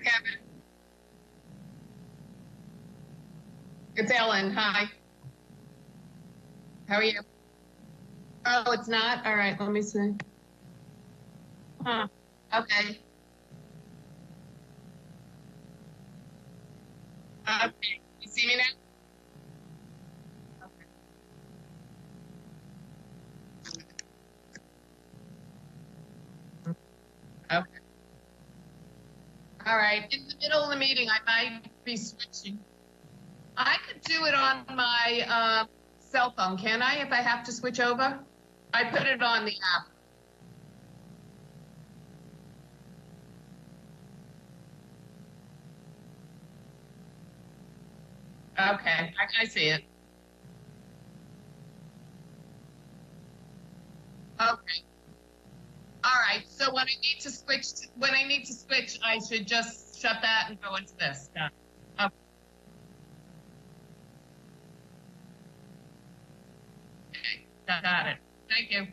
Kevin. It's Ellen. Hi. How are you? Oh, it's not? All right, let me see. Huh. Okay. Okay. You see me now? Okay. All right. In the middle of the meeting, I might be switching. I could do it on my cell phone, can I, if I have to switch over? I put it on the app. Okay, I see it. Okay. All right. So when I need to switch, I should just shut that and go into this. Yeah. Okay. Got it. Thank you.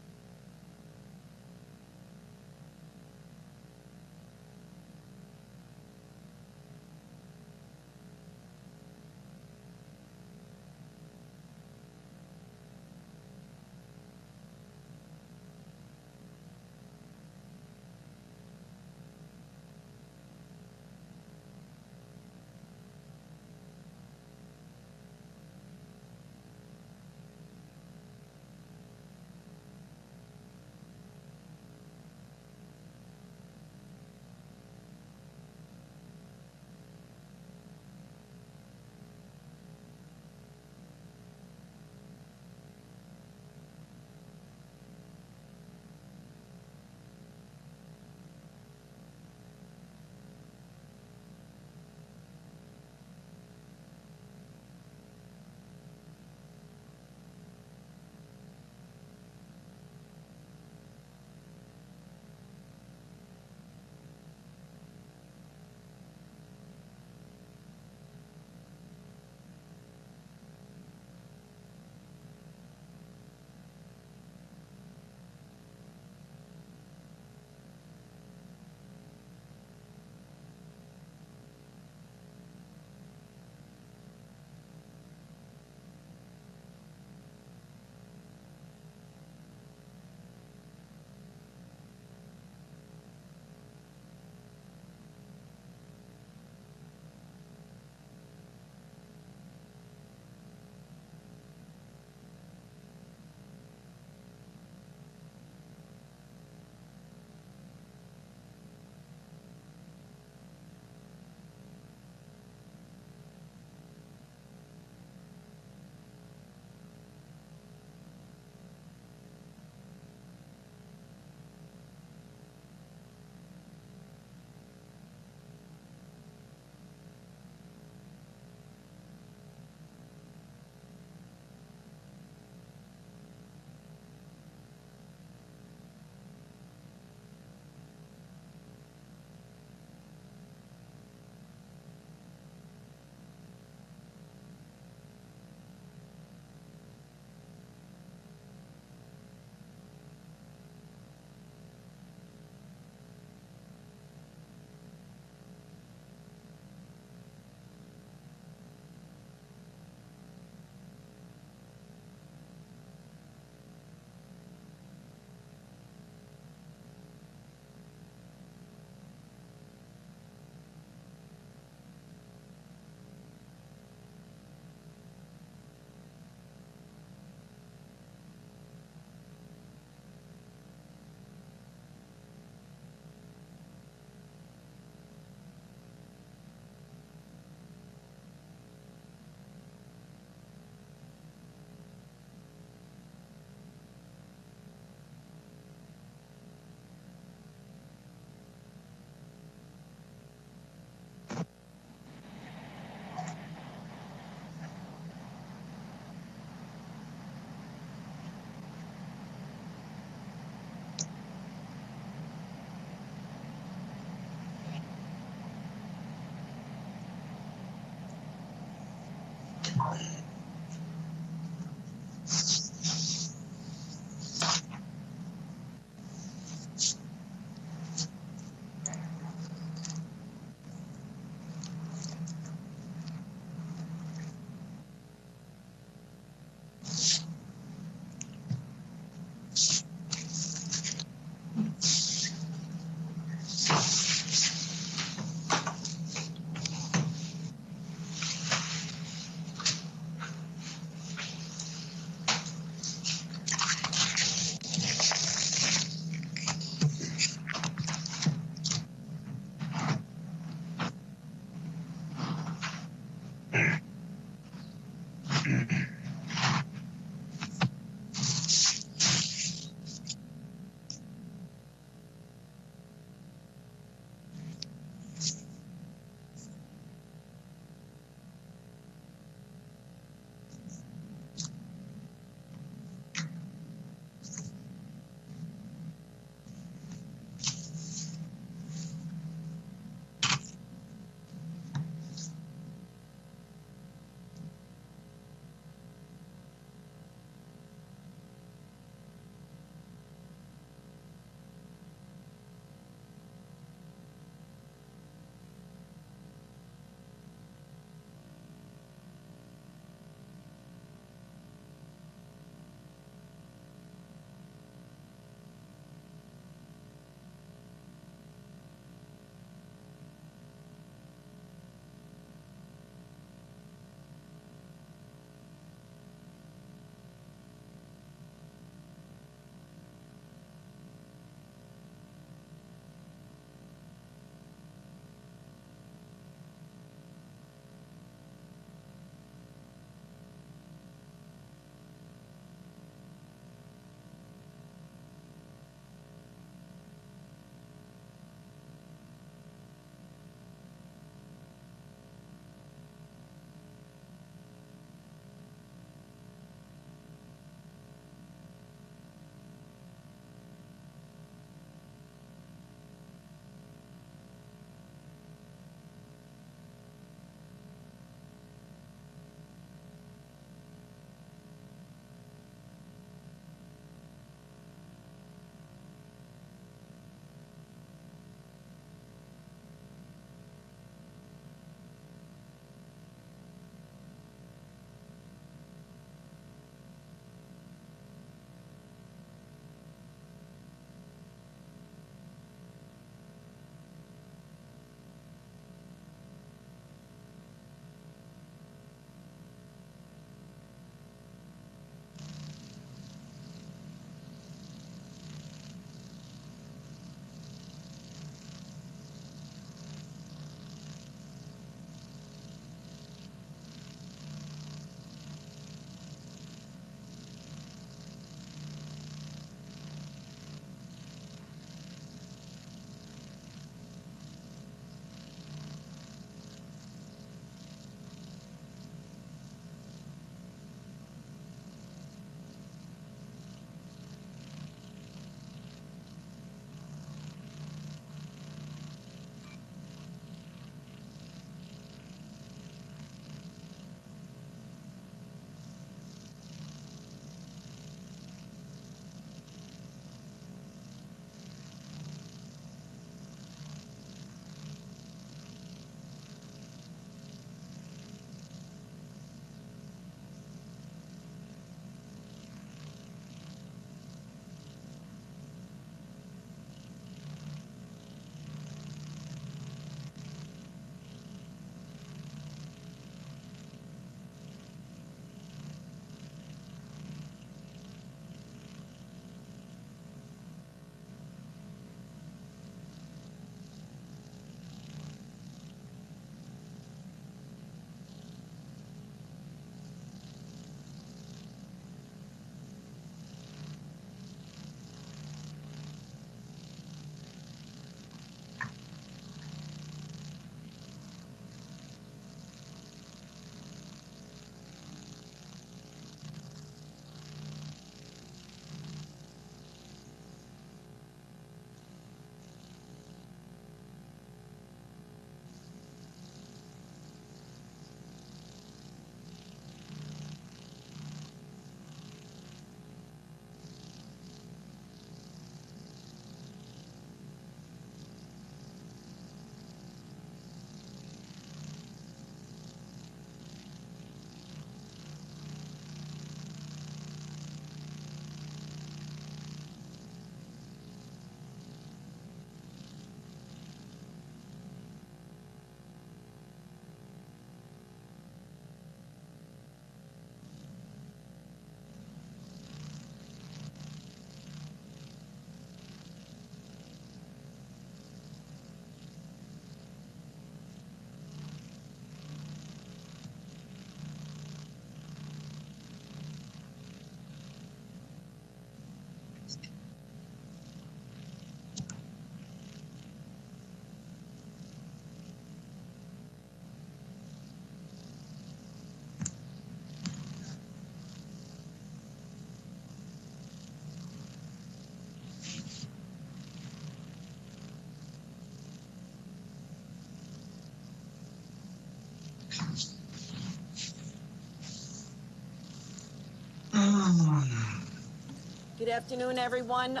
Good afternoon, everyone.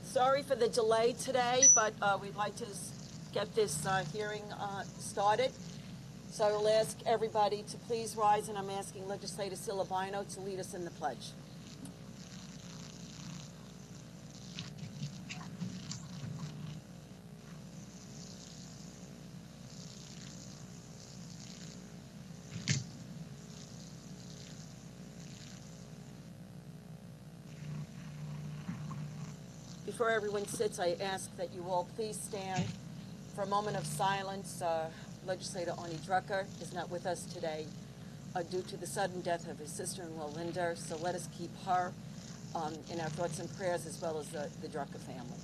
Sorry for the delay today, but we'd like to get this hearing started. So I will ask everybody to please rise, and I'm asking Legislator Silabino to lead us in the pledge. Before everyone sits, I ask that you all please stand for a moment of silence. Legislator Arnie Drucker is not with us today due to the sudden death of his sister-in-law, Linda, so let us keep her in our thoughts and prayers, as well as the Drucker family.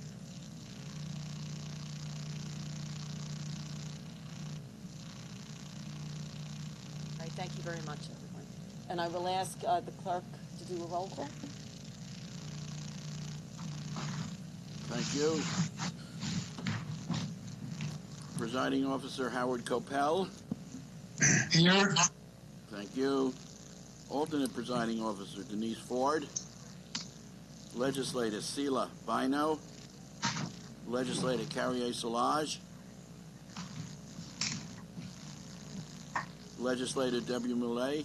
All right, thank you very much, everyone. And I will ask the clerk to do a roll call. Thank you. Presiding Officer Howard Coppell. Here. Thank you. Alternate Presiding Officer Denise Ford. Legislator Sela Bino. Legislator Carrier Solage. Legislator Debbie Millay.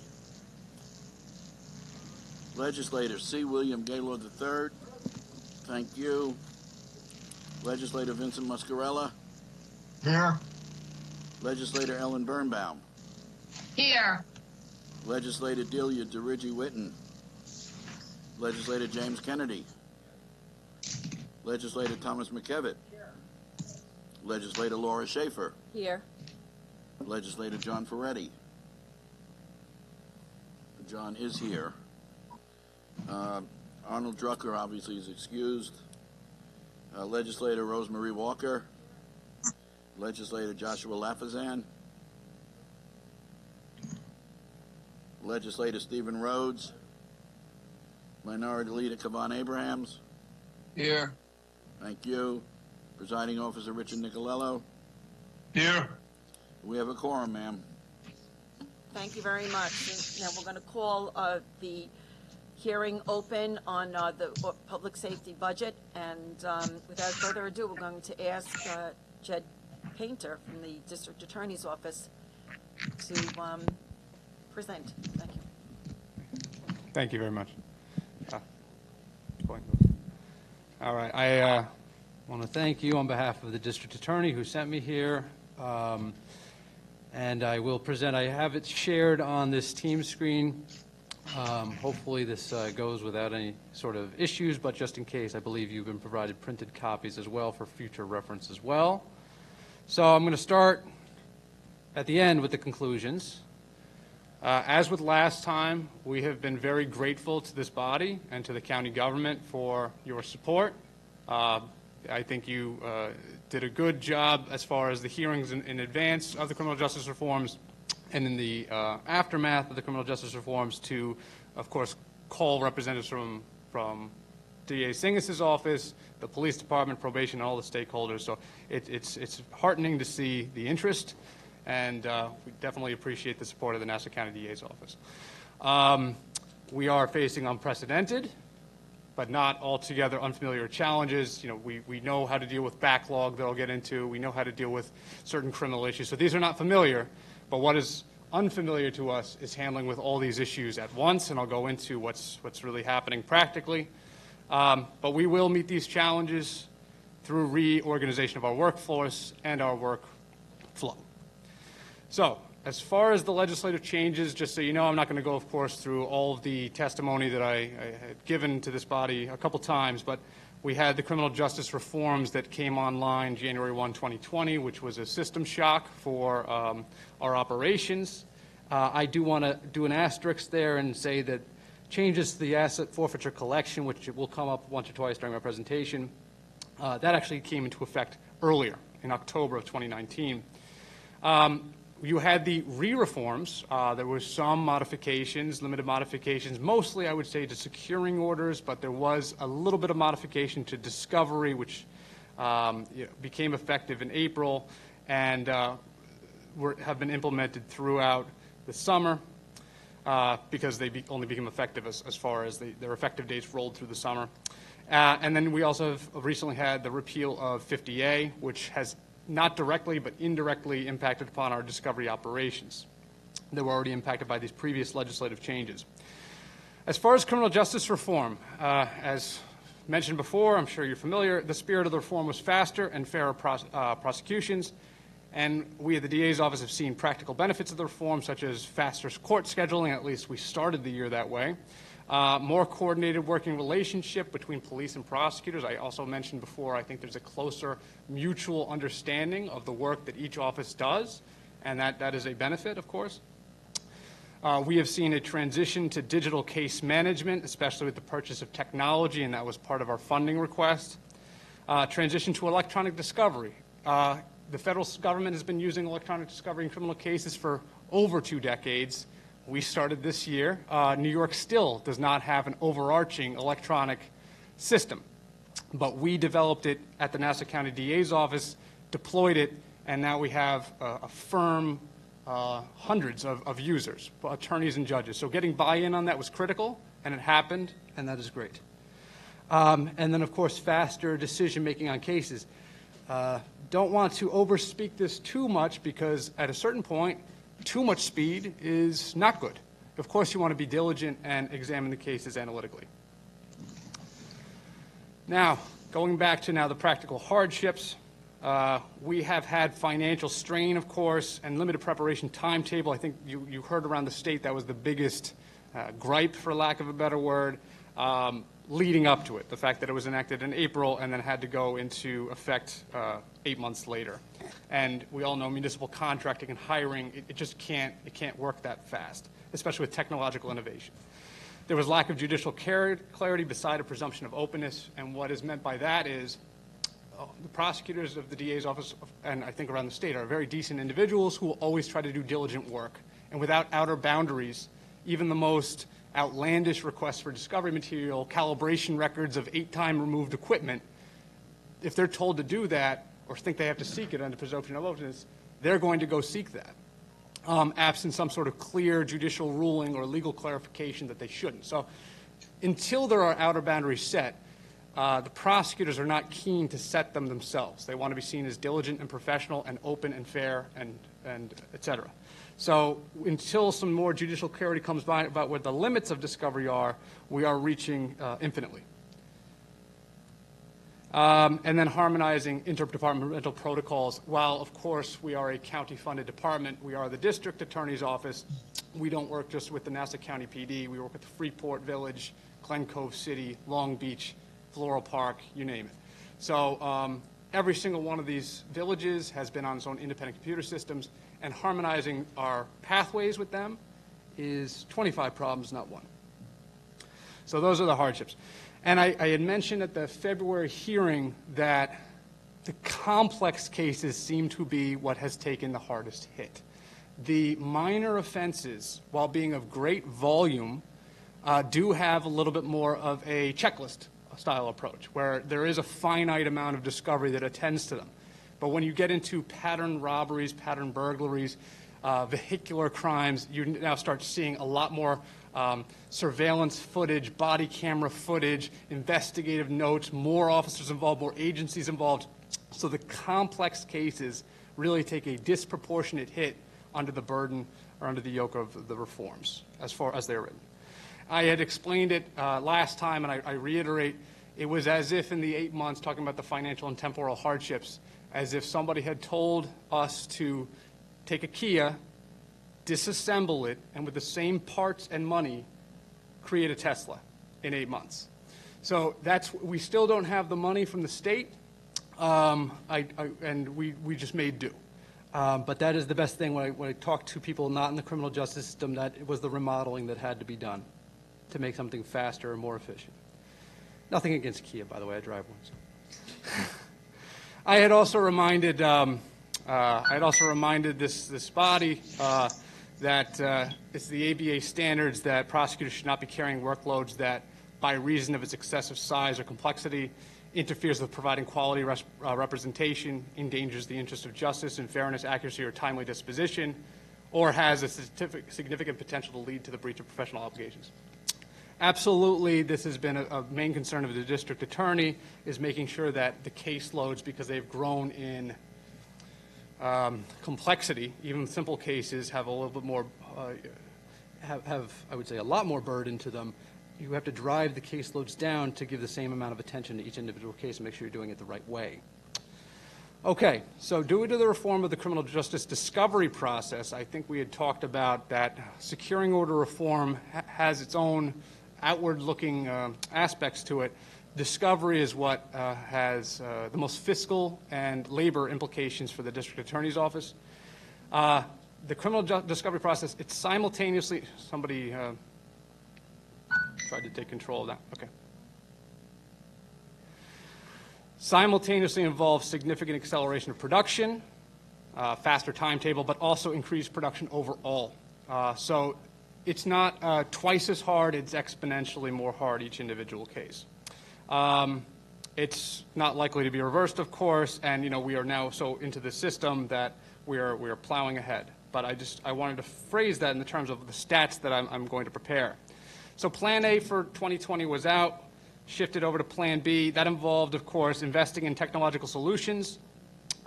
Legislator C. William Gaylord III. Thank you. Legislator Vincent Muscarella. Here. Legislator Ellen Birnbaum. Here. Legislator Delia DeRigi Witten. Legislator James Kennedy. Legislator Thomas McKevitt. Legislator Laura Schaefer. Here. Legislator John Ferretti. John is here. Arnold Drucker obviously is excused. Legislator Rosemarie Walker. Legislator Joshua Lafazan. Legislator Stephen Rhodes. Minority Leader Kavan Abrahams. Here. Thank you. Presiding Officer Richard Nicolello. Here. We have a quorum, ma'am. Thank you very much. Now we're going to call the hearing open on the public safety budget, and without further ado, we're going to ask Jed Painter from the District Attorney's Office to present. Thank you. Thank you very much. All right, I want to thank you on behalf of the District Attorney who sent me here, and I will present. I have it shared on this team screen. Hopefully this goes without any sort of issues, but just in case, I believe you've been provided printed copies as well for future reference as well. So I'm going to start at the end with the conclusions. As with last time, we have been very grateful to this body and to the county government for your support. I think you did a good job as far as the hearings in advance of the criminal justice reforms and in the aftermath of the criminal justice reforms to, of course, call representatives from DA Singas's office, the police department, probation, and all the stakeholders. So it's heartening to see the interest, and we definitely appreciate the support of the Nassau County DA's office. We are facing unprecedented, but not altogether unfamiliar challenges. You know, we know how to deal with backlog that I'll get into. We know how to deal with certain criminal issues. So these are not familiar, but what is unfamiliar to us is handling with all these issues at once, and I'll go into what's really happening practically. But we will meet these challenges through reorganization of our workforce and our workflow. So, as far as the legislative changes, just so you know, I'm not going to go, of course, through all of the testimony that I had given to this body a couple times, but we had the criminal justice reforms that came online January 1, 2020, which was a system shock for our operations. I do want to do an asterisk there and say that changes to the asset forfeiture collection, which will come up once or twice during my presentation, that actually came into effect earlier in October of 2019. You had the re-reforms. There were some modifications, limited modifications, mostly I would say to securing orders, but there was a little bit of modification to discovery, which became effective in April and have been implemented throughout this summer because they only become effective as far as their effective dates rolled through the summer. And then we also have recently had the repeal of 50A, which has not directly but indirectly impacted upon our discovery operations that were already impacted by these previous legislative changes. As far as criminal justice reform, as mentioned before, I'm sure you're familiar, the spirit of the reform was faster and fairer prosecutions, and we at the DA's office have seen practical benefits of the reform, such as faster court scheduling, at least we started the year that way, more coordinated working relationship between police and prosecutors. I also mentioned before, I think there's a closer mutual understanding of the work that each office does, and that is a benefit, of course. We have seen a transition to digital case management, especially with the purchase of technology, and that was part of our funding request. Transition to electronic discovery. The federal government has been using electronic discovery in criminal cases for over 2 decades. We started this year. New York still does not have an overarching electronic system, but we developed it at the Nassau County DA's office, deployed it, and now we have a firm hundreds of users, attorneys and judges. So getting buy-in on that was critical, and it happened, and that is great. And then, of course, faster decision-making on cases. Don't want to overspeak this too much because at a certain point, too much speed is not good. Of course, you want to be diligent and examine the cases analytically. Now, going back to now the practical hardships. We have had financial strain, of course, and limited preparation timetable. I think you heard around the state that was the biggest gripe, for lack of a better word, leading up to it. The fact that it was enacted in April and then had to go into effect 8 months later. And we all know municipal contracting and hiring, it just can't work that fast, especially with technological innovation. There was lack of judicial clarity beside a presumption of openness, and what is meant by that is the prosecutors of the DA's office, and I think around the state, are very decent individuals who will always try to do diligent work. And without outer boundaries, even the most outlandish requests for discovery material, calibration records of 8-time removed equipment, if they're told to do that or think they have to seek it under presumption of openness, they're going to go seek that, absent some sort of clear judicial ruling or legal clarification that they shouldn't. So until there are outer boundaries set, the prosecutors are not keen to set them themselves. They want to be seen as diligent and professional and open and fair and et cetera. So until some more judicial clarity comes by about what the limits of discovery are, we are reaching infinitely. And then harmonizing interdepartmental protocols. While, of course, we are a county-funded department, we are the district attorney's office. We don't work just with the Nassau County PD. We work with Freeport Village, Glen Cove City, Long Beach, Floral Park, you name it. So every single one of these villages has been on its own independent computer systems, and harmonizing our pathways with them is 25 problems, not one. So those are the hardships. And I had mentioned at the February hearing that the complex cases seem to be what has taken the hardest hit. The minor offenses, while being of great volume, do have a little bit more of a checklist style approach, where there is a finite amount of discovery that attends to them. But when you get into pattern robberies, pattern burglaries, vehicular crimes, you now start seeing a lot more surveillance footage, body camera footage, investigative notes, more officers involved, more agencies involved. So the complex cases really take a disproportionate hit under the burden or under the yoke of the reforms as far as they're written. I had explained it last time, and I reiterate, it was as if in the 8 months, talking about the financial and temporal hardships, as if somebody had told us to take a Kia, disassemble it, and with the same parts and money, create a Tesla in 8 months. So we still don't have the money from the state, and we just made do. But that is the best thing when I talk to people not in the criminal justice system, that it was the remodeling that had to be done to make something faster and more efficient. Nothing against Kia, by the way, I drive one. So. I had also reminded this body that it's the ABA standards that prosecutors should not be carrying workloads that, by reason of its excessive size or complexity, interferes with providing quality representation, endangers the interest of justice and fairness, accuracy, or timely disposition, or has a significant potential to lead to the breach of professional obligations. Absolutely, this has been a main concern of the district attorney, is making sure that the caseloads, because they've grown in complexity, even simple cases have a little bit more, have, I would say, a lot more burden to them. You have to drive the caseloads down to give the same amount of attention to each individual case and make sure you're doing it the right way. Okay, so due to the reform of the criminal justice discovery process, I think we had talked about that securing order reform has its own outward-looking aspects to it. Discovery is what has the most fiscal and labor implications for the district attorney's office. The criminal discovery process, it's simultaneously, somebody tried to take control of that, okay. Simultaneously involves significant acceleration of production, faster timetable, but also increased production overall. So it's not twice as hard, it's exponentially more hard each individual case. It's not likely to be reversed, of course, and we are now so into the system that we are plowing ahead. But I wanted to phrase that in the terms of the stats that I'm going to prepare. So Plan A for 2020 was out, shifted over to Plan B. That involved, of course, investing in technological solutions,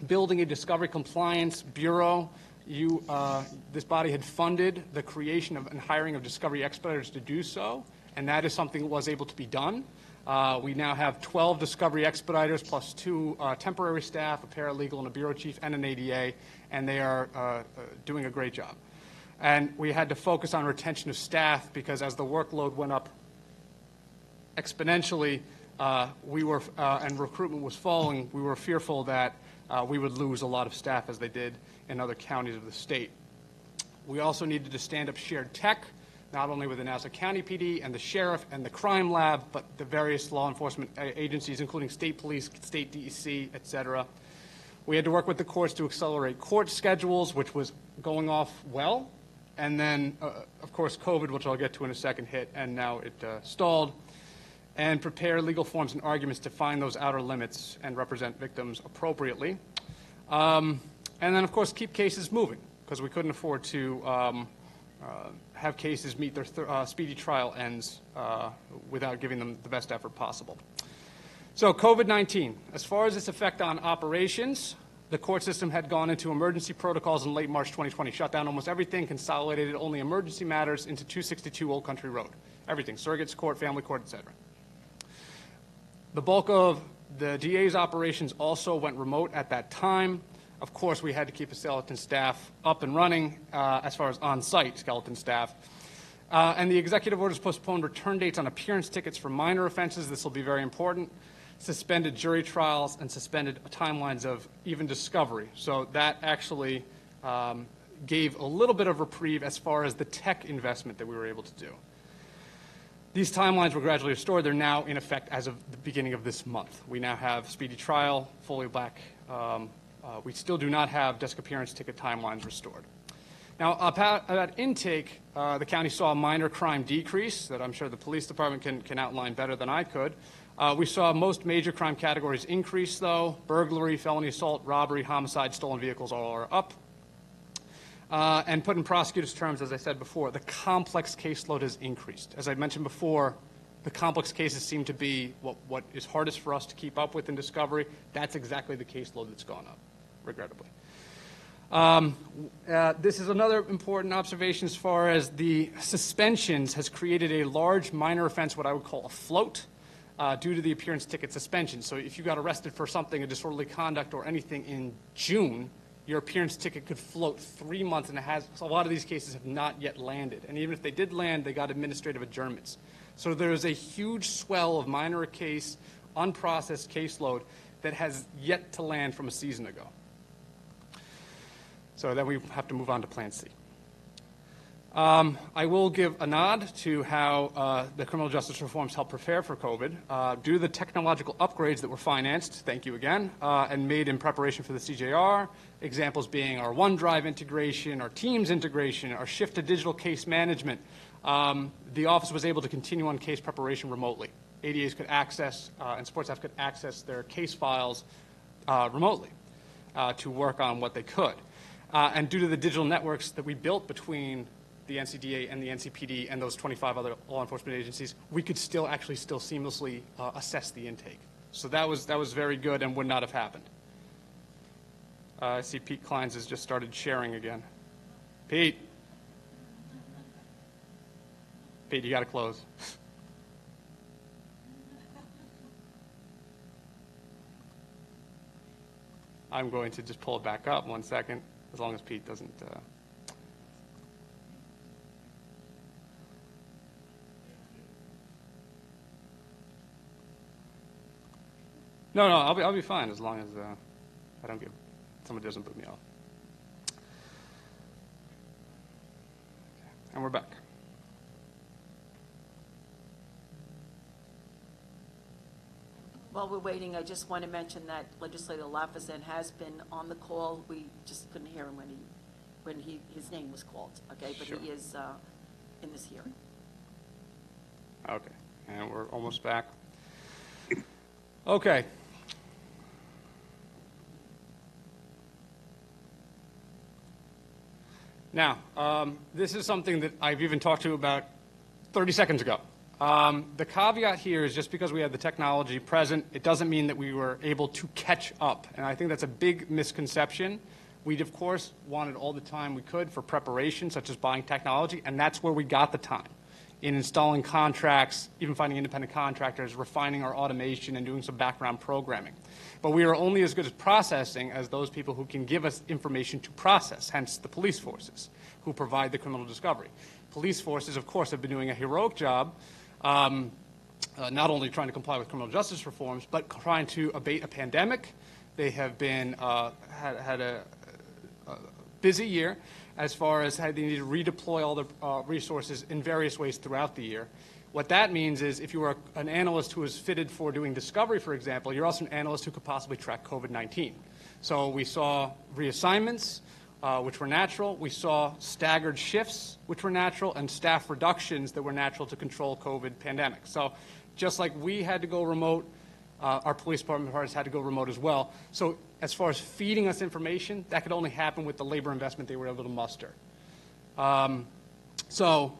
building a discovery compliance bureau. This body had funded the creation of and hiring of discovery expeditors to do so, and that is something that was able to be done. We now have 12 discovery expeditors plus 2 temporary staff, a paralegal and a bureau chief and an ADA, and they are doing a great job. And we had to focus on retention of staff because as the workload went up exponentially, and recruitment was falling, we were fearful that we would lose a lot of staff as they did in other counties of the state. We also needed to stand up shared tech, not only with the Nassau County PD and the sheriff and the crime lab, but the various law enforcement agencies, including state police, state DEC, et cetera. We had to work with the courts to accelerate court schedules, which was going off well. And then, of course, COVID, which I'll get to in a second, hit, and now it stalled. And prepare legal forms and arguments to find those outer limits and represent victims appropriately. And then, of course, keep cases moving, because we couldn't afford to have cases meet their speedy trial ends without giving them the best effort possible. So COVID-19, as far as its effect on operations, the court system had gone into emergency protocols in late March 2020, shut down almost everything, consolidated only emergency matters into 262 Old Country Road. Everything, surrogates court, family court, et cetera. The bulk of the DA's operations also went remote at that time. Of course, we had to keep a skeleton staff up and running as far as on-site skeleton staff. And the executive orders postponed return dates on appearance tickets for minor offenses. This will be very important. Suspended jury trials and suspended timelines of even discovery. So that actually gave a little bit of reprieve as far as the tech investment that we were able to do. These timelines were gradually restored. They're now in effect as of the beginning of this month. We now have speedy trial, fully back. We still do not have desk appearance ticket timelines restored. Now, about intake, the county saw a minor crime decrease that I'm sure the police department can outline better than I could. We saw most major crime categories increase, though. Burglary, felony assault, robbery, homicide, stolen vehicles all are up. And put in prosecutors' terms, as I said before, the complex caseload has increased. As I mentioned before, the complex cases seem to be what is hardest for us to keep up with in discovery. That's exactly the caseload that's gone up, regrettably. This is another important observation as far as the suspensions has created a large minor offense, what I would call a float, due to the appearance ticket suspension. So if you got arrested for something, a disorderly conduct or anything in June, your appearance ticket could float 3 months, and so a lot of these cases have not yet landed. And even if they did land, they got administrative adjournments. So there is a huge swell of minor case, unprocessed caseload that has yet to land from a season ago. So then we have to move on to Plan C. I will give a nod to how the criminal justice reforms helped prepare for COVID. Due to the technological upgrades that were financed, thank you again, and made in preparation for the CJR, examples being our OneDrive integration, our Teams integration, our shift to digital case management, the office was able to continue on case preparation remotely. ADAs could access, and support staff could access their case files remotely to work on what they could. And due to the digital networks that we built between the NCDA and the NCPD and those 25 other law enforcement agencies, we could still seamlessly assess the intake. So that was very good and would not have happened. I see Pete Kleins has just started sharing again. Pete, you got to close. I'm going to just pull it back up 1 second, as long as Pete doesn't. No, I'll be fine as long as somebody doesn't boot me off. And we're back. While we're waiting, I just want to mention that Legislator Lafazette has been on the call. We just couldn't hear him when his name was called, okay? But Sure. he is in this hearing. Okay, and we're almost back. Okay. Now, this is something that I've even talked to about 30 seconds ago. The caveat here is just because we have the technology present, it doesn't mean that we were able to catch up. And I think that's a big misconception. We'd, of course, wanted all the time we could for preparation, such as buying technology, and that's where we got the time. In installing contracts, even finding independent contractors, refining our automation, and doing some background programming. But we are only as good at processing as those people who can give us information to process, hence the police forces, who provide the criminal discovery. Police forces, of course, have been doing a heroic job, not only trying to comply with criminal justice reforms, but trying to abate a pandemic. They have been had a busy year as far as how they need to redeploy all the resources in various ways throughout the year. What that means is if you are an analyst who is fitted for doing discovery, for example, you're also an analyst who could possibly track COVID-19. So we saw reassignments, which were natural. We saw staggered shifts, which were natural, and staff reductions that were natural to control COVID pandemic. So just like we had to go remote, our police department partners had to go remote as well. So as far as feeding us information, that could only happen with the labor investment they were able to muster. So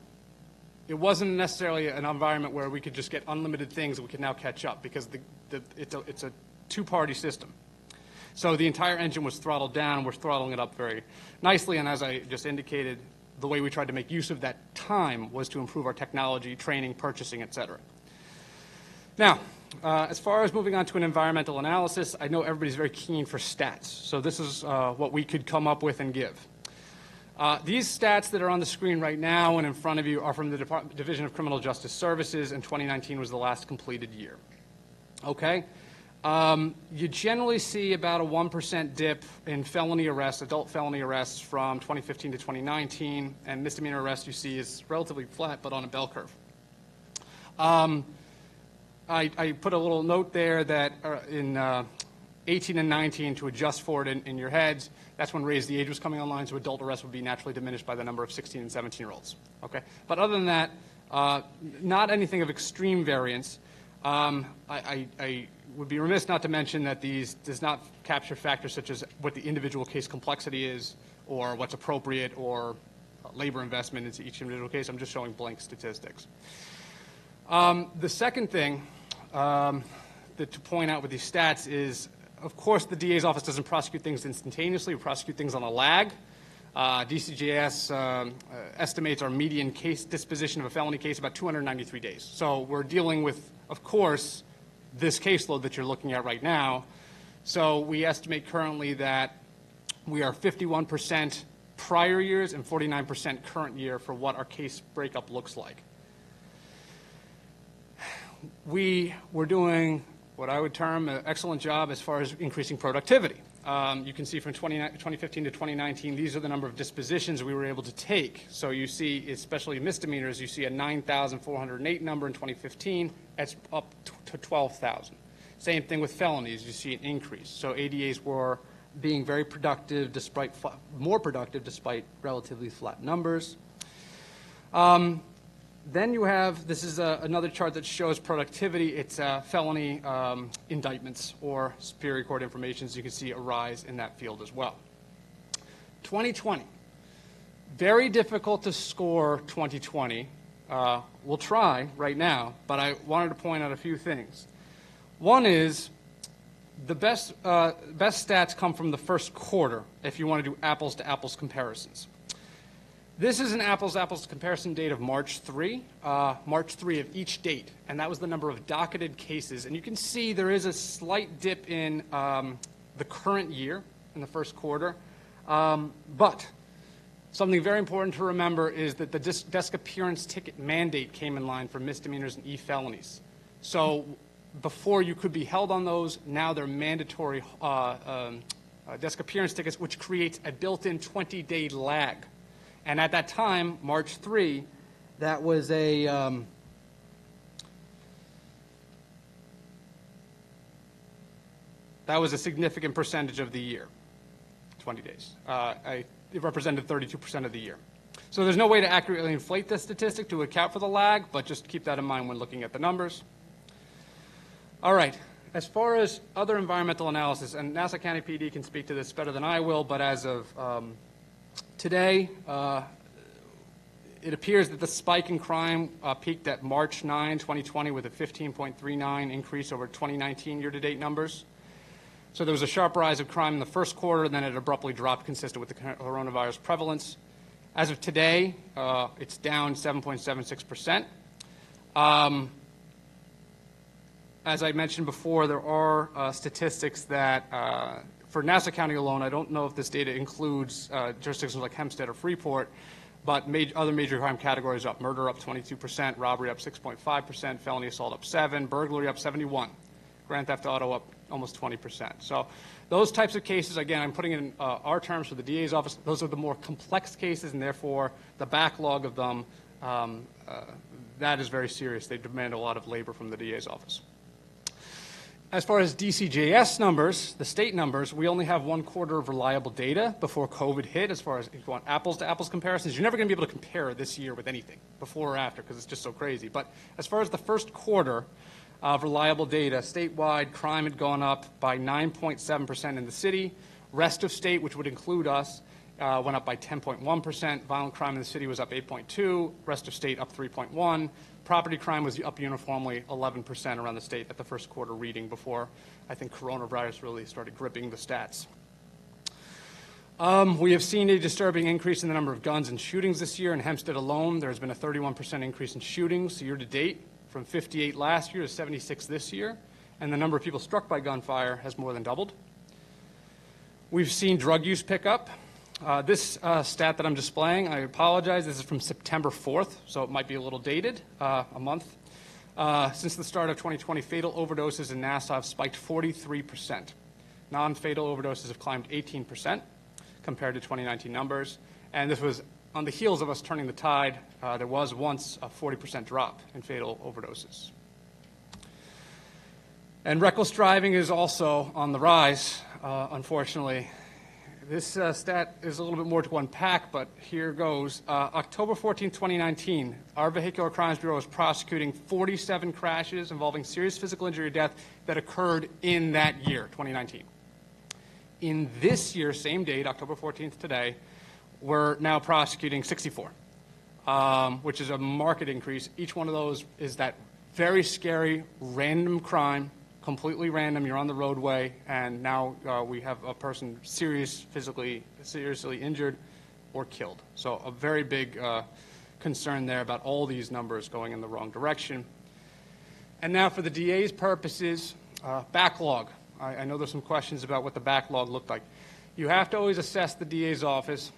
it wasn't necessarily an environment where we could just get unlimited things and we could now catch up, because it's a two-party system. So the entire engine was throttled down. We're throttling it up very nicely. And as I just indicated, the way we tried to make use of that time was to improve our technology, training, purchasing, et cetera. Now, as far as moving on to an environmental analysis, I know everybody's very keen for stats. So this is what we could come up with and give. These stats that are on the screen right now and in front of you are from the Division of Criminal Justice Services, and 2019 was the last completed year. Okay? You generally see about a 1% dip in felony arrests, adult felony arrests from 2015 to 2019, and misdemeanor arrests you see is relatively flat but on a bell curve. I put a little note there that in 18 and 19, to adjust for it in your heads, that's when raise the age was coming online, so adult arrest would be naturally diminished by the number of 16 and 17-year-olds. Okay? But other than that, not anything of extreme variance. I would be remiss not to mention that these does not capture factors such as what the individual case complexity is, or what's appropriate, or labor investment into each individual case. I'm just showing blank statistics. The second thing that to point out with these stats is, of course, the DA's office doesn't prosecute things instantaneously. We prosecute things on a lag. DCJS estimates our median case disposition of a felony case about 293 days. So we're dealing with, of course, this caseload that you're looking at right now. So we estimate currently that we are 51% prior years and 49% current year for what our case breakup looks like. We were doing what I would term an excellent job as far as increasing productivity. You can see from 2015 to 2019, these are the number of dispositions we were able to take. So you see, especially misdemeanors, you see a 9,408 number in 2015. That's up to 12,000. Same thing with felonies. You see an increase. So ADAs were being very productive, despite more productive despite relatively flat numbers. Then you have, this is another chart that shows productivity. It's felony indictments or superior court information. So you can see a rise in that field as well. 2020. Very difficult to score 2020. We'll try right now, but I wanted to point out a few things. One is the best stats come from the first quarter if you want to do apples-to-apples comparisons. This is an apples-to-apples comparison date of March 3 of each date, and that was the number of docketed cases. And you can see there is a slight dip in the current year in the first quarter, but something very important to remember is that the desk appearance ticket mandate came in line for misdemeanors and e-felonies. So before you could be held on those, now they're mandatory desk appearance tickets, which creates a built-in 20-day lag. And at that time, March 3, that was a significant percentage of the year, 20 days. It represented 32% of the year. So there's no way to accurately inflate this statistic to account for the lag, but just keep that in mind when looking at the numbers. All right, as far as other environmental analysis, and Nassau County PD can speak to this better than I will, but as of today, it appears that the spike in crime peaked at March 9, 2020 with a 15.39 increase over 2019 year-to-date numbers. So there was a sharp rise of crime in the first quarter, and then it abruptly dropped consistent with the coronavirus prevalence. As of today, it's down 7.76%. As I mentioned before, there are statistics that, for Nassau County alone, I don't know if this data includes jurisdictions like Hempstead or Freeport, but other major crime categories are up. Murder up 22%, robbery up 6.5%, felony assault up 7%, burglary up 71%, grand theft auto up almost 20%. So those types of cases, again, I'm putting in our terms for the DA's office, those are the more complex cases, and therefore the backlog of them, that is very serious. They demand a lot of labor from the DA's office. As far as DCJS numbers, the state numbers, we only have 1 quarter of reliable data before COVID hit. As far as if you want apples-to-apples comparisons, you're never going to be able to compare this year with anything, before or after, because it's just so crazy. But as far as the first quarter of reliable data, statewide crime had gone up by 9.7% in the city. Rest of state, which would include us, went up by 10.1%. Violent crime in the city was up 8.2%. Rest of state up 3.1%. Property crime was up uniformly 11% around the state at the first quarter reading before I think coronavirus really started gripping the stats. We have seen a disturbing increase in the number of guns and shootings this year. In Hempstead alone, there's been a 31% increase in shootings year to date, from 58 last year to 76 this year, and the number of people struck by gunfire has more than doubled. We've seen drug use pick up. This stat that I'm displaying, I apologize, this is from September 4th, so it might be a little dated, a month. Since the start of 2020, fatal overdoses in Nassau have spiked 43%. Non-fatal overdoses have climbed 18% compared to 2019 numbers, and this was on the heels of us turning the tide. There was once a 40% drop in fatal overdoses. And reckless driving is also on the rise, unfortunately. This stat is a little bit more to unpack, but here goes. October 14, 2019, our Vehicular Crimes Bureau is prosecuting 47 crashes involving serious physical injury or death that occurred in that year, 2019. In this year, same date, October 14th today, we're now prosecuting 64, which is a marked increase. Each one of those is that very scary, random crime, completely random. You're on the roadway, and now we have a person seriously injured or killed. So a very big concern there about all these numbers going in the wrong direction. And now for the DA's purposes, backlog. I know there's some questions about what the backlog looked like. You have to always assess the DA's office,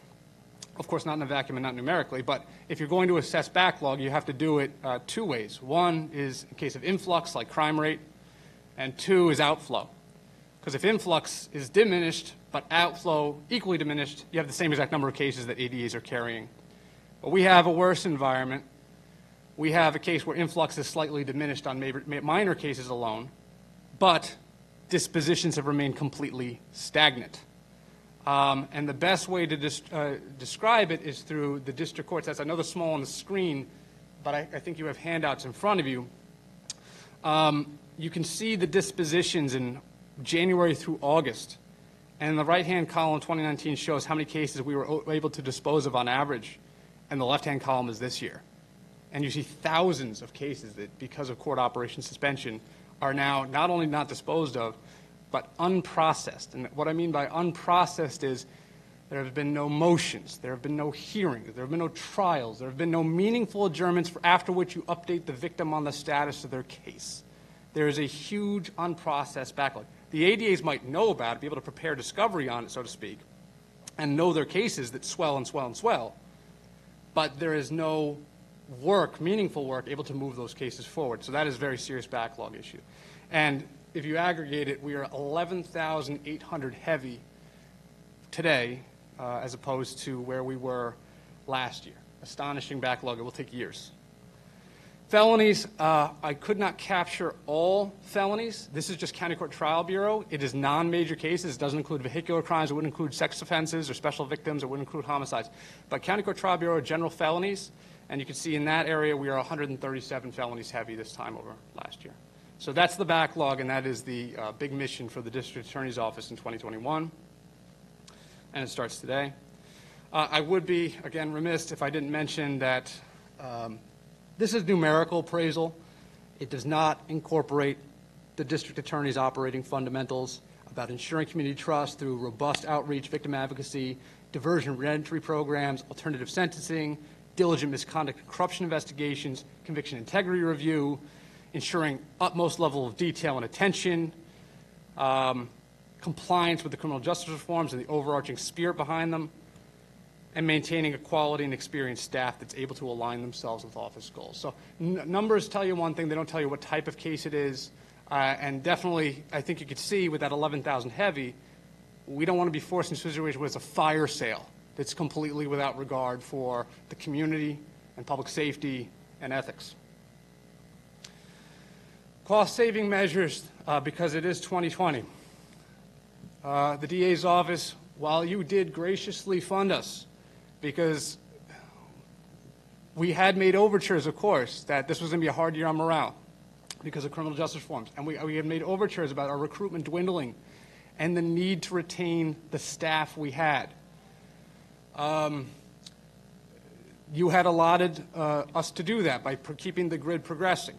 of course not in a vacuum and not numerically, but if you're going to assess backlog, you have to do it 2 ways. One is in case of influx, like crime rate, and 2 is outflow. Because if influx is diminished, but outflow equally diminished, you have the same exact number of cases that ADAs are carrying. But we have a worse environment. We have a case where influx is slightly diminished on minor cases alone, but dispositions have remained completely stagnant. And the best way to describe it is through the district courts. As I know they're small on the screen, but I think you have handouts in front of you. You can see the dispositions in January through August. And the right-hand column, 2019, shows how many cases we were able to dispose of on average, and the left-hand column is this year. And you see thousands of cases that, because of court operation suspension, are now not only not disposed of, but unprocessed. And what I mean by unprocessed is there have been no motions, there have been no hearings, there have been no trials, there have been no meaningful adjournments after which you update the victim on the status of their case. There is a huge unprocessed backlog. The ADAs might know about it, be able to prepare discovery on it, so to speak, and know their cases that swell and swell and swell, but there is no work, meaningful work, able to move those cases forward. So that is a very serious backlog issue. And if you aggregate it, we are 11,800 heavy today as opposed to where we were last year. Astonishing backlog. It will take years. Felonies, I could not capture all felonies. This is just County Court Trial Bureau. It is non-major cases. It doesn't include vehicular crimes. It wouldn't include sex offenses or special victims. It wouldn't include homicides. But County Court Trial Bureau, general felonies, and you can see in that area we are 137 felonies heavy this time over last year. So that's the backlog, and that is the big mission for the District Attorney's Office in 2021. And it starts today. I would be, again, remiss if I didn't mention that this is numerical appraisal. It does not incorporate the District Attorney's operating fundamentals about ensuring community trust through robust outreach, victim advocacy, diversion reentry programs, alternative sentencing, diligent misconduct and corruption investigations, conviction integrity review, ensuring utmost level of detail and attention, compliance with the criminal justice reforms and the overarching spirit behind them, and maintaining a quality and experienced staff that's able to align themselves with office goals. So numbers tell you one thing, they don't tell you what type of case it is, and definitely, I think you could see with that 11,000 heavy, we don't want to be forced into a situation where it's a fire sale that's completely without regard for the community and public safety and ethics. Cost-saving measures, because it is 2020. The DA's office, while you did graciously fund us, because we had made overtures, of course, that this was going to be a hard year on morale because of criminal justice reforms, and we had made overtures about our recruitment dwindling and the need to retain the staff we had. You had allotted us to do that by keeping the grid progressing.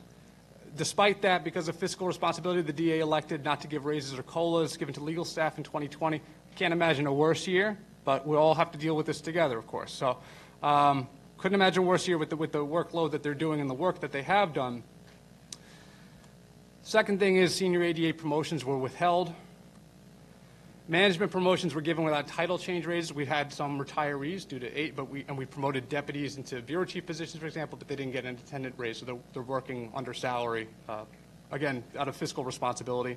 Despite that, because of fiscal responsibility, the DA elected not to give raises or COLAs given to legal staff in 2020. Can't imagine a worse year, but we all have to deal with this together, of course. So couldn't imagine a worse year with the workload that they're doing and the work that they have done. Second thing is senior ADA promotions were withheld. Management promotions were given without title change raises. We had some retirees due to we promoted deputies into bureau chief positions, for example, but they didn't get an attendant raise, so they're working under salary, again, out of fiscal responsibility.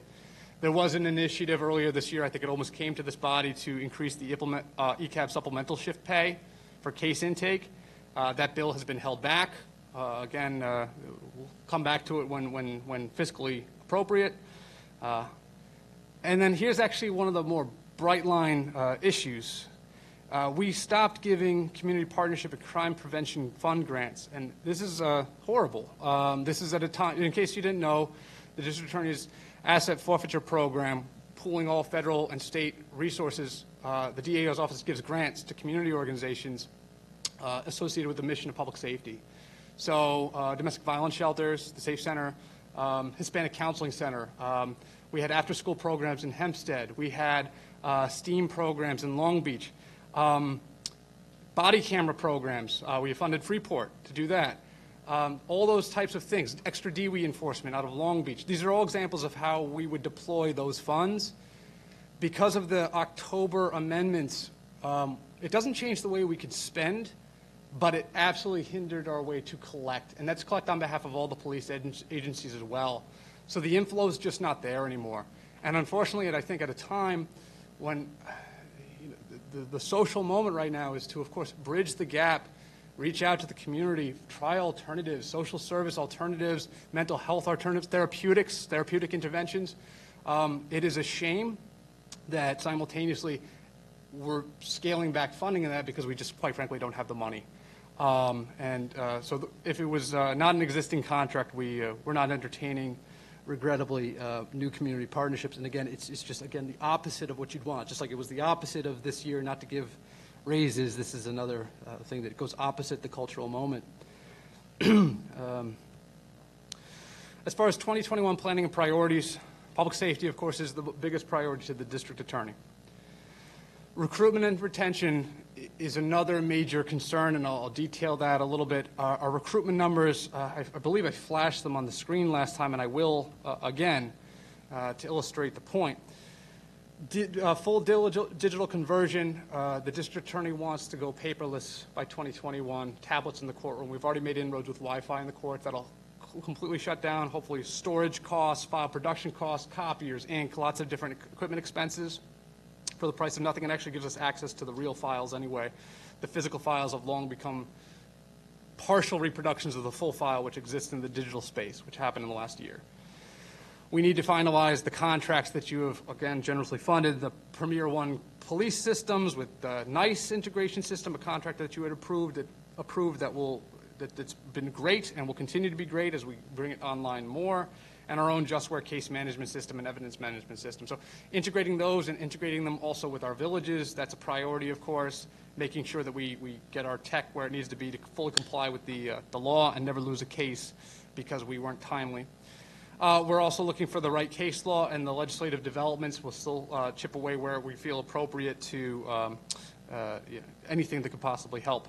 There was an initiative earlier this year, I think it almost came to this body, to increase the ECAB supplemental shift pay for case intake. That bill has been held back. Again, we'll come back to it when fiscally appropriate. And then here's actually one of the more bright line issues. We stopped giving community partnership and crime prevention fund grants, and this is horrible. This is at a time, in case you didn't know, the District Attorney's asset forfeiture program, pooling all federal and state resources. The DA's office gives grants to community organizations associated with the mission of public safety. So domestic violence shelters, the Safe Center, Hispanic Counseling Center. We had after-school programs in Hempstead. We had STEAM programs in Long Beach. Body camera programs. We funded Freeport to do that. All those types of things. Extra DWI enforcement out of Long Beach. These are all examples of how we would deploy those funds. Because of the October amendments, it doesn't change the way we could spend, but it absolutely hindered our way to collect. And that's collect on behalf of all the police agencies as well. So the inflow is just not there anymore. And unfortunately, I think at a time when the social moment right now is to, of course, bridge the gap, reach out to the community, try alternatives, social service alternatives, mental health alternatives, therapeutic interventions. It is a shame that simultaneously we're scaling back funding of that because we just, quite frankly, don't have the money. So if it was not an existing contract, we're not entertaining regrettably, new community partnerships. And again, it's just, again, the opposite of what you'd want. Just like it was the opposite of this year not to give raises, this is another thing that goes opposite the cultural moment. As far as 2021 planning and priorities, public safety, of course, is the biggest priority to the district attorney. Recruitment and retention is another major concern, and I'll detail that a little bit. Our recruitment numbers, I believe I flashed them on the screen last time, and I will again to illustrate the point. Full digital conversion, the district attorney wants to go paperless by 2021, tablets in the courtroom. We've already made inroads with Wi-Fi in the courts. That'll completely shut down, hopefully storage costs, file production costs, copiers, ink, lots of different equipment expenses for the price of nothing, and actually gives us access to the real files anyway. The physical files have long become partial reproductions of the full file which exists in the digital space, which happened in the last year. We need to finalize the contracts that you have, again, generously funded, the Premier One police systems with the NICE integration system, a contract that you had approved that's been great and will continue to be great as we bring it online more, and our own JustWare case management system and evidence management system. So integrating those and integrating them also with our villages, that's a priority, of course, making sure that we get our tech where it needs to be to fully comply with the law and never lose a case because we weren't timely. We're also looking for the right case law, and the legislative developments will still chip away where we feel appropriate to anything that could possibly help.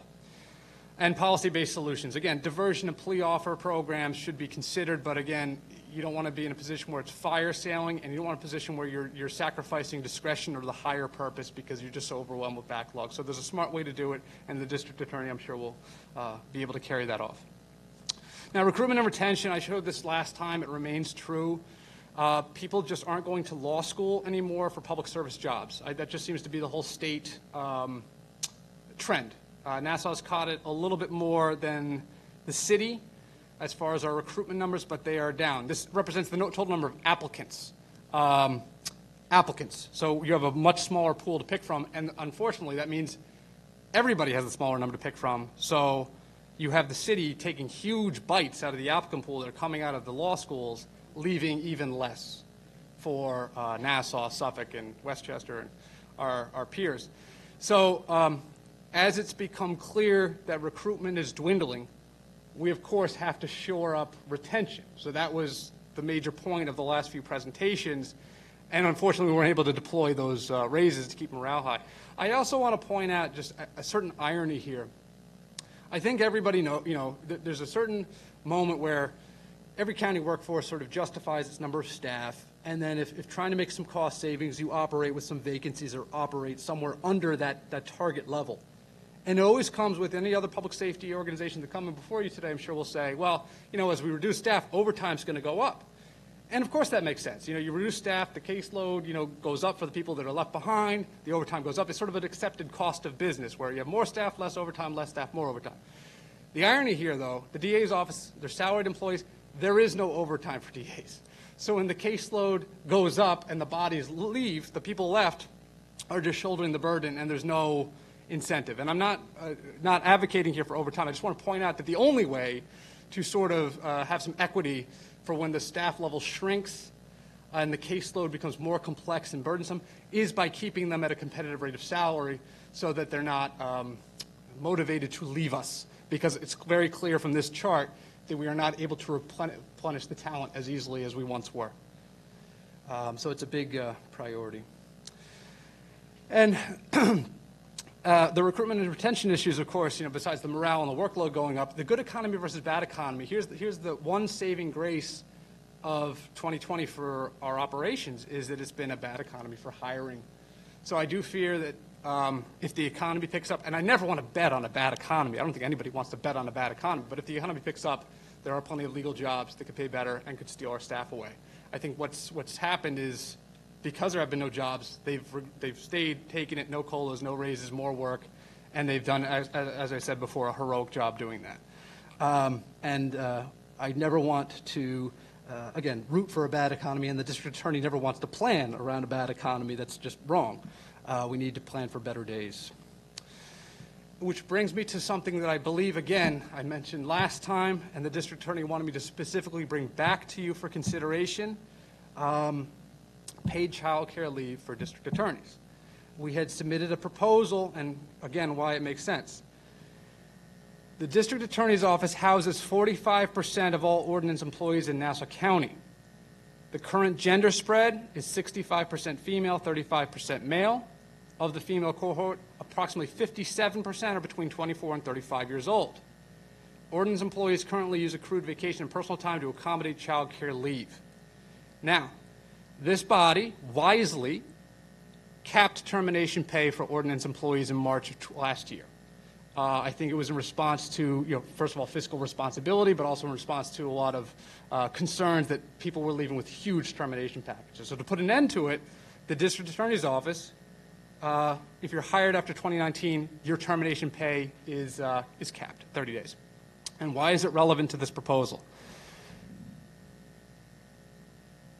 And policy-based solutions. Again, diversion and plea offer programs should be considered, but again, you don't want to be in a position where it's fire sailing, and you don't want a position where you're sacrificing discretion or the higher purpose because you're just so overwhelmed with backlog. So there's a smart way to do it, and the district attorney, I'm sure, will be able to carry that off. Now, recruitment and retention, I showed this last time. It remains true. People just aren't going to law school anymore for public service jobs. That just seems to be the whole state trend. Nassau's caught it a little bit more than the city as far as our recruitment numbers, but they are down. This represents the total number of applicants. So you have a much smaller pool to pick from, and unfortunately that means everybody has a smaller number to pick from. So you have the city taking huge bites out of the applicant pool that are coming out of the law schools, leaving even less for Nassau, Suffolk, and Westchester, and our peers. So as it's become clear that recruitment is dwindling, we of course have to shore up retention. So that was the major point of the last few presentations, and unfortunately we weren't able to deploy those raises to keep morale high. I also want to point out just a certain irony here. I think everybody there's a certain moment where every county workforce sort of justifies its number of staff, and then if trying to make some cost savings, you operate with some vacancies or operate somewhere under that target level. And it always comes with any other public safety organization that come in before you today, I'm sure will say, well, as we reduce staff, overtime's going to go up. And of course that makes sense. You reduce staff, the caseload, goes up for the people that are left behind, the overtime goes up. It's sort of an accepted cost of business where you have more staff, less overtime, less staff, more overtime. The irony here, though, the DA's office, they're salaried employees, there is no overtime for DAs. So when the caseload goes up and the bodies leave, the people left are just shouldering the burden, and there's no incentive. And I'm not advocating here for overtime. I just want to point out that the only way to sort of have some equity for when the staff level shrinks and the caseload becomes more complex and burdensome is by keeping them at a competitive rate of salary so that they're not motivated to leave us, because it's very clear from this chart that we are not able to replenish the talent as easily as we once were. So it's a big priority. And the recruitment and retention issues, of course, besides the morale and the workload going up, the good economy versus bad economy. Here's the one saving grace of 2020 for our operations is that it's been a bad economy for hiring. So I do fear that if the economy picks up, and I never want to bet on a bad economy. I don't think anybody wants to bet on a bad economy. But if the economy picks up, there are plenty of legal jobs that could pay better and could steal our staff away. I think what's happened is, because there have been no jobs, they've stayed taking it, no COLAs, no raises, more work, and they've done, as I said before, a heroic job doing that. I never want to, again, root for a bad economy, and the district attorney never wants to plan around a bad economy. That's just wrong. We need to plan for better days. which brings me to something that I believe, again, I mentioned last time, and the district attorney wanted me to specifically bring back to you for consideration, paid child care leave for district attorneys. We had submitted a proposal, and again, why it makes sense. The district attorney's office houses 45% of all ordinance employees in Nassau County. The current gender spread is 65% female, 35% male. Of the female cohort, approximately 57% are between 24 and 35 years old. Ordinance employees currently use accrued vacation and personal time to accommodate child care leave. Now, this body wisely capped termination pay for ordinance employees in March of last year. I think it was in response to, first of all, fiscal responsibility, but also in response to a lot of concerns that people were leaving with huge termination packages. So to put an end to it, the district attorney's office, if you're hired after 2019, your termination pay is capped, 30 days. And why is it relevant to this proposal?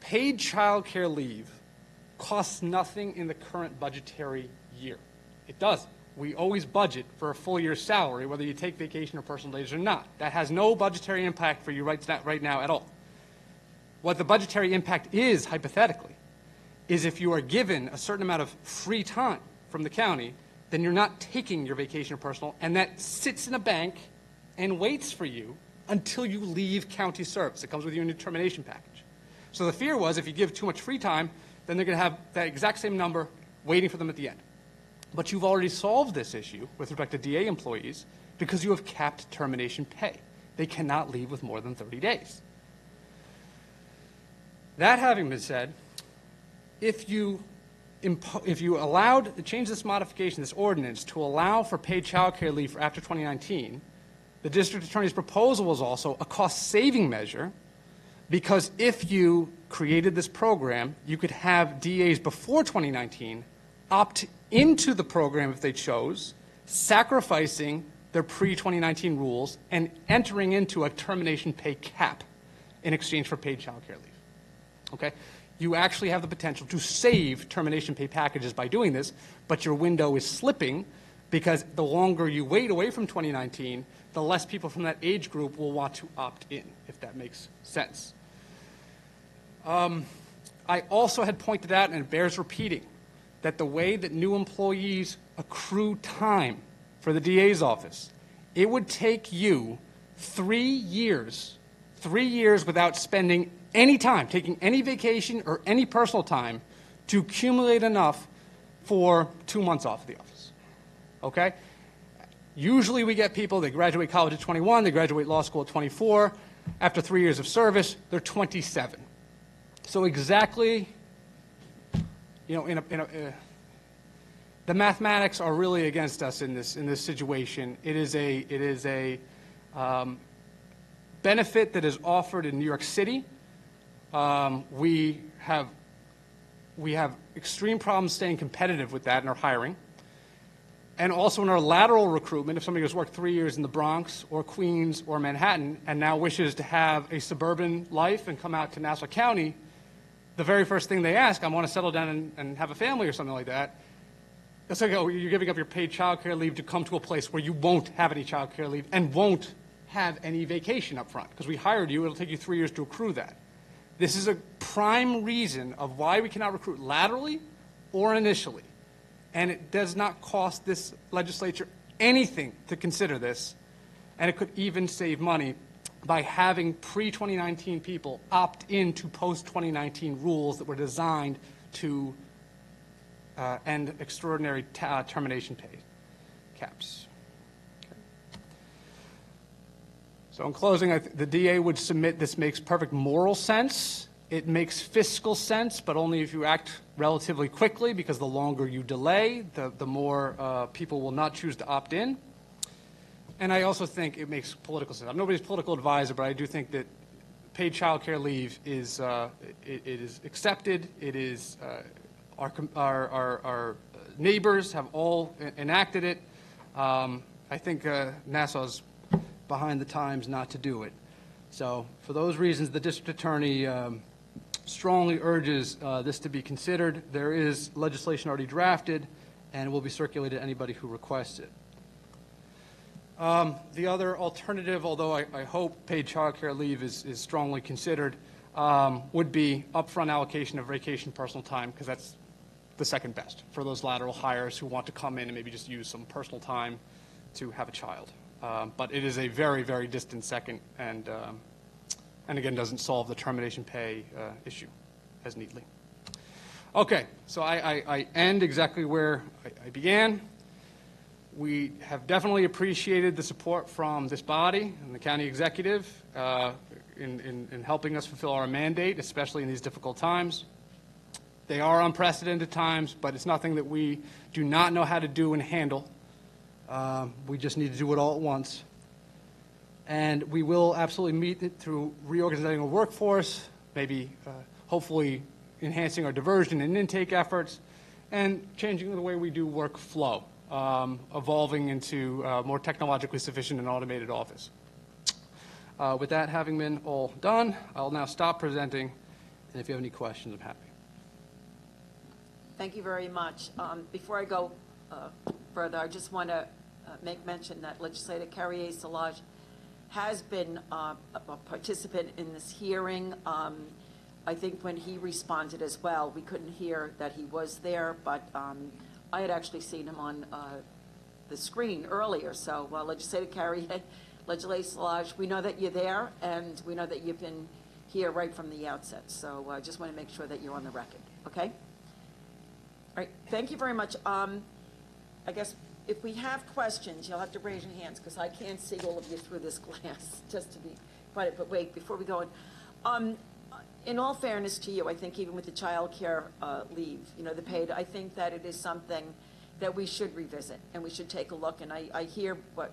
Paid child care leave costs nothing in the current budgetary year. It doesn't. We always budget for a full year's salary, whether you take vacation or personal days or not. That has no budgetary impact for you right now at all. What the budgetary impact is, hypothetically, is if you are given a certain amount of free time from the county, then you're not taking your vacation or personal, and that sits in a bank and waits for you until you leave county service. It comes with your new termination package. So the fear was if you give too much free time, then they're going to have that exact same number waiting for them at the end. But you've already solved this issue with respect to DA employees because you have capped termination pay. They cannot leave with more than 30 days. That having been said, if you change this modification, this ordinance, to allow for paid child care leave for after 2019, the district attorney's proposal was also a cost-saving measure because if you created this program, you could have DAs before 2019 opt into the program if they chose, sacrificing their pre-2019 rules and entering into a termination pay cap in exchange for paid child care leave. Okay? You actually have the potential to save termination pay packages by doing this, but your window is slipping because the longer you wait away from 2019, the less people from that age group will want to opt in, if that makes sense. I also had pointed out, and it bears repeating, that the way that new employees accrue time for the DA's office, it would take you 3 years without spending any time, taking any vacation or any personal time to accumulate enough for 2 months off of the office, okay? Usually we get people, they graduate college at 21, they graduate law school at 24. After 3 years of service, they're 27. So exactly, the mathematics are really against us in this situation. It is a benefit that is offered in New York City. We have extreme problems staying competitive with that in our hiring. And also in our lateral recruitment, if somebody has worked 3 years in the Bronx or Queens or Manhattan and now wishes to have a suburban life and come out to Nassau County, the very first thing they ask, I want to settle down and have a family or something like that. It's like, oh, you're giving up your paid child care leave to come to a place where you won't have any child care leave and won't have any vacation up front. Because we hired you, it'll take you 3 years to accrue that. This is a prime reason of why we cannot recruit laterally or initially. And it does not cost this legislature anything to consider this. And it could even save money by having pre-2019 people opt into post-2019 rules that were designed to end extraordinary termination pay caps. Okay. So in closing, the DA would submit this makes perfect moral sense. It makes fiscal sense, but only if you act relatively quickly, because the longer you delay, the more people will not choose to opt in. And I also think it makes political sense. I'm nobody's political advisor, but I do think that paid child care leave is it is accepted. It is our neighbors have all enacted it. I think Nassau's behind the times not to do it. So for those reasons, the district attorney strongly urges this to be considered. There is legislation already drafted and will be circulated to anybody who requests it. The other alternative, although I hope paid childcare leave is strongly considered, would be upfront allocation of vacation personal time, because that's the second best for those lateral hires who want to come in and maybe just use some personal time to have a child. But it is a very, very distant second, and again, doesn't solve the termination pay issue as neatly. Okay, so I end exactly where I began. We have definitely appreciated the support from this body and the county executive in helping us fulfill our mandate, especially in these difficult times. They are unprecedented times, but it's nothing that we do not know how to do and handle. We just need to do it all at once. And we will absolutely meet it through reorganizing our workforce, maybe hopefully enhancing our diversion and intake efforts, and changing the way we do workflow. Evolving into a more technologically sufficient and automated office. With that having been all done, I'll now stop presenting, and if you have any questions, I'm happy. Thank you very much. Before I go further, I just want to make mention that Legislator Carrier Salage has been a participant in this hearing. I think when he responded as well, we couldn't hear that he was there, but I had actually seen him on the screen earlier. So Legislator Carrier, Legislator Salage, we know that you're there, and we know that you've been here right from the outset. So I just want to make sure that you're on the record, okay? All right, thank you very much. I guess if we have questions, you'll have to raise your hands, because I can't see all of you through this glass, just to be quiet. But wait, before we go on, in all fairness to you, I think even with the child care leave, the paid, I think that it is something that we should revisit, and we should take a look. And I hear what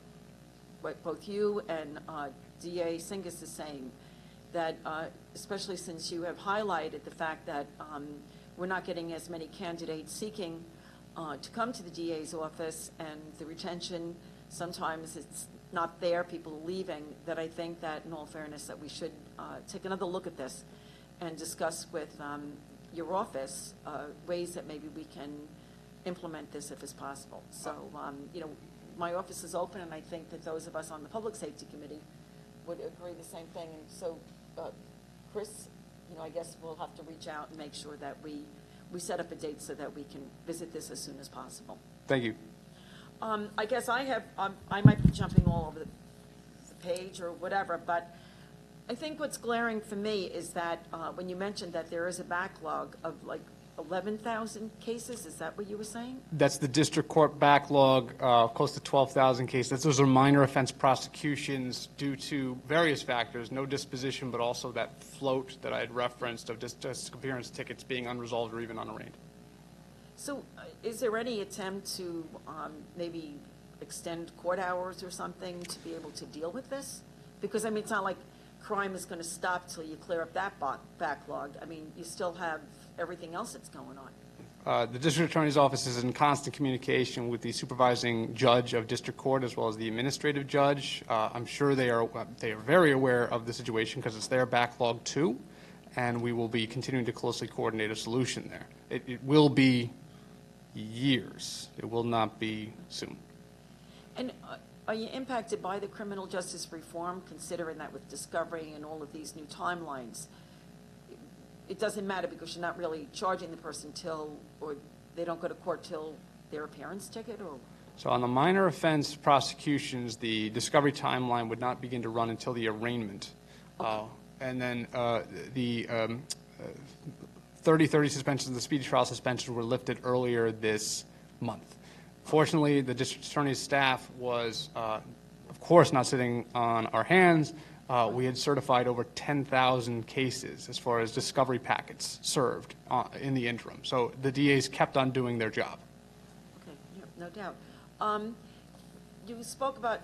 both you and DA Singas is saying, that especially since you have highlighted the fact that we're not getting as many candidates seeking to come to the DA's office, and the retention, sometimes it's not there, people are leaving, that I think that in all fairness that we should take another look at this and discuss with your office ways that maybe we can implement this if it's possible. So, my office is open, and I think that those of us on the Public Safety Committee would agree the same thing. And so, Chris, I guess we'll have to reach out and make sure that we set up a date so that we can visit this as soon as possible. Thank you. I guess I might be jumping all over the page or whatever, but I think what's glaring for me is that when you mentioned that there is a backlog of like 11,000 cases, is that what you were saying? That's the district court backlog, close to 12,000 cases. Those are minor offense prosecutions due to various factors, no disposition, but also that float that I had referenced of just appearance tickets being unresolved or even unarraigned. So is there any attempt to maybe extend court hours or something to be able to deal with this? Because, it's not like crime is going to stop till you clear up that backlog. You still have everything else that's going on. The district attorney's office is in constant communication with the supervising judge of district court as well as the administrative judge. I'm sure they are very aware of the situation because it's their backlog too, and we will be continuing to closely coordinate a solution there. It will be years. It will not be soon. And are you impacted by the criminal justice reform, considering that with discovery and all of these new timelines, it doesn't matter because you're not really charging the person or they don't go to court till their appearance ticket? Or So on the minor offense prosecutions, the discovery timeline would not begin to run until the arraignment. Okay. And then the 30 suspensions, the speedy trial suspensions were lifted earlier this month. Fortunately, the district attorney's staff was, of course, not sitting on our hands. We had certified over 10,000 cases as far as discovery packets served in the interim. So the DAs kept on doing their job. Okay, no doubt. You spoke about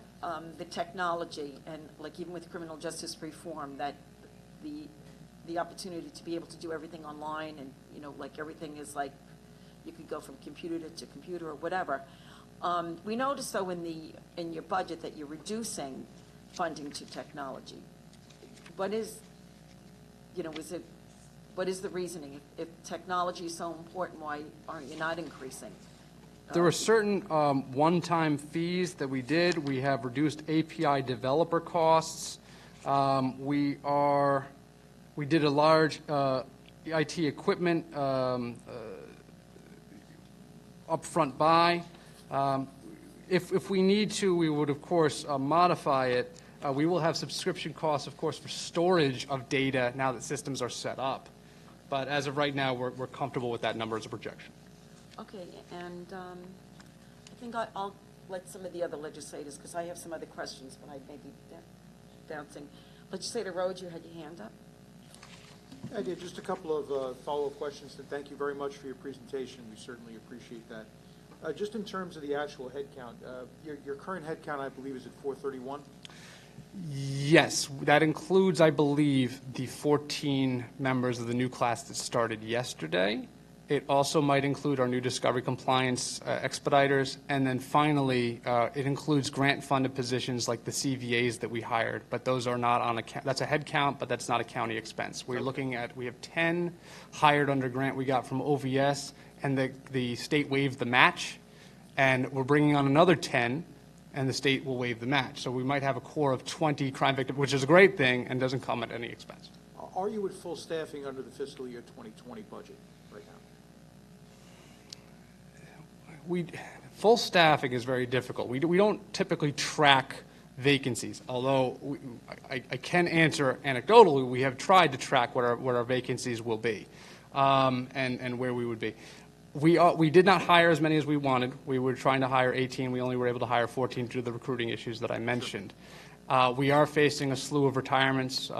the technology and, like, even with criminal justice reform, that the opportunity to be able to do everything online and, like everything is like you could go from computer to computer or whatever. We noticed, though, in your budget that you're reducing funding to technology. What is the reasoning? If technology is so important, why aren't you not increasing? There were certain one-time fees that we did. We have reduced API developer costs. We did a large IT equipment upfront buy. If we need to, we would, of course, modify it. We will have subscription costs, of course, for storage of data now that systems are set up. But as of right now, we're comfortable with that number as a projection. Okay, and I think I'll let some of the other legislators, because I have some other questions, but I may be bouncing. Legislator Rhodes, you had your hand up? I did. Just a couple of follow-up questions, and thank you very much for your presentation. We certainly appreciate that. Just in terms of the actual head count, your current head count, I believe, is at 431? Yes, that includes, I believe, the 14 members of the new class that started yesterday. It also might include our new discovery compliance expediters. And then finally, it includes grant-funded positions like the CVAs that we hired, but those are not on a, that's a head count, but that's not a county expense. We're looking at, we have 10 hired under grant we got from OVS, and the state waived the match, and we're bringing on another 10, and the state will waive the match. So we might have a core of 20 crime victims, which is a great thing and doesn't come at any expense. Are you at full staffing under the fiscal year 2020 budget right now? Full staffing is very difficult. We don't typically track vacancies, although I can answer anecdotally, we have tried to track what our vacancies will be and where we would be. We did not hire as many as we wanted. We were trying to hire 18. We only were able to hire 14 due to the recruiting issues that I mentioned. We are facing a slew of retirements.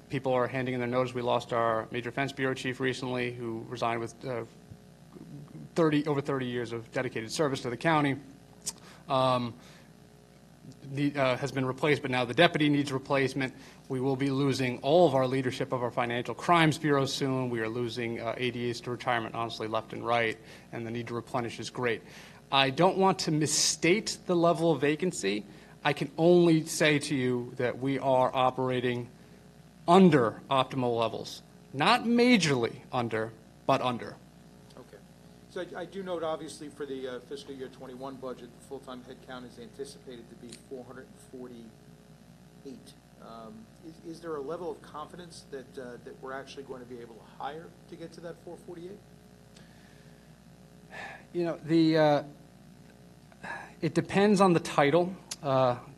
People are handing in their notice. We lost our Major Defense Bureau Chief recently, who resigned with over 30 years of dedicated service to the county. Has been replaced, but now the deputy needs replacement. We will be losing all of our leadership of our Financial Crimes Bureau soon. We are losing ADAs to retirement, honestly, left and right, and the need to replenish is great. I don't want to misstate the level of vacancy. I can only say to you that we are operating under optimal levels. Not majorly under, but under. Okay. So I do note, obviously, for the fiscal year 21 budget, the full-time head count is anticipated to be 448. Is there a level of confidence that we're actually going to be able to hire to get to that 448? You know, it depends on the title.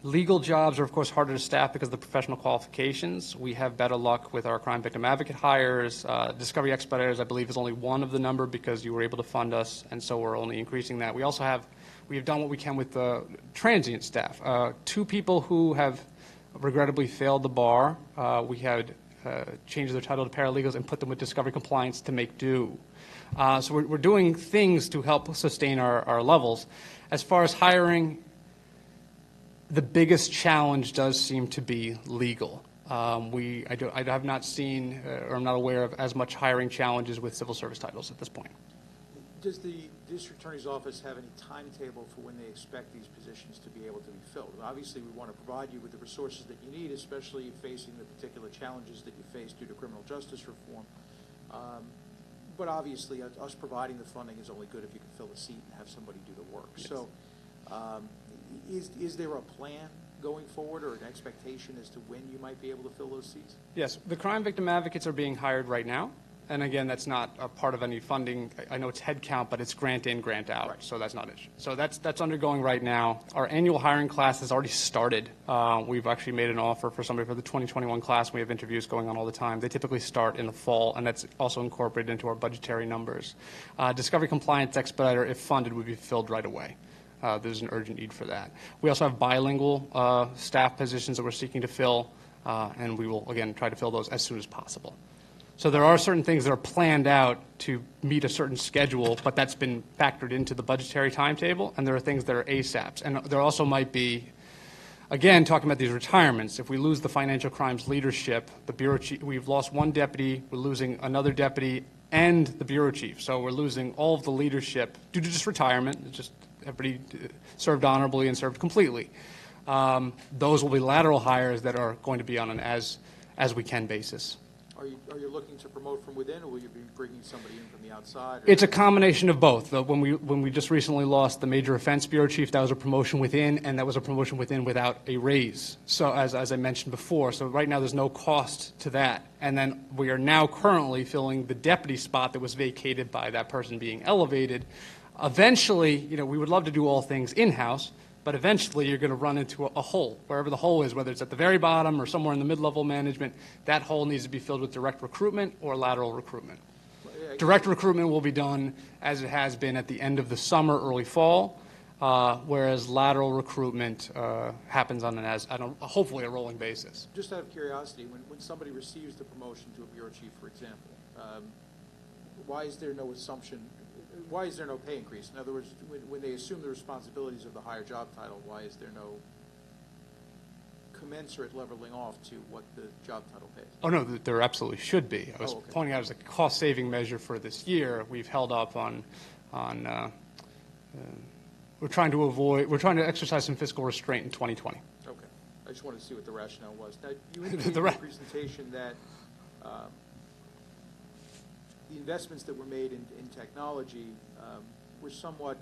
Legal jobs are, of course, harder to staff because of the professional qualifications. We have better luck with our crime victim advocate hires. Discovery expediters, I believe, is only one of the number because you were able to fund us, and so we're only increasing that. We have done what we can with the transient staff. 2 people who have regrettably failed the bar. We had changed their title to paralegals and put them with discovery compliance to make do. So we're doing things to help sustain our levels. As far as hiring, the biggest challenge does seem to be legal. I have not seen or I'm not aware of as much hiring challenges with civil service titles at this point. Does the district attorney's office have any timetable for when they expect these positions to be able to be filled? Obviously, we want to provide you with the resources that you need, especially facing the particular challenges that you face due to criminal justice reform. But obviously, us providing the funding is only good if you can fill a seat and have somebody do the work. Yes. So is there a plan going forward or an expectation as to when you might be able to fill those seats? Yes. The crime victim advocates are being hired right now. And again, that's not a part of any funding. I know it's head count, but it's grant in, grant out, right. So that's not an issue. So that's undergoing right now. Our annual hiring class has already started. We've actually made an offer for somebody for the 2021 class. We have interviews going on all the time. They typically start in the fall, and that's also incorporated into our budgetary numbers. Discovery compliance expediter, if funded, would be filled right away. There's an urgent need for that. We also have bilingual staff positions that we're seeking to fill, and we will, again, try to fill those as soon as possible. So there are certain things that are planned out to meet a certain schedule, but that's been factored into the budgetary timetable, and there are things that are ASAPs. And there also might be, again, talking about these retirements, if we lose the financial crimes leadership, the bureau chief, we've lost 1 deputy, we're losing another deputy, and the bureau chief. So we're losing all of the leadership due to just retirement. It's just everybody served honorably and served completely. Those will be lateral hires that are going to be on an as we can basis. Are you looking to promote from within, or will you be bringing somebody in from the outside? Or It's a combination of both. When we just recently lost the Major Offense Bureau Chief, that was a promotion within, and that was a promotion within without a raise. So as I mentioned before, so right now there's no cost to that. And then we are now currently filling the deputy spot that was vacated by that person being elevated. Eventually, we would love to do all things in-house, but eventually you're going to run into a hole, wherever the hole is, whether it's at the very bottom or somewhere in the mid-level management. That hole needs to be filled with direct recruitment or lateral recruitment. Direct recruitment will be done as it has been at the end of the summer, early fall, whereas lateral recruitment happens on hopefully a rolling basis. Just out of curiosity, when somebody receives the promotion to a bureau chief, for example, why is there no assumption? Why is there no pay increase? In other words, when they assume the responsibilities of the higher job title, why is there no commensurate leveling off to what the job title pays? Oh, no, there absolutely should be. I was okay. pointing out as a cost-saving measure for this year, we've held up we're trying to exercise some fiscal restraint in 2020. Okay. I just wanted to see what the rationale was. Now, you indicated in the presentation that the investments that were made in technology were somewhat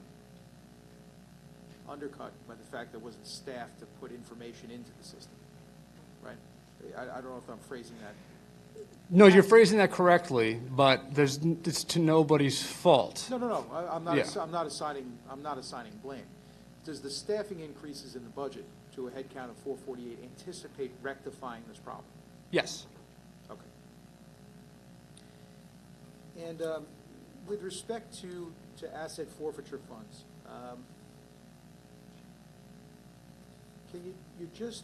undercut by the fact there wasn't staff to put information into the system, right? I don't know if I'm phrasing that. No, you're phrasing that correctly, but it's to nobody's fault. No. I'm not. Yeah. I'm not assigning blame. Does the staffing increases in the budget to a headcount of 448 anticipate rectifying this problem? Yes. Okay. And with respect to asset forfeiture funds, can you just,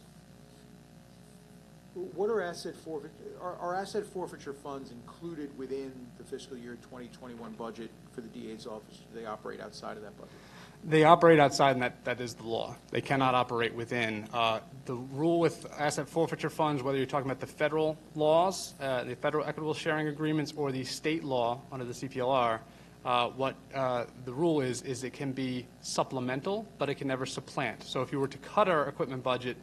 what are asset forfeiture, are asset forfeiture funds included within the fiscal year 2021 budget for the DA's office? Do they operate outside of that budget? They operate outside, and that is the law. They cannot operate within. The rule with asset forfeiture funds, whether you're talking about the federal laws, the federal equitable sharing agreements, or the state law under the CPLR, what the rule is it can be supplemental, but it can never supplant. So if you were to cut our equipment budget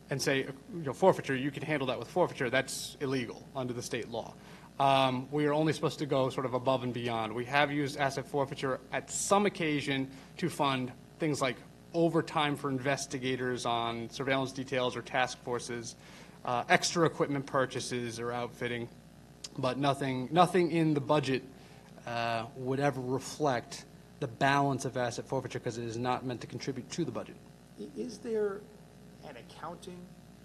and say, forfeiture, you can handle that with forfeiture, that's illegal under the state law. We are only supposed to go sort of above and beyond. We have used asset forfeiture at some occasion to fund things like overtime for investigators on surveillance details or task forces, extra equipment purchases or outfitting, but nothing in the budget would ever reflect the balance of asset forfeiture because it is not meant to contribute to the budget. Is there an accounting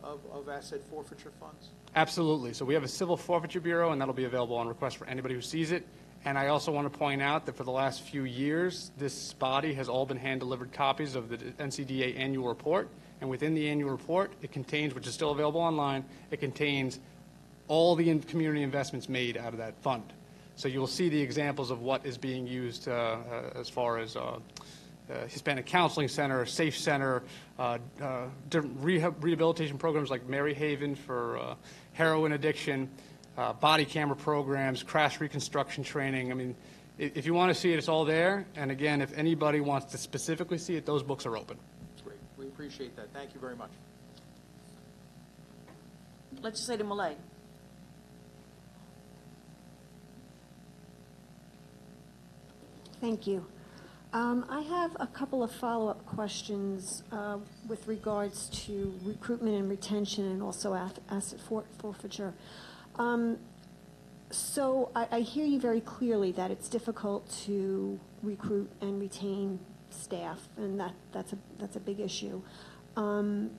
of asset forfeiture funds? Absolutely. So we have a civil forfeiture bureau, and that'll be available on request for anybody who sees it. And I also want to point out that for the last few years, this body has all been hand-delivered copies of the NCDA annual report. And within the annual report, it contains, which is still available online, it contains all the community investments made out of that fund. So you'll see the examples of what is being used as far as Hispanic Counseling Center, Safe Center, different rehabilitation programs like Mary Haven for heroin addiction, body camera programs, crash reconstruction training. I mean, if you want to see it, it's all there. And again, if anybody wants to specifically see it, those books are open. That's great. We appreciate that. Thank you very much. Legislator Millet. Thank you. I have a couple of follow-up questions with regards to recruitment and retention and also asset forfeiture. So I hear you very clearly that it's difficult to recruit and retain staff, and that's a big issue. Can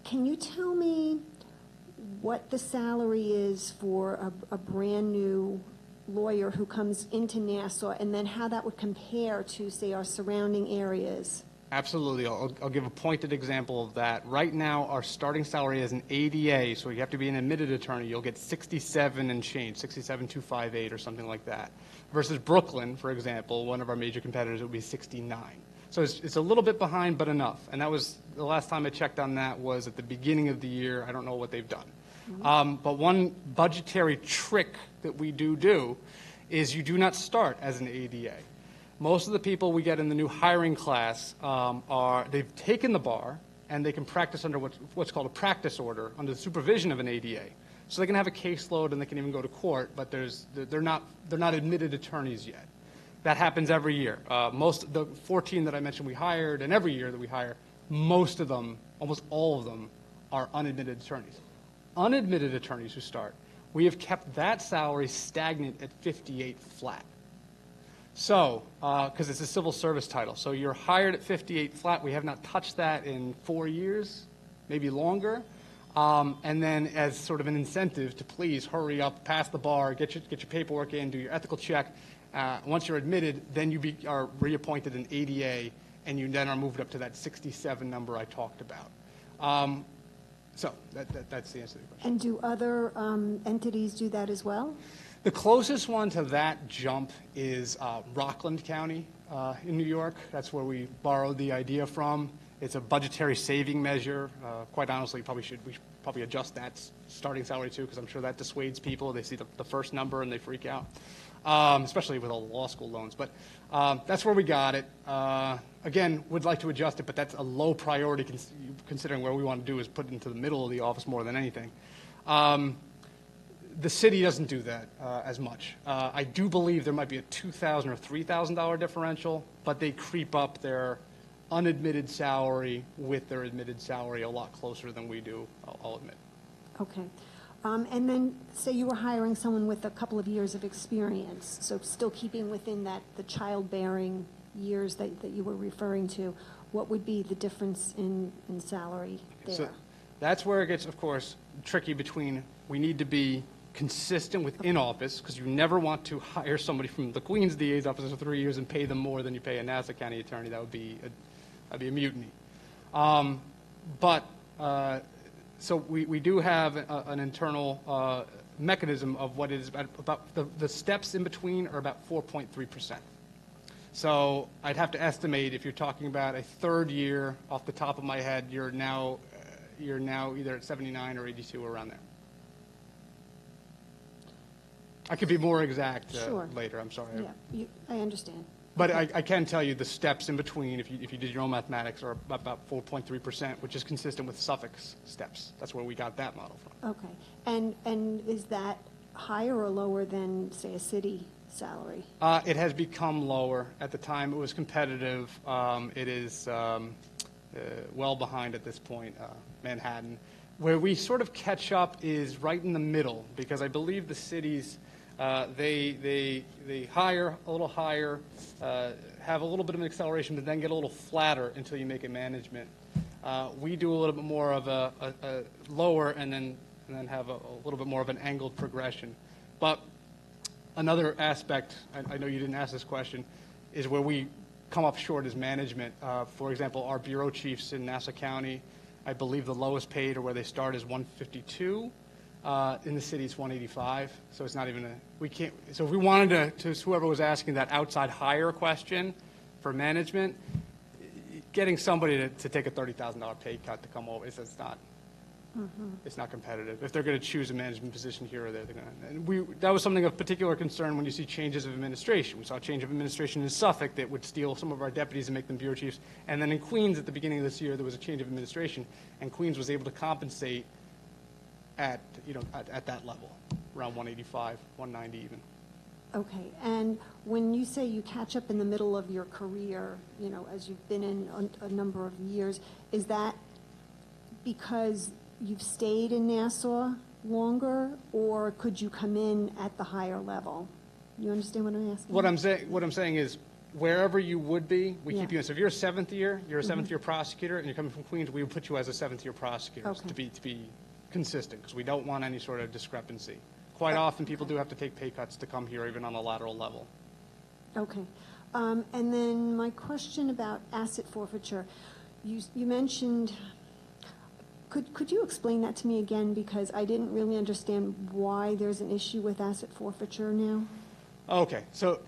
you tell me what the salary is for a brand new lawyer who comes into Nassau, and then how that would compare to, say, our surrounding areas? Absolutely. I'll give a pointed example of that. Right now, our starting salary as an ADA, so you have to be an admitted attorney, you'll get 67 and change, 67,258 or something like that. Versus Brooklyn, for example, one of our major competitors, it would be 69. So it's a little bit behind, but enough. And that was, the last time I checked on that was at the beginning of the year. I don't know what they've done. But one budgetary trick that we do is you do not start as an ADA. Most of the people we get in the new hiring class they've taken the bar and they can practice under what's called a practice order under the supervision of an ADA. So they can have a caseload and they can even go to court, but they're not admitted attorneys yet. That happens every year. The 14 that I mentioned we hired, and every year that we hire, most of them, almost all of them, are unadmitted attorneys. Unadmitted attorneys who start, we have kept that salary stagnant at 58 flat. So, because it's a civil service title, so you're hired at 58 flat. We have not touched that in 4 years, maybe longer. And then as sort of an incentive to please hurry up, pass the bar, get your paperwork in, do your ethical check. Once you're admitted, then you are reappointed an ADA, and you then are moved up to that 67 number I talked about. So that's the answer to the question. And do other entities do that as well? The closest one to that jump is Rockland County in New York. That's where we borrowed the idea from. It's a budgetary saving measure. Quite honestly, we should probably adjust that starting salary too, because I'm sure that dissuades people. They see the first number and they freak out, especially with all the law school loans. But that's where we got it. Again, would like to adjust it, but that's a low priority considering where we want to do is put it into the middle of the office more than anything. The city doesn't do that as much. I do believe there might be a $2,000 or $3,000 differential, but they creep up their unadmitted salary with their admitted salary a lot closer than we do, I'll admit. Okay. And then, say you were hiring someone with a couple of years of experience, so still keeping within the childbearing years that you were referring to, what would be the difference in salary there? So that's where it gets, of course, tricky between we need to be consistent with in-office, because you never want to hire somebody from the Queens DA's office for 3 years and pay them more than you pay a Nassau County attorney. That would be a mutiny. So we do have an internal mechanism of what it is about the steps in between are about 4.3%. So I'd have to estimate if you're talking about a third year off the top of my head, you're now either at 79 or 82 or around there. I could be more exact Sure. later. I'm sorry. Yeah, I understand. But I can tell you the steps in between, if you did your own mathematics, are about 4.3%, which is consistent with Suffolk's steps. That's where we got that model from. Okay. And is that higher or lower than, say, a city salary? It has become lower. At the time, it was competitive. It is well behind at this point, Manhattan. Where we sort of catch up is right in the middle, because I believe the cities, they hire a little higher, have a little bit of an acceleration, but then get a little flatter until you make it management. We do a little bit more of a lower and then have a little bit more of an angled progression. But another aspect, I know you didn't ask this question, is where we come up short is management. For example, our bureau chiefs in Nassau County, I believe the lowest paid or where they start is 152. In the city, it's 185. So it's not even we can't, so if we wanted to whoever was asking that outside hire question for management, getting somebody to take a $30,000 pay cut to come over, it's not competitive. If they're going to choose a management position here or there, they're going to. And that was something of particular concern when you see changes of administration. We saw a change of administration in Suffolk that would steal some of our deputies and make them bureau chiefs. And then in Queens at the beginning of this year, there was a change of administration, and Queens was able to compensate at that level, around 185, 190 even. Okay. And when you say you catch up in the middle of your career, as you've been in a number of years, is that because you've stayed in Nassau longer, or could you come in at the higher level? You understand what I'm asking? What I'm saying is, wherever you would be, we keep you in. So if you're a seventh year, you're a seventh year prosecutor, and you're coming from Queens, we would put you as a seventh year prosecutor to be consistent, because we don't want any sort of discrepancy. Quite often, people do have to take pay cuts to come here, even on a lateral level. Okay. And then my question about asset forfeiture, you mentioned. Could you explain that to me again, because I didn't really understand why there's an issue with asset forfeiture now? Okay, so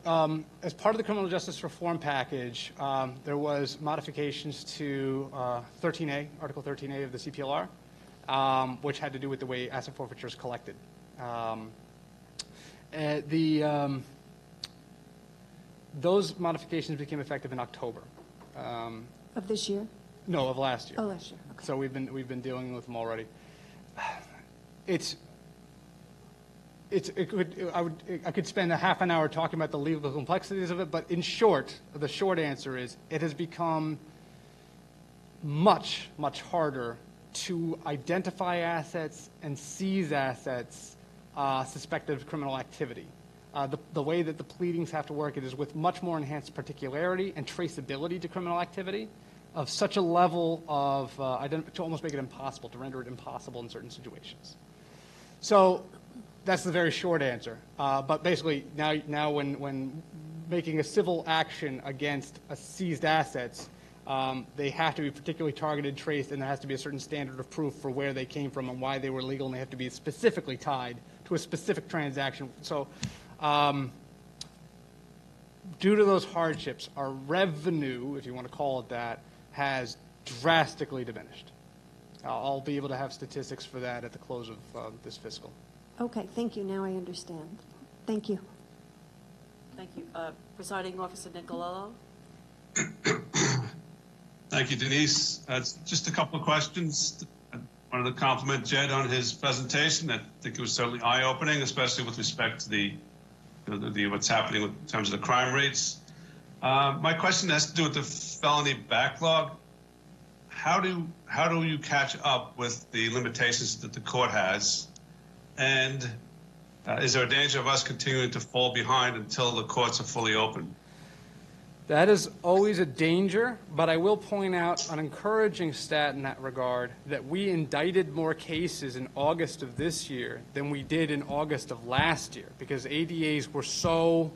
as part of the criminal justice reform package, there was modifications to 13A, Article 13A of the CPLR, which had to do with the way asset forfeiture is collected. Those modifications became effective in October. Of this year? No, of last year. Oh, last year. Okay. So we've been dealing with them already. It's I could spend a half an hour talking about the legal complexities of it, but in short, the short answer is it has become much, much harder to identify assets and seize assets suspected of criminal activity. The way that the pleadings have to work, it is with much more enhanced particularity and traceability to criminal activity of such a level of, to almost make it impossible, to render it impossible in certain situations. So that's the very short answer. But basically, now when making a civil action against seized assets, they have to be particularly targeted, traced, and there has to be a certain standard of proof for where they came from and why they were legal, and they have to be specifically tied to a specific transaction. So due to those hardships, our revenue, if you want to call it that, has drastically diminished. I'll be able to have statistics for that at the close of this fiscal. Okay, thank you. Now I understand. Thank you. Thank you. Presiding Officer Nicolello? Thank you, Denise. Just a couple of questions. I wanted to compliment Jed on his presentation. I think it was certainly eye-opening, especially with respect to the what's happening in terms of the crime rates. My question has to do with the felony backlog. How do you catch up with the limitations that the court has? And is there a danger of us continuing to fall behind until the courts are fully open? That is always a danger, but I will point out an encouraging stat in that regard, that we indicted more cases in August of this year than we did in August of last year, because ADAs were so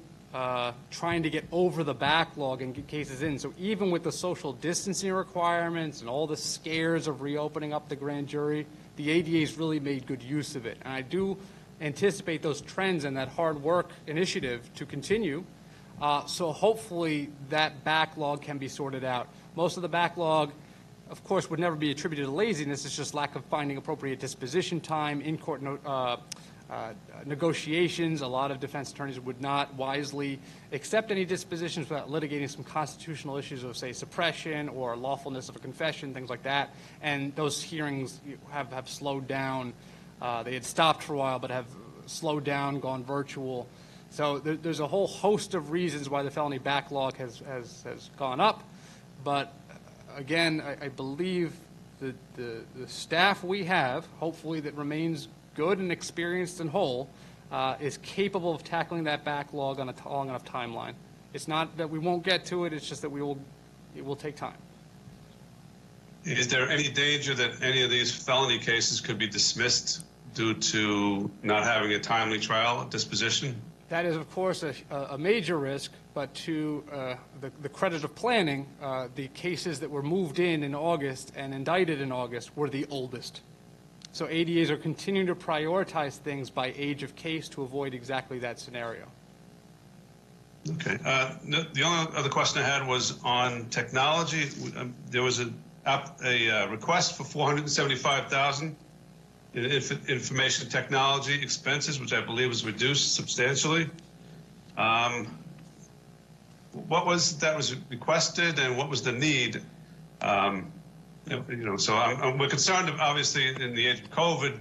trying to get over the backlog and get cases in. So even with the social distancing requirements and all the scares of reopening up the grand jury, the ADAs really made good use of it. And I do anticipate those trends and that hard work initiative to continue. So hopefully that backlog can be sorted out. Most of the backlog, of course, would never be attributed to laziness. It's just lack of finding appropriate disposition time, in-court negotiations. A lot of defense attorneys would not wisely accept any dispositions without litigating some constitutional issues of, say, suppression or lawfulness of a confession, things like that. And those hearings have slowed down. They had stopped for a while, but have slowed down, gone virtual. So there's a whole host of reasons why the felony backlog has gone up. But again, I believe that the staff we have, hopefully that remains good and experienced and whole, is capable of tackling that backlog on a long enough timeline. It's not that we won't get to it, it's just that it will take time. Is there any danger that any of these felony cases could be dismissed due to not having a timely trial disposition? That is, of course, a major risk, but to the credit of planning, the cases that were moved in August and indicted in August were the oldest. So ADAs are continuing to prioritize things by age of case to avoid exactly that scenario. Okay. The only other question I had was on technology. There was a request for $475,000 in information technology expenses, which I believe was reduced substantially. What was that was requested, and what was the need? So we're concerned, obviously, in the age of COVID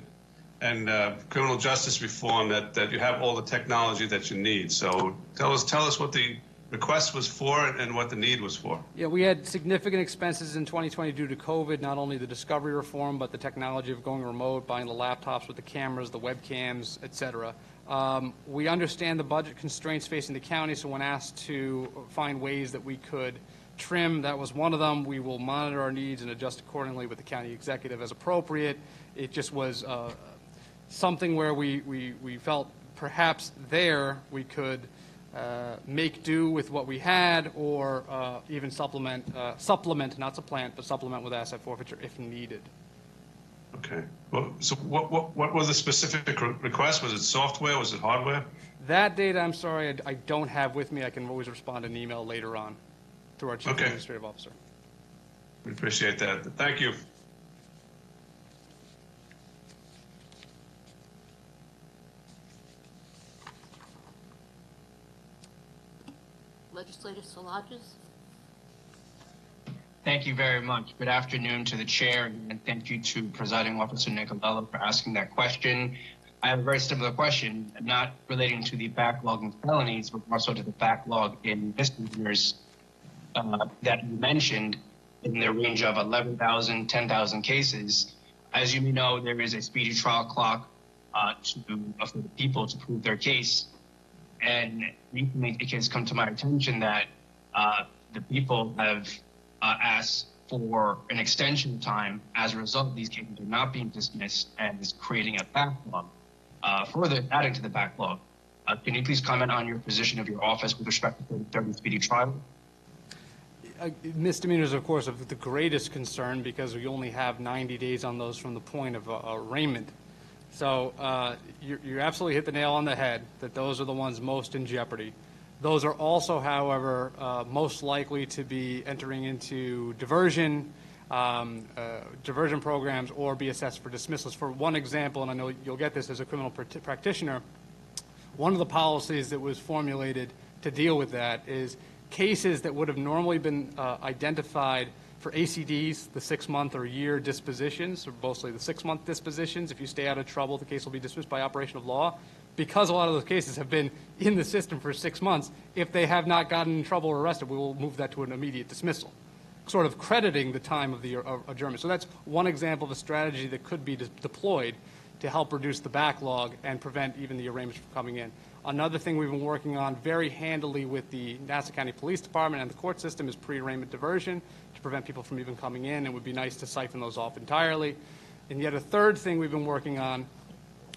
and criminal justice reform, that you have all the technology that you need. So tell us what the request was for and what the need was for. Yeah, we had significant expenses in 2020 due to COVID, not only the discovery reform, but the technology of going remote, buying the laptops with the cameras, the webcams, et cetera. We understand the budget constraints facing the county, so when asked to find ways that we could trim, that was one of them. We will monitor our needs and adjust accordingly with the county executive as appropriate. It just was something where we felt perhaps there we could make do with what we had, or even supplement, not supplant, but supplement with asset forfeiture if needed. Okay. Well, so what was the specific request? Was it software? Was it hardware? That data, I'm sorry, I don't have with me. I can always respond in email later on through our Chief Administrative Officer. We appreciate that. Thank you. Legislator Salages? Thank you very much. Good afternoon to the chair, and thank you to Presiding Officer Nicolello for asking that question. I have a very similar question, not relating to the backlog in felonies, but more so to the backlog in misdemeanors that you mentioned in the range of 11,000, 10,000 cases. As you may know, there is a speedy trial clock for the people to prove their case. And recently it has come to my attention that the people have asked for an extension of time. As a result, these cases are not being dismissed and is creating a backlog. Further adding to the backlog, can you please comment on your position of your office with respect to the 30 speedy trial? Misdemeanors, of course, of the greatest concern because we only have 90 days on those from the point of arraignment. So you absolutely hit the nail on the head that those are the ones most in jeopardy. Those are also, however, most likely to be entering into diversion programs or be assessed for dismissals. For one example, and I know you'll get this as a criminal practitioner, one of the policies that was formulated to deal with that is cases that would have normally been identified for ACDs, the 6-month or year dispositions, or mostly the 6-month dispositions. If you stay out of trouble, the case will be dismissed by operation of law. Because a lot of those cases have been in the system for 6 months, if they have not gotten in trouble or arrested, we will move that to an immediate dismissal, sort of crediting the time of the adjournment. So that's one example of a strategy that could be deployed to help reduce the backlog and prevent even the arraignments from coming in. Another thing we've been working on very handily with the Nassau County Police Department and the court system is pre-arraignment diversion to prevent people from even coming in. It would be nice to siphon those off entirely. And yet a third thing we've been working on,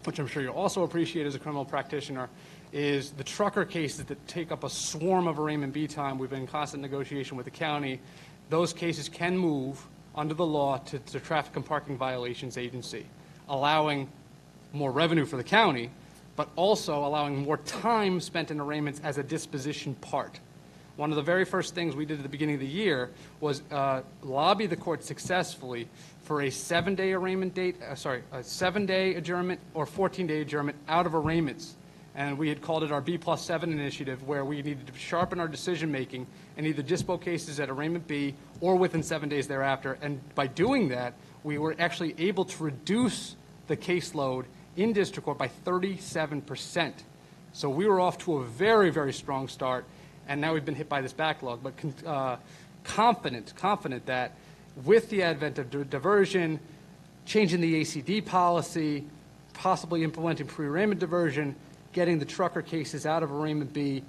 which I'm sure you'll also appreciate as a criminal practitioner, is the trucker cases that take up a swarm of arraignment B time. We've been in constant negotiation with the county. Those cases can move under the law to the Traffic and Parking Violations Agency, allowing more revenue for the county, but also allowing more time spent in arraignments as a disposition part. One of the very first things we did at the beginning of the year was lobby the court successfully for a 7-day arraignment date, a 7-day adjournment or 14-day adjournment out of arraignments. And we had called it our B+7 initiative, where we needed to sharpen our decision making and either dispo cases at arraignment B or within 7 days thereafter. And by doing that, we were actually able to reduce the caseload in district court by 37%. So we were off to a very, very strong start, and now we've been hit by this backlog, but confident that with the advent of diversion, changing the ACD policy, possibly implementing pre-arraignment diversion, getting the trucker cases out of arraignment B,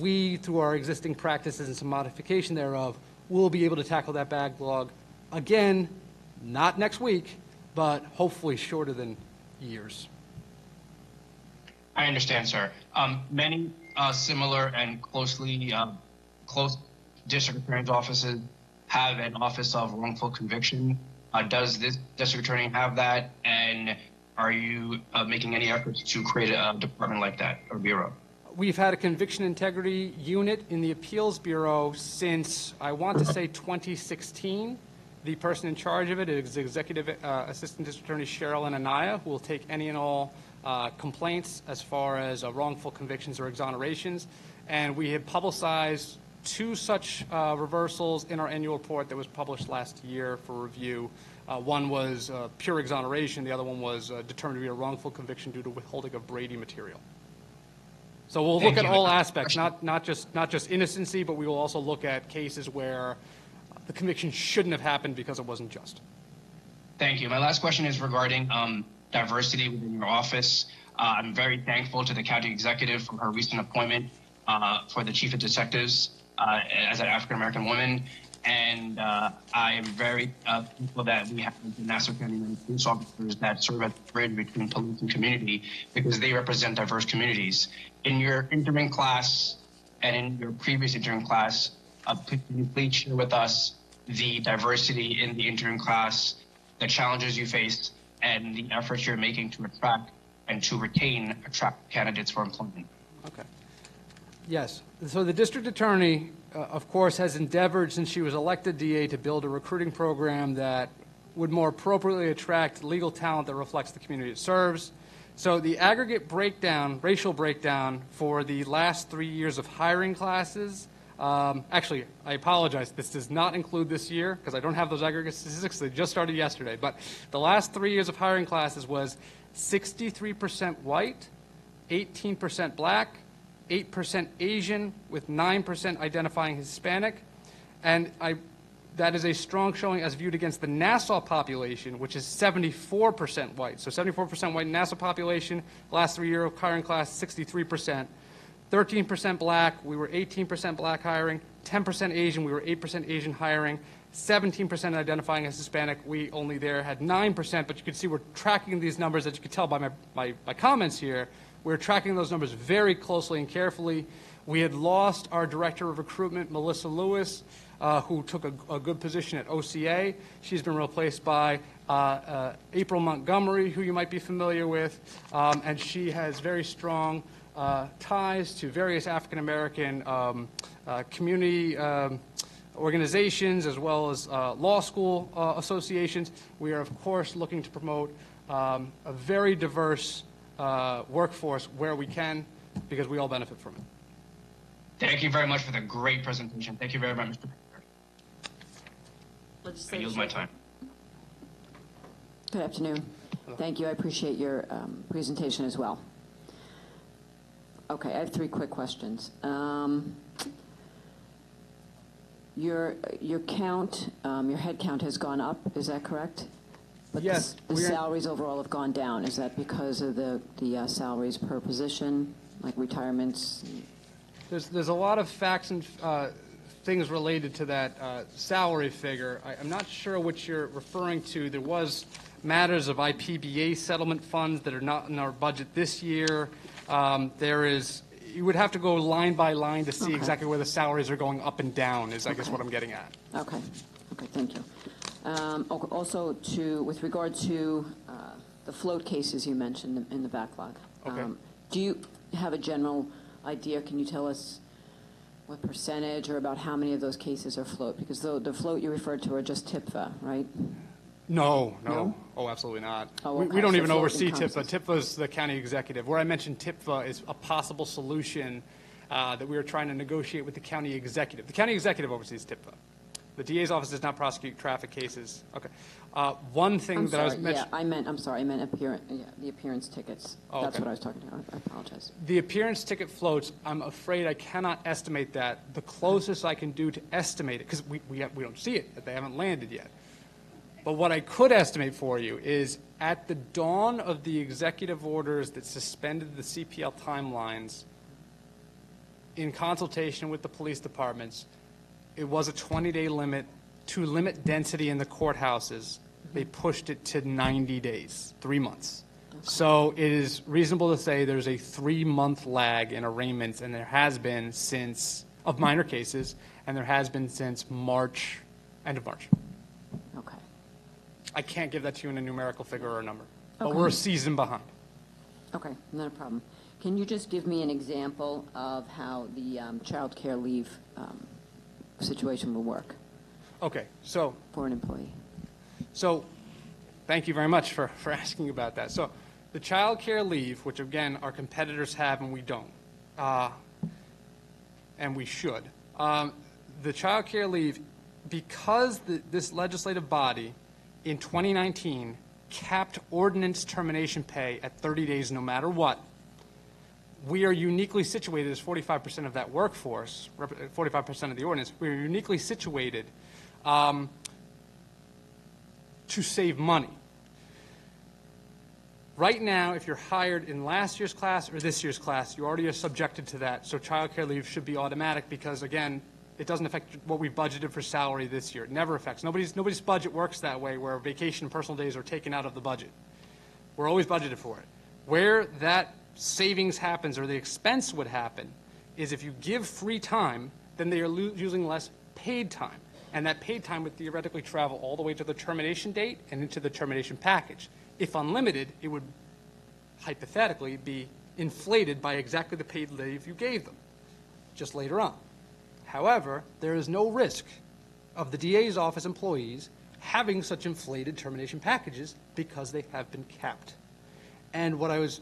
we, through our existing practices and some modification thereof, will be able to tackle that backlog again, not next week, but hopefully shorter than years. I understand, sir. Many similar and close district attorney's offices have an office of wrongful conviction. Does this district attorney have that? And are you making any efforts to create a department like that or bureau? We've had a conviction integrity unit in the Appeals Bureau since, I want to say, 2016. The person in charge of it is Executive Assistant District Attorney Cheryl Anaya, who will take any and all complaints as far as wrongful convictions or exonerations. And we have publicized 2 such reversals in our annual report that was published last year for review. One was pure exoneration. The other one was determined to be a wrongful conviction due to withholding of Brady material. So we'll look at all aspects, not just innocency, but we will also look at cases where the conviction shouldn't have happened because it wasn't just. Thank you. My last question is regarding diversity within your office. I'm very thankful to the county executive for her recent appointment for the chief of detectives as an African-American woman. And I am very thankful that we have the Nassau County police officers that serve as the bridge between police and community, because they represent diverse communities. In your interim class and in your previous interim class, could you please share with us the diversity in the interim class, the challenges you faced, and the efforts you're making to attract and to attract candidates for employment? Okay. Yes. So the district attorney, of course, has endeavored since she was elected DA to build a recruiting program that would more appropriately attract legal talent that reflects the community it serves. So the aggregate breakdown, racial breakdown for the last 3 years of hiring classes, actually, I apologize. This does not include this year because I don't have those aggregate statistics. They just started yesterday. But the last 3 years of hiring classes was 63% white, 18% black, 8% Asian, with 9% identifying Hispanic. And that is a strong showing as viewed against the Nassau population, which is 74% white. So 74% white Nassau population, last 3-year hiring class, 63%. 13% black, we were 18% black hiring. 10% Asian, we were 8% Asian hiring. 17% identifying as Hispanic, we only there had 9%, but you can see we're tracking these numbers, as you can tell by my comments here. We're tracking those numbers very closely and carefully. We had lost our director of recruitment, Melissa Lewis, who took a good position at OCA. She's been replaced by April Montgomery, who you might be familiar with, and she has very strong ties to various African-American community organizations as well as law school associations. We are, of course, looking to promote a very diverse workforce where we can, because we all benefit from it. Thank you very much for the great presentation. Thank you very much, Mr. I yield my time. Good afternoon. Thank you. I appreciate your presentation as well. Okay, I have 3 quick questions. Your count, your head count has gone up, is that correct? But yes. The salaries overall have gone down. Is that because of the salaries per position, like retirements? There's a lot of facts and things related to that salary figure. I'm not sure what you're referring to. There was matters of IPBA settlement funds that are not in our budget this year. You would have to go line by line to see exactly where the salaries are going up and down, is I guess what I'm getting at. Okay, thank you. Also, with regard to the float cases you mentioned in the backlog, do you have a general idea? Can you tell us what percentage or about how many of those cases are float? Because the float you referred to are just TIPFA, right? No. Oh, absolutely not. We don't even oversee TIPFA. TIPFA is the county executive. Where I mentioned TIPFA is a possible solution that we are trying to negotiate with the county executive. The county executive oversees TIPFA. The DA's office does not prosecute traffic cases. Okay. One thing that I was mentioning. Yeah, I meant the appearance tickets. That's what I was talking about. I apologize. The appearance ticket floats, I'm afraid I cannot estimate that. The closest I can do to estimate it, because we don't see it, they haven't landed yet. But what I could estimate for you is at the dawn of the executive orders that suspended the CPL timelines, in consultation with the police departments, it was a 20-day limit to limit density in the courthouses. They pushed it to 90 days, 3 months. So it is reasonable to say there's a 3-month lag in arraignments, and there has been since, of minor cases, and there has been since March, end of March. Okay. I can't give that to you in a numerical figure or a number, but we're a season behind. Okay, not a problem. Can you just give me an example of how the child care leave situation will work? Okay, so. For an employee. So, thank you very much for asking about that. So, the child care leave, which again our competitors have and we don't, and we should. The child care leave, because this legislative body in 2019 capped ordinance termination pay at 30 days no matter what, we are uniquely situated as 45% of that workforce, 45% of the ordinance, we are uniquely situated to save money. Right now, if you're hired in last year's class or this year's class, you already are subjected to that, so child care leave should be automatic because, again, it doesn't affect what we budgeted for salary this year. It never affects. Nobody's budget works that way where vacation and personal days are taken out of the budget. We're always budgeted for it. Where that savings happens or the expense would happen is if you give free time, then they are using less paid time. And that paid time would theoretically travel all the way to the termination date and into the termination package. If unlimited, it would hypothetically be inflated by exactly the paid leave you gave them, just later on. However, there is no risk of the DA's office employees having such inflated termination packages because they have been capped. And what I was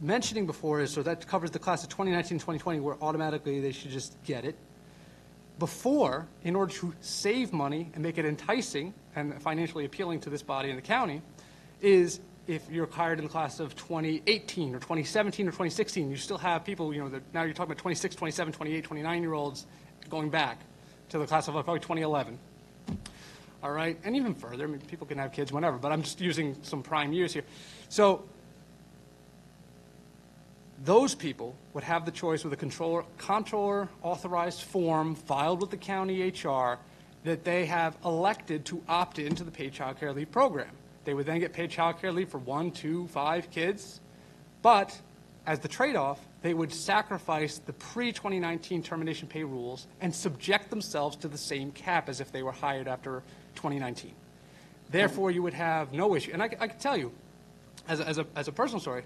mentioning before is, so that covers the class of 2019-2020 where automatically they should just get it. Before, in order to save money and make it enticing and financially appealing to this body and the county, is if you're hired in the class of 2018 or 2017 or 2016, you still have people, that now you're talking about 26, 27, 28, 29-year-olds going back to the class of probably 2011. All right, and even further, I mean, people can have kids whenever, but I'm just using some prime years here. So those people would have the choice with a comptroller authorized form filed with the county HR that they have elected to opt into the paid child care leave program. They would then get paid child care leave for 1, 2, 5 kids, but as the trade-off, they would sacrifice the pre-2019 termination pay rules and subject themselves to the same cap as if they were hired after 2019. Therefore, you would have no issue. And I can tell you, as a personal story,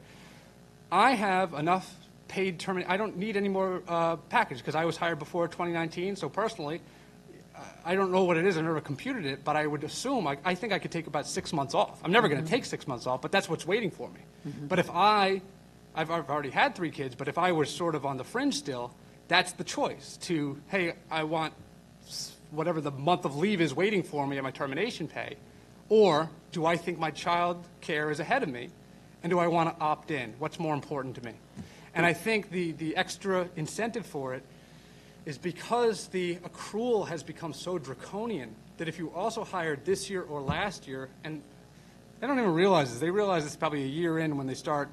I have enough paid termination. I don't need any more package because I was hired before 2019. So personally, I don't know what it is. I never computed it, but I would assume I think I could take about 6 months off. I'm never going to take 6 months off, but that's what's waiting for me. But if I've already had 3 kids, but if I was sort of on the fringe still, that's the choice to, hey, I want whatever the month of leave is waiting for me at my termination pay, or do I think my child care is ahead of me, and do I want to opt in? What's more important to me? And I think the extra incentive for it is because the accrual has become so draconian that if you also hired this year or last year, and they don't even realize this, they realize it's probably a year in when they start,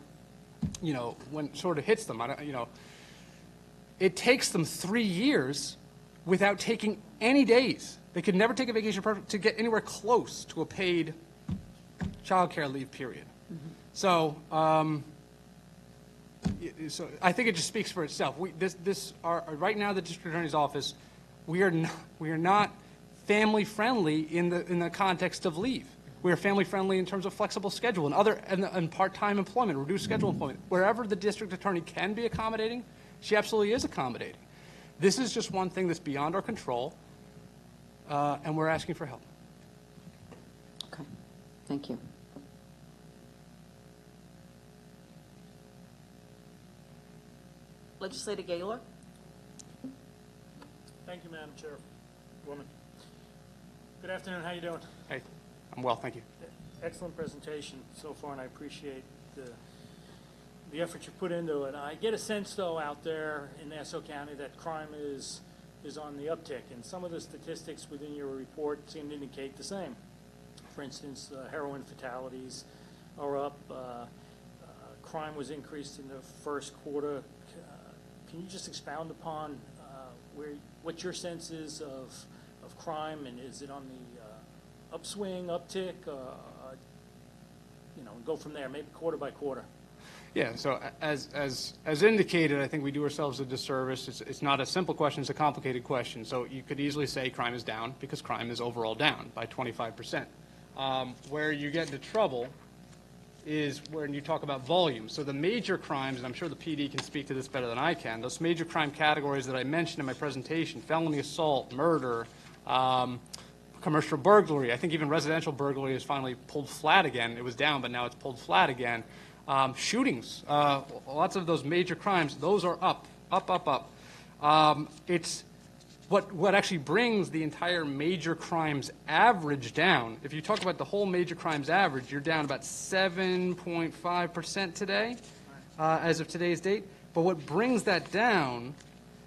when it sort of hits them. It takes them 3 years without taking any days. They could never take a vacation to get anywhere close to a paid child care leave period. So, so I think it just speaks for itself. Right now, the district attorney's office, we are not family friendly in the context of leave. We are family friendly in terms of flexible schedule and part-time employment, reduced schedule employment. Wherever the district attorney can be accommodating, she absolutely is accommodating. This is just one thing that's beyond our control, and we're asking for help. Okay, thank you. Legislator Gaylor? Thank you, Madam Chairwoman. Good afternoon. How you doing? Hey, I'm well, thank you. Excellent presentation so far, and I appreciate the effort you put into it. I get a sense, though, out there in Nassau County that crime is on the uptick, and some of the statistics within your report seem to indicate the same. For instance, heroin fatalities are up. Crime was increased in the first quarter. Can you just expound upon what your sense is of crime, and is it on the upswing, uptick, and go from there, maybe quarter by quarter? Yeah, so as indicated, I think we do ourselves a disservice. It's not a simple question, it's a complicated question. So you could easily say crime is down because crime is overall down by 25%. Where you get into trouble is when you talk about volume. So the major crimes, and I'm sure the PD can speak to this better than I can, those major crime categories that I mentioned in my presentation, felony assault, murder, commercial burglary, I think even residential burglary has finally pulled flat again. It was down, but now it's pulled flat again. Shootings, lots of those major crimes, those are up. It's what actually brings the entire major crimes average down. If you talk about the whole major crimes average, you're down about 7.5% today, as of today's date. But what brings that down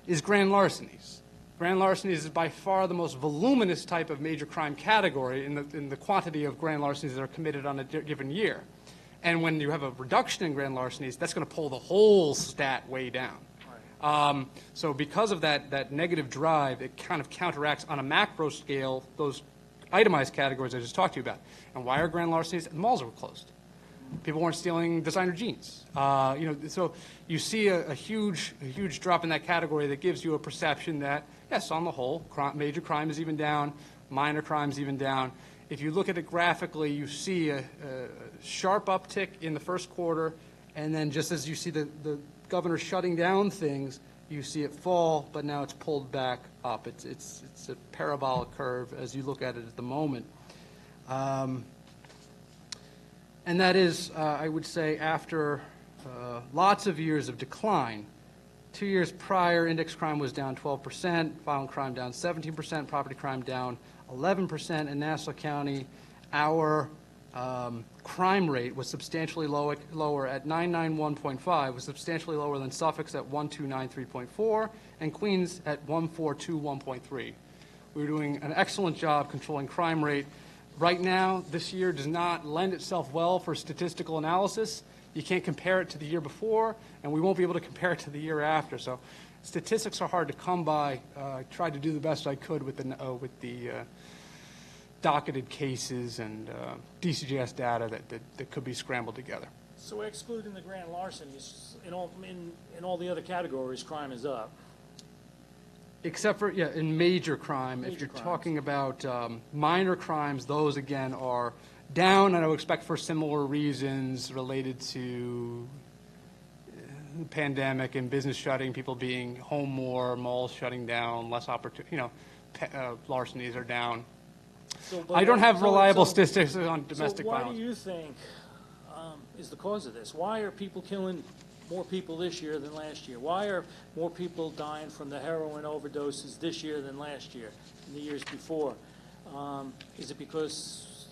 is grand larcenies. Grand larcenies is by far the most voluminous type of major crime category in the quantity of grand larcenies that are committed on a given year. And when you have a reduction in grand larcenies, that's going to pull the whole stat way down. So because of that negative drive, it kind of counteracts on a macro scale those itemized categories I just talked to you about. And why are grand larcenies? The malls were closed. People weren't stealing designer jeans. So you see a huge drop in that category that gives you a perception that, yes, on the whole, major crime is even down, minor crime is even down. If you look at it graphically, you see a sharp uptick in the first quarter, and then just as you see the governor shutting down things, you see it fall, but now it's pulled back up. It's a parabolic curve as you look at it at the moment. And that is, I would say, after lots of years of decline. 2 years prior, index crime was down 12%, violent crime down 17%, property crime down 11%. In Nassau County, our crime rate was substantially lower at 991.5, was substantially lower than Suffolk's at 1293.4, and Queens at 1421.3. We're doing an excellent job controlling crime rate. Right now, this year does not lend itself well for statistical analysis. You can't compare it to the year before, and we won't be able to compare it to the year after. So statistics are hard to come by. I tried to do the best I could with the docketed cases and DCGS data that could be scrambled together. So excluding the grand larcenies, in all the other categories, crime is up. Except for, in major crime. Major if you're crimes. talking about minor crimes, those again are down, and I would expect for similar reasons related to the pandemic and business shutting, people being home more, malls shutting down, less opportunity, larcenies are down. So, I don't have reliable statistics on domestic so why violence. do you think is the cause of this? Why are people killing more people this year than last year? Why are more people dying from the heroin overdoses this year than last year and the years before? Is it because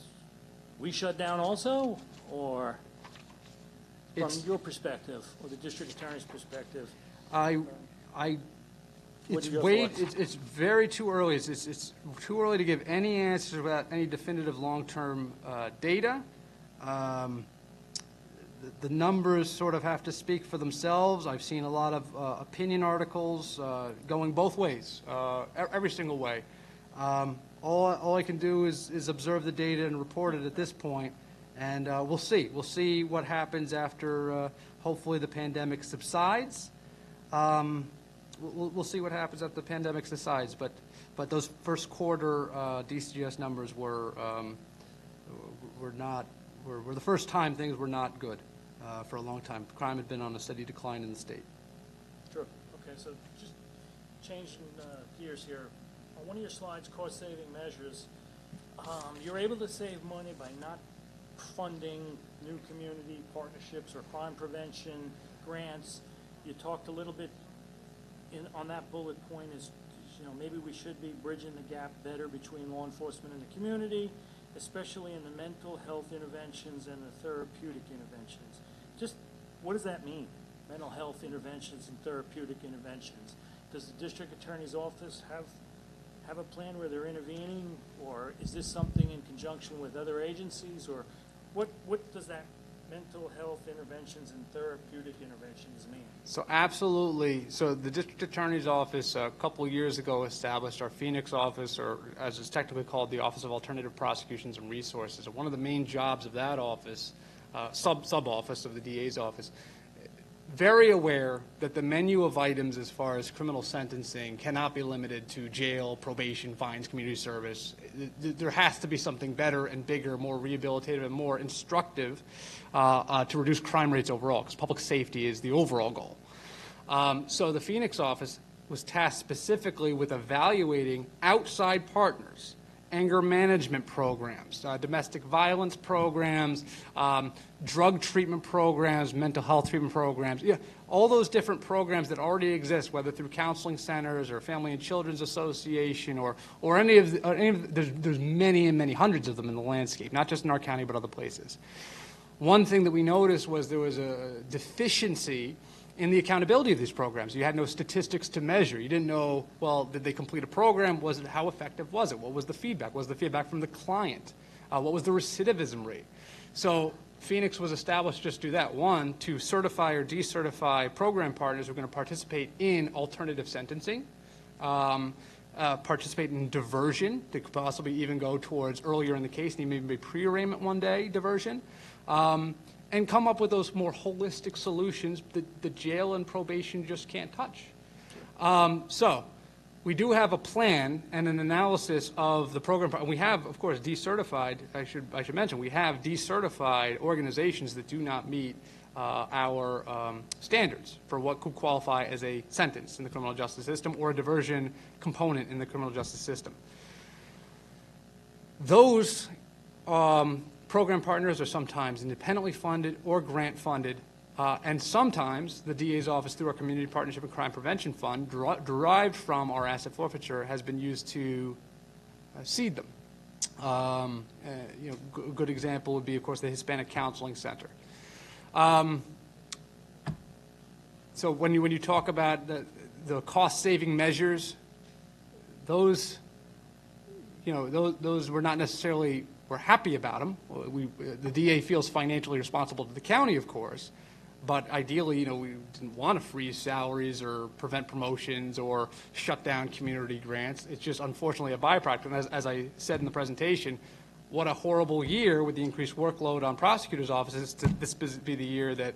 we shut down also, or from your perspective or the district attorney's perspective? It's very too early. It's too early to give any answers about any definitive long-term data. The numbers sort of have to speak for themselves. I've seen a lot of opinion articles going both ways, every single way. All I can do is observe the data and report it at this point, and we'll see. We'll see what happens after hopefully the pandemic subsides. We'll see what happens after the pandemic subsides, but those first quarter DCGS numbers were the first time things were not good for a long time. Crime had been on a steady decline in the state. Sure. Okay, so just changing gears here. On one of your slides, cost-saving measures, you're able to save money by not funding new community partnerships or crime prevention grants. You talked a little bit on that bullet point is, maybe we should be bridging the gap better between law enforcement and the community, especially in the mental health interventions and the therapeutic interventions. Just what does that mean? Mental health interventions and therapeutic interventions. Does the district attorney's office have a plan where they're intervening, or is this something in conjunction with other agencies, or what does that mental health interventions and therapeutic interventions mean? So absolutely. So the district attorney's office a couple of years ago established our Phoenix office, or as it's technically called, the Office of Alternative Prosecutions and Resources. And one of the main jobs of that office, sub-office of the DA's office, very aware that the menu of items as far as criminal sentencing cannot be limited to jail, probation, fines, community service. There has to be something better and bigger, more rehabilitative and more instructive to reduce crime rates overall, because public safety is the overall goal. So the Phoenix office was tasked specifically with evaluating outside partners, anger management programs, domestic violence programs, drug treatment programs, mental health treatment programs, all those different programs that already exist, whether through counseling centers or Family and Children's Association or any of there's many and many, hundreds of them in the landscape, not just in our county but other places. One thing that we noticed was there was a deficiency in the accountability of these programs. You had no statistics to measure. You didn't know, well, did they complete a program? How effective was it? What was the feedback? What was the feedback from the client? What was the recidivism rate? So Phoenix was established just to do that. One, to certify or decertify program partners who are going to participate in alternative sentencing, participate in diversion. They could possibly even go towards earlier in the case, and even be pre-arraignment one day diversion. And come up with those more holistic solutions that the jail and probation just can't touch. So we do have a plan and an analysis of the program. We have, of course, decertified, I should mention, we have decertified organizations that do not meet our standards for what could qualify as a sentence in the criminal justice system or a diversion component in the criminal justice system. Those program partners are sometimes independently funded or grant funded, and sometimes the DA's office, through our Community Partnership and Crime Prevention Fund, derived from our asset forfeiture, has been used to seed them. A good example would be, of course, the Hispanic Counseling Center. So when you talk about the cost-saving measures, those we're not necessarily, we're happy about them. The DA feels financially responsible to the county, of course, but ideally, we didn't want to freeze salaries or prevent promotions or shut down community grants. It's just unfortunately a byproduct. And as I said in the presentation, what a horrible year with the increased workload on prosecutors' offices to this be the year that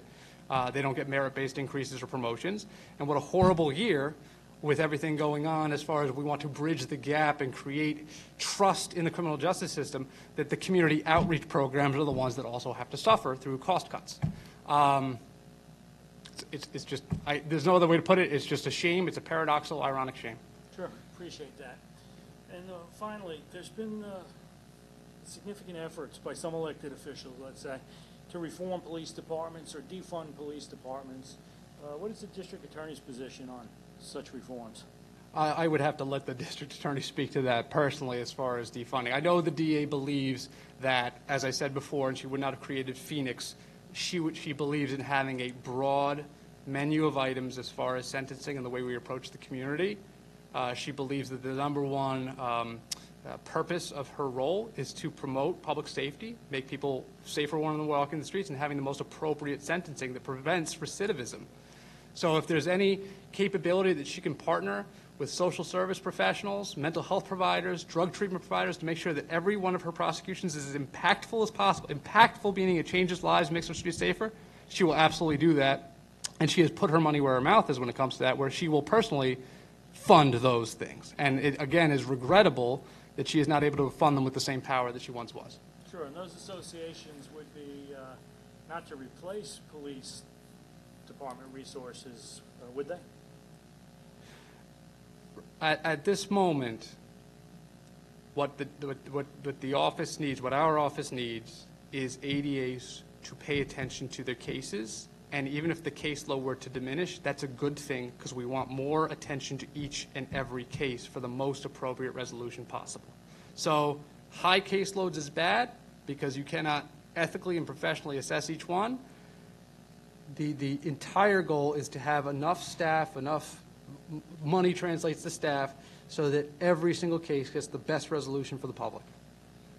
they don't get merit-based increases or promotions. And what a horrible year with everything going on as far as we want to bridge the gap and create trust in the criminal justice system, that the community outreach programs are the ones that also have to suffer through cost cuts. It's just, there's no other way to put it. It's just a shame. It's a paradoxical, ironic shame. Sure, appreciate that. And finally, there's been significant efforts by some elected officials, let's say, to reform police departments or defund police departments. What is the district attorney's position on such reforms? I would have to let the district attorney speak to that personally as far as defunding. I know the DA believes that, as I said before, and she would not have created Phoenix, she believes in having a broad menu of items as far as sentencing and the way we approach the community. She believes that the number one purpose of her role is to promote public safety, make people safer when they walk in the streets, and having the most appropriate sentencing that prevents recidivism. So if there's any capability that she can partner with social service professionals, mental health providers, drug treatment providers to make sure that every one of her prosecutions is as impactful as possible, impactful meaning it changes lives, makes our streets safer, she will absolutely do that. And she has put her money where her mouth is when it comes to that, where she will personally fund those things. And it, again, is regrettable that she is not able to fund them with the same power that she once was. Sure, and those associations would be not to replace police department resources, would they? At this moment, what the office needs, what our office needs, is ADAs to pay attention to their cases. And even if the caseload were to diminish, that's a good thing because we want more attention to each and every case for the most appropriate resolution possible. So high caseloads is bad because you cannot ethically and professionally assess each one. The entire goal is to have enough staff, enough money translates to staff so that every single case gets the best resolution for the public.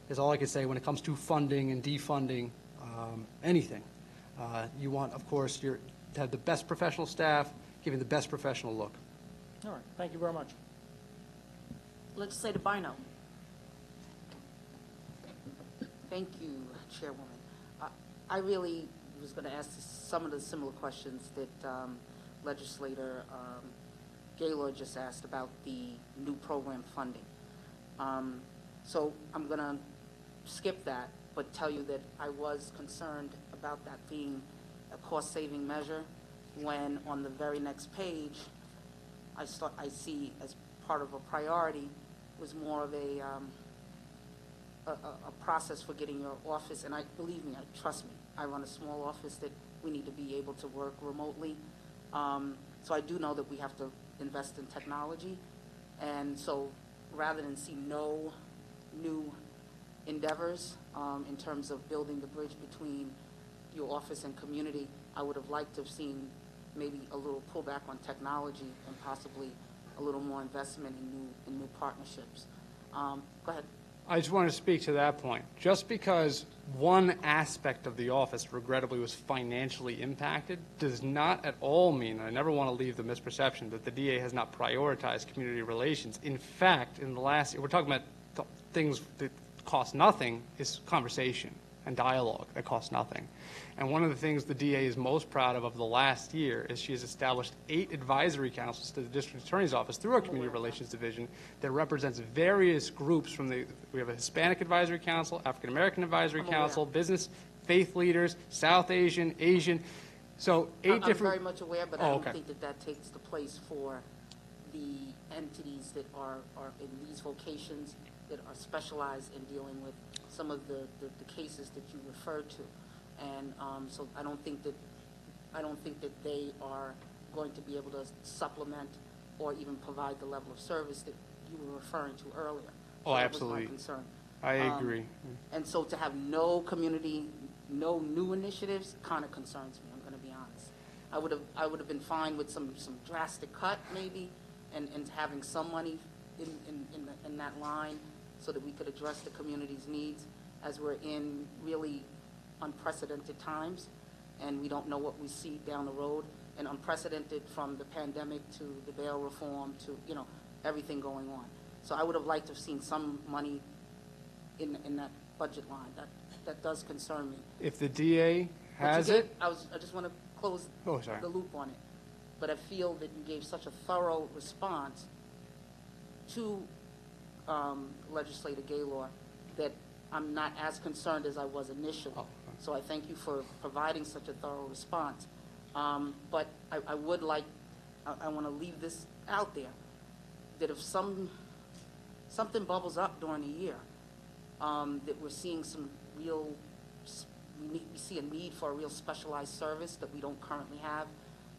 Is all I can say when it comes to funding and defunding anything. You want, of course, to have the best professional staff, giving the best professional look. All right, thank you very much. Legislator Bino. Thank you, Chairwoman. I really was going to ask some of the similar questions that Legislator Gaylord just asked about the new program funding. So I'm going to skip that, but tell you that I was concerned about that being a cost-saving measure when on the very next page I see as part of a priority was more of a process for getting your office, and believe me, trust me, I run a small office that we need to be able to work remotely. So I do know that we have to invest in technology, and so rather than see no new endeavors in terms of building the bridge between your office and community, I would have liked to have seen maybe a little pullback on technology and possibly a little more investment in new partnerships. Go ahead. I just want to speak to that point. Just because one aspect of the office regrettably was financially impacted does not at all mean, and I never want to leave the misperception, that the DA has not prioritized community relations. In fact, in the last year, we're talking about things that cost nothing, is conversation and dialogue that costs nothing. And one of the things the DA is most proud of the last year is she has established 8 advisory councils to the district attorney's office through our community relations division that represents various groups from we have a Hispanic advisory council, African American advisory council, business, faith leaders, South Asian, Asian. So 8 different. I'm very much aware, but I don't think that takes the place for the entities that are in these vocations that are specialized in dealing with some of the cases that you referred to. And so I don't think that they are going to be able to supplement or even provide the level of service that you were referring to earlier. Oh, so absolutely. That was my concern. I agree. And so to have no community, no new initiatives kind of concerns me, I'm going to be honest. I would have been fine with some drastic cut maybe, and having some money in that line so that we could address the community's needs as we're in really unprecedented times, and we don't know what we see down the road, and unprecedented from the pandemic to the bail reform to, you know, everything going on. So I would have liked to have seen some money in that budget line. That does concern me. If the DA has it, I just want to close the loop on it. But I feel that you gave such a thorough response to Legislator Gaylor that I'm not as concerned as I was initially. So I thank you for providing such a thorough response. But I would like, I want to leave this out there, that if something bubbles up during the year, that we're seeing some real, we see a need for a real specialized service that we don't currently have,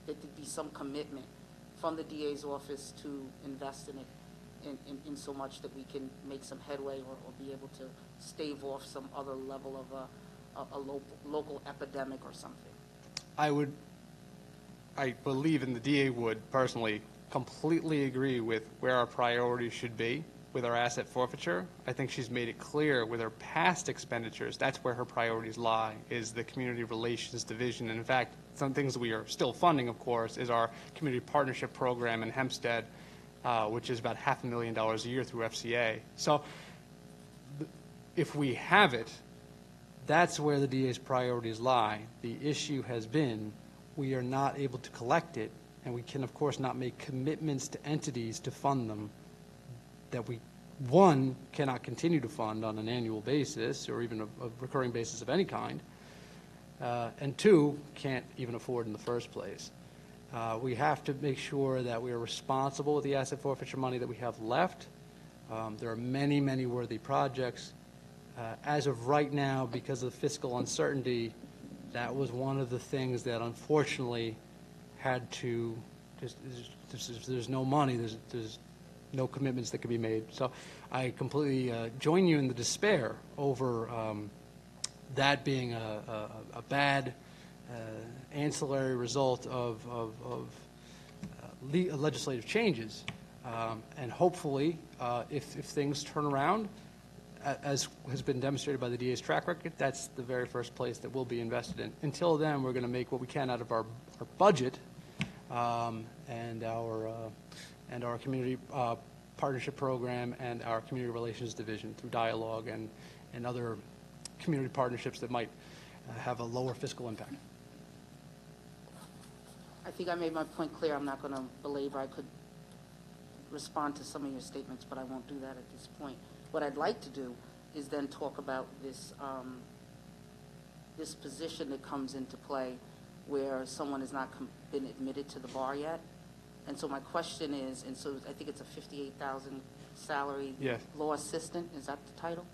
that there'd be some commitment from the DA's office to invest in it in so much that we can make some headway or be able to stave off some other level of a local epidemic or something. I believe, and the DA would personally completely agree with where our priorities should be with our asset forfeiture. I think she's made it clear with her past expenditures, that's where her priorities lie, is the community relations division. And in fact, some things we are still funding, of course, is our community partnership program in Hempstead, which is about $500,000 a year through FCA. So if we have it, that's where the DA's priorities lie. The issue has been we are not able to collect it, and we can, of course, not make commitments to entities to fund them that we, one, cannot continue to fund on an annual basis or even a recurring basis of any kind, and two, can't even afford in the first place. We have to make sure that we are responsible with the asset forfeiture money that we have left. There are many, many worthy projects. As of right now, because of fiscal uncertainty, that was one of the things that unfortunately had to, there's no money, there's no commitments that can be made. So I completely join you in the despair over that being a bad ancillary result of legislative changes. And hopefully, if things turn around, as has been demonstrated by the DA's track record, that's the very first place that we'll be invested in. Until then, we're going to make what we can out of our budget and our community partnership program and our community relations division through dialogue and other community partnerships that might have a lower fiscal impact. I think I made my point clear. I'm not going to belabor. I could respond to some of your statements, but I won't do that at this point. What I'd like to do is then talk about this this position that comes into play where someone has not been admitted to the bar yet. And so my question is, and so I think it's a $58,000 salary law assistant. Is that the title?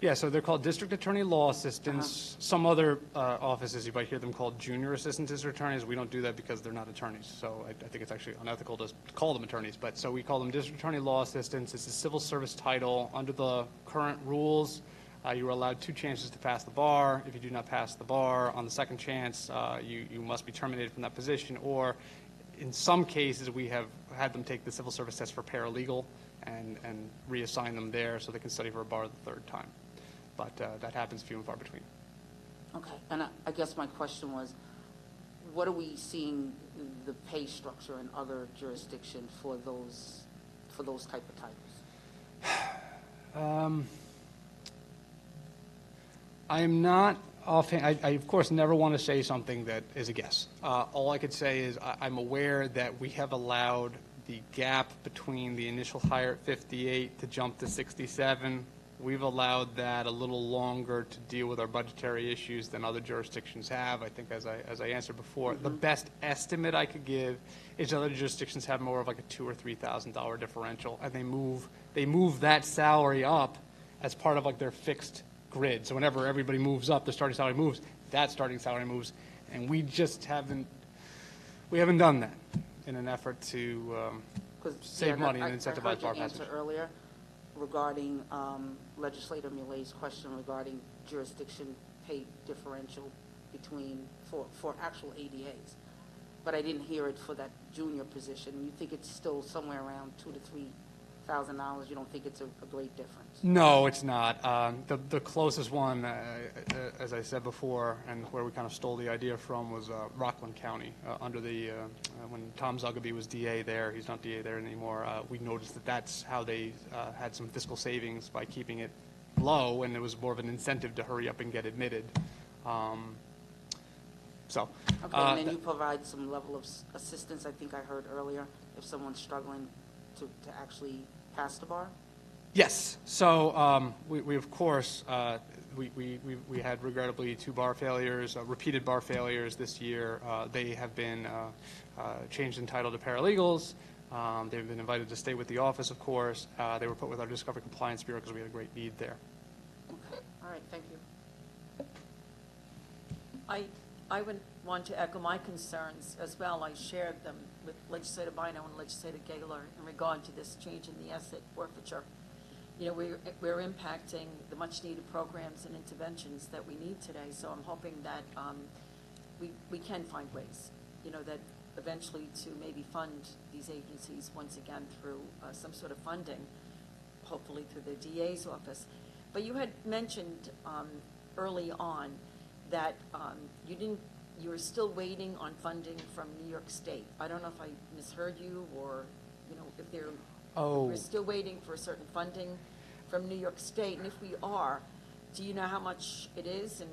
Yeah, so they're called district attorney law assistants. Some other offices, you might hear them called junior assistant district attorneys. We don't do that because they're not attorneys. So I think it's actually unethical to call them attorneys. But so we call them district attorney law assistants. It's a civil service title. Under the current rules, you are allowed 2 chances to pass the bar. If you do not pass the bar on the second chance, you must be terminated from that position. Or in some cases, we have had them take the civil service test for paralegal and reassign them there so they can study for a bar the 3rd time. But that happens few and far between. Okay, and I guess my question was, what are we seeing the pay structure in other jurisdictions for those type of titles? I am not offhand. I of course never want to say something that is a guess. All I could say is I'm aware that we have allowed the gap between the initial hire at 58 to jump to 67. We've allowed that a little longer to deal with our budgetary issues than other jurisdictions have. I think as I answered before, the best estimate I could give is other jurisdictions have more of like a $2,000 or $3,000 differential, and they move that salary up as part of like their fixed grid. So whenever everybody moves up, the starting salary moves, that starting salary moves, and we just haven't done that in an effort to save money and incentivize bar passage. Earlier regarding Legislator Milet's question regarding jurisdiction pay differential between, for actual ADAs. But I didn't hear it for that junior position. You think it's still somewhere around $2,000 to $3,000? You don't think it's a great difference? No, it's not. The closest one, as I said before, and where we kind of stole the idea from, was Rockland County. Under the when Tom Zugaby was DA there, he's not DA there anymore. We noticed that that's how they had some fiscal savings by keeping it low, and it was more of an incentive to hurry up and get admitted. Okay, and then you provide some level of assistance, I think I heard earlier, if someone's struggling to actually pass the bar? Yes. So we of course, we had regrettably 2 bar failures, repeated bar failures this year. They have been changed in title to paralegals. They've been invited to stay with the office, of course. They were put with our Discovery Compliance Bureau because we had a great need there. Okay, all right, thank you. I would want to echo my concerns as well. I shared them with Legislator Bino and Legislator Gaylor in regard to this change in the asset forfeiture. You know, we're impacting the much-needed programs and interventions that we need today, so I'm hoping that we can find ways, you know, that eventually to maybe fund these agencies once again through some sort of funding, hopefully through the DA's office. But you had mentioned early on that you were still waiting on funding from New York State. I don't know if I misheard you, or, you know, if we're still waiting for certain funding from New York State, and if we are, do you know how much it is, and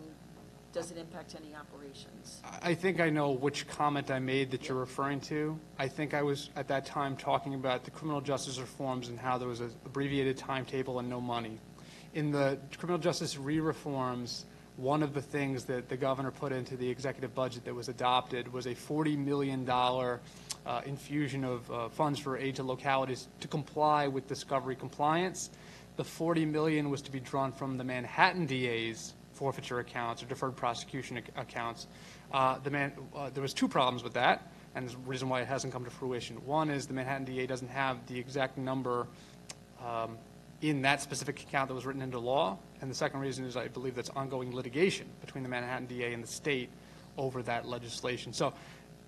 does it impact any operations? I think I know which comment I made that you're referring to. I think I was at that time talking about the criminal justice reforms and how there was an abbreviated timetable and no money. In the criminal justice re-reforms, one of the things that the governor put into the executive budget that was adopted was a $40 million infusion of funds for aid to localities to comply with discovery compliance. The $40 million was to be drawn from the Manhattan DA's forfeiture accounts or deferred prosecution accounts. There was 2 problems with that, and the reason why it hasn't come to fruition. One is the Manhattan DA doesn't have the exact number in that specific account that was written into law. And the second reason is I believe that's ongoing litigation between the Manhattan DA and the state over that legislation. So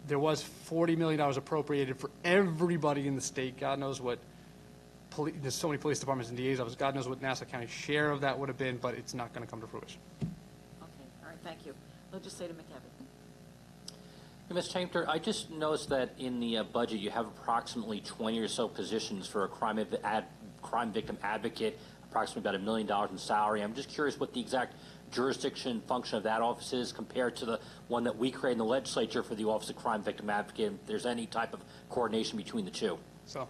there was $40 million appropriated for everybody in the state. God knows what, there's so many police departments and DA's offices. God knows what Nassau County's share of that would have been, but it's not going to come to fruition. Okay, all right, thank you. Legislator McKevitt. Ms. Chamter, I just noticed that in the budget you have approximately 20 or so positions for a crime victim advocate, approximately about $1 million in salary. I'm just curious what the exact jurisdiction function of that office is compared to the one that we create in the legislature for the Office of Crime Victim Advocate, if there's any type of coordination between the two. So,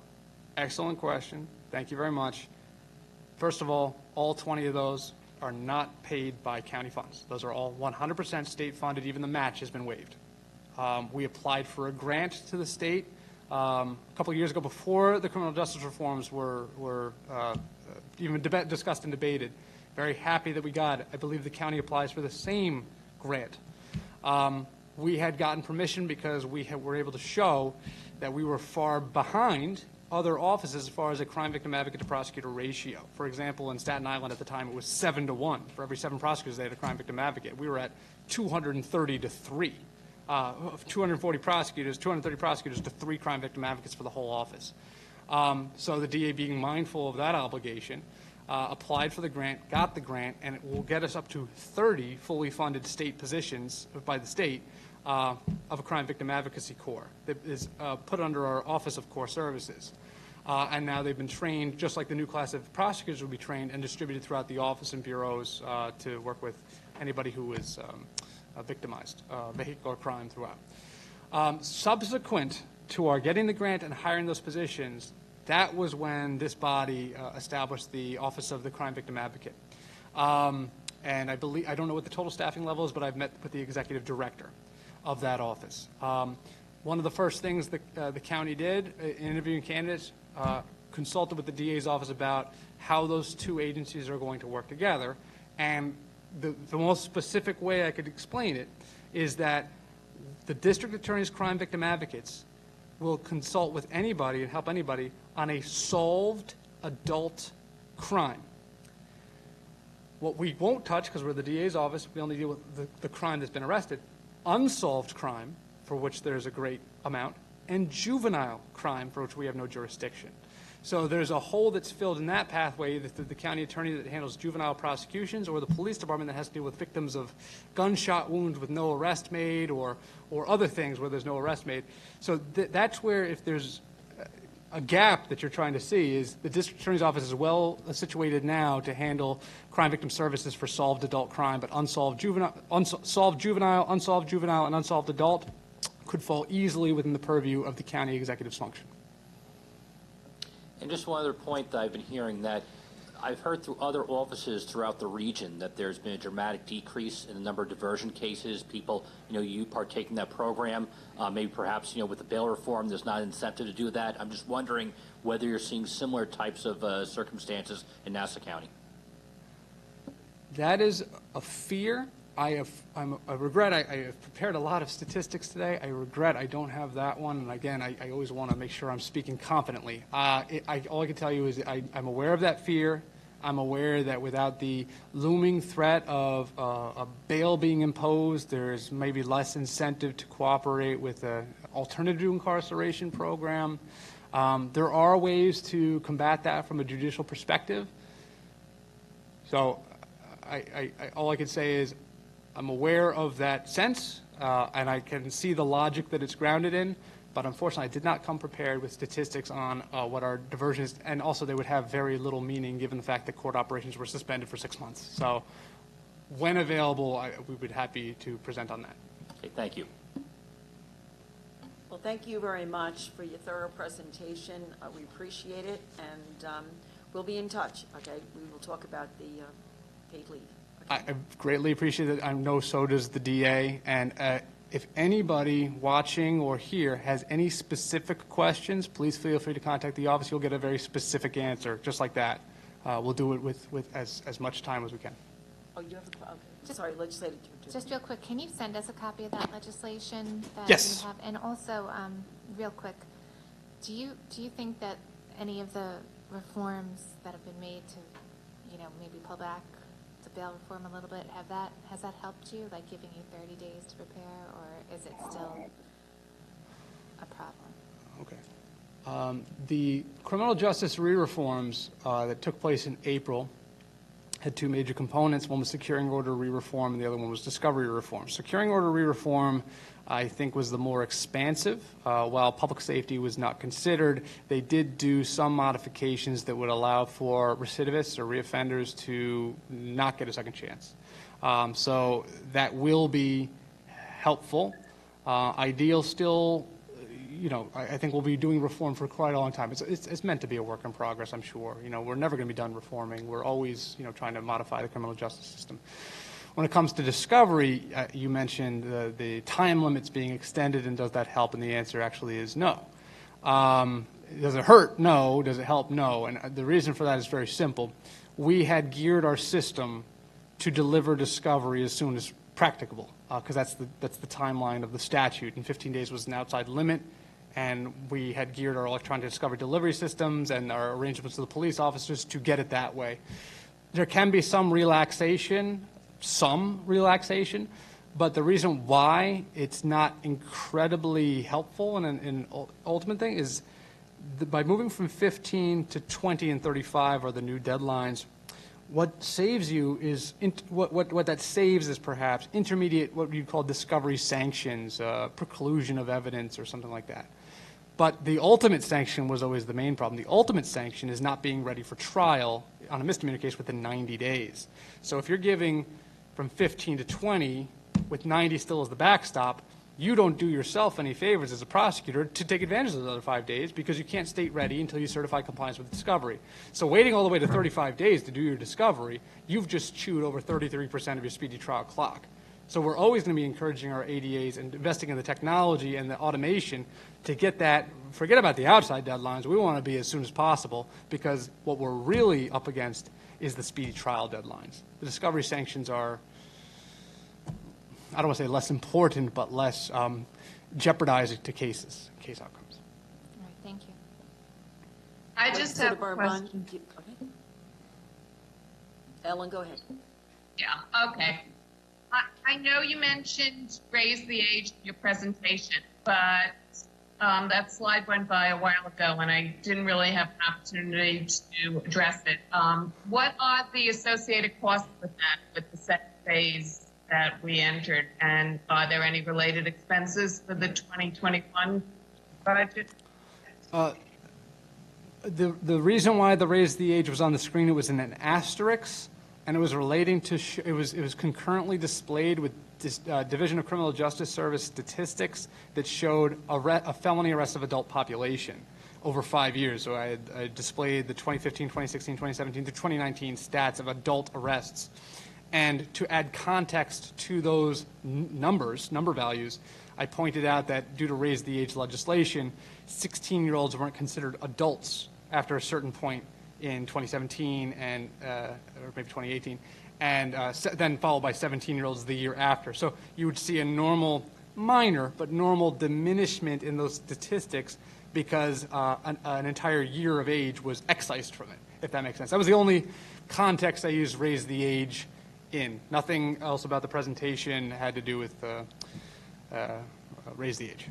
excellent question. Thank you very much. First of all 20 of those are not paid by county funds. Those are all 100% state funded. Even the match has been waived. We applied for a grant to the state a couple of years ago before the criminal justice reforms were even discussed and debated. Very happy that we got it. I believe the county applies for the same grant. We had gotten permission because we were able to show that we were far behind other offices as far as a crime victim advocate to prosecutor ratio. For example, in Staten Island at the time, it was 7 to 1. For every 7 prosecutors, they had a crime victim advocate. We were at 230 to 3. 240 prosecutors, 230 prosecutors to 3 crime victim advocates for the whole office. So the DA, being mindful of that obligation, applied for the grant, got the grant, and it will get us up to 30 fully funded state positions by the state of a crime victim advocacy corps that is put under our Office of Core Services. And now they've been trained, just like the new class of prosecutors will be trained and distributed throughout the office and bureaus to work with anybody who is victimized, vehicular crime throughout. Subsequent to our getting the grant and hiring those positions, that was when this body established the Office of the Crime Victim Advocate. And I don't know what the total staffing level is, but I've met with the executive director of that office. One of the first things the county did in interviewing candidates, consulted with the DA's office about how those 2 agencies are going to work together. And the most specific way I could explain it is that the district attorney's crime victim advocates will consult with anybody and help anybody on a solved adult crime. What we won't touch, because we're the DA's office, we only deal with the crime that's been arrested, unsolved crime, for which there's a great amount, and juvenile crime, for which we have no jurisdiction. So there's a hole that's filled in that pathway, either through the county attorney that handles juvenile prosecutions or the police department that has to deal with victims of gunshot wounds with no arrest made or other things where there's no arrest made. So that's where, if there's a gap that you're trying to see, is the district attorney's office is well situated now to handle crime victim services for solved adult crime, but unsolved juvenile, unsolved juvenile, and unsolved adult could fall easily within the purview of the county executive's function. And just one other point that I've been hearing, that I've heard through other offices throughout the region that there's been a dramatic decrease in the number of diversion cases. People, you partake in that program. Maybe perhaps, with the bail reform, there's not an incentive to do that. I'm just wondering whether you're seeing similar types of circumstances in Nassau County. That is a fear. I regret I have prepared a lot of statistics today. I regret I don't have that one. And again, I always want to make sure I'm speaking confidently. All I can tell you is I'm aware of that fear. I'm aware that without the looming threat of a bail being imposed, there's maybe less incentive to cooperate with an alternative to incarceration program. There are ways to combat that from a judicial perspective. So all I can say is I'm aware of that sense, and I can see the logic that it's grounded in, but unfortunately I did not come prepared with statistics on what our diversion is, and also they would have very little meaning given the fact that court operations were suspended for 6 months. So when available, we would be happy to present on that. Okay, thank you. Well, thank you very much for your thorough presentation. We appreciate it, and we'll be in touch, okay? We will talk about the paid leave. I greatly appreciate it. I know so does the DA. And if anybody watching or here has any specific questions, please feel free to contact the office. You'll get a very specific answer, just like that. We'll do it with as much time as we can. Oh, you have a okay. Sorry, legislator. Just real quick, can you send us a copy of that legislation that Yes. you have? And also, real quick, do you think that any of the reforms that have been made to, maybe pull back the bail reform a little bit, has that helped you, like giving you 30 days to prepare, or is it still a problem? Okay. The criminal justice re-reforms that took place in April had two major components. One was securing order re-reform, and the other one was discovery reform. Securing order re-reform, I think, was the more expansive. While public safety was not considered, they did do some modifications that would allow for recidivists or reoffenders to not get a second chance. So that will be helpful. Ideal still, I think we'll be doing reform for quite a long time. It's meant to be a work in progress, I'm sure. We're never going to be done reforming. We're always, trying to modify the criminal justice system. When it comes to discovery, you mentioned the time limits being extended, and does that help? And the answer actually is no. Does it hurt? No. Does it help? No. And the reason for that is very simple. We had geared our system to deliver discovery as soon as practicable, because that's the timeline of the statute, and 15 days was an outside limit. And we had geared our electronic discovery delivery systems and our arrangements with the police officers to get it that way. There can be some relaxation, but the reason why it's not incredibly helpful and an ultimate thing is by moving from 15 to 20 and 35 are the new deadlines. What saves you is, what that saves is perhaps intermediate, what you'd call discovery sanctions, preclusion of evidence or something like that. But the ultimate sanction was always the main problem. The ultimate sanction is not being ready for trial on a misdemeanor case within 90 days. So if you're giving from 15 to 20 with 90 still as the backstop, you don't do yourself any favors as a prosecutor to take advantage of those other 5 days, because you can't state ready until you certify compliance with discovery. So waiting all the way to 35 days to do your discovery, you've just chewed over 33% of your speedy trial clock. So we're always going to be encouraging our ADAs and investing in the technology and the automation to get that. Forget about the outside deadlines. We want to be as soon as possible, because what we're really up against is the speedy trial deadlines. The discovery sanctions are, I don't want to say less important, but less jeopardizing to case outcomes. All right, thank you. I just have a question. Ellen, go ahead. Yeah, okay. I know you mentioned raise the age in your presentation, but that slide went by a while ago and I didn't really have an opportunity to address it. What are the associated costs with that, with the second phase that we entered? And are there any related expenses for the 2021 budget? The reason why the raise the age was on the screen, it was in an asterisk, and it was relating to, it was concurrently displayed with this, Division of Criminal Justice Service statistics that showed a felony arrest of adult population over 5 years. So I displayed the 2015, 2016, 2017 to 2019 stats of adult arrests. And to add context to those number values, I pointed out that due to raise the age legislation, 16-year-olds weren't considered adults after a certain point in 2017 and or maybe 2018, and then followed by 17-year-olds the year after. So you would see a normal, minor, but normal diminishment in those statistics because an entire year of age was excised from it, if that makes sense. That was the only context I used raise the age in. Nothing else about the presentation had to do with raise the age.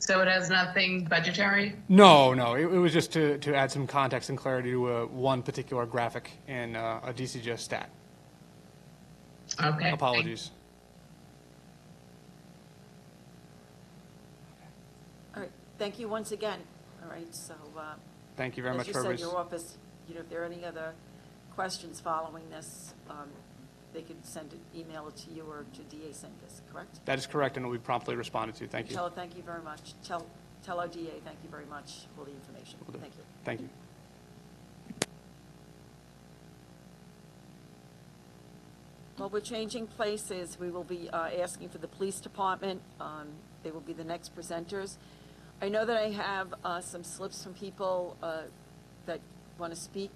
So it has nothing budgetary? No. It was just to add some context and clarity to one particular graphic in a DCGS stat. Okay. Apologies. All right, thank you once again. All right, so. Thank you very much, as you said, your office, if there are any other questions following this, they could send it, email it to you or to DA Sinkus, correct? That is correct, and it will be promptly responded to. Thank you. Tell her thank you very much. Tell our DA thank you very much for the information. Thank you. Thank you. Well, we're changing places. We will be asking for the police department. They will be the next presenters. I know that I have some slips from people that want to speak.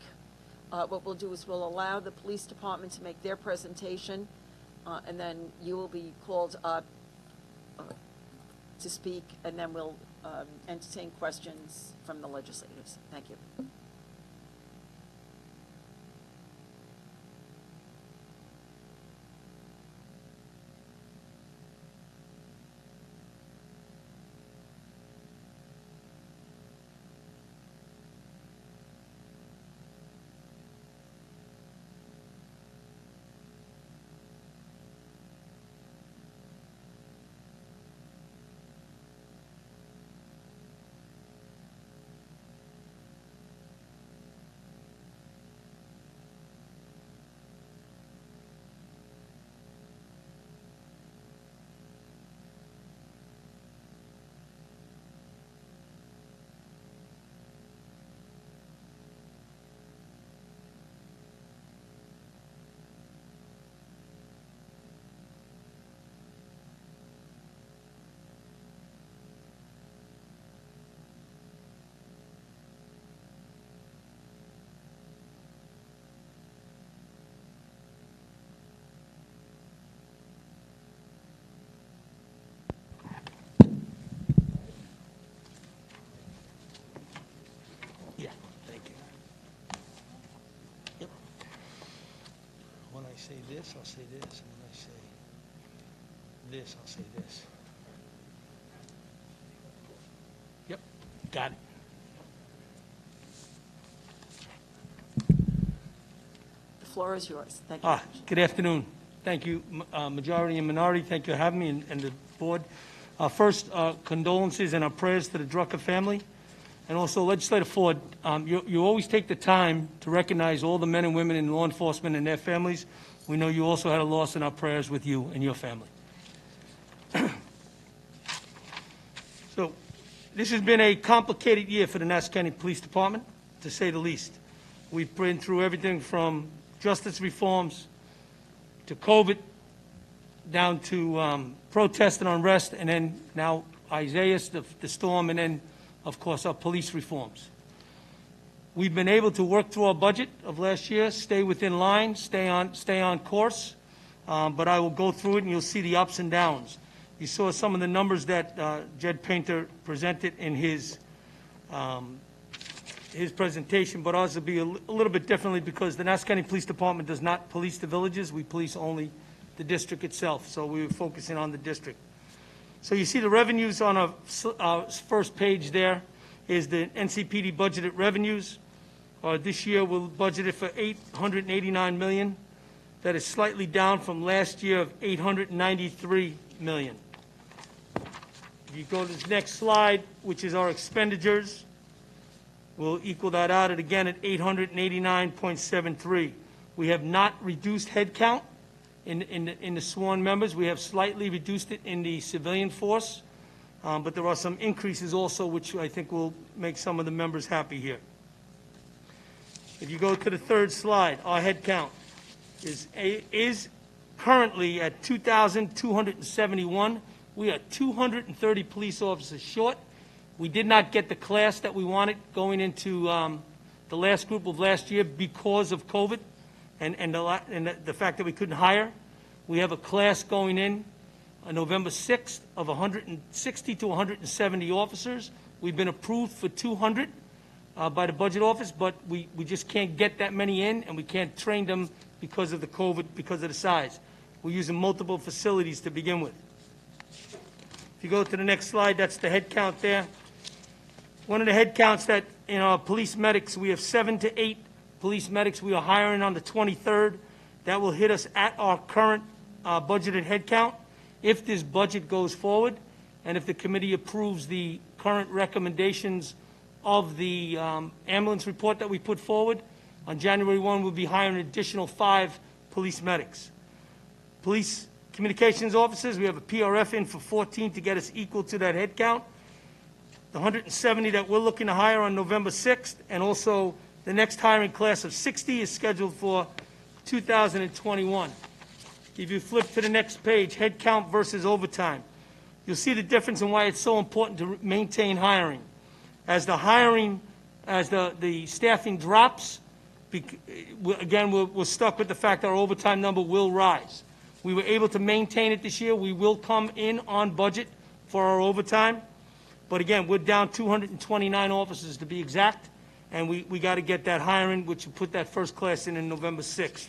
What we'll do is we'll allow the police department to make their presentation, and then you will be called up to speak, and then we'll entertain questions from the legislators. Thank you. When I say this, I'll say this, and when I say this, I'll say this. Yep, got it. The floor is yours. Thank you. Good afternoon. Thank you, majority and minority. Thank you for having me and the board. First, condolences and our prayers to the Drucker family. And also, Legislator Ford, you always take the time to recognize all the men and women in law enforcement and their families. We know you also had a loss in our prayers with you and your family. So, this has been a complicated year for the Nassau County Police Department, to say the least. We've been through everything from justice reforms to COVID, down to protest and unrest, and then now Isaias, the storm, and then of course, our police reforms. We've been able to work through our budget of last year, stay within line, stay on course, but I will go through it and you'll see the ups and downs. You saw some of the numbers that Jed Painter presented in his his presentation, but ours will be a little bit differently because the Nassau County Police Department does not police the villages. We police only the district itself, so we were focusing on the district. So you see the revenues on our first page there is the NCPD budgeted revenues. This year we'll budgeted for $889 million. That is slightly down from last year of $893 million. If you go to the next slide, which is our expenditures, we'll equal that out at again at 889.73. We have not reduced headcount in the sworn members. We have slightly reduced it in the civilian force, but there are some increases also, which I think will make some of the members happy here. If you go to the third slide, our headcount is currently at 2,271. We are 230 police officers short. We did not get the class that we wanted going into the last group of last year because of COVID and the fact that we couldn't hire. We have a class going in on November 6th of 160 to 170 officers. We've been approved for 200 by the budget office, but we just can't get that many in, and we can't train them because of the COVID, because of the size. We're using multiple facilities to begin with. If you go to the next slide, that's the head count there. One of the head counts that in our police medics, we have 7 to 8 police medics we are hiring on the 23rd. That will hit us at our current budgeted head count. If this budget goes forward, and if the committee approves the current recommendations of the ambulance report that we put forward, on January 1, we'll be hiring an additional 5 police medics. Police communications officers, we have a PRF in for 14 to get us equal to that head count. The 170 that we're looking to hire on November 6th, and also the next hiring class of 60 is scheduled for 2021. If you flip to the next page, head count versus overtime, you'll see the difference in why it's so important to maintain hiring. As the hiring, as the staffing drops, again, we're stuck with the fact that our overtime number will rise. We were able to maintain it this year. We will come in on budget for our overtime. But again, we're down 229 officers to be exact, and we got to get that hiring, which will put that first class in November 6th.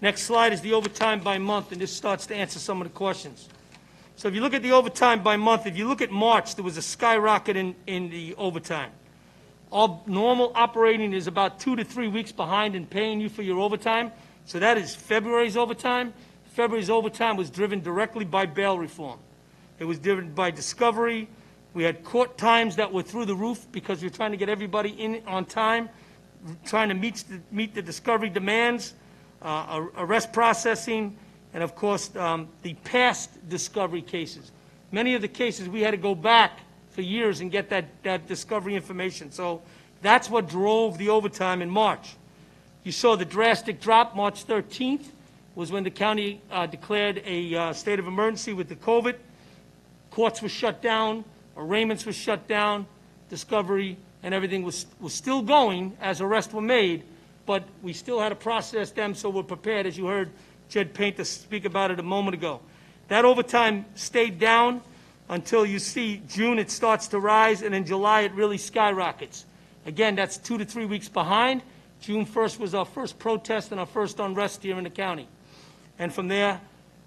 Next slide is the overtime by month, and this starts to answer some of the questions. So if you look at the overtime by month, if you look at March, there was a skyrocket in the overtime. Our normal operating is about 2 to 3 weeks behind in paying you for your overtime. So that is February's overtime. February's overtime was driven directly by bail reform. It was driven by discovery. We had court times that were through the roof because we were trying to get everybody in on time, trying to meet the discovery demands, arrest processing, and of course, the past discovery cases. Many of the cases we had to go back for years and get that discovery information. So that's what drove the overtime in March. You saw the drastic drop. March 13th was when the county declared a state of emergency with the COVID. Courts were shut down, arraignments were shut down, discovery and everything was still going as arrests were made, but we still had to process them, so we're prepared, as you heard Jed Painter speak about it a moment ago. That overtime stayed down until you see June it starts to rise, and in July it really skyrockets. Again, that's 2 to 3 weeks behind. June 1st was our first protest and our first unrest here in the county. And from there,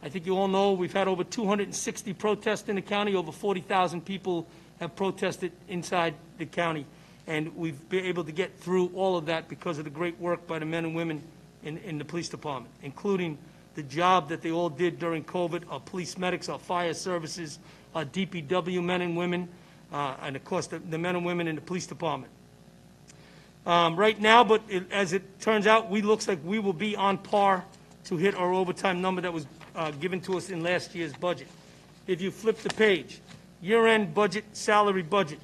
I think you all know we've had over 260 protests in the county. Over 40,000 people have protested inside the county. And we've been able to get through all of that because of the great work by the men and women in the police department, including the job that they all did during COVID, our police medics, our fire services, our DPW men and women, and of course the men and women in the police department. Right now, but as it turns out, looks like we will be on par to hit our overtime number that was given to us in last year's budget. If you flip the page, year-end budget, salary budget.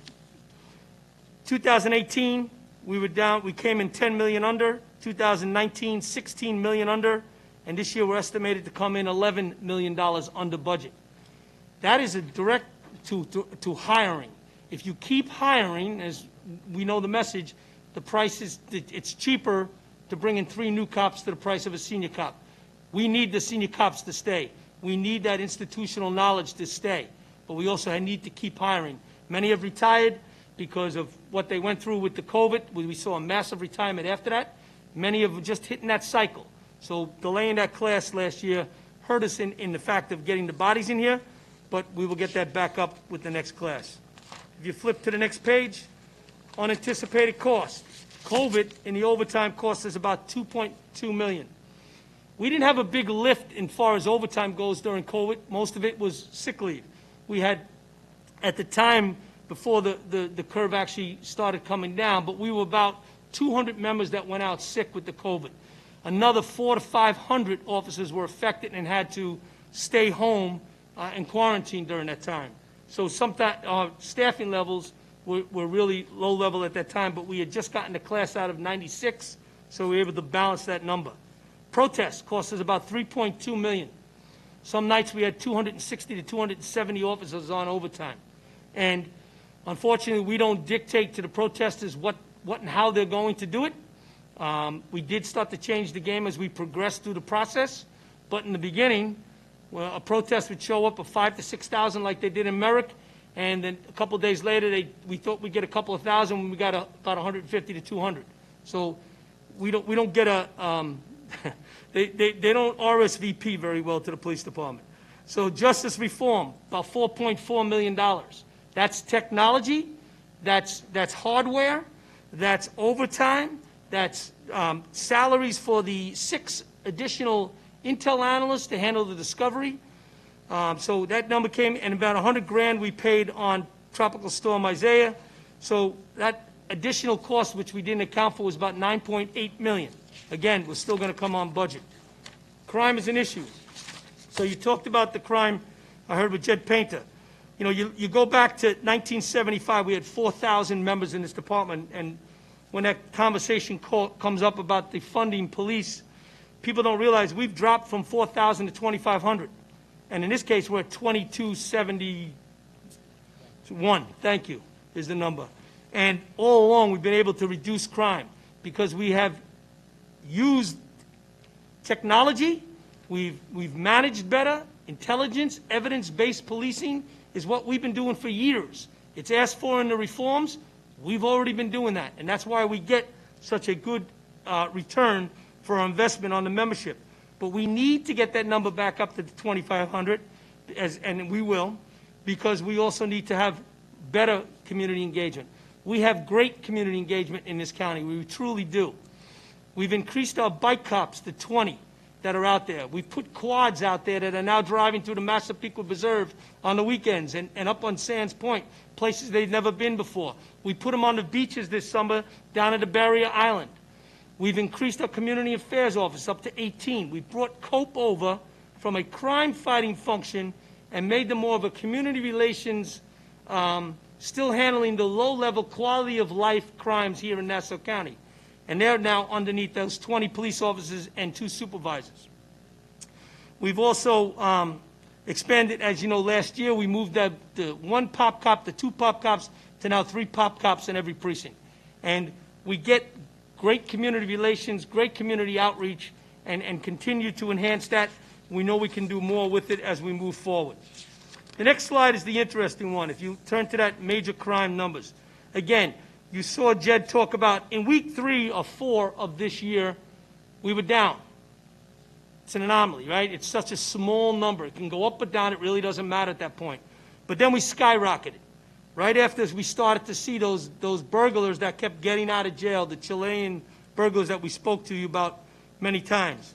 2018, we came in 10 million under. 2019, 16 million under. And this year we're estimated to come in $11 million under budget. That is a direct to hiring. If you keep hiring, as we know the message, the price is, it's cheaper to bring in 3 new cops to the price of a senior cop. We need the senior cops to stay. We need that institutional knowledge to stay. But we also need to keep hiring. Many have retired because of what they went through with the COVID. We saw a massive retirement after that. Many of them just hitting that cycle. So delaying that class last year hurt us in the fact of getting the bodies in here, but we will get that back up with the next class. If you flip to the next page, unanticipated costs. COVID in the overtime cost us about $2.2 million. We didn't have a big lift as far as overtime goes during COVID. Most of it was sick leave. We had, at the time, before the curve actually started coming down, but we were about 200 members that went out sick with the COVID. Another 400 to 500 officers were affected and had to stay home and quarantine during that time. So sometimes our staffing levels were really low level at that time, but we had just gotten the class out of 96, so we were able to balance that number. Protests cost us about $3.2 million. Some nights we had 260 to 270 officers on overtime. And unfortunately, we don't dictate to the protesters what and how they're going to do it. We did start to change the game as we progressed through the process, but in the beginning, well, a protest would show up of 5,000 to 6,000 like they did in Merrick, and then a couple of days later, we thought we'd get a couple of thousand when we got about 150 to 200. So we don't get a they don't RSVP very well to the police department. So justice reform, about $4.4 million. That's technology, that's hardware, that's overtime, that's salaries for the 6 additional intel analysts to handle the discovery. So that number came, and about $100,000 we paid on Tropical Storm Isaiah. So that additional cost, which we didn't account for, was about $9.8 million. Again, we're still going to come on budget. Crime is an issue. So you talked about the crime I heard with Jed Painter. You know, you go back to 1975, we had 4,000 members in this department, and when that conversation comes up about defunding police, people don't realize we've dropped from 4,000 to 2,500. And in this case, we're at 2,271. Thank you, is the number. And all along, we've been able to reduce crime because we have used technology, we've managed better. Intelligence, evidence-based policing is what we've been doing for years. It's asked for in the reforms. We've already been doing that, and that's why we get such a good return for our investment on the membership. But we need to get that number back up to the 2,500, and we will, because we also need to have better community engagement. We have great community engagement in this county. We truly do. We've increased our bike cops to 20 that are out there. We've put quads out there that are now driving through the Massapequa Preserve on the weekends and up on Sands Point, places they've never been before. We put them on the beaches this summer down at the Barrier Island. We've increased our community affairs office up to 18. We brought COPE over from a crime-fighting function and made them more of a community relations, still handling the low-level quality of life crimes here in Nassau County. And they're now underneath those 20 police officers and 2 supervisors. We've also expanded, as you know, last year we moved the 1 pop cop to 2 pop cops to now 3 pop cops in every precinct. And we get great community relations, great community outreach, and continue to enhance that. We know we can do more with it as we move forward. The next slide is the interesting one. If you turn to that major crime numbers. Again, you saw Jed talk about in week 3 or 4 of this year, we were down. It's an anomaly, right? It's such a small number. It can go up or down. It really doesn't matter at that point. But then we skyrocketed. Right after we started to see those burglars that kept getting out of jail, the Chilean burglars that we spoke to you about many times.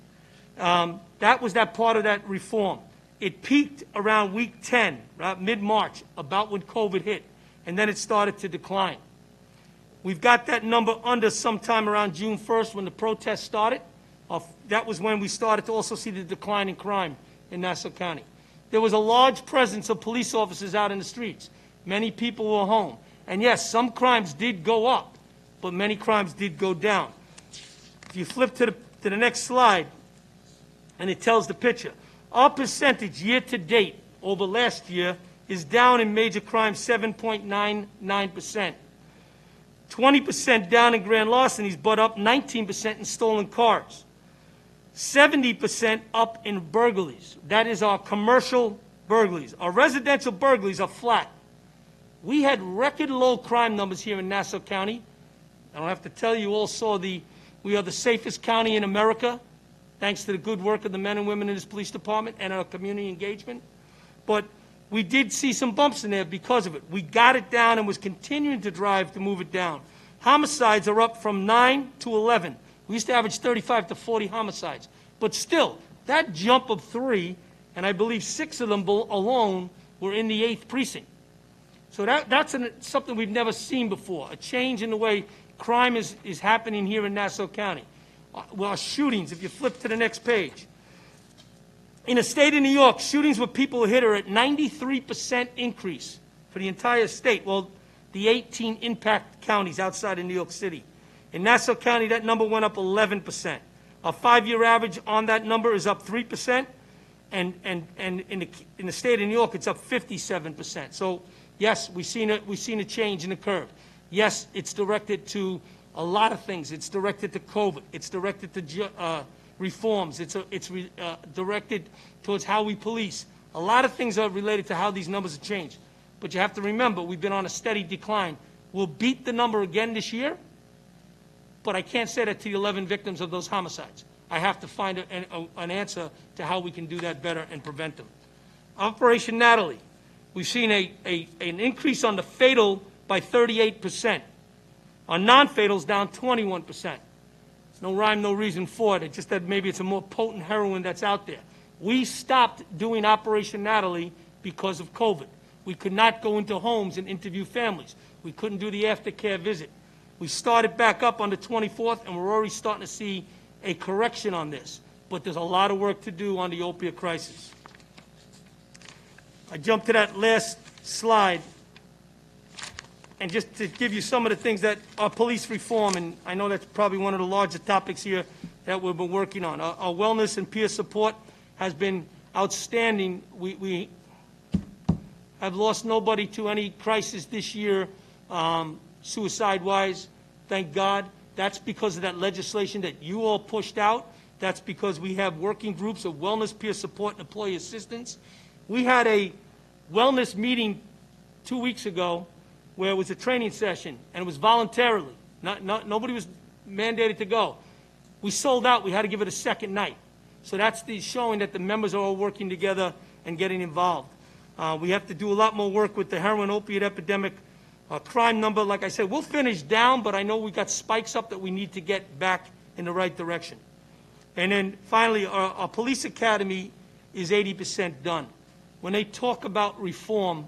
That was that part of that reform. It peaked around week 10, right, mid-March, about when COVID hit, and then it started to decline. We've got that number under sometime around June 1st when the protests started. That was when we started to also see the decline in crime in Nassau County. There was a large presence of police officers out in the streets. Many people were home. And yes, some crimes did go up, but many crimes did go down. If you flip to the next slide, and it tells the picture. Our percentage year to date over last year is down in major crime 7.99%. 20% down in grand larcenies, but up 19% in stolen cars. 70% up in burglaries. That is our commercial burglaries. Our residential burglaries are flat. We had record low crime numbers here in Nassau County. I don't have to tell you, you all saw we are the safest county in America, thanks to the good work of the men and women in this police department and our community engagement. But we did see some bumps in there because of it. We got it down and was continuing to drive to move it down. Homicides are up from 9 to 11. We used to average 35 to 40 homicides. But still, that jump of 3, and I believe 6 of them alone were in the 8th precinct. So that's something we've never seen before, a change in the way crime is happening here in Nassau County. Well, shootings, if you flip to the next page. In the state of New York, shootings where people were hit are at 93% increase for the entire state. Well, the 18 impact counties outside of New York City. In Nassau County, that number went up 11%. Our 5-year average on that number is up 3%, and in the state of New York, it's up 57%. So, yes, we've seen a change in the curve. Yes, it's directed to a lot of things. It's directed to COVID. It's directed to reforms. It's directed towards how we police. A lot of things are related to how these numbers have changed. But you have to remember, we've been on a steady decline. We'll beat the number again this year, but I can't say that to the 11 victims of those homicides. I have to find an answer to how we can do that better and prevent them. Operation Natalie, we've seen an increase on the fatal by 38%. On non-fatals, down 21%. No rhyme, no reason for it. It's just that maybe it's a more potent heroin that's out there. We stopped doing Operation Natalie because of COVID. We could not go into homes and interview families. We couldn't do the aftercare visit. We started back up on the 24th, and we're already starting to see a correction on this. But there's a lot of work to do on the opiate crisis. I jumped to that last slide, and just to give you some of the things that our police reform, and I know that's probably one of the larger topics here that we've been working on. Our wellness and peer support has been outstanding. We have lost nobody to any crisis this year, suicide-wise, thank God. That's because of that legislation that you all pushed out. That's because we have working groups of wellness, peer support, and employee assistance. We had a wellness meeting 2 weeks ago where it was a training session, and it was voluntarily. Nobody was mandated to go. We sold out. We had to give it a second night. So that's showing that the members are all working together and getting involved. We have to do a lot more work with the heroin opiate epidemic. Crime number, like I said, we'll finish down, but I know we got spikes up that we need to get back in the right direction. And then finally, our police academy is 80% done. When they talk about reform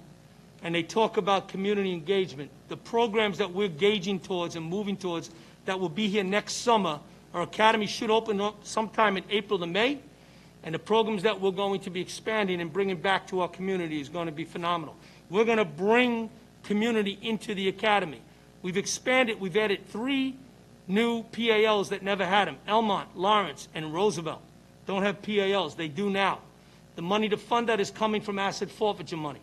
and they talk about community engagement, the programs that we're gauging towards and moving towards that will be here next summer, our academy should open up sometime in April to May, and the programs that we're going to be expanding and bringing back to our community is going to be phenomenal. We're going to bring community into the academy. We've expanded, we've added 3 new PALs that never had them. Elmont, Lawrence, and Roosevelt don't have PALs. They do now. The money to fund that is coming from asset forfeiture money.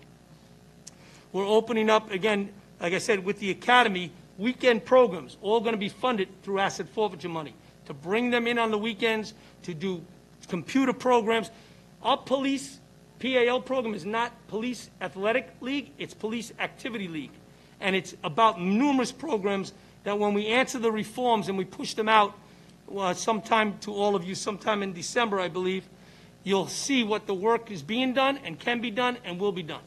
We're opening up, again, like I said, with the academy, weekend programs, all going to be funded through asset forfeiture money, to bring them in on the weekends, to do computer programs. Our police PAL program is not Police Athletic League, it's Police Activity League. And it's about numerous programs that when we answer the reforms and we push them out sometime to all of you, sometime in December, I believe, you'll see what the work is being done and can be done and will be done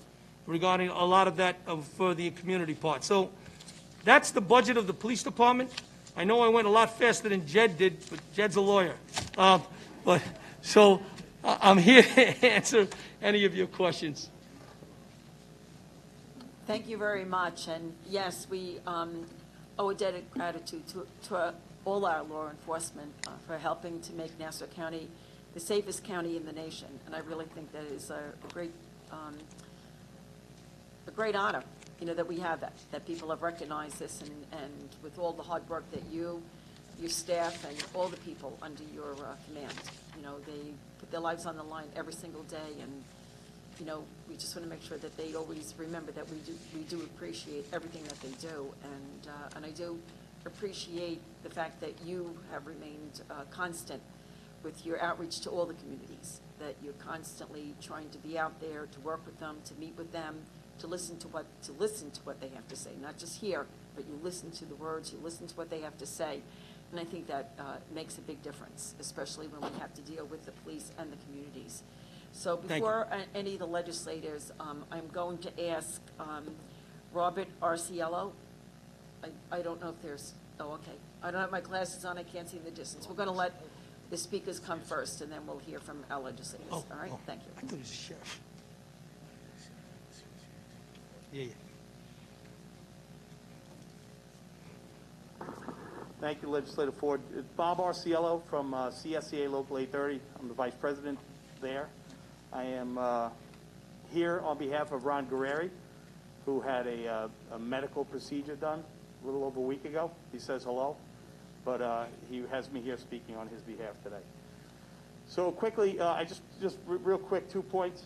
regarding a lot of that for the community part. So that's the budget of the police department. I know I went a lot faster than Jed did, but Jed's a lawyer. So I'm here to answer any of your questions. Thank you very much. And yes, we owe a debt of gratitude to all our law enforcement for helping to make Nassau County the safest county in the nation. And I really think that is a great honor, you know, that we have that people have recognized this, and with all the hard work that your staff and all the people under your command, you know, they put their lives on the line every single day, and you know, we just want to make sure that they always remember that we do appreciate everything that they do, and I do appreciate the fact that you have remained constant with your outreach to all the communities, that you're constantly trying to be out there to work with them, to meet with them, to listen to what they have to say, not just hear, but you listen to the words, you listen to what they have to say. And I think that makes a big difference, especially when we have to deal with the police and the communities. So before any of the legislators, I'm going to ask Robert Arciello. I don't know if there's, oh, okay. I don't have my glasses on, I can't see in the distance. We're going to let the speakers come first, and then we'll hear from our legislators. All right, thank you. I thought he was a sheriff. Yeah. Thank you, Legislator Ford. Bob Arciello from CSEA Local 830. I'm the Vice President there. I am here on behalf of Ron Guerreri, who had a medical procedure done a little over a week ago. He says hello, but he has me here speaking on his behalf today. So quickly, I just real quick, 2 points.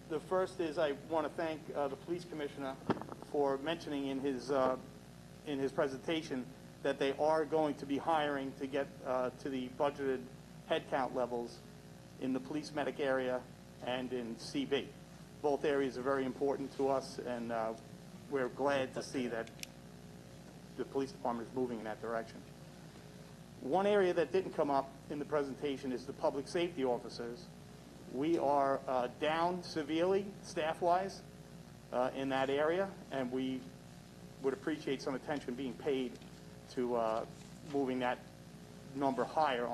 The first is I want to thank the police commissioner for mentioning in his presentation that they are going to be hiring to get to the budgeted headcount levels in the police medic area and in CB. Both areas are very important to us, and we're glad to see that the police department is moving in that direction. One area that didn't come up in the presentation is the public safety officers. We are down severely, staff-wise, in that area, and we would appreciate some attention being paid to moving that number higher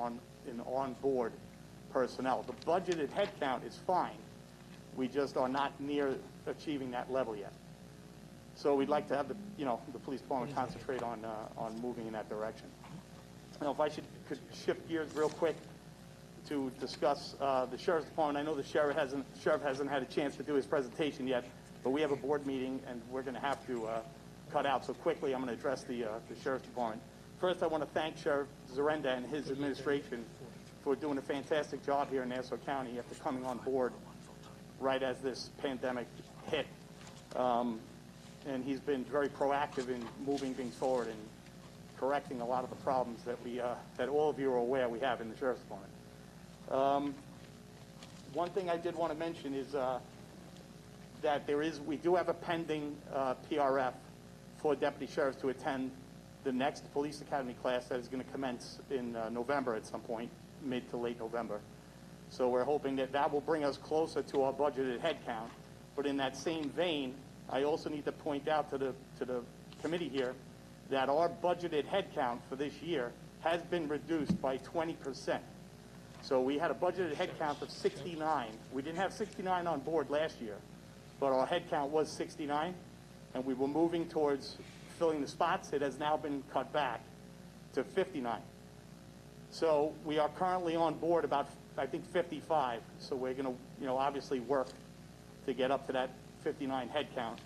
in on-board personnel. The budgeted headcount is fine. We just are not near achieving that level yet. So we'd like to have the police department concentrate on moving in that direction. Now, if I could shift gears real quick to discuss the sheriff's department. I know the sheriff hasn't had a chance to do his presentation yet, but we have a board meeting and we're going to have to cut out. So quickly, I'm going to address the sheriff's department. First, I want to thank Sheriff Zarenda and his administration for doing a fantastic job here in Nassau County after coming on board right as this pandemic hit. And he's been very proactive in moving things forward and correcting a lot of the problems that all of you are aware we have in the sheriff's department. One thing I did want to mention is that we do have a pending PRF for deputy sheriffs to attend the next police academy class that is going to commence in November at some point, mid to late November. So we're hoping that will bring us closer to our budgeted headcount. But in that same vein, I also need to point out to the committee here that our budgeted headcount for this year has been reduced by 20%. So we had a budgeted headcount of 69. We didn't have 69 on board last year, but our headcount was 69, and we were moving towards filling the spots. It has now been cut back to 59. So we are currently on board about, I think, 55. So we're going to, obviously work to get up to that 59 headcount.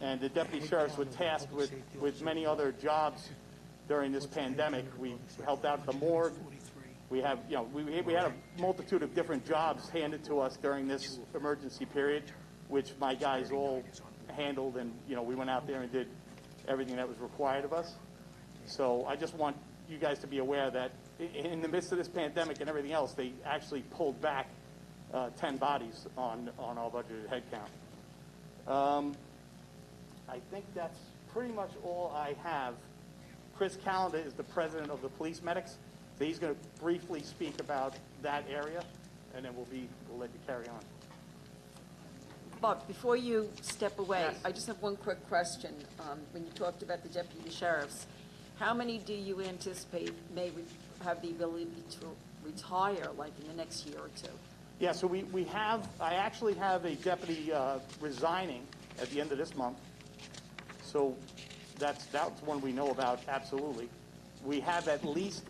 And the deputy sheriffs were tasked with many other jobs during this pandemic. We helped out the morgue. We have, we had a multitude of different jobs handed to us during this emergency period, which my guys all handled, and we went out there and did everything that was required of us. So I just want you guys to be aware that in the midst of this pandemic and everything else, they actually pulled back 10 bodies on our budgeted headcount. I think that's pretty much all I have. Chris Callender is the president of the police medics. So he's going to briefly speak about that area, and then we'll let you carry on. Bob, before you step away, Yes. I just have one quick question. When you talked about the deputy sheriffs, how many do you anticipate may have the ability to retire, like in the next year or two? Yeah, so I actually have a deputy resigning at the end of this month. So that's one we know about, absolutely. We have at least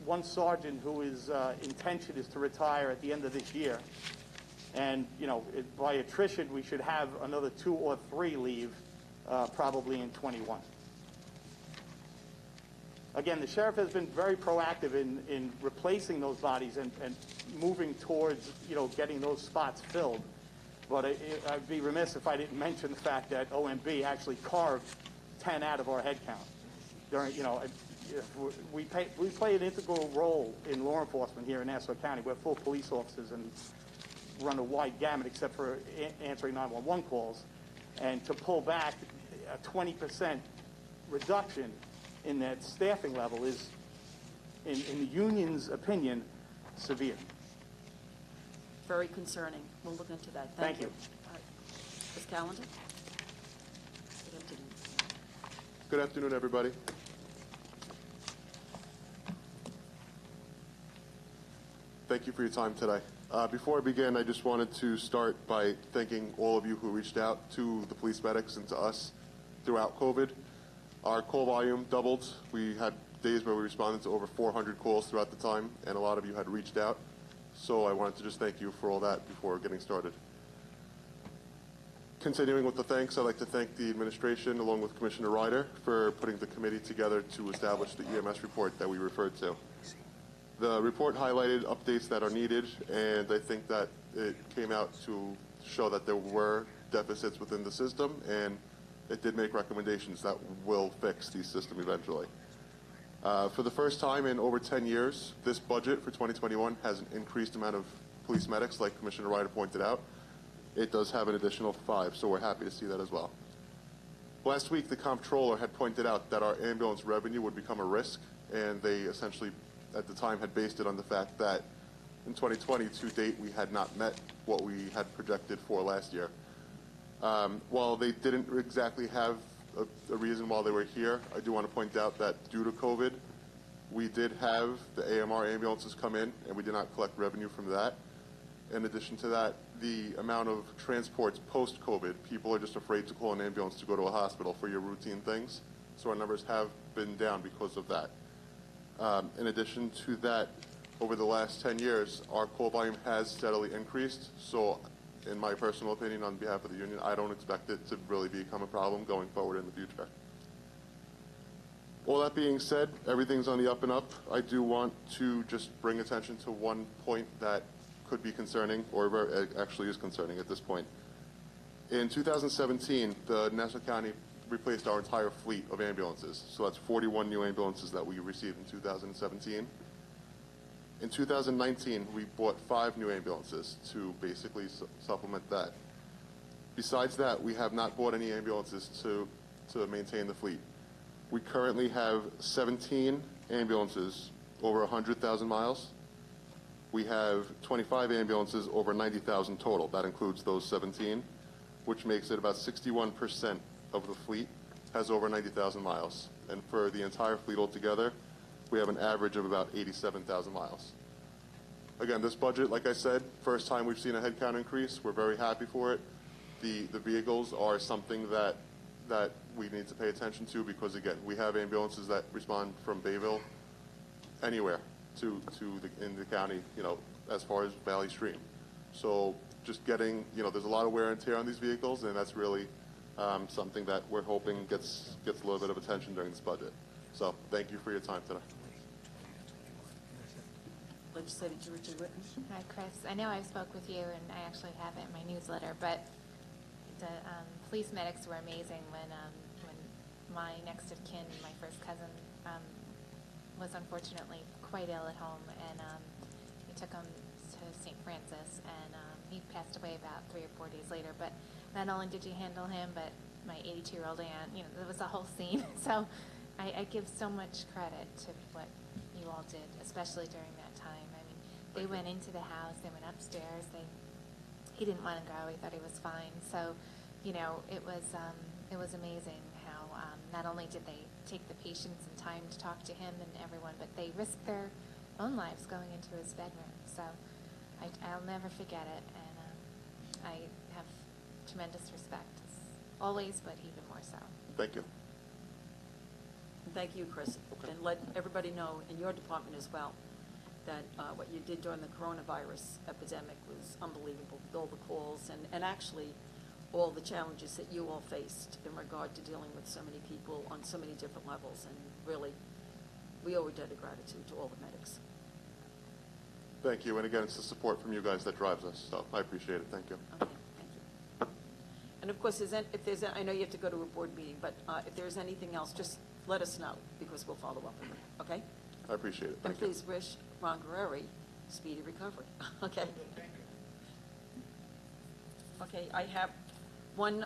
one sergeant who his intention is to retire at the end of this year. And, by attrition, we should have another 2 or 3 leave probably in 21. Again, the sheriff has been very proactive in replacing those bodies and moving towards, getting those spots filled. But I'd be remiss if I didn't mention the fact that OMB actually carved 10 out of our headcount. During, we play an integral role in law enforcement here in Nassau County. We're full police officers, and run a wide gamut except for answering 911 calls. And to pull back a 20% reduction in that staffing level is, in the union's opinion, severe. Very concerning. We'll look into that. Thank you. All right. Ms. Calendar? Good afternoon, everybody. Thank you for your time today. Before I begin, I just wanted to start by thanking all of you who reached out to the police medics and to us throughout COVID. Our call volume doubled. We had days where we responded to over 400 calls throughout the time, and a lot of you had reached out. So I wanted to just thank you for all that before getting started. Continuing with the thanks, I'd like to thank the administration along with Commissioner Ryder for putting the committee together to establish the EMS report that we referred to. The report highlighted updates that are needed, and I think that it came out to show that there were deficits within the system, and it did make recommendations that will fix the system eventually. For the first time in over 10 years, this budget for 2021 has an increased amount of police medics, like Commissioner Ryder pointed out. It does have an additional 5, so we're happy to see that as well. Last week, the comptroller had pointed out that our ambulance revenue would become a risk, and they essentially, at the time, had based it on the fact that in 2020, to date, we had not met what we had projected for last year. While they didn't exactly have a reason why they were here, I do want to point out that due to COVID, we did have the AMR ambulances come in, and we did not collect revenue from that. In addition to that, the amount of transports post-COVID, people are just afraid to call an ambulance to go to a hospital for your routine things. So our numbers have been down because of that. In addition to that, over the last 10 years, our call volume has steadily increased. So in my personal opinion, on behalf of the union, I don't expect it to really become a problem going forward in the future. All that being said, everything's on the up and up. I do want to just bring attention to one point that could be concerning, or actually is concerning at this point. In 2017, the Nassau County replaced our entire fleet of ambulances. So that's 41 new ambulances that we received in 2017. In 2019, we bought 5 new ambulances to basically supplement that. Besides that, we have not bought any ambulances to maintain the fleet. We currently have 17 ambulances over 100,000 miles. We have 25 ambulances over 90,000 total. That includes those 17, which makes it about 61% of the fleet has over 90,000 miles. And for the entire fleet altogether, we have an average of about 87,000 miles. Again, this budget, like I said, first time we've seen a headcount increase. We're very happy for it. The vehicles are something that we need to pay attention to because, again, we have ambulances that respond from Bayville anywhere in the county, as far as Valley Stream. So just getting, there's a lot of wear and tear on these vehicles, and that's really something that we're hoping gets a little bit of attention during this budget. So thank you for your time today. Legislator Richard Whitten. Hi, Chris. I know I spoke with you, and I actually have it in my newsletter, but the police medics were amazing when my next of kin, my first cousin, was unfortunately quite ill at home, and we took him to St. Francis, and he passed away about 3 or 4 days later. But not only did you handle him, but my 82-year-old aunt, there was a whole scene. So I give so much credit to what you all did, especially during that time. I mean, they went into the house, they went upstairs, he didn't want to go, he thought he was fine. So, it was amazing how not only did they take the patience and time to talk to him and everyone, but they risked their own lives going into his bedroom. So I'll never forget it, and I have tremendous respect, always, but even more so. Thank you. Thank you, Chris. Okay. And let everybody know in your department as well that what you did during the coronavirus epidemic was unbelievable, with all the calls and actually all the challenges that you all faced in regard to dealing with so many people on so many different levels. And really, we owe a debt of gratitude to all the medics. Thank you. And again, it's the support from you guys that drives us. So I appreciate it. Thank you. Okay, thank you. And of course, I know you have to go to a board meeting, but if there's anything else, just let us know, because we'll follow up with it, okay? I appreciate it. And Thank you. please wish Ron Guerreri speedy recovery, okay? Okay, I have one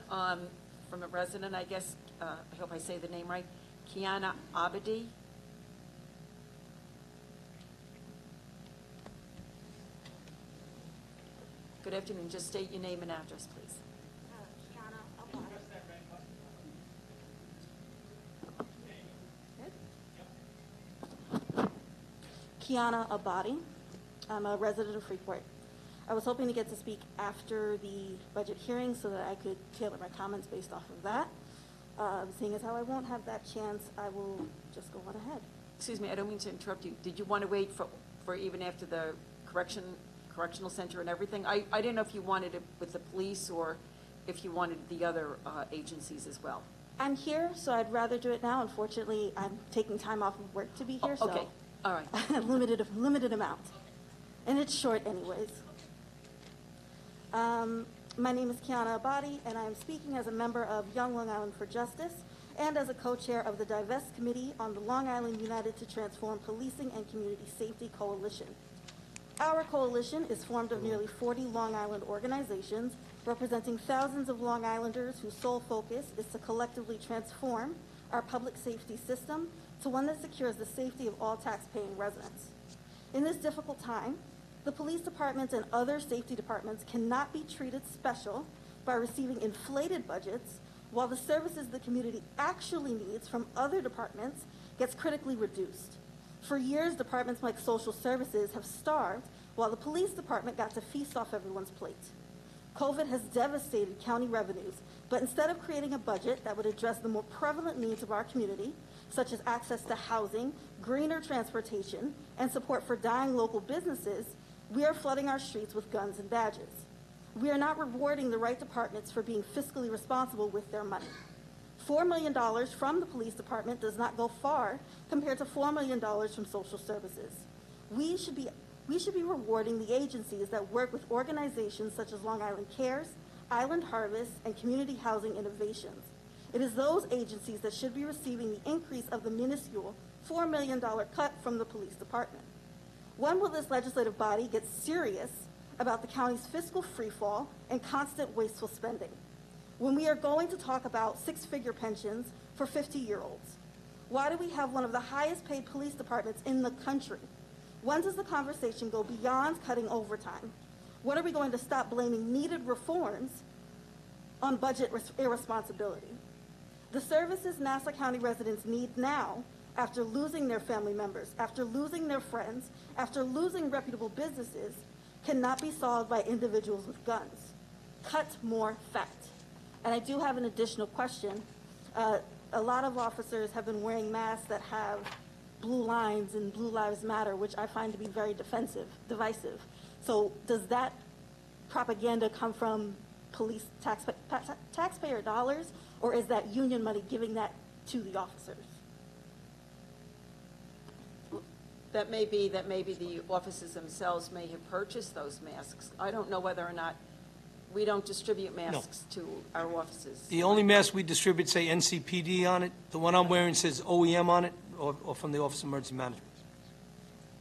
from a resident, I guess, I hope I say the name right, Kiana Abadi. Good afternoon, just state your name and address, please. Kiana Abadi. I'm a resident of Freeport. I was hoping to get to speak after the budget hearing so that I could tailor my comments based off of that. Seeing as how I won't have that chance, I will just go on ahead. Excuse me, I don't mean to interrupt you. Did you want to wait for even after the correctional center and everything? I didn't know if you wanted it with the police or if you wanted the other agencies as well. I'm here, so I'd rather do it now. Unfortunately, I'm taking time off of work to be here, so. Okay, all right. limited amount. And it's short anyways. My name is Kiana Abadi, and I am speaking as a member of Young Long Island for Justice and as a co-chair of the Divest Committee on the Long Island United to Transform Policing and Community Safety Coalition. Our coalition is formed of nearly 40 Long Island organizations representing thousands of Long Islanders whose sole focus is to collectively transform our public safety system to one that secures the safety of all tax-paying residents. In this difficult time, the police departments and other safety departments cannot be treated special by receiving inflated budgets while the services the community actually needs from other departments gets critically reduced. For years, departments like social services have starved while the police department got to feast off everyone's plate. COVID has devastated county revenues, but instead of creating a budget that would address the more prevalent needs of our community, such as access to housing, greener transportation, and support for dying local businesses, we are flooding our streets with guns and badges. We are not rewarding the right departments for being fiscally responsible with their money. $4 million from the police department does not go far compared to $4 million from social services. We should be rewarding the agencies that work with organizations such as Long Island Cares, Island Harvest, and Community Housing Innovations. It is those agencies that should be receiving the increase of the minuscule $4 million cut from the police department. When will this legislative body get serious about the county's fiscal freefall and constant wasteful spending? When we are going to talk about six-figure pensions for 50-year-olds? Why do we have one of the highest paid police departments in the country? When does the conversation go beyond cutting overtime? When are we going to stop blaming needed reforms on budget irresponsibility? The services Nassau County residents need now, after losing their family members, after losing their friends, after losing reputable businesses, cannot be solved by individuals with guns. Cut more fat. And I do have an additional question. A lot of officers have been wearing masks that have blue lines and Blue Lives Matter, which I find to be very divisive. So does that propaganda come from police taxpayer dollars, or is that union money giving that to the officers? That may be the officers themselves may have purchased those masks. I don't know whether or not, we don't distribute masks to our officers. The only mask we distribute say NCPD on it. The one I'm wearing says OEM on it, or from the Office of Emergency Management.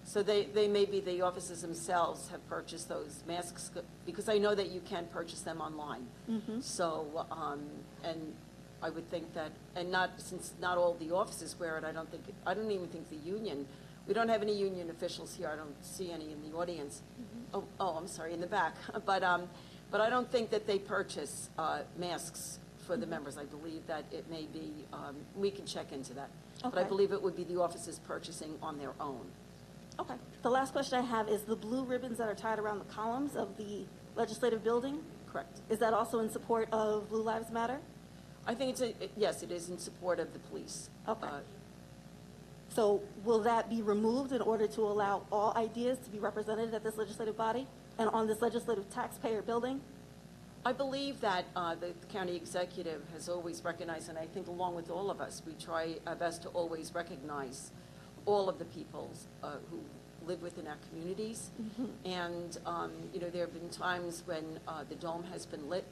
So they may be the officers themselves have purchased those masks, because I know that you can purchase them online. Mm-hmm. So, and I would think that, and since not all the officers wear it, I don't even think the union, we don't have any union officials here. I don't see any in the audience. Mm-hmm. Oh, I'm sorry, in the back. But I don't think that they purchase masks for the members. I believe that it may be, we can check into that. Okay. But I believe it would be the officers purchasing on their own. Okay. The last question I have is the blue ribbons that are tied around the columns of the legislative building. Correct. Is that also in support of Blue Lives Matter? I think yes, it is in support of the police. Okay. So will that be removed in order to allow all ideas to be represented at this legislative body and on this legislative taxpayer building? I believe that the county executive has always recognized, and I think along with all of us, we try our best to always recognize all of the people who live within our communities. Mm-hmm. And, there have been times when the dome has been lit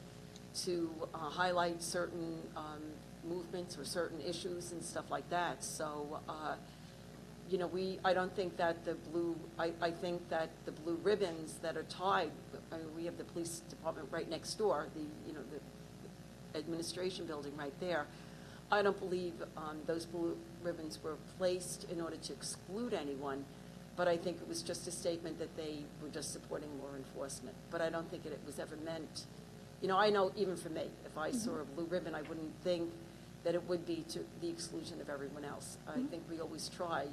to highlight certain movements or certain issues and stuff like that. So I don't think that I think that the blue ribbons that are tied, we have the police department right next door, the administration building right there. I don't believe those blue ribbons were placed in order to exclude anyone, but I think it was just a statement that they were just supporting law enforcement. But I don't think it was ever meant, I know even for me, if I saw a blue ribbon, I wouldn't think that it would be to the exclusion of everyone else. I think we always try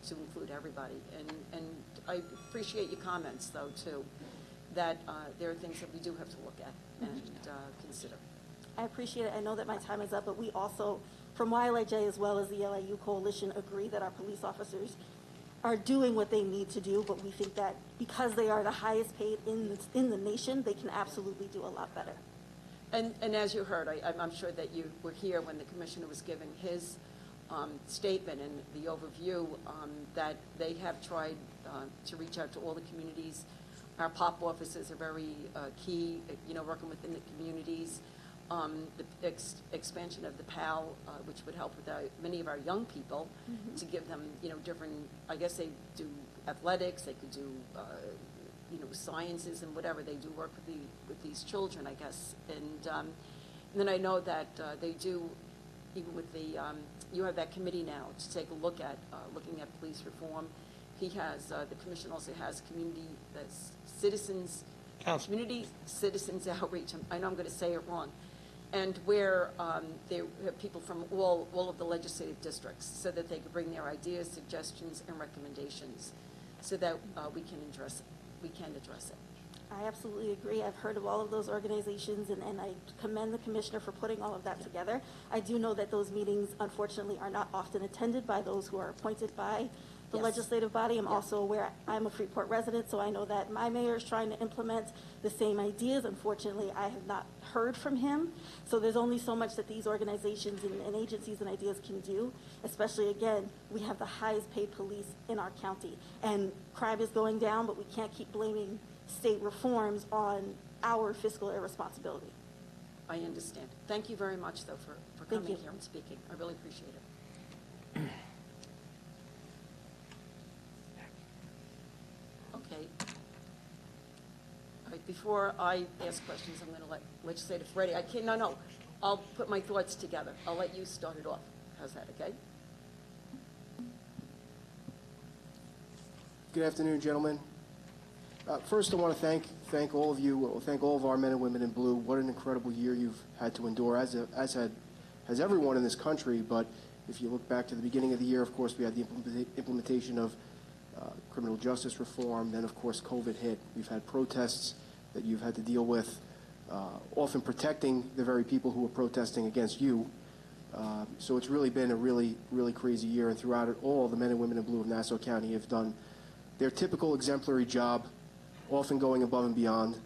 to include everybody. And I appreciate your comments, though, too, that there are things that we do have to look at and consider. I appreciate it. I know that my time is up, but we also, from YLAJ as well as the LIU Coalition, agree that our police officers are doing what they need to do, but we think that because they are the highest paid in the nation, they can absolutely do a lot better. And as you heard, I'm sure that you were here when the commissioner was giving his statement and the overview that they have tried to reach out to all the communities. Our POP offices are very key, working within the communities. The expansion of the PAL, which would help with many of our young people, to give them, different, I guess they do athletics, they could do, sciences and whatever. They do work with these children, I guess. And then I know that they do, even with the, you have that committee now to take a look at, looking at police reform. He has, the commission also has community citizens outreach. I know I'm going to say it wrong. And where they have people from all of the legislative districts, so that they can bring their ideas, suggestions, and recommendations, so that we can address it. I absolutely agree. I've heard of all of those organizations, and I commend the commissioner for putting all of that together. I do know that those meetings, unfortunately, are not often attended by those who are appointed by the legislative body. I'm also aware, I'm a Freeport resident, so I know that my mayor is trying to implement the same ideas. Unfortunately, I have not heard from him. So there's only so much that these organizations and agencies and ideas can do, especially, again, we have the highest paid police in our county. And crime is going down, but we can't keep blaming state reforms on our fiscal irresponsibility. I understand. Thank you very much, though, for coming here and speaking. I really appreciate it. Okay. All right, before I ask questions, I'm going to let Legislator Ferretti. No. I'll put my thoughts together. I'll let you start it off. How's that, okay? Good afternoon, gentlemen. First, I want to thank all of you, thank all of our men and women in blue. What an incredible year you've had to endure, as has everyone in this country. But if you look back to the beginning of the year, of course, we had the implementation of criminal justice reform. Then, of course, COVID hit. We've had protests that you've had to deal with, often protecting the very people who were protesting against you. So it's really been a really, really crazy year. And throughout it all, the men and women in blue of Nassau County have done their typical exemplary job, often going above and beyond.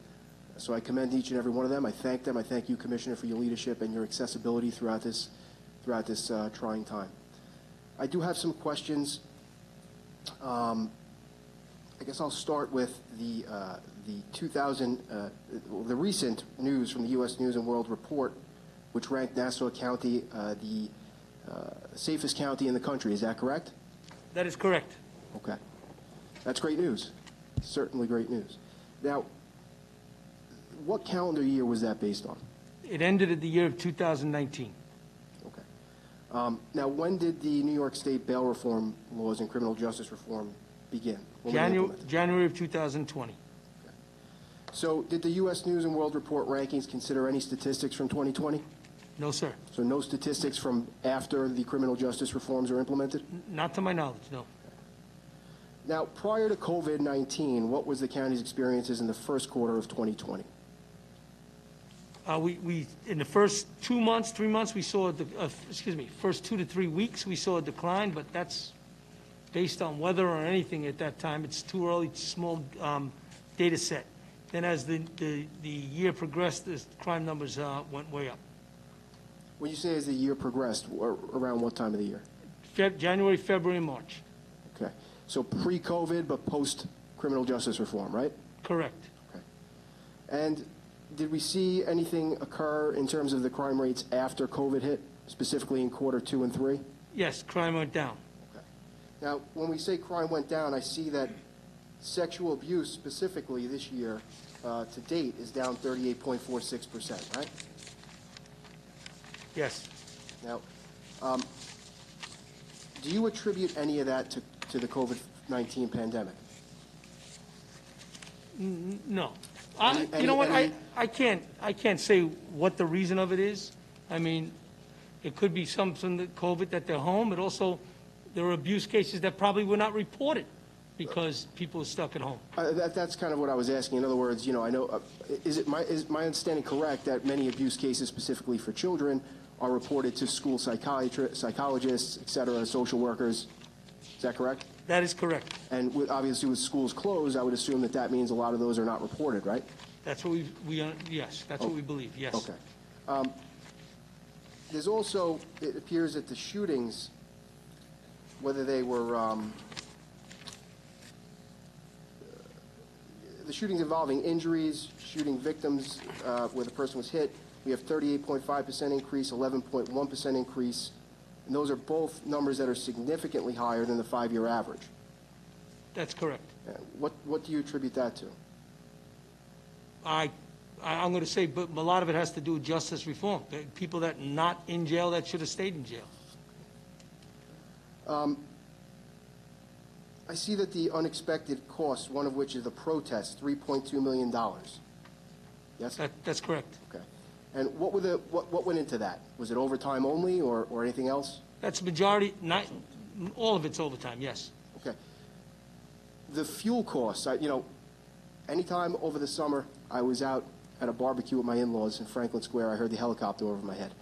So I commend each and every one of them. I thank them. I thank you, Commissioner, for your leadership and your accessibility throughout this trying time. I do have some questions. I guess I'll start with the recent news from the U.S. News and World Report, which ranked Nassau County the safest county in the country. Is that correct? That is correct. Okay. That's great news. Certainly great news. Now, what calendar year was that based on? It ended at the year of 2019. Okay. Now, when did the New York State bail reform laws and criminal justice reform begin? January of 2020. Okay. So did the U.S. News and World Report rankings consider any statistics from 2020? No, sir. So no statistics from after the criminal justice reforms are implemented? Not to my knowledge, no. Now, prior to COVID-19, what was the county's experiences in the first quarter of 2020? We in the first 2 months, 3 months, we saw first 2 to 3 weeks, we saw a decline, but that's based on weather or anything at that time. It's too early, small data set. Then as the year progressed, the crime numbers went way up. When you say as the year progressed, around what time of the year? January, February, March. Okay. So pre-COVID, but post-criminal justice reform, right? Correct. Okay. And did we see anything occur in terms of the crime rates after COVID hit, specifically in quarter 2 and 3? Yes, crime went down. Okay. Now, when we say crime went down, I see that sexual abuse specifically this year to date is down 38.46%, right? Yes. Now, do you attribute any of that to the COVID-19 pandemic? No. Any- You know what, any- I can't say what the reason of it is. I mean, it could be some from the COVID that they're home, but also there are abuse cases that probably were not reported because people were stuck at home. That's kind of what I was asking. In other words, I know, is my understanding correct that many abuse cases specifically for children are reported to school psychologists, et cetera, social workers? Is that correct? That is correct. And obviously with schools closed, I would assume that means a lot of those are not reported, right? That's what yes, that's what we believe, yes. Okay. There's also, it appears that the shootings, whether they were, the shootings involving injuries, shooting victims where the person was hit, we have 38.5% increase, 11.1% increase, and those are both numbers that are significantly higher than the 5-year average. That's correct. What do you attribute that to? I'm going to say, but a lot of it has to do with justice reform. The people that not in jail that should have stayed in jail. I see that the unexpected costs, one of which is the protest, $3.2 million. Yes? That's correct. Okay. And what went into that? Was it overtime only or anything else? That's majority, not all of it's overtime, yes. Okay. The fuel costs, anytime over the summer I was out at a barbecue with my in-laws in Franklin Square, I heard the helicopter over my head.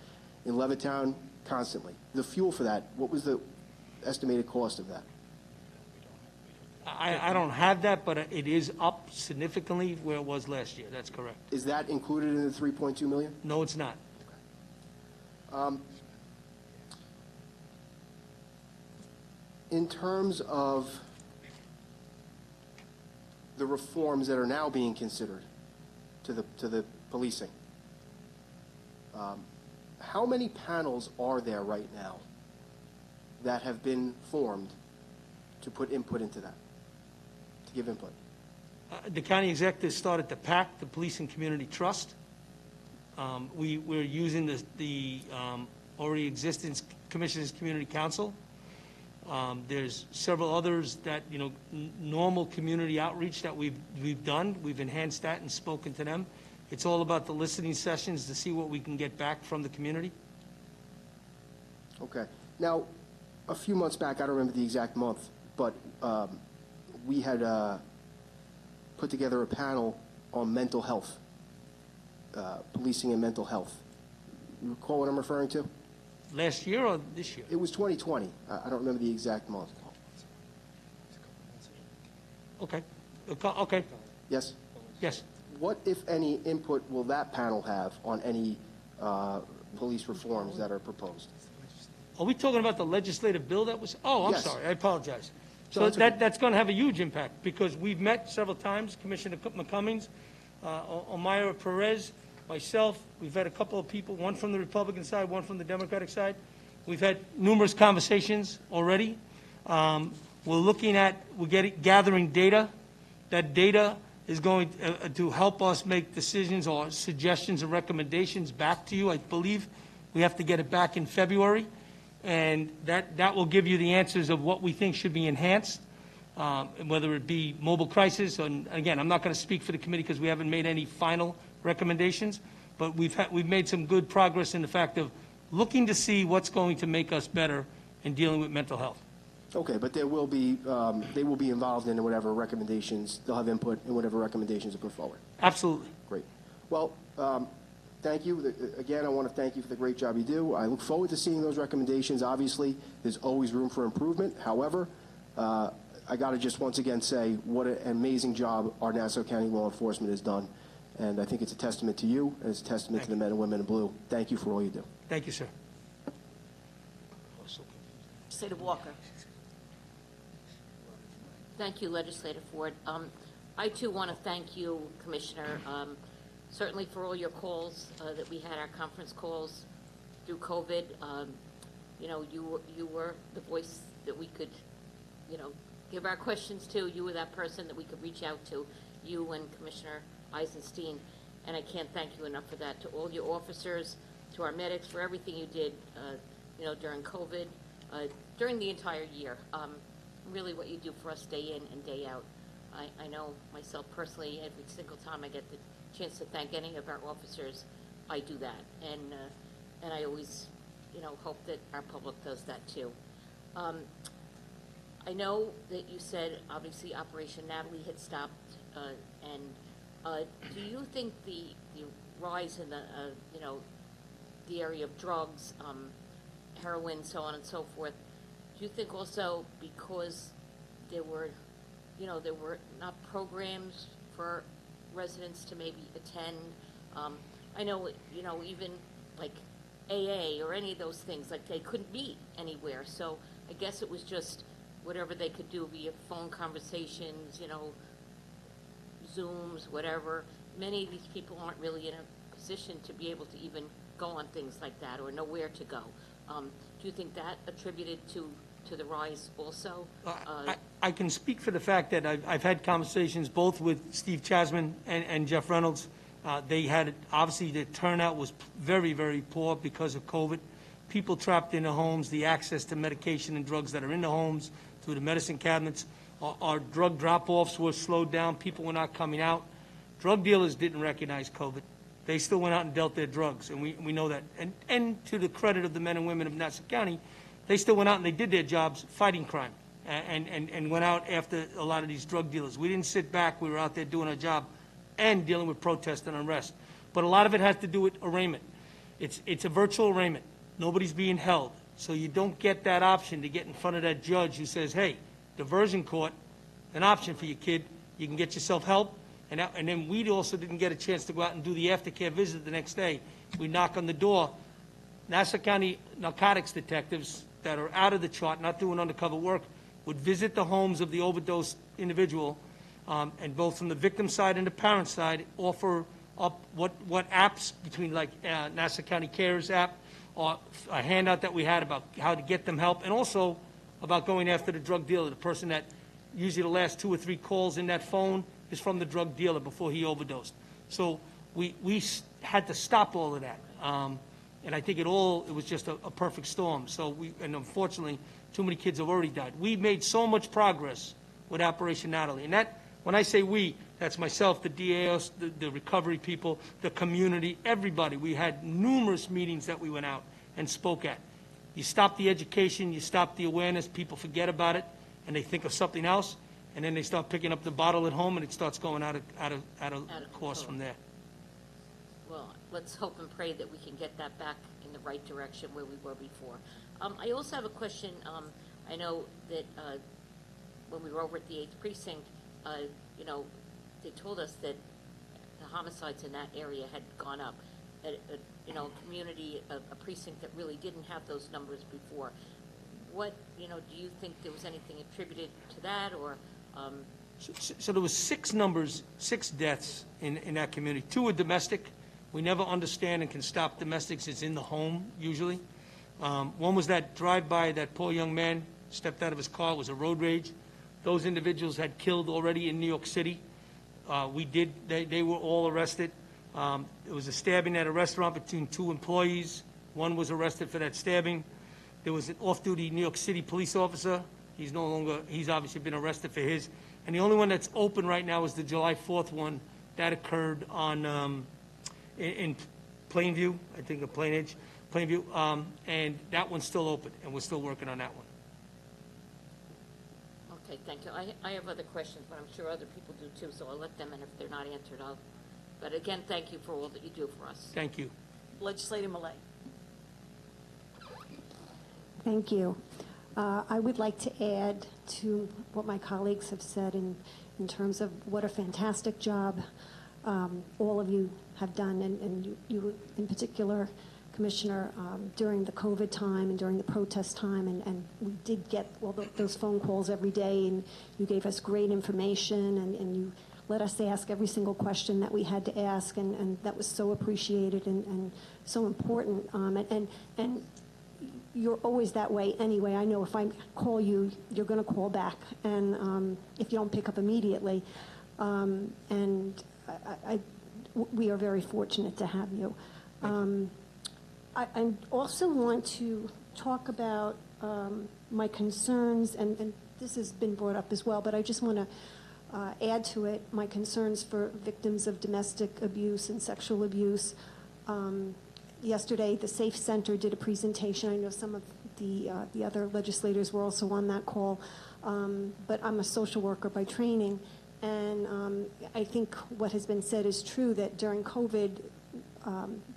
In Levittown, constantly. The fuel for that, what was the estimated cost of that? I don't have that, but it is up significantly where it was last year. That's correct. Is that included in the $3.2 million? No, it's not. In terms of the reforms that are now being considered to the policing, how many panels are there right now that have been formed to put input into that, to give input? The county executive started the PAC, the Police and Community Trust. We're using the already existing Commissioners Community Council. There's several others that, normal community outreach that we've done. We've enhanced that and spoken to them. It's all about the listening sessions to see what we can get back from the community. Okay. Now, a few months back, I don't remember the exact month, but we had put together a panel on mental health, policing and mental health. You recall what I'm referring to? Last year or this year? It was 2020. I don't remember the exact month. Okay. Okay. Yes? Yes. What, if any, input will that panel have on any police reforms that are proposed? Are we talking about the legislative bill that was? Oh, I'm Yes. sorry. I apologize. So So that's okay. that's going to have a huge impact because we've met several times, Commissioner McCummings, Omira Perez, myself. We've had a couple of people, one from the Republican side, one from the Democratic side. We've had numerous conversations already. We're gathering data. That data is going to help us make decisions or suggestions and recommendations back to you. I believe we have to get it back in February. And that will give you the answers of what we think should be enhanced, whether it be mobile crisis. And again, I'm not going to speak for the committee because we haven't made any final recommendations, but we've made some good progress in the fact of looking to see what's going to make us better in dealing with mental health. Okay, but they will be involved in whatever recommendations, they'll have input in whatever recommendations are put forward. Absolutely. Great. Well, thank you. Again, I want to thank you for the great job you do. I look forward to seeing those recommendations. Obviously, there's always room for improvement. However, I got to just once again say what an amazing job our Nassau County law enforcement has done. And I think it's a testament to you, and it's a testament to the men and women in blue. Thank you for all you do. Thank you, sir. Legislator Walker. Thank you, Legislator Ford. I, too, want to thank you, Commissioner, certainly for all your calls that we had, our conference calls through COVID. You were the voice that we could give our questions to. You were that person that we could reach out to, you and Commissioner Eisenstein, and I can't thank you enough for that. To all your officers, to our medics, for everything you did, during COVID, during the entire year. Really what you do for us day in and day out. I know myself personally, every single time I get the chance to thank any of our officers, I do that. And I always, hope that our public does that too. I know that you said, obviously, Operation Natalie had stopped, and do you think the rise in the area of drugs, heroin, so on and so forth, do you think also because there were not programs for residents to maybe attend? I know, even like AA or any of those things, like they couldn't meet anywhere. So I guess it was just whatever they could do via phone conversations, Zooms, whatever. Many of these people aren't really in a position to be able to even go on things like that or know where to go. Do you think that attributed to the rise also? I can speak for the fact that I've had conversations both with Steve Chasman and Jeff Reynolds. They had, obviously, the turnout was very, very poor because of COVID. People trapped in the homes, the access to medication and drugs that are in the homes through the medicine cabinets. Our drug drop-offs were slowed down. People were not coming out. Drug dealers didn't recognize COVID. They still went out and dealt their drugs, and we know that. And to the credit of the men and women of Nassau County, they still went out and they did their jobs fighting crime and went out after a lot of these drug dealers. We didn't sit back. We were out there doing our job and dealing with protest and unrest. But a lot of it has to do with arraignment. It's a virtual arraignment. Nobody's being held. So you don't get that option to get in front of that judge who says, hey, diversion court, an option for your kid. You can get yourself help. And then we also didn't get a chance to go out and do the aftercare visit the next day. We knock on the door. Nassau County narcotics detectives that are out of the chart, not doing undercover work, would visit the homes of the overdose individual, and both from the victim side and the parent side, offer up what apps between like Nassau County Cares app, or a handout that we had about how to get them help, and also about going after the drug dealer, the person that usually the last 2 or 3 calls in that phone is from the drug dealer before he overdosed. So we had to stop all of that. And I think it was just a perfect storm. So and unfortunately, too many kids have already died. We made so much progress with Operation Natalie. And that, when I say we, that's myself, the DAOs, the recovery people, the community, everybody. We had numerous meetings that we went out and spoke at. You stop the education, you stop the awareness, people forget about it, and they think of something else, and then they start picking up the bottle at home, and it starts going out of course from there. Well, let's hope and pray that we can get that back in the right direction where we were before. I also have a question. I know that when we were over at the 8th Precinct, they told us that the homicides in that area had gone up. Community, a precinct that really didn't have those numbers before. What, do you think there was anything attributed to that, or? So there was 6 deaths in that community. 2 were domestic. We never understand and can stop domestics. It's in the home, usually. One was that drive-by, that poor young man stepped out of his car. It was a road rage. Those individuals had killed already in New York City. They were all arrested. It was a stabbing at a restaurant between 2 employees. One was arrested for that stabbing. There was an off-duty New York City police officer. He's obviously been arrested for his. And the only one that's open right now is the July 4th one. That occurred in Plainview, I think, of Plainview. And that one's still open, and we're still working on that one. Okay, thank you. I have other questions, but I'm sure other people do too, so I'll let them, and if they're not answered, But again, thank you for all that you do for us. Thank you. Legislator Millet. Thank you. I would like to add to what my colleagues have said in terms of what a fantastic job all of you have done, and you in particular, Commissioner, during the COVID time and during the protest time, and we did get those phone calls every day, and you gave us great information, and you let us ask every single question that we had to ask, and that was so appreciated and so important. And you're always that way anyway. I know if I call you, you're going to call back, and if you don't pick up immediately. And we are very fortunate to have you. I also want to talk about my concerns, and this has been brought up as well, but I just want to add to it my concerns for victims of domestic abuse and sexual abuse. Yesterday, the Safe Center did a presentation. I know some of the other legislators were also on that call, but I'm a social worker by training, and I think what has been said is true, that during COVID,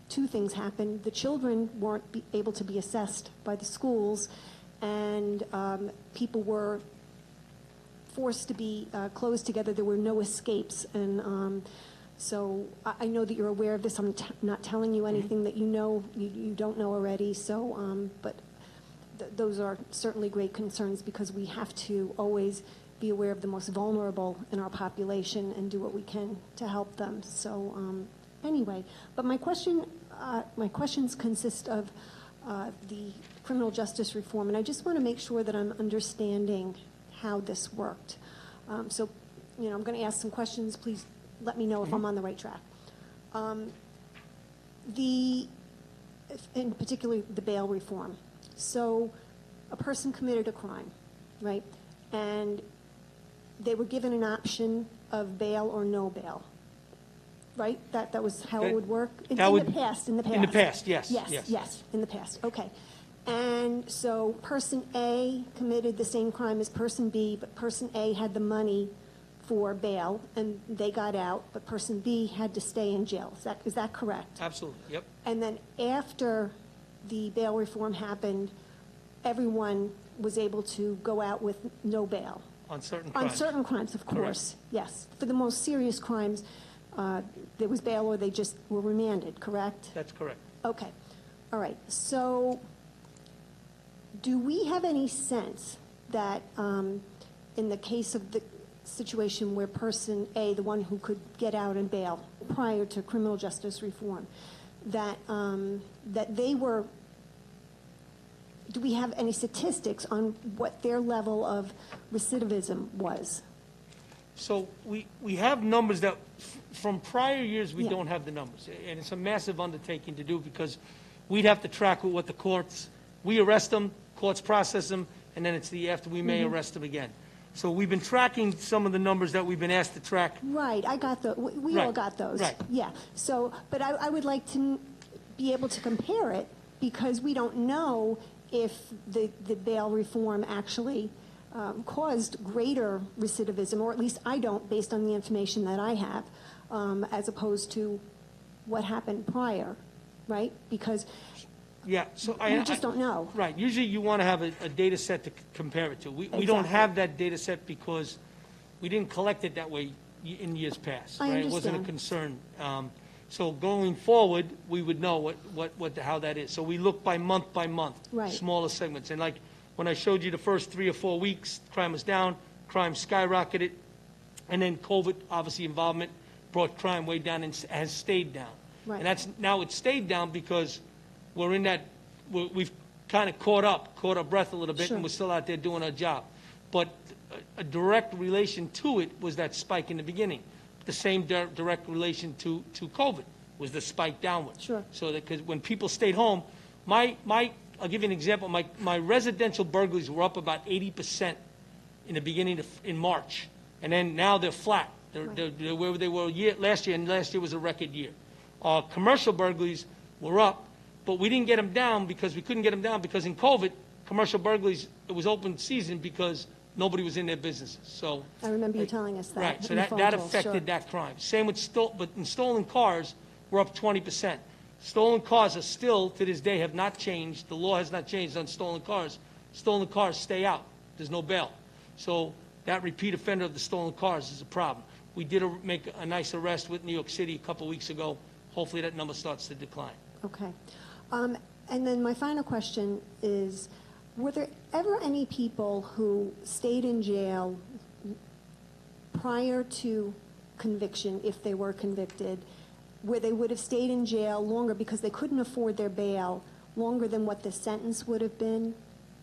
two things happened. The children weren't able to be assessed by the schools, and people were forced to be closed together. There were no escapes, and so I know that you're aware of this. I'm not telling you anything that you don't know already. So, but those are certainly great concerns, because we have to always be aware of the most vulnerable in our population and do what we can to help them. So, anyway, but my questions consist of the criminal justice reform, and I just want to make sure that I'm understanding how this worked. So, I'm going to ask some questions. Please let me know if I'm on the right track. In particular, the bail reform. So, a person committed a crime, right? And they were given an option of bail or no bail, right? That was how it would work? In the past. In the past, yes. Yes, in the past, okay. And so person A committed the same crime as person B, but person A had the money for bail, and they got out, but person B had to stay in jail. Is that correct? Absolutely, yep. And then after the bail reform happened, everyone was able to go out with no bail. On certain crimes. On certain crimes, of course, yes. For the most serious crimes, there was bail or they just were remanded, correct? That's correct. Okay, all right. So do we have any sense that in the case of the situation where person A, the one who could get out and bail prior to criminal justice reform, that they were, do we have any statistics on what their level of recidivism was? So we have numbers that, from prior years, we don't have the numbers. And it's a massive undertaking to do, because we'd have to track what the courts, we arrest them, courts process them, and then it's after we may arrest them again. So we've been tracking some of the numbers that we've been asked to track. Right, I got those. We all got those. Right. Yeah. So, but I would like to be able to compare it, because we don't know if the bail reform actually caused greater recidivism, or at least I don't, based on the information that I have, as opposed to what happened prior, right? Because yeah, so we just don't know. Right. Usually you want to have a data set to compare it to. We don't have that data set because we didn't collect it that way in years past. I right? understand. It wasn't a concern. So going forward, we would know how that is. So we look by month, right. Smaller segments. And like when I showed you the first 3 or 4 weeks, crime was down, crime skyrocketed, and then COVID, obviously involvement, brought crime way down and has stayed down. Right. And now it's stayed down because we're in that, we've kind of caught our breath a little bit, and we're still out there doing our job. But a direct relation to it was that spike in the beginning. The same direct relation to COVID was the spike downward. Sure. So that, because when people stayed home, I'll give you an example. My residential burglaries were up about 80% in the beginning in March, and then now they're flat. They're where they were last year, and last year was a record year. Commercial burglaries were up, but we didn't get them down because we couldn't get them down because in COVID, commercial burglaries, it was open season because nobody was in their businesses. So I remember you telling us that. right, so that affected that crime. Same with stolen cars, we're up 20%. Stolen cars are still, to this day, have not changed. The law has not changed on stolen cars. Stolen cars stay out. There's no bail. So that repeat offender of the stolen cars is a problem. We did make a nice arrest with New York City a couple weeks ago. Hopefully that number starts to decline. Okay. And then my final question is, were there ever any people who stayed in jail prior to conviction, if they were convicted, where they would have stayed in jail longer because they couldn't afford their bail, longer than what the sentence would have been.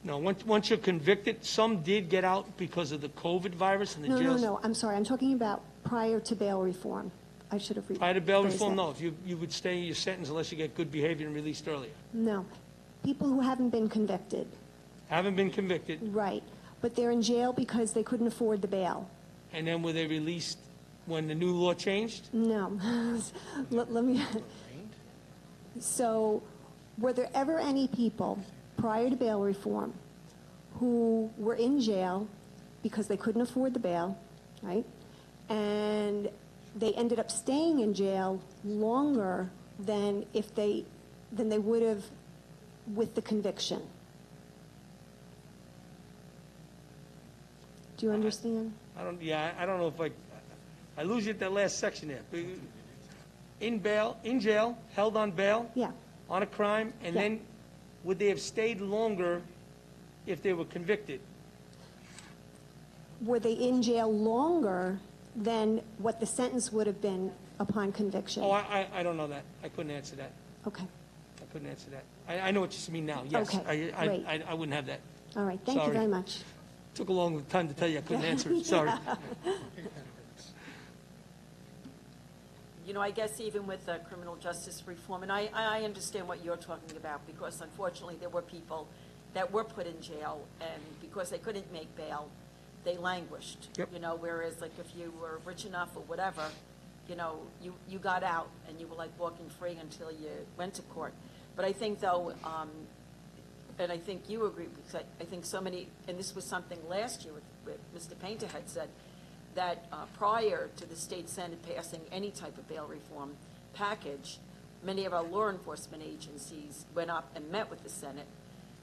No, once you're convicted, some did get out because of the COVID virus and the No, jails. no, I'm sorry, I'm talking about prior to bail reform. I should have rephrased that. Prior to bail reform, no. If you would stay in your sentence unless you get good behavior and released earlier. No, people who haven't been convicted. Haven't been convicted. Right, but they're in jail because they couldn't afford the bail. And then were they released when the new law changed? No. Let me, so were there ever any people prior to bail reform who were in jail because they couldn't afford the bail, right? And they ended up staying in jail longer than than they would have with the conviction. Do you understand? I don't know if I lose you at that last section there. In jail, held on bail? Yeah. On a crime, and then would they have stayed longer if they were convicted? Were they in jail longer than what the sentence would have been upon conviction? Oh, I don't know that. I couldn't answer that. Okay. I couldn't answer that. I know what you mean now, yes. Okay, great. I wouldn't have that. All right, thank you very much. Took a long time to tell you I couldn't answer it, sorry. You know, I guess even with criminal justice reform, and I understand what you're talking about, because unfortunately there were people that were put in jail, and because they couldn't make bail, they languished. Yep. You know, whereas like if you were rich enough or whatever, you know, you got out and you were like walking free until you went to court. But I think though, and I think you agree, because I think so many, and this was something last year with Mr. Painter had said, that prior to the state senate passing any type of bail reform package, many of our law enforcement agencies went up and met with the Senate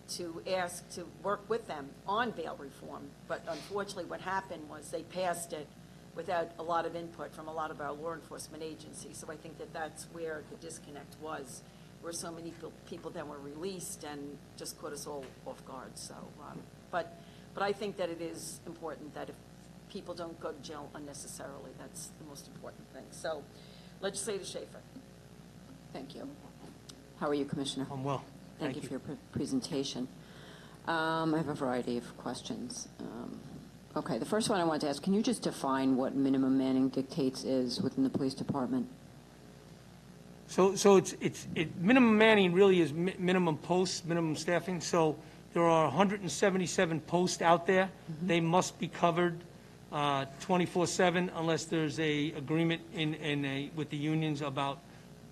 to ask to work with them on bail reform. But unfortunately what happened was they passed it without a lot of input from a lot of our law enforcement agencies. So I think that that's where the disconnect was, where so many people then were released and just caught us all off guard. So, but I think that it is important that if people don't go to jail unnecessarily, that's the most important thing. So, Legislator Schaefer. Thank you. How are you, Commissioner? I'm well. Thank you for your presentation. I have a variety of questions. Okay, the first one I wanted to ask, can you just define what minimum manning dictates is within the police department? So minimum manning really is minimum posts, minimum staffing. So there are 177 posts out there. Mm-hmm. They must be covered 24/7 unless there's a agreement with the unions about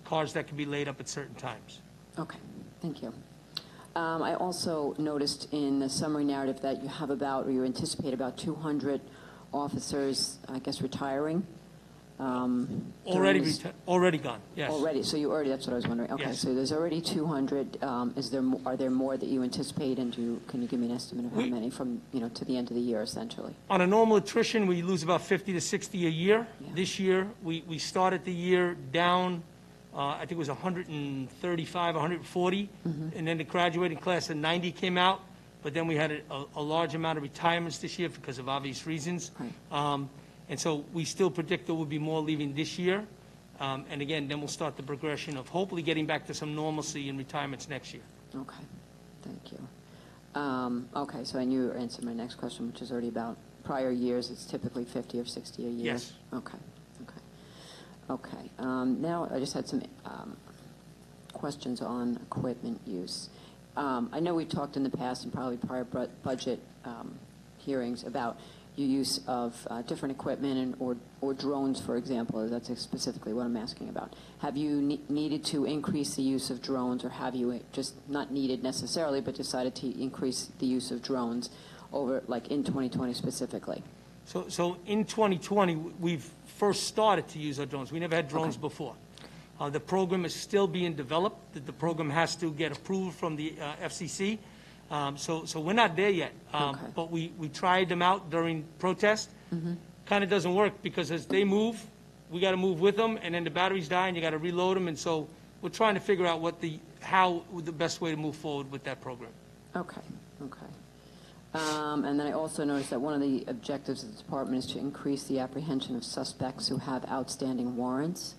cars that can be laid up at certain times. Okay, thank you. I also noticed in the summary narrative that you have about, or you anticipate about 200 officers, I guess, retiring. Already gone, yes. Already, so you already, that's what I was wondering. Okay, yes. So there's already 200. Are there more that you anticipate, and can you give me an estimate of how many from, to the end of the year, essentially? On a normal attrition, we lose about 50 to 60 a year. Yeah. This year, we started the year down, I think it was 135, 140, and then the graduating class of 90 came out, but then we had a large amount of retirements this year because of obvious reasons. Right. And so we still predict there will be more leaving this year. And again, then we'll start the progression of hopefully getting back to some normalcy in retirements next year. Okay, thank you. Okay, so and you answered my next question, which is already about prior years. It's typically 50 or 60 a year? Yes. Okay. Now I just had some questions on equipment use. I know we talked in the past and probably prior budget hearings about your use of different equipment or drones, for example. That's specifically what I'm asking about. Have you needed to increase the use of drones, or have you just not needed necessarily, but decided to increase the use of drones over, like in 2020 specifically? So in 2020, we've first started to use our drones. We never had drones before. The program is still being developed. The program has to get approval from the FCC. So we're not there yet. But we tried them out during protest. Kind of doesn't work because as they move, we got to move with them, and then the batteries die, and you got to reload them. And so we're trying to figure out how the best way to move forward with that program. Okay. And then I also noticed that one of the objectives of the department is to increase the apprehension of suspects who have outstanding warrants.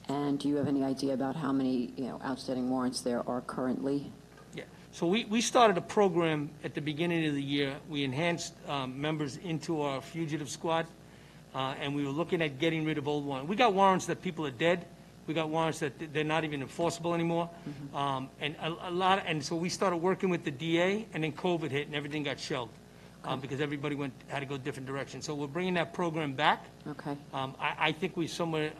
And do you have any idea about how many outstanding warrants there are currently? So we started a program at the beginning of the year. We enhanced members into our fugitive squad, and we were looking at getting rid of old warrants. We got warrants that people are dead. We got warrants that they're not even enforceable anymore. And and so we started working with the DA, and then COVID hit and everything got shelved because everybody had to go different directions. So we're bringing that program back. Okay. I think we somewhere,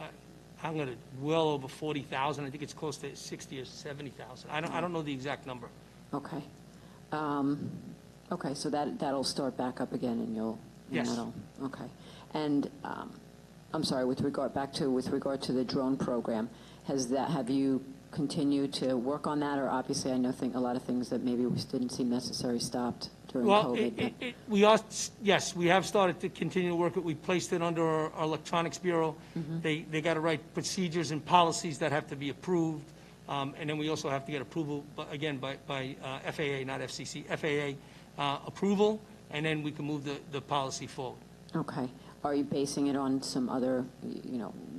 I'm going to, well over 40,000. I think it's close to 60 or 70,000. I don't know the exact number. Okay. Okay, so that'll start back up again, and you'll. Yes. Okay. And I'm sorry, with regard to the drone program, have you continued to work on that, or obviously I know a lot of things that maybe didn't seem necessary stopped during COVID? Yes, we have started to continue to work it. We placed it under our electronics bureau. They got to write procedures and policies that have to be approved. And then we also have to get approval, again, by FAA, not FCC, FAA approval, and then we can move the policy forward. Okay. Are you basing it on some other,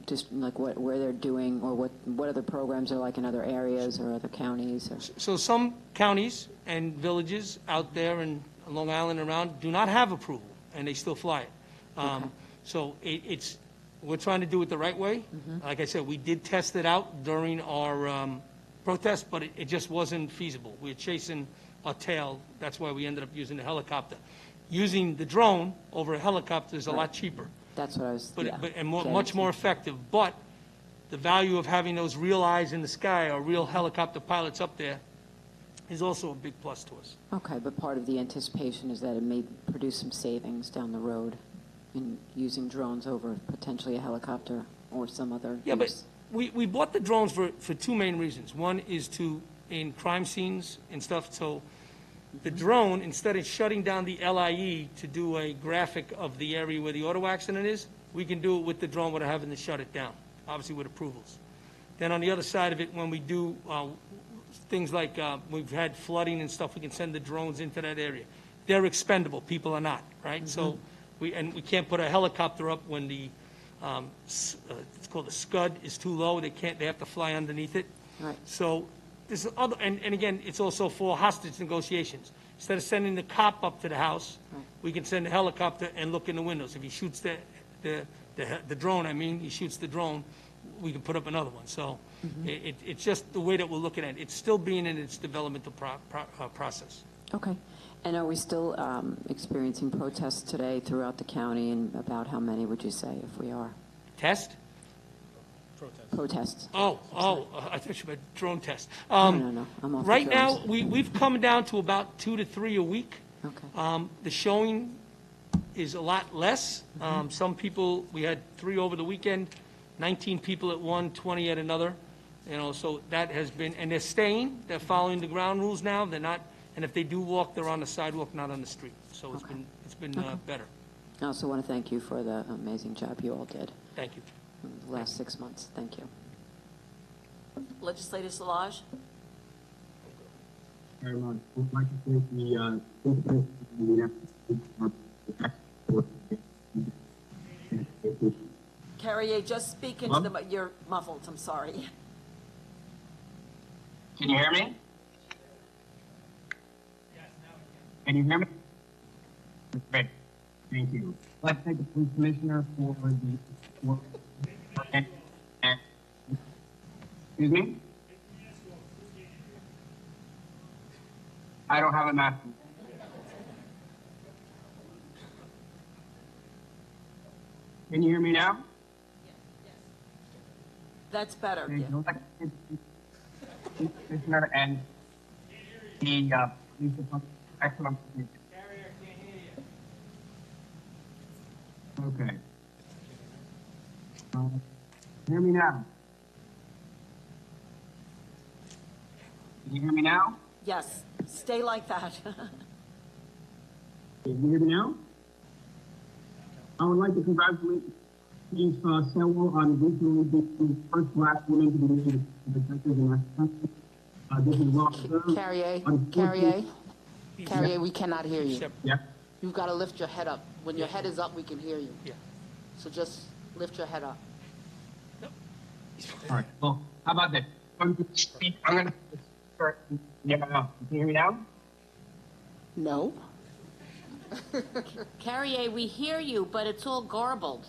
just like where they're doing, or what other programs are like in other areas or other counties? Or? So some counties and villages out there in Long Island and around do not have approval, and they still fly it. Okay. So we're trying to do it the right way. Like I said, we did test it out during our protest, but it just wasn't feasible. We were chasing our tail. That's why we ended up using the helicopter. Using the drone over a helicopter is a lot cheaper. That's what I was. And much more effective. But the value of having those real eyes in the sky, or real helicopter pilots up there, is also a big plus to us. Okay, but part of the anticipation is that it may produce some savings down the road in using drones over potentially a helicopter or some other Yeah, use. but we bought the drones for two main reasons. One is in crime scenes and stuff, so the drone, instead of shutting down the LIE to do a graphic of the area where the auto accident is, we can do it with the drone without having to shut it down, obviously with approvals. Then on the other side of it, when we do things like we've had flooding and stuff, we can send the drones into that area. They're expendable, people are not, right? So we can't put a helicopter up when the it's called a scud is too low. They have to fly underneath it. Right. So this is other, and again, it's also for hostage negotiations. Instead of sending the cop up to the house, we can send a helicopter and look in the windows. If he shoots the drone, he shoots the drone, we can put up another one. So it's just the way that we're looking at it. It's still being in its developmental process. Okay. And are we still experiencing protests today throughout the county, and about how many would you say, if we are? Test? Protests. I thought you meant drone test. No. I'm off Right the now, drones. we've come down to about 2 to 3 a week. Okay. The showing is a lot less. Some people, we had 3 over the weekend, 19 people at one, 20 at another. So that has been, and they're staying, they're following the ground rules now. They're not, and if they do walk, they're on the sidewalk, not on the street. So it's been better. I also want to thank you for the amazing job you all did. Thank you. In the last 6 months. Thank you. Legislator Solage? Very much. I'd like to thank the Carrier, just speak into the, you're muffled, I'm sorry. Can you hear me? Can you hear me? Great. Thank you. I'd like to thank the police commissioner for the work. Excuse me? I don't have a map. Can you hear me now? That's better. Thank you. Commissioner and the police department. Excellent. Okay. Hear me now? Can you hear me now? Yes, stay like that. Can you hear me now? I would like to congratulate Chief Sewell on recently being the first black woman to be named detective in our country. This is well deserved. Carrier, we cannot hear you. Yeah. You've got to lift your head up. When your head is up, we can hear you. Yeah. So just lift your head up. All right. Well, how about this? I'm going to Yeah, can you hear me now? No. Carrier, we hear you, but it's all garbled.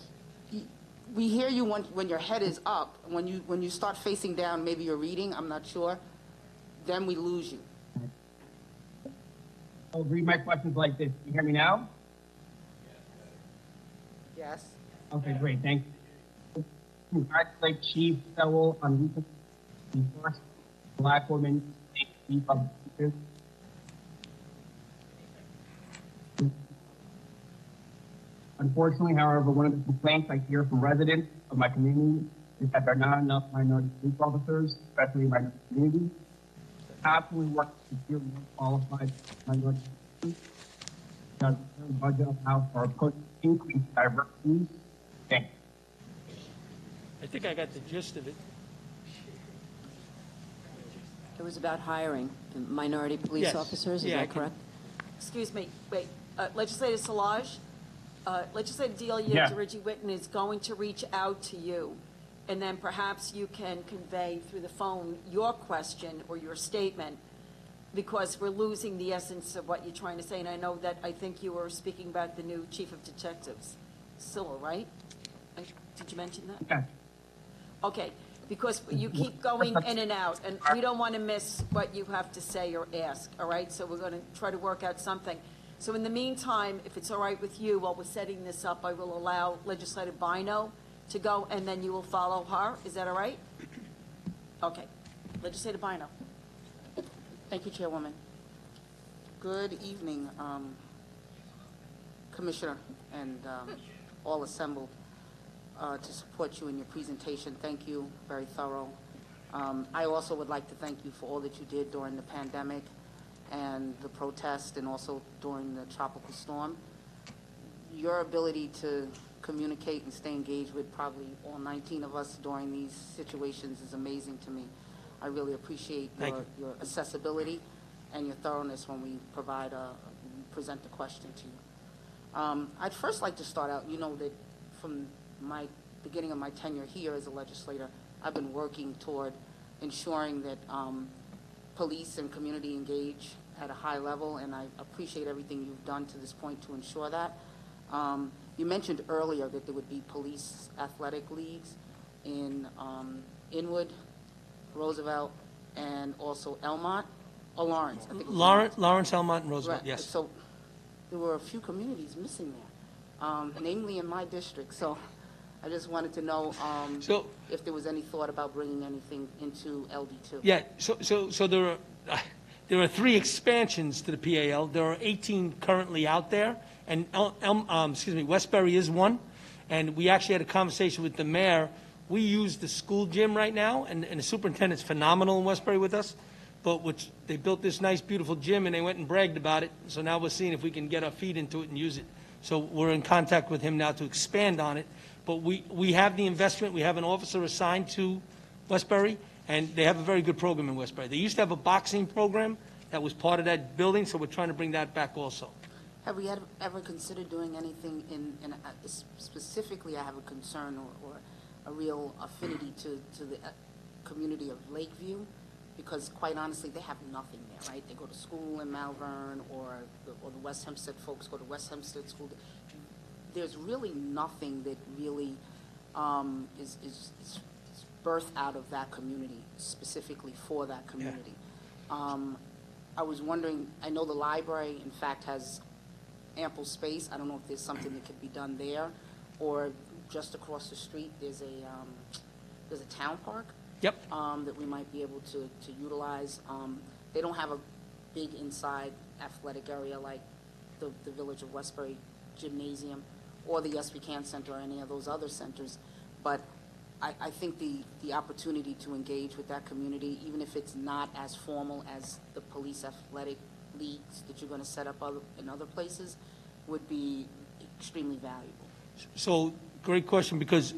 We hear you when your head is up. When you start facing down, maybe you're reading, I'm not sure. Then we lose you. I'll read my questions like this. Can you hear me now? Yes. Okay, great. Thank you. Congratulate Chief Sewell on recent the first Black woman chief of teachers. Unfortunately, however, one of the complaints I hear from residents of my community is that there are not enough minority police officers, especially in my community. Absolutely work to secure more qualified minority police. Does the budget allow for a increased diversity? Thank you. I think I got the gist of it. It was about hiring minority police Yes. officers, is Yeah, I that can- correct? Excuse me, wait, Legislator Solage, Legislator Delia Yeah. DeRigi Whitten is going to reach out to you, and then perhaps you can convey through the phone your question or your statement, because we're losing the essence of what you're trying to say, and I think you were speaking about the new chief of detectives, Sewell, right? Did you mention that? Yeah. Okay, because you keep going in and out, and we don't want to miss what you have to say or ask, all right? So we're going to try to work out something. So in the meantime, if it's all right with you, while we're setting this up, I will allow Legislator Bino to go, and then you will follow her. Is that all right? Okay. Legislator Bino. Thank you, Chairwoman. Good evening, Commissioner and all assembled to support you in your presentation. Thank you, very thorough. I also would like to thank you for all that you did during the pandemic and the protest, and also during the tropical storm. Your ability to communicate and stay engaged with probably all 19 of us during these situations is amazing to me. I really appreciate your accessibility and your thoroughness when we present the question to you. I'd first like to start out, you know that from my beginning of my tenure here as a legislator, I've been working toward ensuring that police and community engage at a high level, and I appreciate everything you've done to this point to ensure that. You mentioned earlier that there would be police athletic leagues in Inwood, Roosevelt, and also Elmont, or Lawrence. I think it was Lawrence, Elmont, and Roosevelt, Right. yes. So there were a few communities missing there, namely in my district. So I just wanted to know if there was any thought about bringing anything into LD2. Yeah, so there are 3 expansions to the PAL. There are 18 currently out there, and Westbury is one. And we actually had a conversation with the mayor. We use the school gym right now, and the superintendent's phenomenal in Westbury with us. But they built this nice, beautiful gym, and they went and bragged about it. So now we're seeing if we can get our feet into it and use it. So we're in contact with him now to expand on it. But we have the investment. We have an officer assigned to Westbury, and they have a very good program in Westbury. They used to have a boxing program that was part of that building, so we're trying to bring that back also. Have we ever considered doing anything specifically, I have a concern or a real affinity to the community of Lakeview? Because quite honestly, they have nothing there, right? They go to school in Malvern, or the West Hempstead folks go to West Hempstead School. There's really nothing that really is birthed out of that community, specifically for that community. I was wondering, I know the library, in fact, has ample space. I don't know if there's something that could be done there, or just across the street, there's a town park. Yep. That we might be able to utilize. They don't have a big inside athletic area like the Village of Westbury Gymnasium or the Yes We Can Center or any of those other centers, but I think the opportunity to engage with that community, even if it's not as formal as the police athletic leagues that you're going to set up in other places, would be extremely valuable. So, great question, because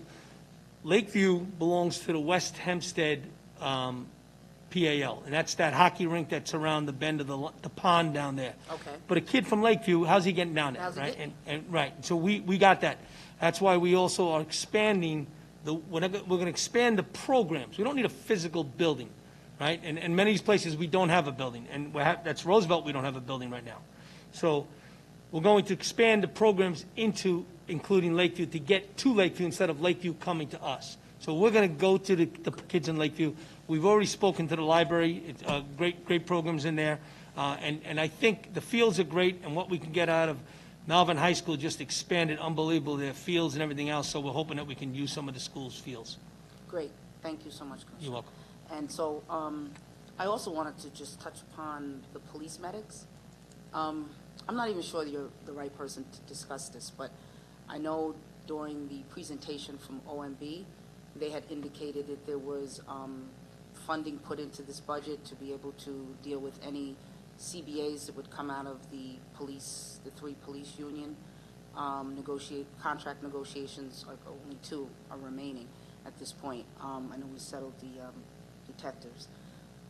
Lakeview belongs to the West Hempstead PAL, and that's that hockey rink that's around the bend of the pond down there. Okay. But a kid from Lakeview, how's he getting down there, How's he right? getting? Right. So we got that. That's why we also are expanding we're going to expand the programs. We don't need a physical building. right? And many of these places, we don't have a building. And that's Roosevelt, we don't have a building right now. So we're going to expand the programs into including Lakeview to get to Lakeview instead of Lakeview coming to us. So we're going to go to the kids in Lakeview. We've already spoken to the library. It's great programs in there. And I think the fields are great, and what we can get out of Malvern High School just expanded unbelievable, their fields and everything else, so we're hoping that we can use some of the school's fields. Great. Thank you so much, Commissioner. You're welcome. And so I also wanted to just touch upon the police medics. I'm not even sure you're the right person to discuss this, but I know during the presentation from OMB, they had indicated that there was funding put into this budget to be able to deal with any CBAs that would come out of the three police union contract negotiations. Only 2 are remaining at this point. I know we settled the detectives.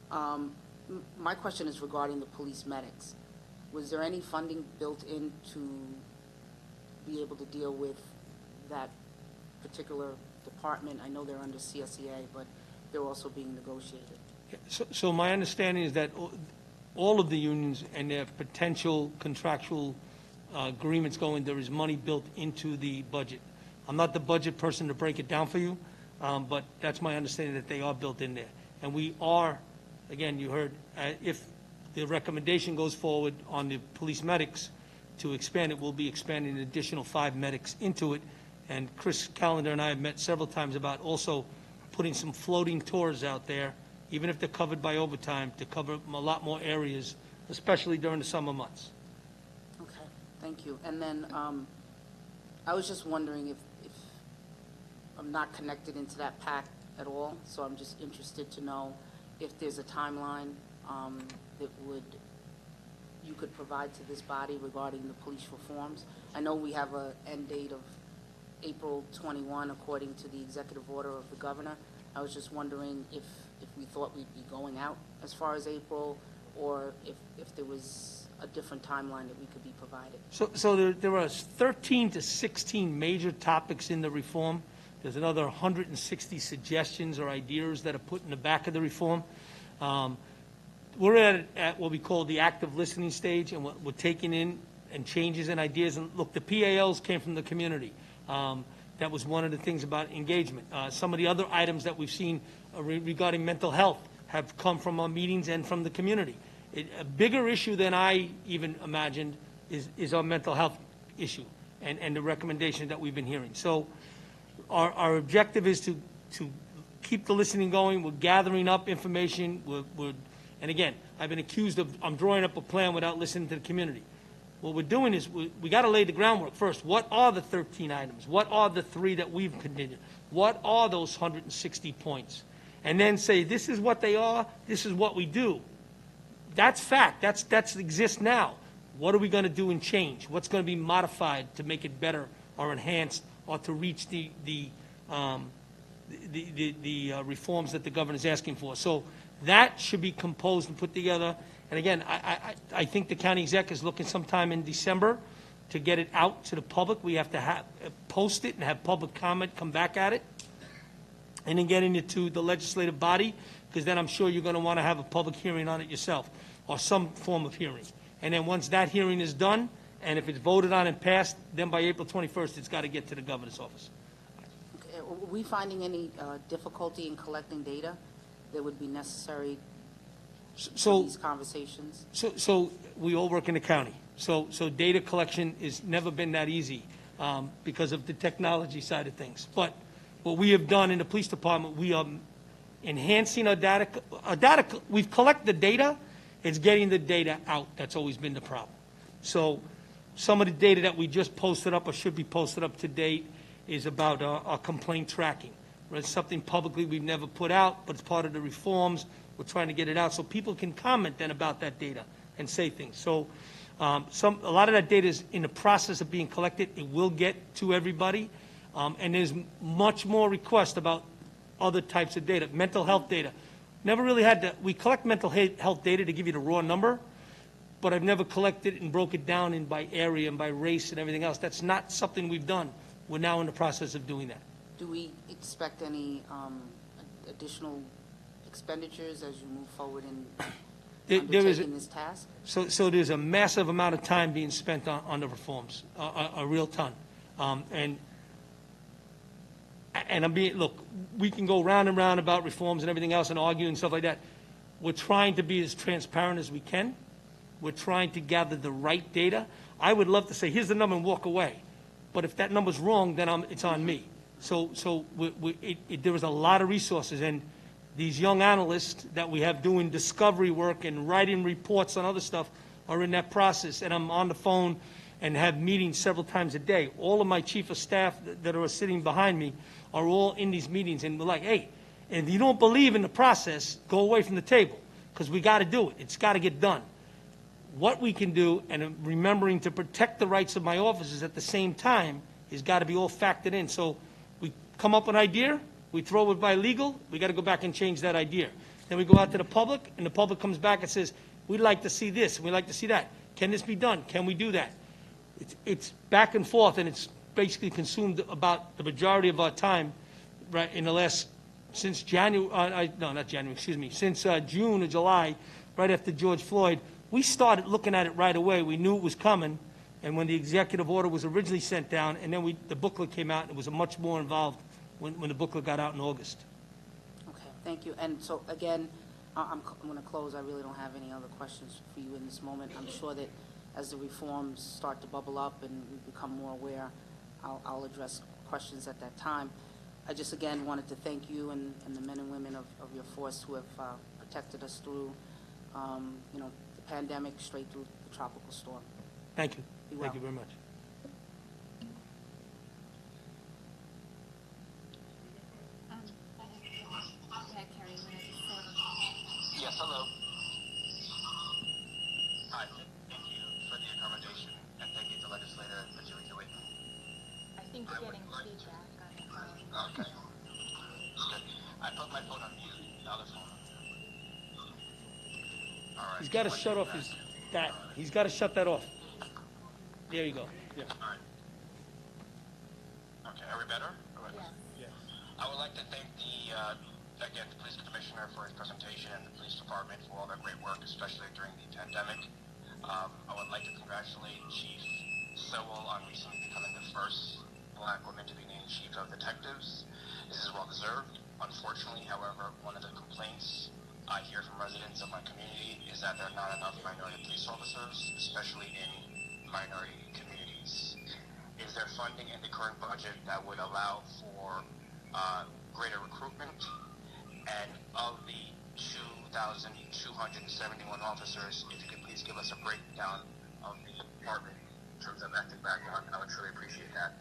My question is regarding the police medics. Was there any funding built in to be able to deal with that particular department? I know they're under CSEA, but they're also being negotiated. So my understanding is that all of the unions and their potential contractual agreements going, there is money built into the budget. I'm not the budget person to break it down for you, but that's my understanding that they are built in there. And we are, again, you heard, if the recommendation goes forward on the police medics to expand it, we'll be expanding an additional 5 medics into it. And Chris Callender and I have met several times about also putting some floating tours out there, even if they're covered by overtime, to cover a lot more areas, especially during the summer months. Okay, thank you. And then I was just wondering if I'm not connected into that pack at all, so I'm just interested to know if there's a timeline that you could provide to this body regarding the police reforms. I know we have an end date of April 21, according to the executive order of the governor. I was just wondering if we thought we'd be going out as far as April, or if there was a different timeline that we could be provided. So there are 13 to 16 major topics in the reform. There's another 160 suggestions or ideas that are put in the back of the reform. We're at what we call the active listening stage, and we're taking in and changes and ideas. And look, the PALs came from the community. That was one of the things about engagement. Some of the other items that we've seen regarding mental health have come from our meetings and from the community. A bigger issue than I even imagined is our mental health issue and the recommendation that we've been hearing. So our objective is to keep the listening going. We're gathering up information. And again, I've been accused of I'm drawing up a plan without listening to the community. What we're doing is we got to lay the groundwork first. What are the 13 items? What are the 3 that we've continued? What are those 160 points? And then say, this is what they are, this is what we do. That's fact. That's exists now. What are we going to do and change? What's going to be modified to make it better or enhanced or to reach the reforms that the governor is asking for? So that should be composed and put together. And again, I think the county exec is looking sometime in December to get it out to the public. We have to post it and have public comment, come back at it, and then getting it to the legislative body, because then I'm sure you're going to want to have a public hearing on it yourself, or some form of hearing. And then once that hearing is done, and if it's voted on and passed, then by April 21st, it's got to get to the governor's office. Okay. Are we finding any difficulty in collecting data that would be necessary for these conversations? So we all work in the county. So data collection has never been that easy because of the technology side of things. But what we have done in the police department, we are enhancing our data. We've collected the data. It's getting the data out. That's always been the problem. So some of the data that we just posted up or should be posted up to date is about our complaint tracking. It's something publicly we've never put out, but it's part of the reforms. We're trying to get it out so people can comment then about that data and say things. So a lot of that data is in the process of being collected. It will get to everybody. And there's much more requests about other types of data. Mental health data. Never really had to, we collect mental health data to give you the raw number, but I've never collected and broke it down in by area and by race and everything else. That's not something we've done. We're now in the process of doing that. Do we expect any additional expenditures as you move forward in There is, undertaking this task? so there's a massive amount of time being spent on the reforms, a real ton. And I'm being, look, we can go round and round about reforms and everything else and argue and stuff like that. We're trying to be as transparent as we can. We're trying to gather the right data. I would love to say, here's the number and walk away. But if that number's wrong, then it's on me. So there was a lot of resources, and these young analysts that we have doing discovery work and writing reports on other stuff are in that process. And I'm on the phone and have meetings several times a day. All of my chief of staff that are sitting behind me are all in these meetings, and we're like, hey, if you don't believe in the process, go away from the table, because we got to do it. It's got to get done. What we can do, and remembering to protect the rights of my officers at the same time, has got to be all factored in. So we come up with an idea, we throw it by legal, we got to go back and change that idea. Then we go out to the public, and the public comes back and says, we'd like to see this, we'd like to see that. Can this be done? Can we do that? It's back and forth, and it's basically consumed about the majority of our time, right, in the last, since January, since June or July, right after George Floyd. We started looking at it right away. We knew it was coming, and when the executive order was originally sent down, and then the booklet came out, and it was much more involved when the booklet got out in August. Okay, thank you. And so, again, I'm going to close. I really don't have any other questions for you in this moment. I'm sure that as the reforms start to bubble up and we become more aware, I'll address questions at that time. I just, again, wanted to thank you and the men and women of your force who have protected us through, the pandemic, straight through the tropical storm. Thank you. Be Thank well. you very much. Yes, hello. Hi, thank you for the accommodation, and thank you to legislator Majority Whitman. I think you're getting feedback on the phone. Okay. Good. I put my phone on mute, the other phone. All right. He's got to shut off he's got to shut that off. There you go. Yeah. All right. Okay, are we better? Yes. I would like to thank again, the police commissioner for his presentation and the police department for all their great work, especially during the pandemic. I would like to congratulate Chief Sewell on recently becoming the first black woman to be named Chief of Detectives. This is well deserved. Unfortunately, however, one of the complaints I hear from residents of my community is that there are not enough minority police officers, especially in minority communities. Is there funding in the current budget that would allow for greater recruitment? And of the 2,271 officers, if you could please give us a breakdown of the department in terms of ethnic background, I would truly appreciate that.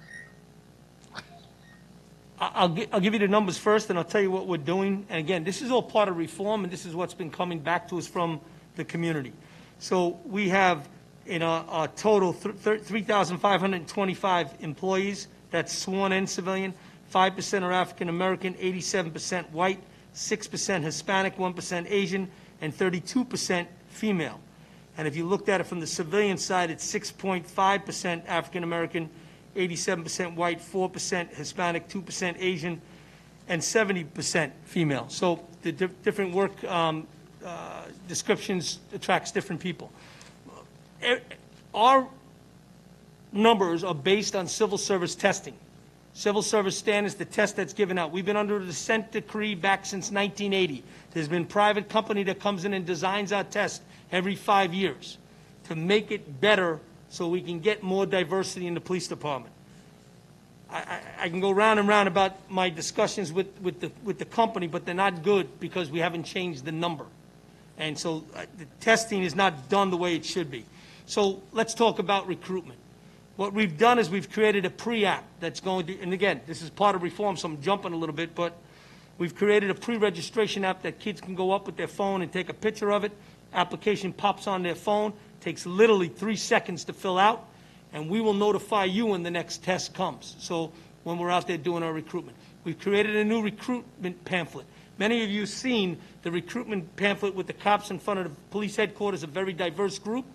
I'll give you the numbers first, and I'll tell you what we're doing. And again, this is all part of reform, and this is what's been coming back to us from the community. So we have in a total 3,525 employees. That's sworn and civilian. 5% are African American, 87% white, 6% Hispanic, 1% Asian, and 32% female. And if you looked at it from the civilian side, it's 6.5% African American, 87% white, 4% Hispanic, 2% Asian, and 70% female. So the different work descriptions attracts different people. Our numbers are based on civil service testing. Civil service standards, the test that's given out. We've been under the consent decree back since 1980. There's been private company that comes in and designs our test every 5 years to make it better so we can get more diversity in the police department. I can go round and round about my discussions with the company, but they're not good because we haven't changed the number. And so the testing is not done the way it should be. So let's talk about recruitment. What we've done is we've created a pre-app that's going to, and again, this is part of reform, so I'm jumping a little bit, but we've created a pre-registration app that kids can go up with their phone and take a picture of it. Application pops on their phone, takes literally 3 seconds to fill out, and we will notify you when the next test comes. So when we're out there doing our recruitment. We've created a new recruitment pamphlet. Many of you have seen the recruitment pamphlet with the cops in front of the police headquarters, a very diverse group.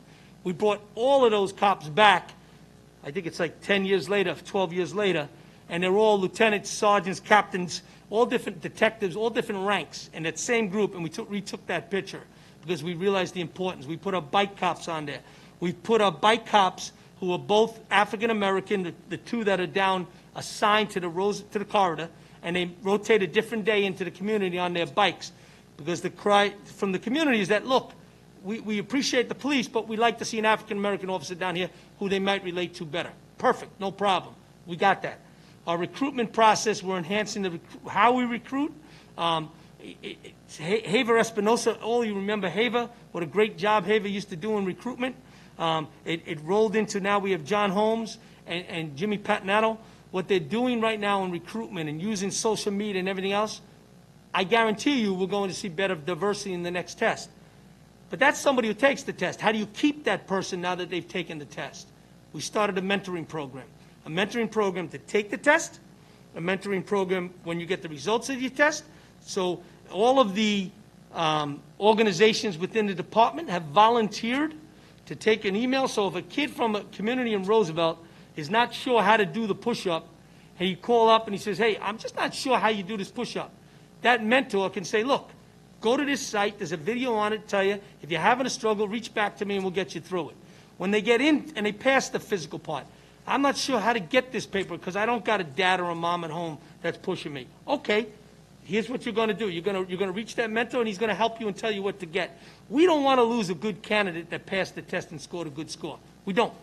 We brought all of those cops back, I think it's like 10 years later, 12 years later, and they're all lieutenants, sergeants, captains all different detectives, all different ranks in that same group, and we retook that picture because we realized the importance. We put our bike cops on there. We put our bike cops who are both African-American, the two that are down assigned to the corridor, and they rotate a different day into the community on their bikes. Because the cry from the community is that, look, we appreciate the police, but we'd like to see an African-American officer down here who they might relate to better. Perfect, no problem. We got that. Our recruitment process, we're enhancing how we recruit. Haver Espinosa, all you remember Haver, what a great job Haver used to do in recruitment. It rolled into now we have John Holmes and Jimmy Patinato. What they're doing right now in recruitment and using social media and everything else, I guarantee you we're going to see better diversity in the next test. But that's somebody who takes the test. How do you keep that person now that they've taken the test? We started a mentoring program to take the test, a mentoring program when you get the results of your test. So all of the organizations within the department have volunteered to take an email. So if a kid from a community in Roosevelt is not sure how to do the push-up, and he call up and he says, hey, I'm just not sure how you do this push-up. That mentor can say, look, go to this site, there's a video on it, tell you, if you're having a struggle, reach back to me and we'll get you through it. When they get in and they pass the physical part, I'm not sure how to get this paper because I don't got a dad or a mom at home that's pushing me. Okay, here's what you're going to do. You're going to reach that mentor and he's going to help you and tell you what to get. We don't want to lose a good candidate that passed the test and scored a good score. We don't.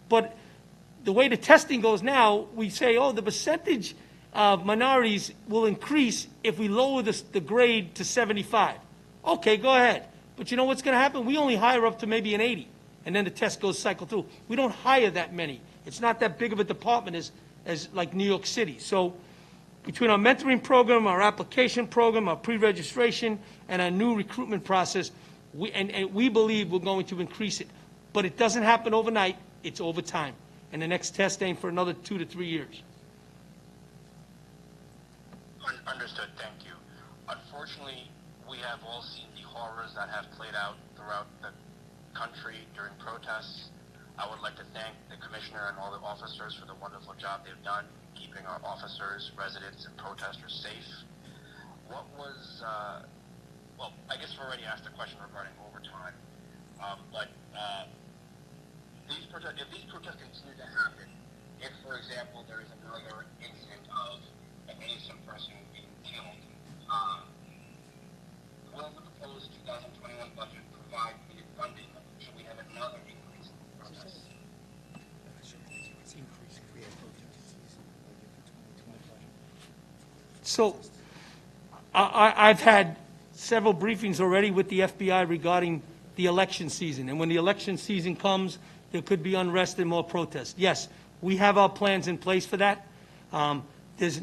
But the way the testing goes now, we say, oh, the percentage of minorities will increase if we lower the grade to 75. Okay, go ahead. But you know what's going to happen? We only hire up to maybe an 80, and then the test goes cycle through. We don't hire that many. It's not that big of a department as like New York City. So between our mentoring program, our application program, our pre-registration, and our new recruitment process, we believe we're going to increase it. But it doesn't happen overnight. It's over time. And the next test ain't for another 2 to 3 years. Understood, thank you. Unfortunately, we have all seen the horrors that have played out throughout the country during protests. I would like to thank the Commissioner and all the officers for the wonderful job they've done keeping our officers, residents, and protesters safe. What was, well, I guess I've already asked a question regarding overtime, but if these protests continue to happen, if, for example, there is another incident of an innocent person being killed, will the proposed 2021 budget provide needed funding? Should we have another increase in protests? So I've had several briefings already with the FBI regarding the election season. And when the election season comes, there could be unrest and more protests. Yes, we have our plans in place for that. There's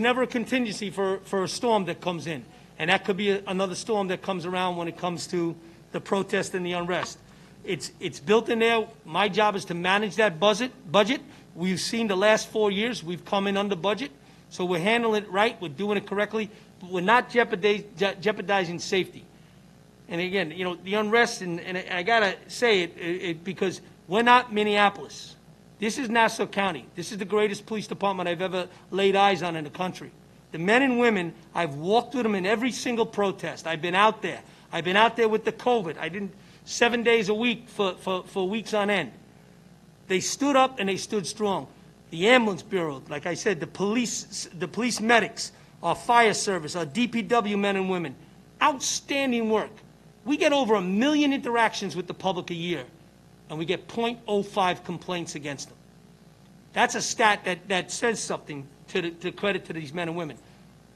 never a contingency for a storm that comes in. And that could be another storm that comes around when it comes to the protest and the unrest. It's built in there. My job is to manage that budget. We've seen the last 4 years, we've come in under budget. So we're handling it right, we're doing it correctly, but we're not jeopardizing safety. And again, you know, the unrest, and I gotta say it because we're not Minneapolis. This is Nassau County. This is the greatest police department I've ever laid eyes on in the country. The men and women, I've walked with them in every single protest. I've been out there. I've been out there with the COVID. 7 days a week for weeks on end. They stood up and they stood strong. The ambulance bureau, like I said, the police medics, our fire service, our DPW men and women, outstanding work. We get over 1 million interactions with the public a year, and we get 0.05 complaints against them. That's a stat that says something to credit to these men and women.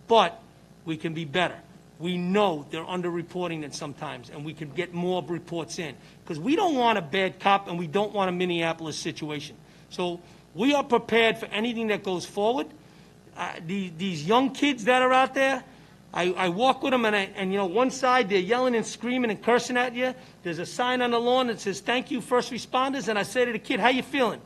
But we can be better. We know they're underreporting it sometimes, and we can get more reports in. Because we don't want a bad cop, and we don't want a Minneapolis situation. So we are prepared for anything that goes forward. These young kids that are out there, I walk with them, and you know, one side, they're yelling and screaming and cursing at you. There's a sign on the lawn that says, thank you, first responders. And I say to the kid, how you feeling?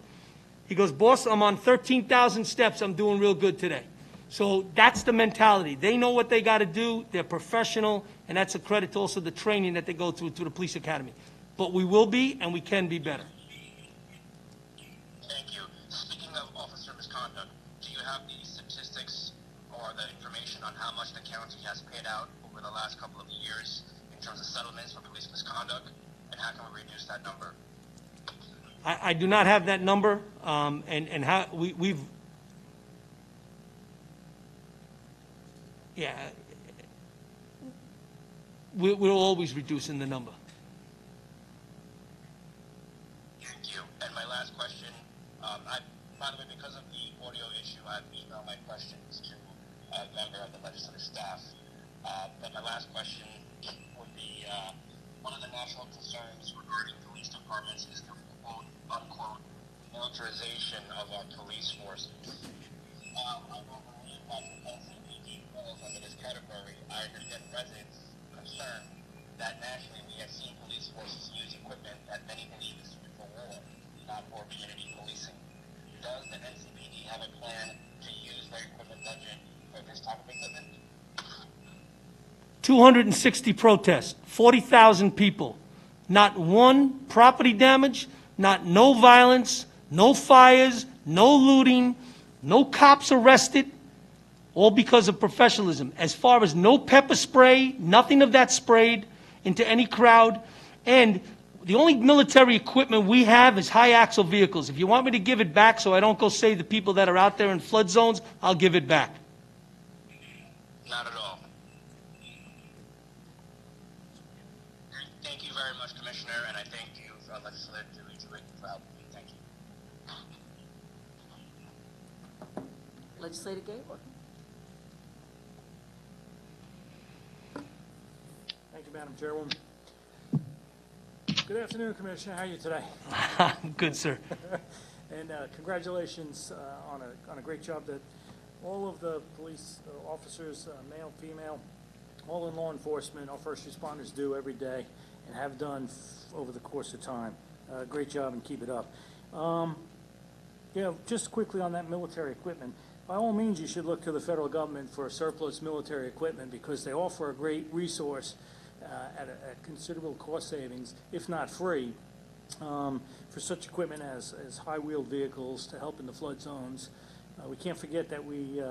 He goes, boss, I'm on 13,000 steps. I'm doing real good today. So that's the mentality. They know what they got to do. They're professional, and that's a credit to also the training that they go through the police academy. But we will be, and we can be better. Thank you. Speaking of officer misconduct, do you have the statistics or the information on county has paid out over the last couple of years in terms of settlements for police misconduct, and how can we reduce that number? I do not have that number, and how, we've, yeah, we're always reducing the number. Thank you. And my last question, by the way, because of the audio issue, I've emailed my questions to a member of the legislative staff. But my last question would be, one of the national concerns regarding police departments is the quote unquote militarization of our police forces. I don't believe that the NCPD falls under this category. I understand residents' concern that nationally we have seen police forces use equipment that many believe is for war, not for community policing. Does the NCPD have a plan to use their equipment budget for this type of equipment? 260 protests, 40,000 people, not one property damage, no violence, no fires, no looting, no cops arrested, all because of professionalism. As far as no pepper spray, nothing of that sprayed into any crowd, and the only military equipment we have is high-axle vehicles. If you want me to give it back so I don't go save the people that are out there in flood zones, I'll give it back. Not at all. Thank you very much, Commissioner, and I thank you, Legislator Dewey, for helping me. Thank you. Legislator Gaylor. Thank you, Madam Chairwoman. Good afternoon, Commissioner. How are you today? Good, sir. And congratulations on a great job that all of the police officers, male, female, all in law enforcement, our first responders do every day and have done over the course of time. Great job and keep it up. Just quickly on that military equipment, by all means you should look to the federal government for surplus military equipment because they offer a great resource at considerable cost savings, if not free, for such equipment as high-wheeled vehicles to help in the flood zones. We can't forget that we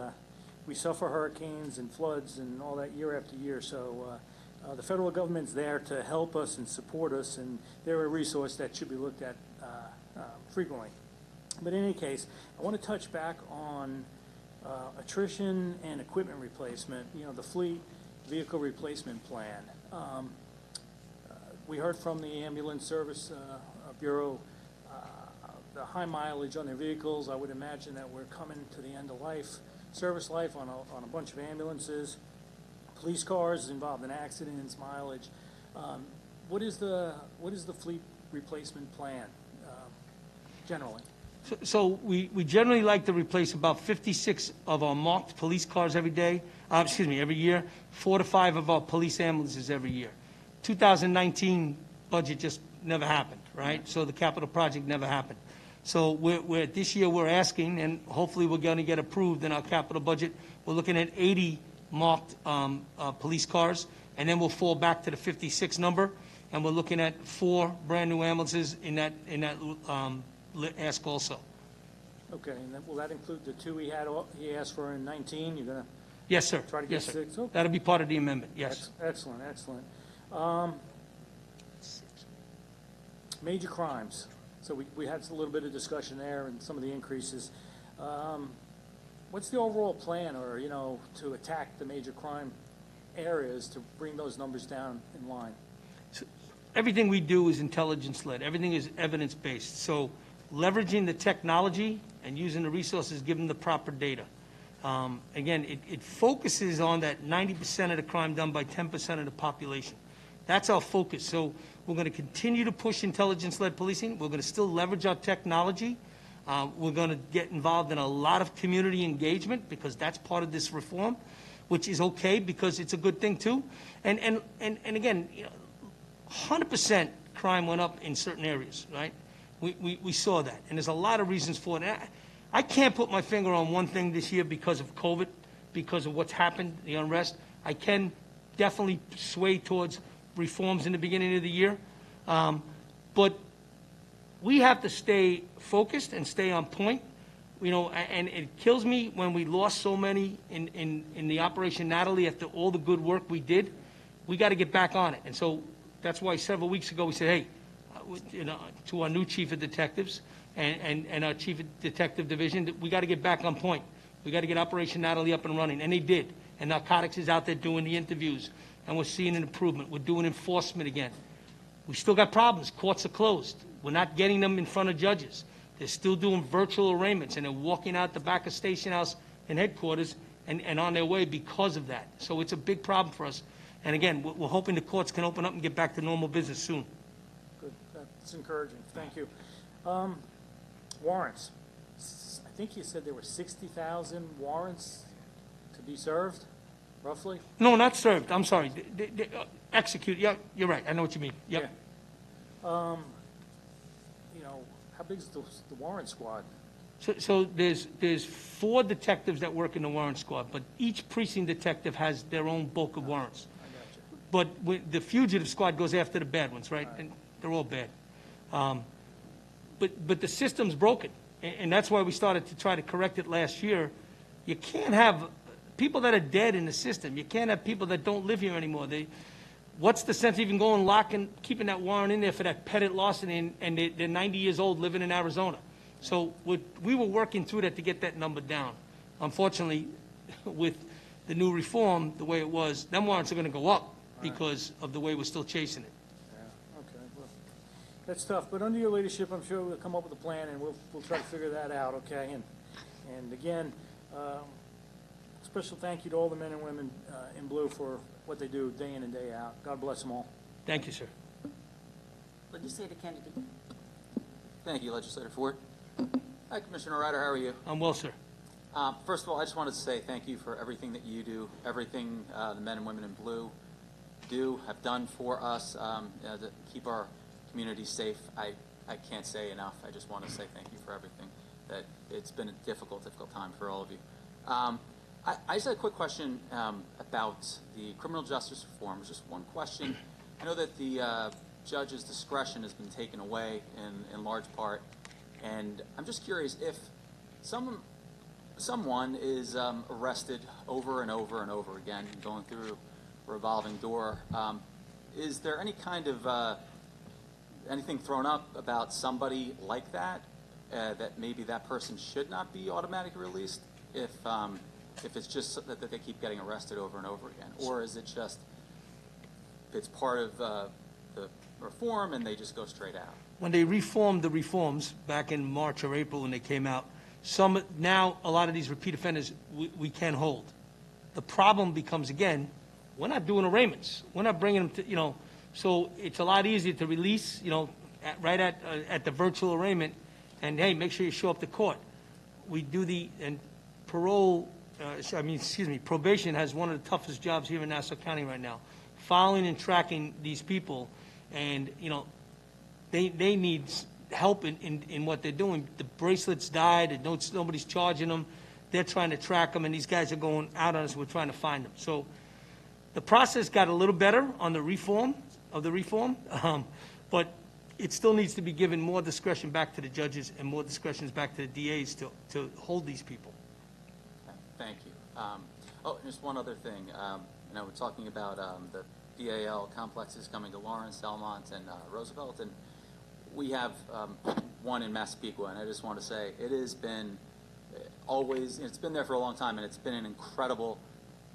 suffer hurricanes and floods and all that year after year, so the federal government's there to help us and support us, and they're a resource that should be looked at frequently. But in any case, I want to touch back on attrition and equipment replacement, the fleet vehicle replacement plan. We heard from the Ambulance Service Bureau the high mileage on their vehicles. I would imagine that we're coming to the end of service life on a bunch of ambulances, police cars involved in accidents, mileage. What is the fleet replacement plan generally? So we generally like to replace about 56 of our marked police cars every year, 4 to 5 of our police ambulances every year. 2019 budget just never happened, right? So the capital project never happened. So this year we're asking, and hopefully we're going to get approved in our capital budget. We're looking at 80 marked police cars, and then we'll fall back to the 56 number, and we're looking at 4 brand new ambulances in that ask also. Okay, and will that include the 2 he asked for in 19? You're going to yes, sir. Try to get 6? Okay. That'll be part of the amendment. Yes. Excellent. Major crimes. So we had a little bit of discussion there and some of the increases. What's the overall plan, or to attack the major crime areas to bring those numbers down in line? So everything we do is intelligence-led. Everything is evidence-based. So leveraging the technology and using the resources, giving the proper data. Again, it focuses on that 90% of the crime done by 10% of the population. That's our focus. So we're going to continue to push intelligence-led policing. We're going to still leverage our technology. We're going to get involved in a lot of community engagement because that's part of this reform, which is okay because it's a good thing too. And again, 100% crime went up in certain areas, right? We saw that, and there's a lot of reasons for it. I can't put my finger on one thing this year because of COVID, because of what's happened, the unrest. I can definitely sway towards reforms in the beginning of the year. But we have to stay focused and stay on point. you know, and it kills me when we lost so many in the Operation Natalie after all the good work we did. We got to get back on it. And so that's why several weeks ago we said, hey, you know, to our new chief of detectives and our chief of detective division, that we got to get back on point. We got to get Operation Natalie up and running. And they did. And narcotics is out there doing the interviews. And we're seeing an improvement. We're doing enforcement again. We still got problems. Courts are closed. We're not getting them in front of judges. They're still doing virtual arraignments, and they're walking out the back of Station House and headquarters and on their way because of that. So it's a big problem for us. And again, we're hoping the courts can open up and get back to normal business soon. Good, that's encouraging, thank you. Warrants. I think you said there were 60,000 warrants to be served, roughly? No, not served. I'm sorry. Execute. Yeah, you're right. I know what you mean. Yep. Yeah. You know, how big is the warrant squad? So there's 4 detectives that work in the warrant squad, but each precinct detective has their own bulk of warrants. But the fugitive squad goes after the bad ones, right? And they're all bad. But the system's broken, and that's why we started to try to correct it last year. You can't have people that are dead in the system. You can't have people that don't live here anymore. What's the sense of even going keeping that warrant in there for that pettit larceny, and they're 90 years old living in Arizona? So we were working through that to get that number down. Unfortunately, with the new reform, the way it was, them warrants are going to go up because of the way we're still chasing it. Yeah, okay, well, that's tough, but under your leadership, I'm sure we'll come up with a plan, and we'll try to figure that out, okay? And again, special thank you to all the men and women in blue for what they do day in and day out. God bless them all. Thank you, sir. Legislator Kennedy. Thank you, Legislator Ford. Hi, Commissioner Ryder. How are you? I'm well, sir. First of all, I just wanted to say thank you for everything that you do, everything the men and women in blue have done for us to keep our community safe. I can't say enough. I just want to say thank you for everything. That it's been a difficult time for all of you. I just had a quick question about the criminal justice reform. Just one question. I know that the judge's discretion has been taken away in large part, and I'm just curious if someone is arrested over and over and over again, going through a revolving door. Is there any kind of anything thrown up about somebody like that, that maybe that person should not be automatically released if it's just that they keep getting arrested over and over again? Or is it just, it's part of the reform and they just go straight out? When they reformed the reforms back in March or April when they came out, now a lot of these repeat offenders we can hold. The problem becomes, again, we're not doing arraignments. We're not bringing them to, so it's a lot easier to release, right at the virtual arraignment, and hey, make sure you show up to court. We do and probation has one of the toughest jobs here in Nassau County right now, following and tracking these people, and, they need help in what they're doing. The bracelets died, and nobody's charging them. They're trying to track them, and these guys are going out on us. We're trying to find them. So the process got a little better on the reform, but it still needs to be given more discretion back to the judges and more discretions back to the DAs to hold these people. Thank you. Just one other thing. We're talking about the DAL complexes coming to Lawrence, Elmont, and Roosevelt, and we have one in Massapequa, and I just want to say it has been it's been there for a long time, and it's been an incredible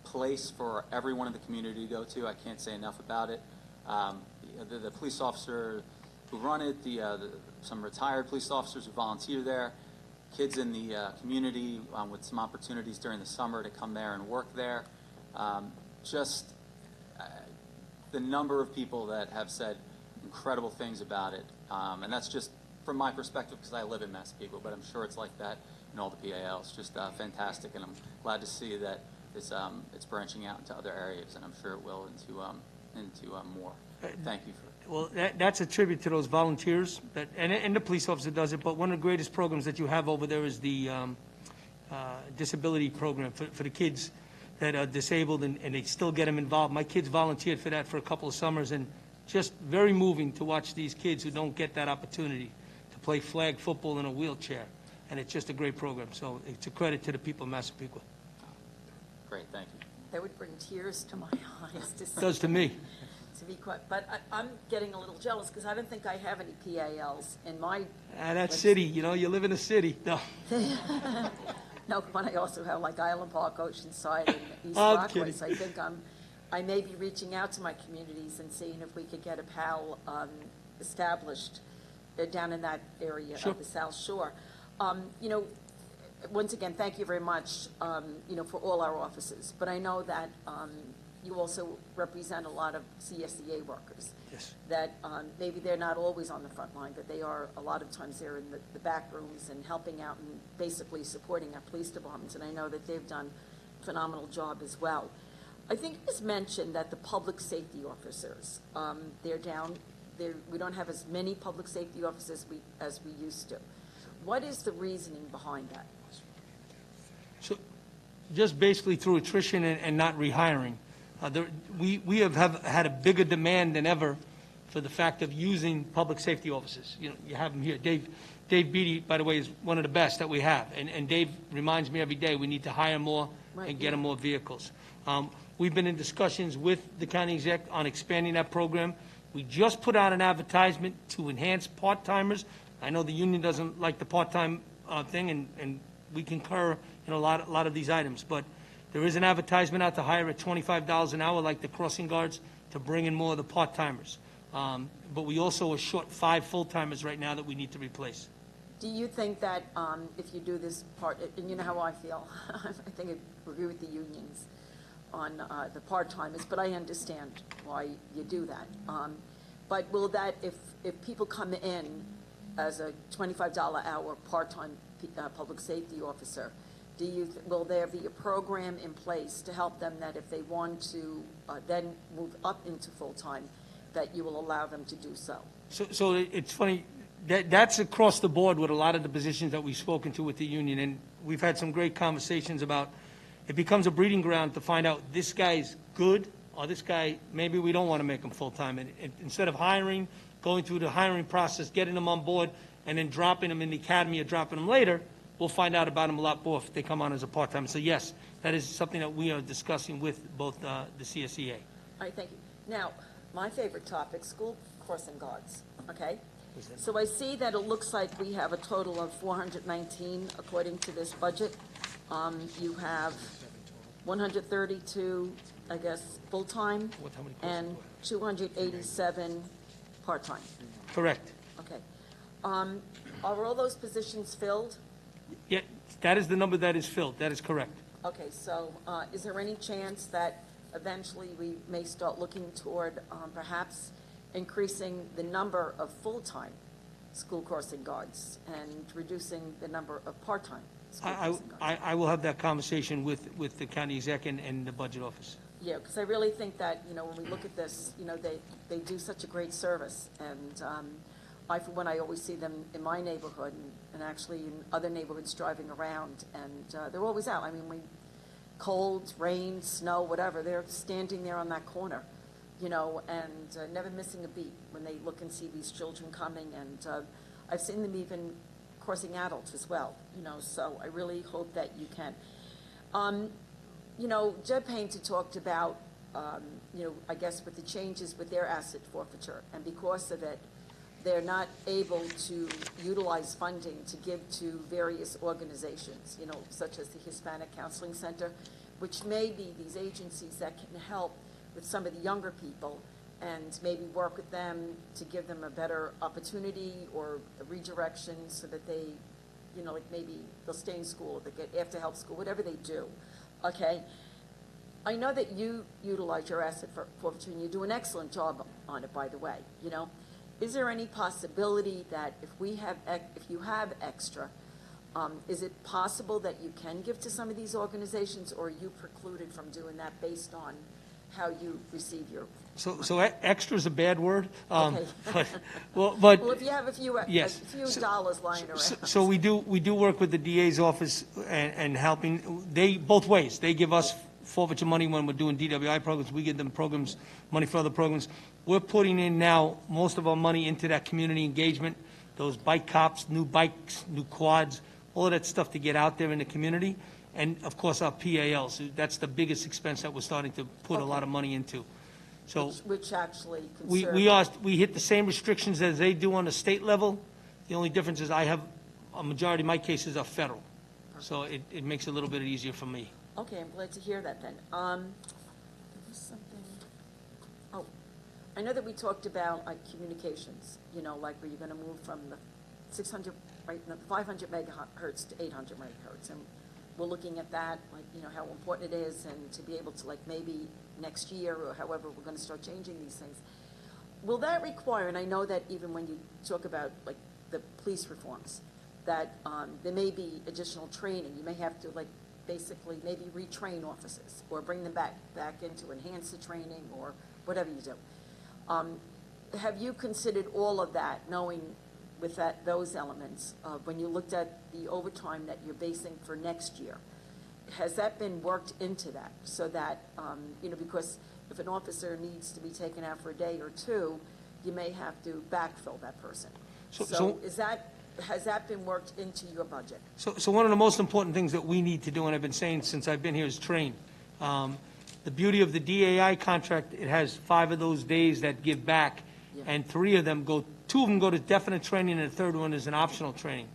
place for everyone in the community to go to. I can't say enough about it. The police officer who run it, some retired police officers who volunteer there, kids in the community with some opportunities during the summer to come there and work there. The number of people that have said incredible things about it, and that's just from my perspective because I live in Massapequa, but I'm sure it's like that in all the PALs. Just fantastic, and I'm glad to see that it's branching out into other areas, and I'm sure it will into more. Thank you for. Well, that's a tribute to those volunteers and the police officer does it. But one of the greatest programs that you have over there is the disability program for the kids that are disabled, and they still get them involved. My kids volunteered for that for a couple of summers, and just very moving to watch these kids who don't get that opportunity to play flag football in a wheelchair. and it's just a great program. So it's a credit to the people of Massapequa. Great, thank you. That would bring tears to my eyes to see. Does to me. To be quite, but I'm getting a little jealous because I don't think I have any PALs in my. That city, you live in a city. No. No, but I also have like Island Park, Oceanside, and East I'm Rockaway. kidding. So I think I may be reaching out to my communities and seeing if we could get a PAL established down in that area Sure. of the South Shore. Once again, thank you very much, for all our offices. But I know that you also represent a lot of CSEA workers. Yes. That maybe they're not always on the front line, but they are, a lot of times they're in the back rooms and helping out and basically supporting our police departments. And I know that they've done a phenomenal job as well. I think it was mentioned that the public safety officers, they're down. We don't have as many public safety officers as we used to. What is the reasoning behind that? So just basically through attrition and not rehiring. We have had a bigger demand than ever for the fact of using public safety officers. You have them here. Dave Beatty, by the way, is one of the best that we have. And Dave reminds me every day we need to hire more and get them more vehicles. We've been in discussions with the county exec on expanding that program. We just put out an advertisement to enhance part-timers. I know the union doesn't like the part-time thing, and we concur in a lot of these items. But there is an advertisement out to hire at $25 an hour, like the crossing guards, to bring in more of the part-timers. But we also are short 5 full-timers right now that we need to replace. Do you think that if you do this part, and you know how I feel, I think I agree with the unions on the part-timers, but I understand why you do that. But will that, if people come in as a $25 hour part-time public safety officer, will there be a program in place to help them that if they want to then move up into full-time, that you will allow them to do so? So it's funny, that's across the board with a lot of the positions that we've spoken to with the union, and we've had some great conversations about it becomes a breeding ground to find out this guy's good, or this guy, maybe we don't want to make him full-time. And instead of hiring, going through the hiring process, getting them on board, and then dropping them in the academy or dropping them later, we'll find out about them a lot more if they come on as a part-time. So yes, that is something that we are discussing with both the CSEA. All right, thank you. Now, my favorite topic, school crossing guards, okay? So I see that it looks like we have a total of 419 according to this budget. You have 132, I guess, full-time, and 287 part-time. Correct. Okay. Are all those positions filled? Yeah, that is the number that is filled. That is correct. Okay, so is there any chance that eventually we may start looking toward perhaps increasing the number of full-time school crossing guards and reducing the number of part-time school crossing guards? I will have that conversation with the county exec and the budget office. Yeah, because I really think that, when we look at this, they do such a great service. And for one, I always see them in my neighborhood and actually in other neighborhoods driving around. And they're always out. I mean, cold, rain, snow, whatever, they're standing there on that corner, and never missing a beat when they look and see these children coming. And I've seen them even crossing adults as well, so I really hope that you can. Jed Painter talked about, I guess with the changes with their asset forfeiture, and because of it, they're not able to utilize funding to give to various organizations, such as the Hispanic Counseling Center, which may be these agencies that can help with some of the younger people and maybe work with them to give them a better opportunity or a redirection so that they, like maybe they'll stay in school, or they get after help school, whatever they do, okay? I know that you utilize your asset forfeiture, and you do an excellent job on it, by the way, Is there any possibility that if you have extra, is it possible that you can give to some of these organizations, or are you precluded from doing that based on how you receive your? So extra is a bad word. Okay. But Well, if you have a few dollars lying around. So we do work with the DA's office and helping, both ways. They give us forfeiture money when we're doing DWI programs. We give them money for other programs. We're putting in now most of our money into that community engagement, those bike cops, new bikes, new quads. all of that stuff to get out there in the community. And of course, our PALs, that's the biggest expense that we're starting to put a lot of money into. So Which actually we hit the same restrictions as they do on the state level. The only difference is I have, a majority of my cases are federal. So it makes it a little bit easier for me. Okay, I'm glad to hear that then. Something, oh, I know that we talked about communications, you know, like where you're going to move from the 600, right, the 500 megahertz to 800 megahertz. And we're looking at that, like, you know, how important it is, and to be able to, like, maybe next year or however we're going to start changing these things. Will that require, and I know that even when you talk about, like, the police reforms, that there may be additional training. You may have to, like, basically maybe retrain officers or bring them back in to enhance the training or whatever you do. Have you considered all of that, knowing with those elements, when you looked at the overtime that you're basing for next year? Has that been worked into that so that, you know, because if an officer needs to be taken out for a day or two, you may have to backfill that person. So has that been worked into your budget? So one of the most important things that we need to do, and I've been saying since I've been here, is train. The beauty of the DAI contract, it has 5 of those days that give back, and 2 of them go to definite training, and the third one is an optional training,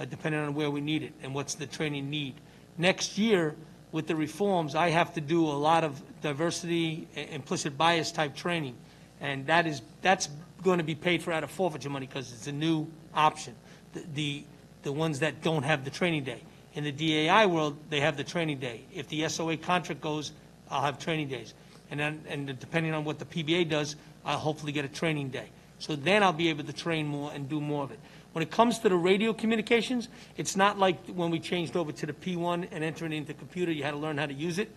depending on where we need it and what's the training need. Next year, with the reforms, I have to do a lot of diversity, implicit bias type training, and that's going to be paid for out of forfeiture money because it's a new option. The ones that don't have the training day. In the DAI world, they have the training day. If the SOA contract goes, I'll have training days. And depending on what the PBA does, I'll hopefully get a training day. So then I'll be able to train more and do more of it. When it comes to the radio communications, it's not like when we changed over to the P1 and entering into computer, you had to learn how to use it.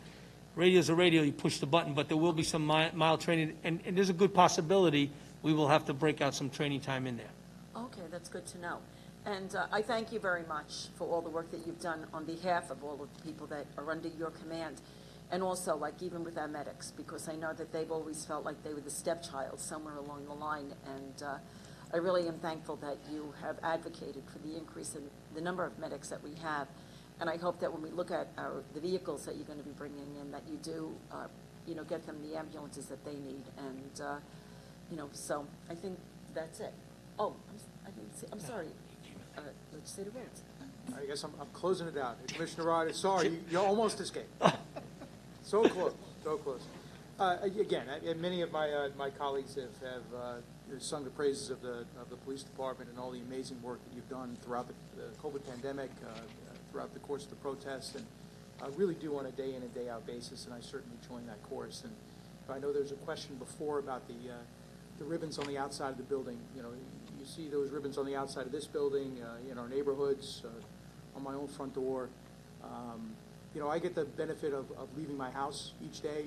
Radio's a radio, you push the button, but there will be some mild training, and there's a good possibility we will have to break out some training time in there. Okay, that's good to know. And I thank you very much for all the work that you've done on behalf of all of the people that are under your command. And also, like, even with our medics, because I know that they've always felt like they were the stepchild somewhere along the line. And I really am thankful that you have advocated for the increase in the number of medics that we have. And I hope that when we look at the vehicles that you're going to be bringing in, that you do, you know, get them the ambulances that they need. And, you know, so I think that's it. Oh, I'm sorry. Legislative Rhodes. I guess I'm closing it out. Commissioner Ryder, sorry, you almost escaped. So close, so close. Again, many of my colleagues have sung the praises of the police department and all the amazing work that you've done throughout the COVID pandemic, throughout the course of the protests, and I really do on a day in and day out basis, and I certainly join that chorus. And I know there's a question before about the ribbons on the outside of the building. You know, you see those ribbons on the outside of this building, in our neighborhoods, on my own front door. You know, I get the benefit of leaving my house each day,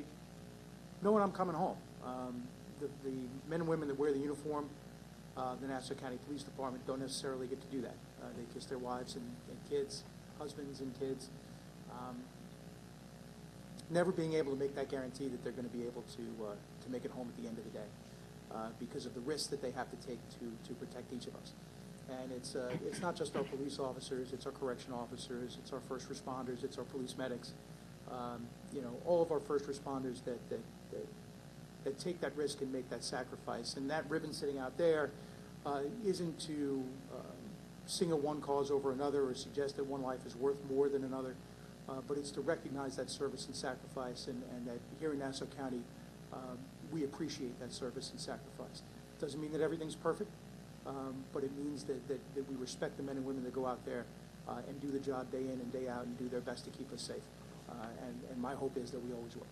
knowing I'm coming home. The men and women that wear the uniform, the Nassau County Police Department, don't necessarily get to do that. They kiss their wives and kids, husbands and kids. Never being able to make that guarantee that they're going to be able to make it home at the end of the day because of the risks that they have to take to protect each of us. And it's not just our police officers, it's our correction officers, it's our first responders, it's our police medics. You know, all of our first responders that take that risk and make that sacrifice. And that ribbon sitting out there isn't to single one cause over another or suggest that one life is worth more than another, but it's to recognize that service and sacrifice, and that here in Nassau County, we appreciate that service and sacrifice. Doesn't mean that everything's perfect, but it means that we respect the men and women that go out there and do the job day in and day out and do their best to keep us safe. And my hope is that we always will.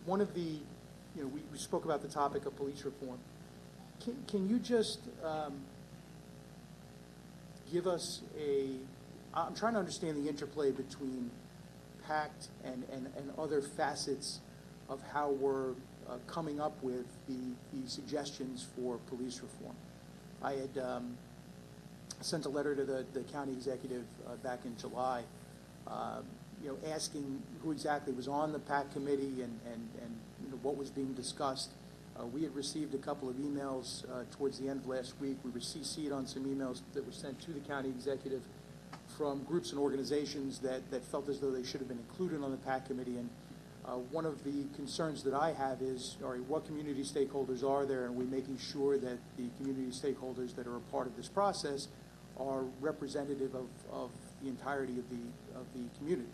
One of the, you know, we spoke about the topic of police reform. Can you just give us I'm trying to understand the interplay between PACT and other facets of how we're coming up with the suggestions for police reform. I had sent a letter to the county executive back in July, you know, asking who exactly was on the PACT committee and you know, what was being discussed. We had received a couple of emails towards the end of last week. We were CC'd on some emails that were sent to the county executive from groups and organizations that felt as though they should have been included on the PAC committee. And one of the concerns that I have is, all right, what community stakeholders are there, and we're making sure that the community stakeholders that are a part of this process are representative of the entirety of the community.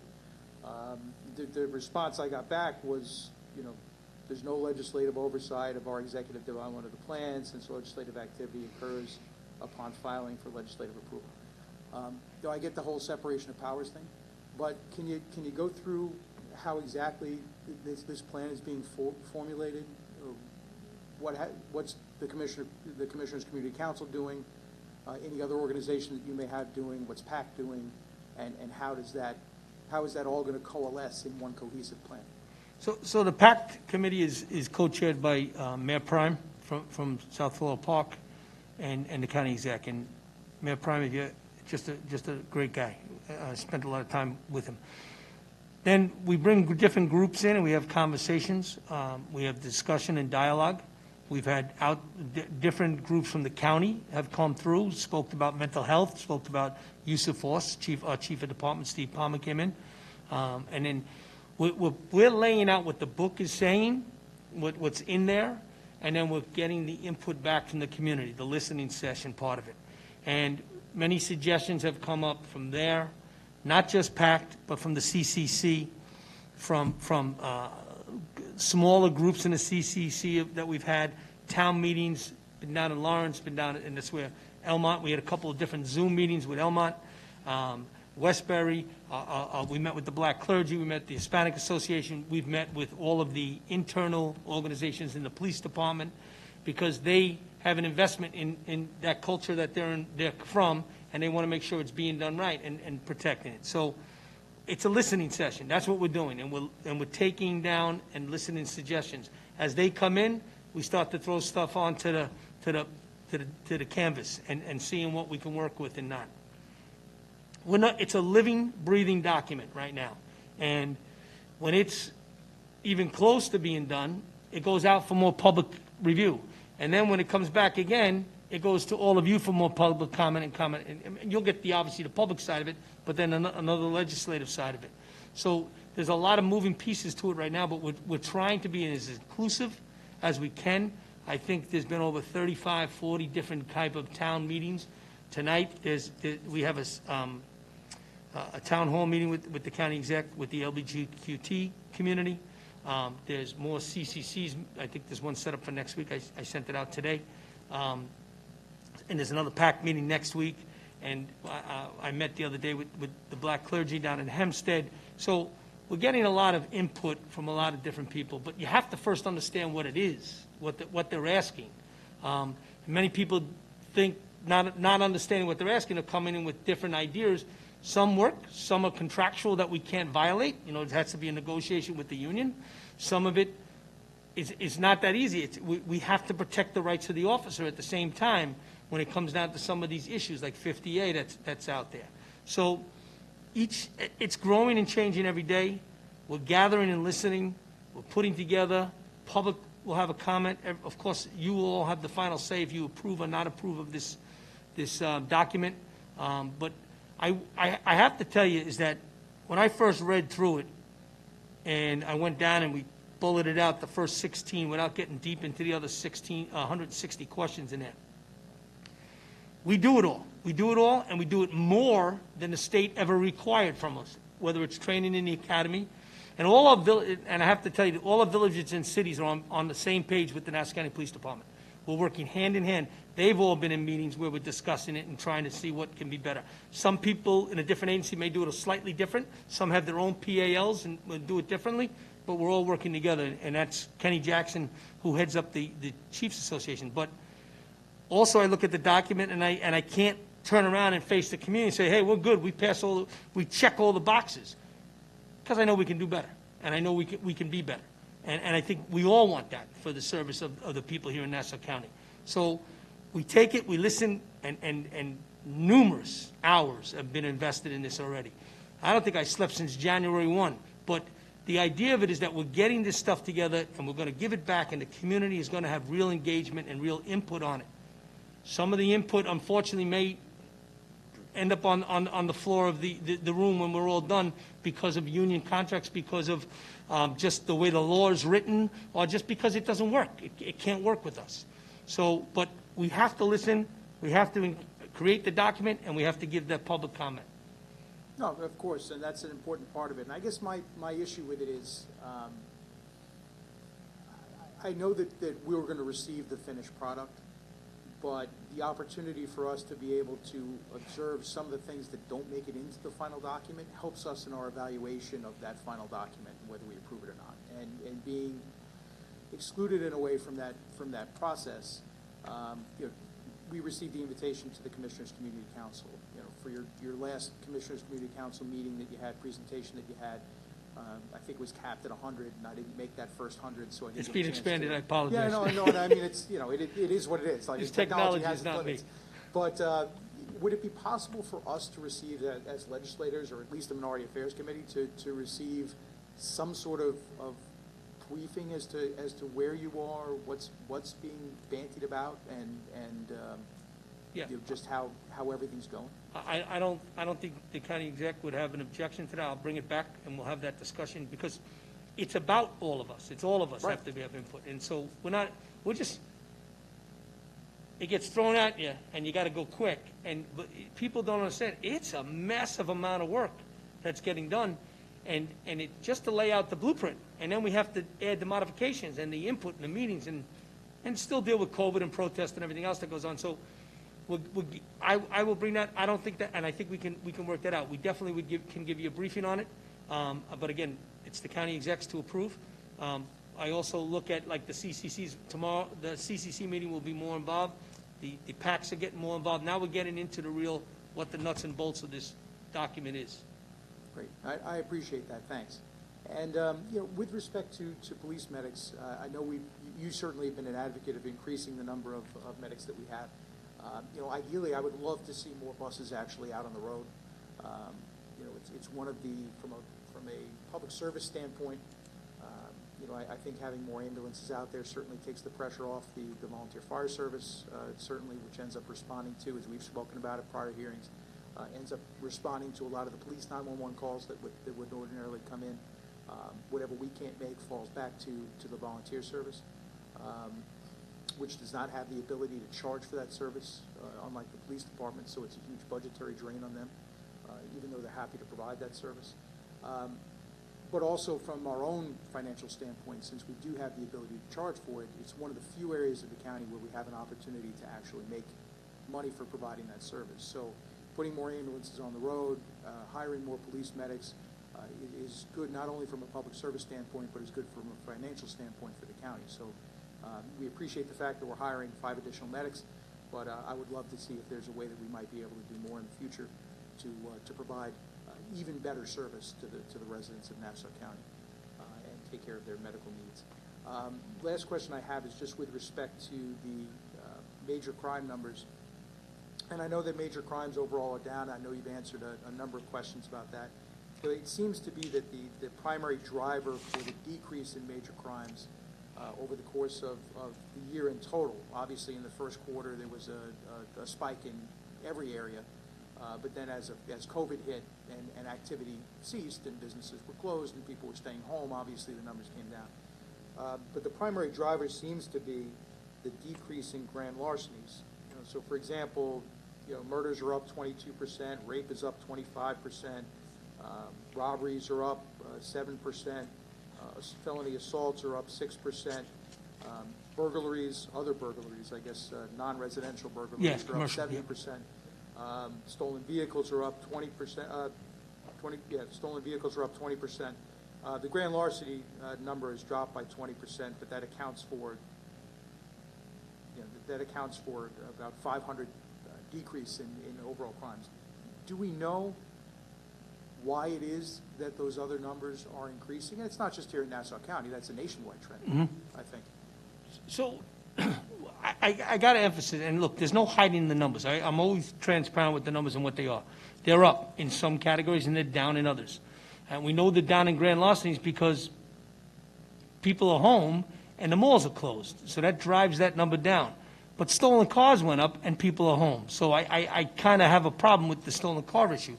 The response I got back was, there's no legislative oversight of our executive development of the plan, since legislative activity occurs upon filing for legislative approval. Though I get the whole separation of powers thing, but can you go through how exactly this plan is being formulated? What's the Commissioners Community Council doing? Any other organization that you may have doing? What's PAC doing? And how is that all going to coalesce in one cohesive plan? So the PAC committee is co-chaired by Mayor Prime from South Florida Park and the county exec. And Mayor Prime, just a great guy. I spent a lot of time with him. Then we bring different groups in and we have conversations. We have discussion and dialogue. We've had different groups from the county have come through, spoke about mental health, spoke about use of force. Our chief of department, Steve Palmer, came in. And then we're laying out what the book is saying, what's in there, and then we're getting the input back from the community, the listening session part of it. And many suggestions have come up from there, not just PACT, but from the CCC, from smaller groups in the CCC that we've had, town meetings, been down in Lawrence, been down in this where Elmont, we had a couple of different Zoom meetings with Elmont, Westbury, we met with the black clergy, we met with the Hispanic Association, we've met with all of the internal organizations in the police department, because they have an investment in that culture that they're from, and they want to make sure it's being done right and protecting it. So it's a listening session. That's what we're doing, and we're taking down and listening suggestions. As they come in, we start to throw stuff onto the canvas and seeing what we can work with and not. It's a living, breathing document right now, and when it's even close to being done, it goes out for more public review, and then when it comes back again, it goes to all of you for more public comment. And you'll get obviously the public side of it, but then another legislative side of it. So there's a lot of moving pieces to it right now, but we're trying to be as inclusive as we can. I think there's been over 35, 40 different type of town meetings. Tonight, we have a town hall meeting with the county exec, with the LGBTQ community. There's more CCCs. I think there's one set up for next week. I sent it out today. And there's another PAC meeting next week. And I met the other day with the black clergy down in Hempstead. So we're getting a lot of input from a lot of different people. But you have to first understand what it is, what they're asking. Many people think, not understanding what they're asking, are coming in with different ideas. Some work, some are contractual that we can't violate. It has to be a negotiation with the union. Some of it is not that easy. We have to protect the rights of the officer at the same time when it comes down to some of these issues like 50A that's out there. So it's growing and changing every day. We're gathering and listening. We're putting together. Public will have a comment. Of course, you will all have the final say if you approve or not approve of this document. But I have to tell you is that when I first read through it, and I went down and we bulleted out the first 16 without getting deep into the other 160 questions in there. We do it all. We do it all, and we do it more than the state ever required from us, whether it's training in the academy. And and I have to tell you, all our villages and cities are on the same page with the Nassau County Police Department. We're working hand in hand. They've all been in meetings where we're discussing it and trying to see what can be better. Some people in a different agency may do it slightly different. Some have their own PALs and will do it differently, but we're all working together, and that's Kenny Jackson, who heads up the Chiefs Association. But also I look at the document, and I can't turn around and face the community and say, hey, we're good, we check all the boxes, because I know we can do better, and I know we can be better. And I think we all want that for the service of the people here in Nassau County. So we take it, we listen, and numerous hours have been invested in this already. I don't think I slept since January 1, but the idea of it is that we're getting this stuff together, and we're going to give it back, and the community is going to have real engagement and real input on it. Some of the input, unfortunately, may end up on the floor of the room when we're all done because of union contracts, because of just the way the law is written, or just because it doesn't work. It can't work with us. So, but we have to listen, we have to create the document, and we have to give that public comment. No, of course, and that's an important part of it. And I guess my issue with it is, I know that we were going to receive the finished product, but the opportunity for us to be able to observe some of the things that don't make it into the final document helps us in our evaluation of that final document, whether we approve it or not. And being excluded in a way from that process, you know, we received the invitation to the Commissioners Community Council. You know, for your last Commissioners Community Council meeting that you had, presentation that you had, I think it was capped at 100, and I didn't make that first 100, so I didn't. It's being expanded. I apologize. Yeah, no, and I mean, it's, you know, it is what it is. Like, This technology has technology is not limits. me. But would it be possible for us to receive, as legislators, or at least the Minority Affairs Committee, to receive some sort of briefing as to where you are, what's being bantied about, and Yeah. you know, just how everything's going? I don't think the county exec would have an objection to that. I'll bring it back, and we'll have that discussion, because it's about all of us. It's all of us Right. have to have input. And so we're just, it gets thrown at you, and you got to go quick. But people don't understand, it's a massive amount of work that's getting done, and it, just to lay out the blueprint. And then we have to add the modifications and the input and the meetings, and still deal with COVID and protest and everything else that goes on. So I will bring that. I don't think that, and I think we can work that out. We definitely can give you a briefing on it. But again, it's the county execs to approve. I also look at, like, the CCCs tomorrow. The CCC meeting will be more involved. The PACs are getting more involved. Now we're getting into the real, what the nuts and bolts of this document is. Great. I appreciate that. Thanks. And you know, with respect to police medics, I know you certainly have been an advocate of increasing the number of medics that we have. You know, ideally, I would love to see more buses actually out on the road. You know, it's one of the, from a public service standpoint, you know, I think having more ambulances out there certainly takes the pressure off the volunteer fire service, certainly, which ends up responding to, as we've spoken about at prior hearings, ends up responding to a lot of the police 911 calls that would ordinarily come in. Whatever we can't make falls back to the volunteer service, which does not have the ability to charge for that service, unlike the police department, so it's a huge budgetary drain on them, even though they're happy to provide that service. But also from our own financial standpoint, since we do have the ability to charge for it, it's one of the few areas of the county where we have an opportunity to actually make money for providing that service. So putting more ambulances on the road, hiring more police medics, is good not only from a public service standpoint, but is good from a financial standpoint for the county. So we appreciate the fact that we're hiring 5 additional medics, but I would love to see if there's a way that we might be able to do more in the future to provide even better service to the residents of Nassau County and take care of their medical needs. Last question I have is just with respect to the major crime numbers. And I know that major crimes overall are down. I know you've answered a number of questions about that. But it seems to be that the primary driver for the decrease in major crimes over the course of the year in total, obviously in the first quarter there was a spike in every area, but then as COVID hit and activity ceased and businesses were closed and people were staying home, obviously the numbers came down. But the primary driver seems to be the decrease in grand larcenies. You know, so for example, you know, murders are up 22%, rape is up 25%, robberies are up 7%, felony assaults are up 6%, burglaries, other burglaries, I guess, non-residential burglaries are up 7%. Stolen vehicles are up 20%. Stolen vehicles are up 20%. The grand larceny number has dropped by 20%, but that accounts for about 500 decrease in overall crimes. Do we know why it is that those other numbers are increasing? And it's not just here in Nassau County, that's a nationwide trend, I think. So I got to emphasize, and look, there's no hiding the numbers. I'm always transparent with the numbers and what they are. They're up in some categories and they're down in others. And we know they're down in grand larcenies because people are home and the malls are closed. So that drives that number down. But stolen cars went up and people are home. So I kind of have a problem with the stolen car issue.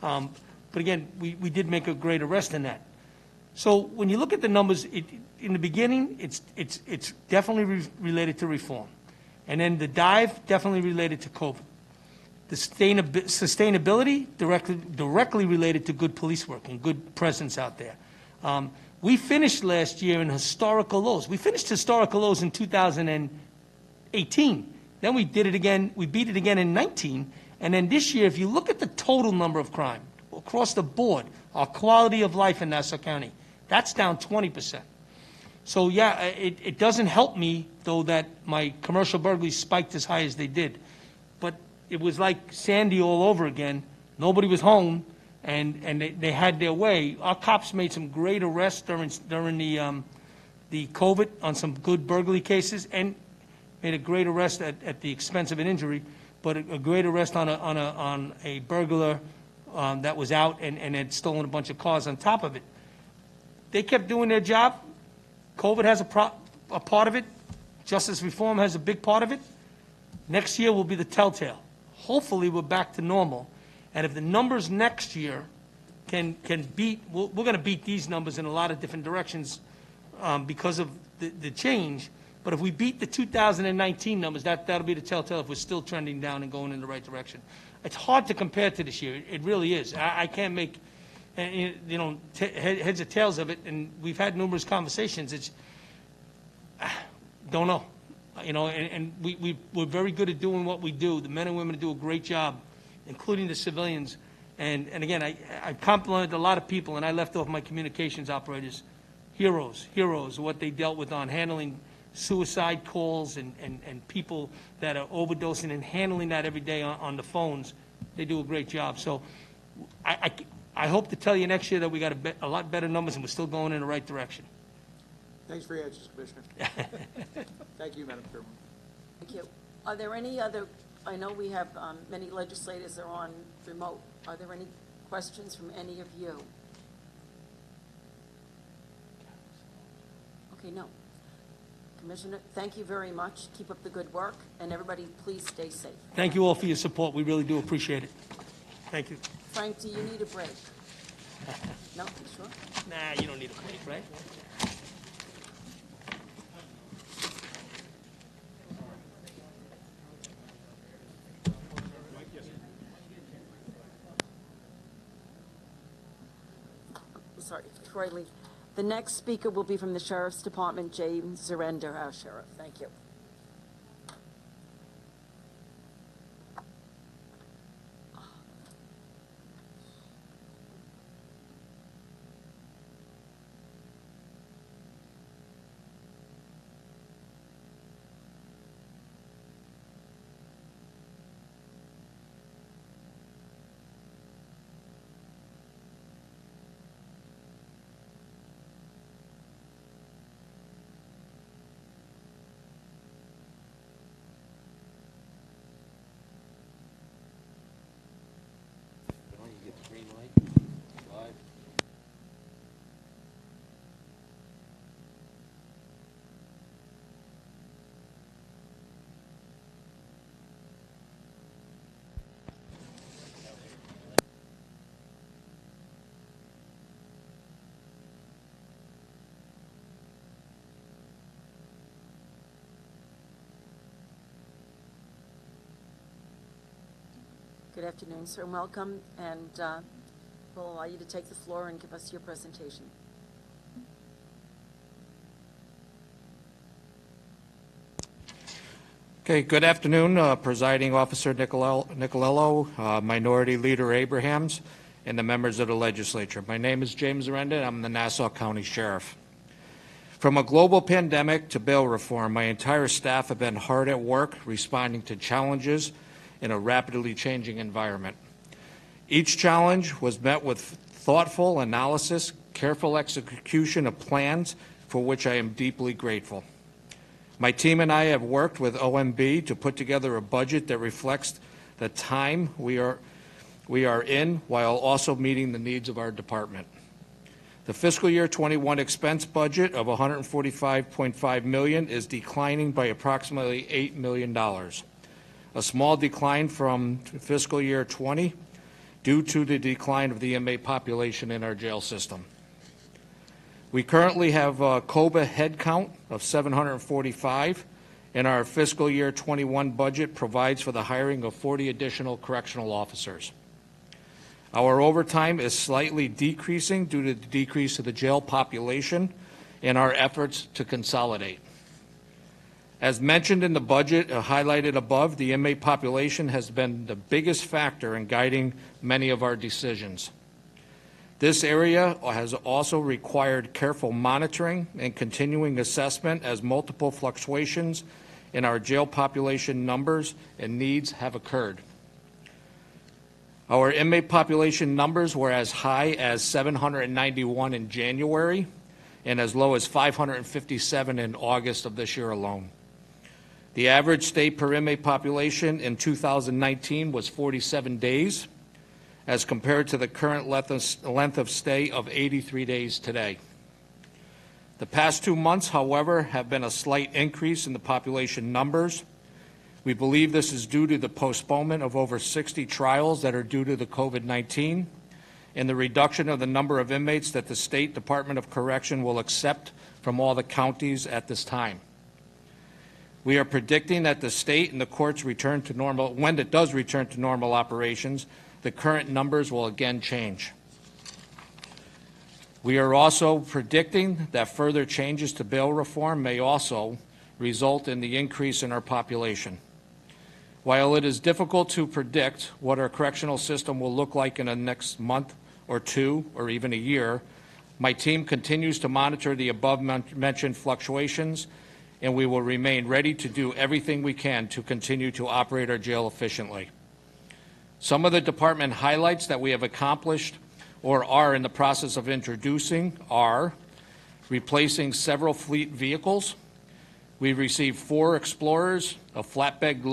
But again, we did make a great arrest in that. So when you look at the numbers, in the beginning, it's definitely related to reform. And then the dive, definitely related to COVID. The sustainability, directly related to good police work and good presence out there. We finished last year in historical lows. We finished historical lows in 2018. Then we did it again, we beat it again in 19. And then this year, if you look at the total number of crime across the board, our quality of life in Nassau County, that's down 20%. So yeah, it doesn't help me, though, that my commercial burglaries spiked as high as they did. But it was like Sandy all over again. Nobody was home, and they had their way. Our cops made some great arrests during the COVID on some good burglary cases, and made a great arrest at the expense of an injury, but a great arrest on a burglar that was out and had stolen a bunch of cars on top of it. They kept doing their job. COVID has a part of it. Justice reform has a big part of it. Next year will be the telltale. Hopefully, we're back to normal. And if the numbers next year can beat, we're going to beat these numbers in a lot of different directions because of the change. But if we beat the 2019 numbers, that'll be the telltale if we're still trending down and going in the right direction. It's hard to compare to this year. It really is. I can't make heads or tails of it, and we've had numerous conversations. It's don't know, and we're very good at doing what we do. The men and women do a great job, including the civilians. And again, I complimented a lot of people, and I left off my communications operators. Heroes, what they dealt with on handling suicide calls and people that are overdosing and handling that every day on the phones. They do a great job. So I hope to tell you next year that we got a lot better numbers and we're still going in the right direction. Thanks for your answers, Commissioner. Thank you, Madam Chairman. Thank you. Are there any other, I know we have many legislators that are on remote. Are there any questions from any of you? Okay, no. Commissioner, thank you very much. Keep up the good work, and everybody, please stay safe. Thank you all for your support. We really do appreciate it. Thank you. Frank, do you need a break? No, you sure? Nah, you don't need a break, right? Sorry, before I leave. The next speaker will be from the Sheriff's Department, James Zarender, our sheriff. Thank you. Good afternoon, sir, and welcome, and we'll allow you to take the floor and give us your presentation. Okay, good afternoon, Presiding Officer Nicolello, Minority Leader Abrahams, and the members of the legislature. My name is James Zarender, and I'm the Nassau County Sheriff. From a global pandemic to bail reform, my entire staff have been hard at work responding to challenges in a rapidly changing environment. Each challenge was met with thoughtful analysis, careful execution of plans for which I am deeply grateful. My team and I have worked with OMB to put together a budget that reflects the time we are in while also meeting the needs of our department. The fiscal year 21 expense budget of $145.5 million is declining by approximately $8 million. A small decline from fiscal year 20 due to the decline of the inmate population in our jail system. We currently have a COBA head count of 745, and our fiscal year 21 budget provides for the hiring of 40 additional correctional officers. Our overtime is slightly decreasing due to the decrease of the jail population and our efforts to consolidate. As mentioned in the budget highlighted above, the inmate population has been the biggest factor in guiding many of our decisions. This area has also required careful monitoring and continuing assessment as multiple fluctuations in our jail population numbers and needs have occurred. Our inmate population numbers were as high as 791 in January and as low as 557 in August of this year alone. The average stay per inmate population in 2019 was 47 days, as compared to the current length of stay of 83 days today. The past 2 months, however, have been a slight increase in the population numbers. We believe this is due to the postponement of over 60 trials that are due to the COVID-19 and the reduction of the number of inmates that the State Department of Correction will accept from all the counties at this time. We are predicting that the state and the courts return to normal. When it does return to normal operations, the current numbers will again change. We are also predicting that further changes to bail reform may also result in the increase in our population. While it is difficult to predict what our correctional system will look like in the next month or two or even a year, my team continues to monitor the above-mentioned fluctuations, and we will remain ready to do everything we can to continue to operate our jail efficiently. Some of the department highlights that we have accomplished or are in the process of introducing are replacing several fleet vehicles. We received 4 Explorers, a flatbed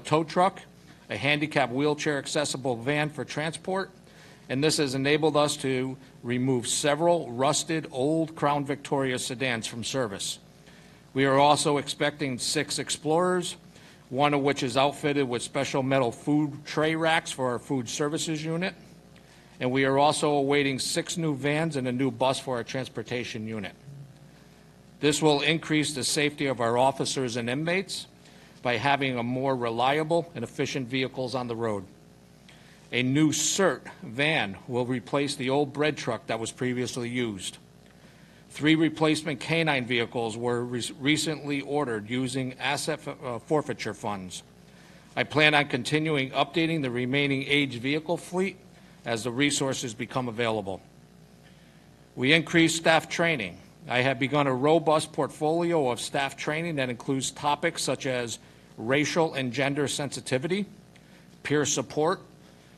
tow truck, a handicap wheelchair accessible van for transport, and this has enabled us to remove several rusted old Crown Victoria sedans from service. We are also expecting 6 Explorers, one of which is outfitted with special metal food tray racks for our food services unit. And we are also awaiting 6 new vans and a new bus for our transportation unit. This will increase the safety of our officers and inmates by having a more reliable and efficient vehicles on the road. A new CERT van will replace the old bread truck that was previously used. 3 replacement canine vehicles were recently ordered using asset forfeiture funds. I plan on continuing updating the remaining aged vehicle fleet as the resources become available. We increased staff training. I have begun a robust portfolio of staff training that includes topics such as racial and gender sensitivity, peer support,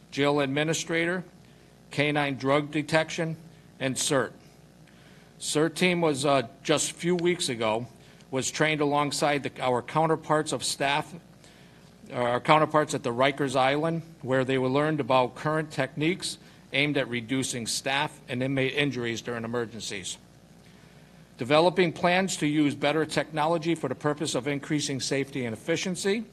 jail administrator, canine drug detection, and CERT. CERT team was just a few weeks ago, was trained alongside our counterparts of staff, our counterparts at the Rikers Island, where they learned about current techniques aimed at reducing staff and inmate injuries during emergencies. Developing plans to use better technology for the purpose of increasing safety and efficiency.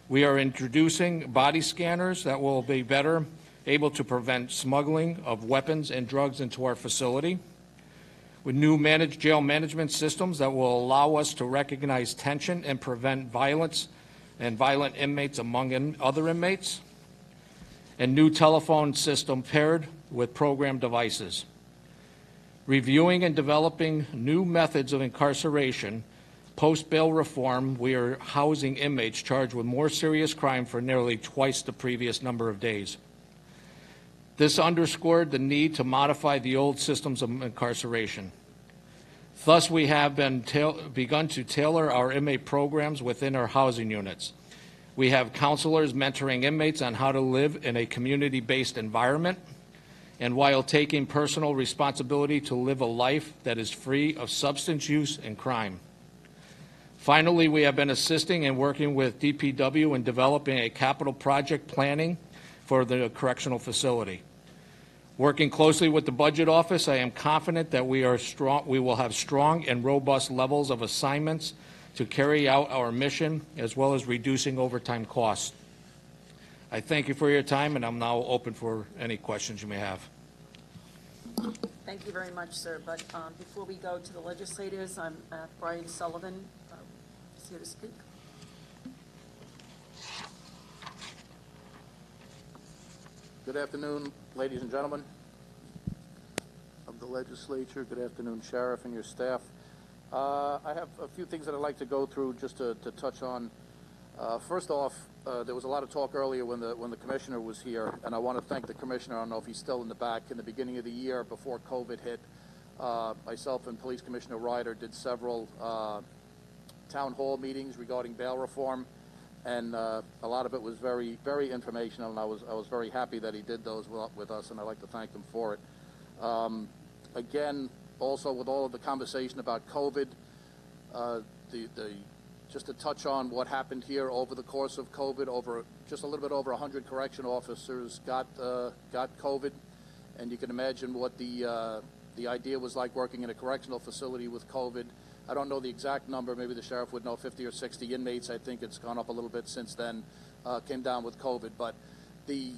We are introducing body scanners that will be better able to prevent smuggling of weapons and drugs into our facility. With new jail management systems that will allow us to recognize tension and prevent violence and violent inmates among other inmates. And new telephone system paired with program devices. Reviewing and developing new methods of incarceration. Post-bail reform, we are housing inmates charged with more serious crime for nearly twice the previous number of days. This underscored the need to modify the old systems of incarceration. Thus, we have begun to tailor our inmate programs within our housing units. We have counselors mentoring inmates on how to live in a community-based environment, and while taking personal responsibility to live a life that is free of substance use and crime. Finally, we have been assisting and working with DPW in developing a capital project planning for the correctional facility. Working closely with the Budget Office, I am confident that we will have strong and robust levels of assignments to carry out our mission, as well as reducing overtime costs. I thank you for your time, and I'm now open for any questions you may have. Thank you very much, sir. But before we go to the legislators, Brian Sullivan is here to speak. Good afternoon, ladies and gentlemen of the legislature. Good afternoon, Sheriff and your staff. I have a few things that I'd like to go through just to touch on. First off, there was a lot of talk earlier when the commissioner was here, and I want to thank the commissioner. I don't know if he's still in the back. In the beginning of the year, before COVID hit, myself and Police Commissioner Ryder did several town hall meetings regarding bail reform, and a lot of it was very, very informational, and I was very happy that he did those with us, and I'd like to thank him for it. Again, also with all of the conversation about COVID, just to touch on what happened here over the course of COVID, just a little bit over 100 correction officers got COVID, and you can imagine what the idea was like working in a correctional facility with COVID. I don't know the exact number. Maybe the sheriff would know, 50 or 60 inmates. I think it's gone up a little bit since then, came down with COVID. But the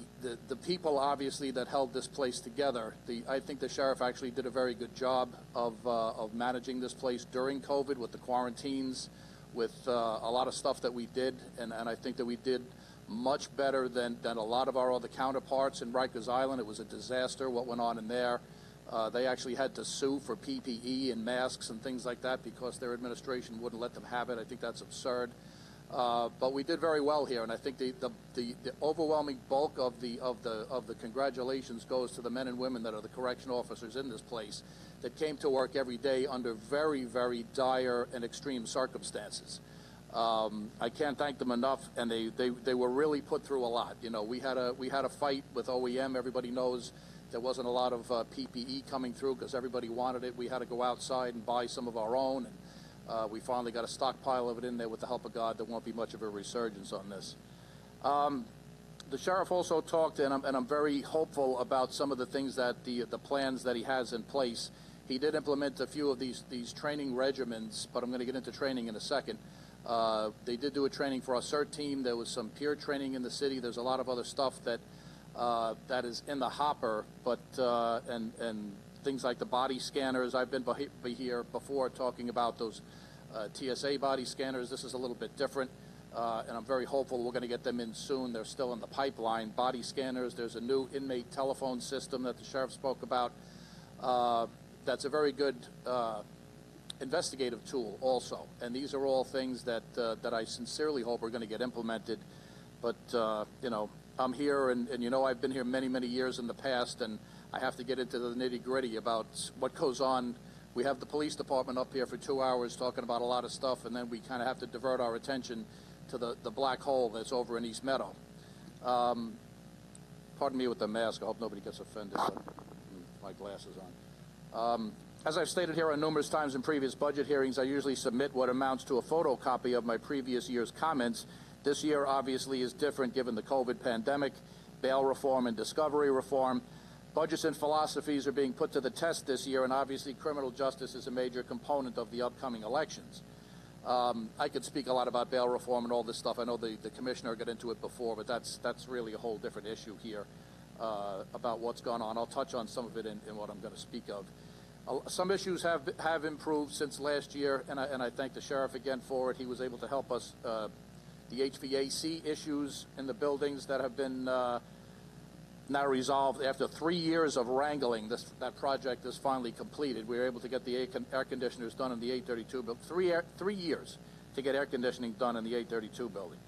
people, obviously, that held this place together, I think the sheriff actually did a very good job of managing this place during COVID with the quarantines, with a lot of stuff that we did. And I think that we did much better than a lot of our other counterparts in Rikers Island. It was a disaster what went on in there. They actually had to sue for PPE and masks and things like that because their administration wouldn't let them have it. I think that's absurd. But we did very well here, and I think the overwhelming bulk of the congratulations goes to the men and women that are the correction officers in this place that came to work every day under very, very dire and extreme circumstances. I can't thank them enough, and they were really put through a lot. You know, we had a fight with OEM. Everybody knows there wasn't a lot of PPE coming through because everybody wanted it. We had to go outside and buy some of our own, and we finally got a stockpile of it in there with the help of God. There won't be much of a resurgence on this. The sheriff also talked, and I'm very hopeful about some of the things that the plans that he has in place. He did implement a few of these training regimens, but I'm going to get into training in a second. They did do a training for our CERT team. There was some peer training in the city. There's a lot of other stuff that is in the hopper, but and things like the body scanners. I've been here before talking about those TSA body scanners. This is a little bit different, and I'm very hopeful we're going to get them in soon. They're still in the pipeline. Body scanners. There's a new inmate telephone system that the sheriff spoke about. That's a very good investigative tool also, and these are all things that I sincerely hope are going to get implemented. But you know, I'm here, and you know, I've been here many, many years in the past, and I have to get into the nitty-gritty about what goes on. We have the police department up here for 2 hours talking about a lot of stuff, and then we kind of have to divert our attention to the black hole that's over in East Meadow. Pardon me with the mask. I hope nobody gets offended. My glasses on. As I've stated here on numerous times in previous budget hearings, I usually submit what amounts to a photocopy of my previous year's comments. This year obviously is different given the COVID pandemic, bail reform and discovery reform. Budgets and philosophies are being put to the test this year, and obviously criminal justice is a major component of the upcoming elections. I could speak a lot about bail reform and all this stuff. I know the commissioner got into it before, but that's really a whole different issue here about what's gone on. I'll touch on some of it in what I'm going to speak of. Some issues have improved since last year, and I thank the sheriff again for it. He was able to help us. The HVAC issues in the buildings that have been now resolved after 3 years of wrangling. That project is finally completed. We were able to get the air conditioners done in the 832 building. 3 years to get air conditioning done in the 832 building.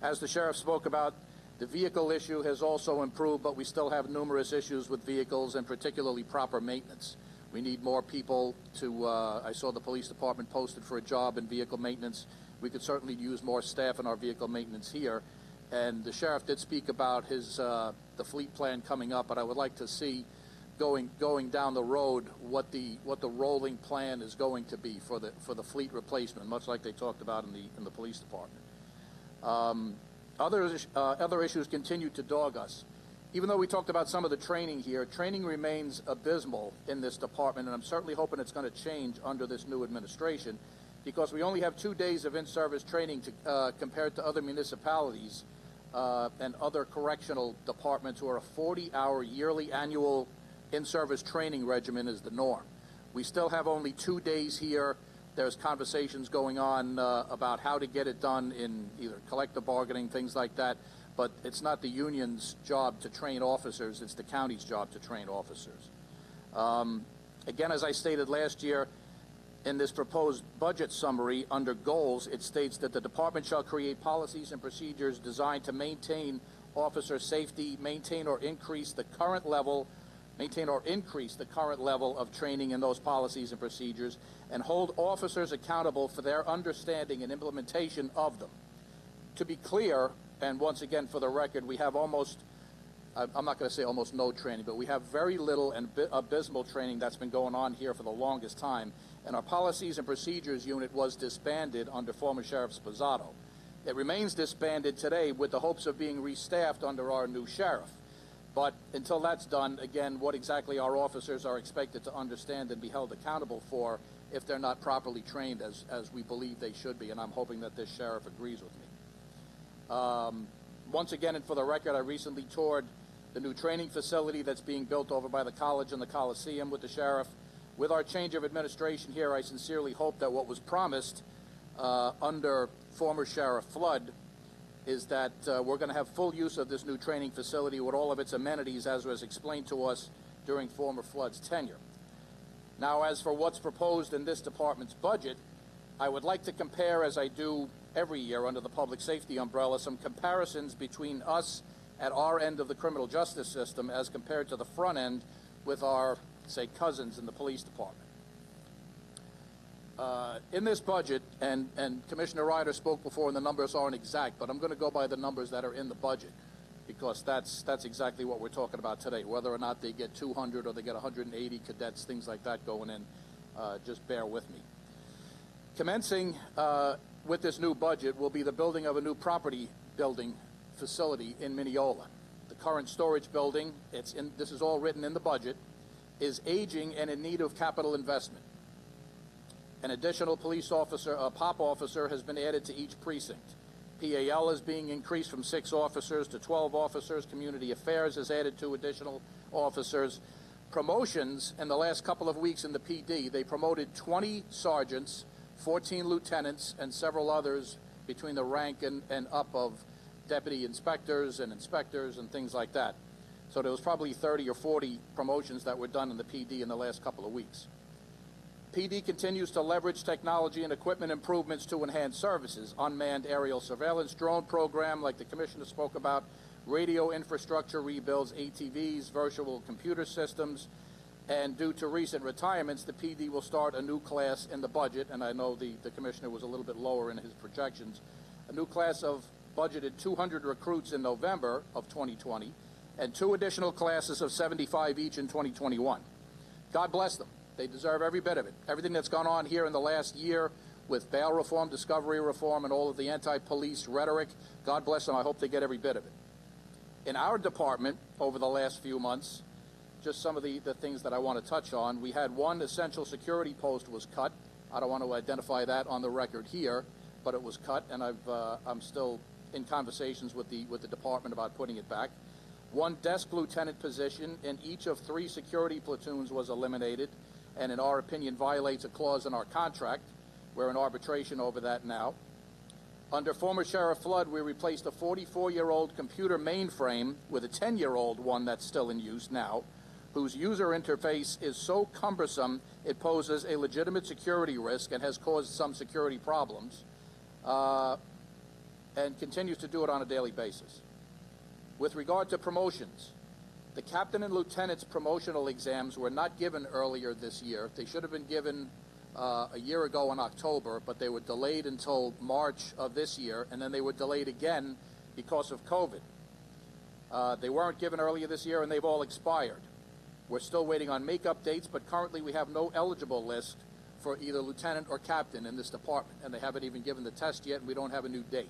As the sheriff spoke about, the vehicle issue has also improved, but we still have numerous issues with vehicles, and particularly proper maintenance. We need more people to, I saw the police department posted for a job in vehicle maintenance. We could certainly use more staff in our vehicle maintenance here. And the sheriff did speak about his, the fleet plan coming up, but I would like to see going down the road what the rolling plan is going to be for the fleet replacement, much like they talked about in the police department. Other issues continue to dog us. even though we talked about some of the training here, training remains abysmal in this department, and I'm certainly hoping it's going to change under this new administration, because we only have 2 days of in-service training compared to other municipalities and other correctional departments where a 40-hour yearly annual in-service training regimen is the norm. We still have only 2 days here. There's conversations going on about how to get it done in either collective bargaining, things like that, but it's not the union's job to train officers, it's the county's job to train officers. Again, as I stated last year, in this proposed budget summary, under goals, it states that the department shall create policies and procedures designed to maintain officer safety, maintain or increase the current level of training in those policies and procedures, and hold officers accountable for their understanding and implementation of them. To be clear, and once again for the record, we have almost, I'm not going to say almost no training, but we have very little and abysmal training that's been going on here for the longest time. And our Policies and Procedures Unit was disbanded under former Sheriff Sposato. It remains disbanded today with the hopes of being restaffed under our new sheriff. But until that's done, again, what exactly our officers are expected to understand and be held accountable for if they're not properly trained as we believe they should be, and I'm hoping that this sheriff agrees with me. Once again, and for the record, I recently toured the new training facility that's being built over by the college and the Coliseum with the sheriff. With our change of administration here, I sincerely hope that what was promised under former Sheriff Flood is that we're going to have full use of this new training facility with all of its amenities as was explained to us during former Flood's tenure. Now, as for what's proposed in this department's budget, I would like to compare, as I do every year under the public safety umbrella, some comparisons between us at our end of the criminal justice system as compared to the front end with our, say, cousins in the police department. In this budget, and Commissioner Ryder spoke before, and the numbers aren't exact, but I'm going to go by the numbers that are in the budget, because that's exactly what we're talking about today. Whether or not they get 200 or they get 180 cadets, things like that going in, just bear with me. Commencing with this new budget will be the building of a new property building facility in Mineola. The current storage building, this is all written in the budget, is aging and in need of capital investment. An additional police officer, a POP officer, has been added to each precinct. PAL is being increased from 6 officers to 12 officers. Community Affairs has added 2 additional officers. Promotions in the last couple of weeks in the PD, they promoted 20 sergeants, 14 lieutenants, and several others between the rank and up of deputy inspectors and things like that. So there was probably 30 or 40 promotions that were done in the PD in the last couple of weeks. PD continues to leverage technology and equipment improvements to enhance services. Unmanned aerial surveillance drone program, like the Commissioner spoke about, radio infrastructure rebuilds, ATVs, virtual computer systems, and due to recent retirements, the PD will start a new class in the budget, and I know the Commissioner was a little bit lower in his projections, a new class of budgeted 200 recruits in November of 2020, and 2 additional classes of 75 each in 2021. God bless them. They deserve every bit of it. Everything that's gone on here in the last year with bail reform, discovery reform, and all of the anti-police rhetoric, God bless them. I hope they get every bit of it. In our department, over the last few months, just some of the things that I want to touch on, we had 1 essential security post was cut. I don't want to identify that on the record here, but it was cut, and I'm still in conversations with the department about putting it back. 1 desk lieutenant position in each of 3 security platoons was eliminated, and in our opinion violates a clause in our contract. We're in arbitration over that now. Under former Sheriff Flood, we replaced a 44-year-old computer mainframe with a 10-year-old one that's still in use now, whose user interface is so cumbersome it poses a legitimate security risk and has caused some security problems, and continues to do it on a daily basis. With regard to promotions, the captain and lieutenant's promotional exams were not given earlier this year. They should have been given a year ago in October, but they were delayed until March of this year, and then they were delayed again because of COVID. They weren't given earlier this year, and they've all expired. We're still waiting on makeup dates, but currently we have no eligible list for either lieutenant or captain in this department, and they haven't even given the test yet, and we don't have a new date.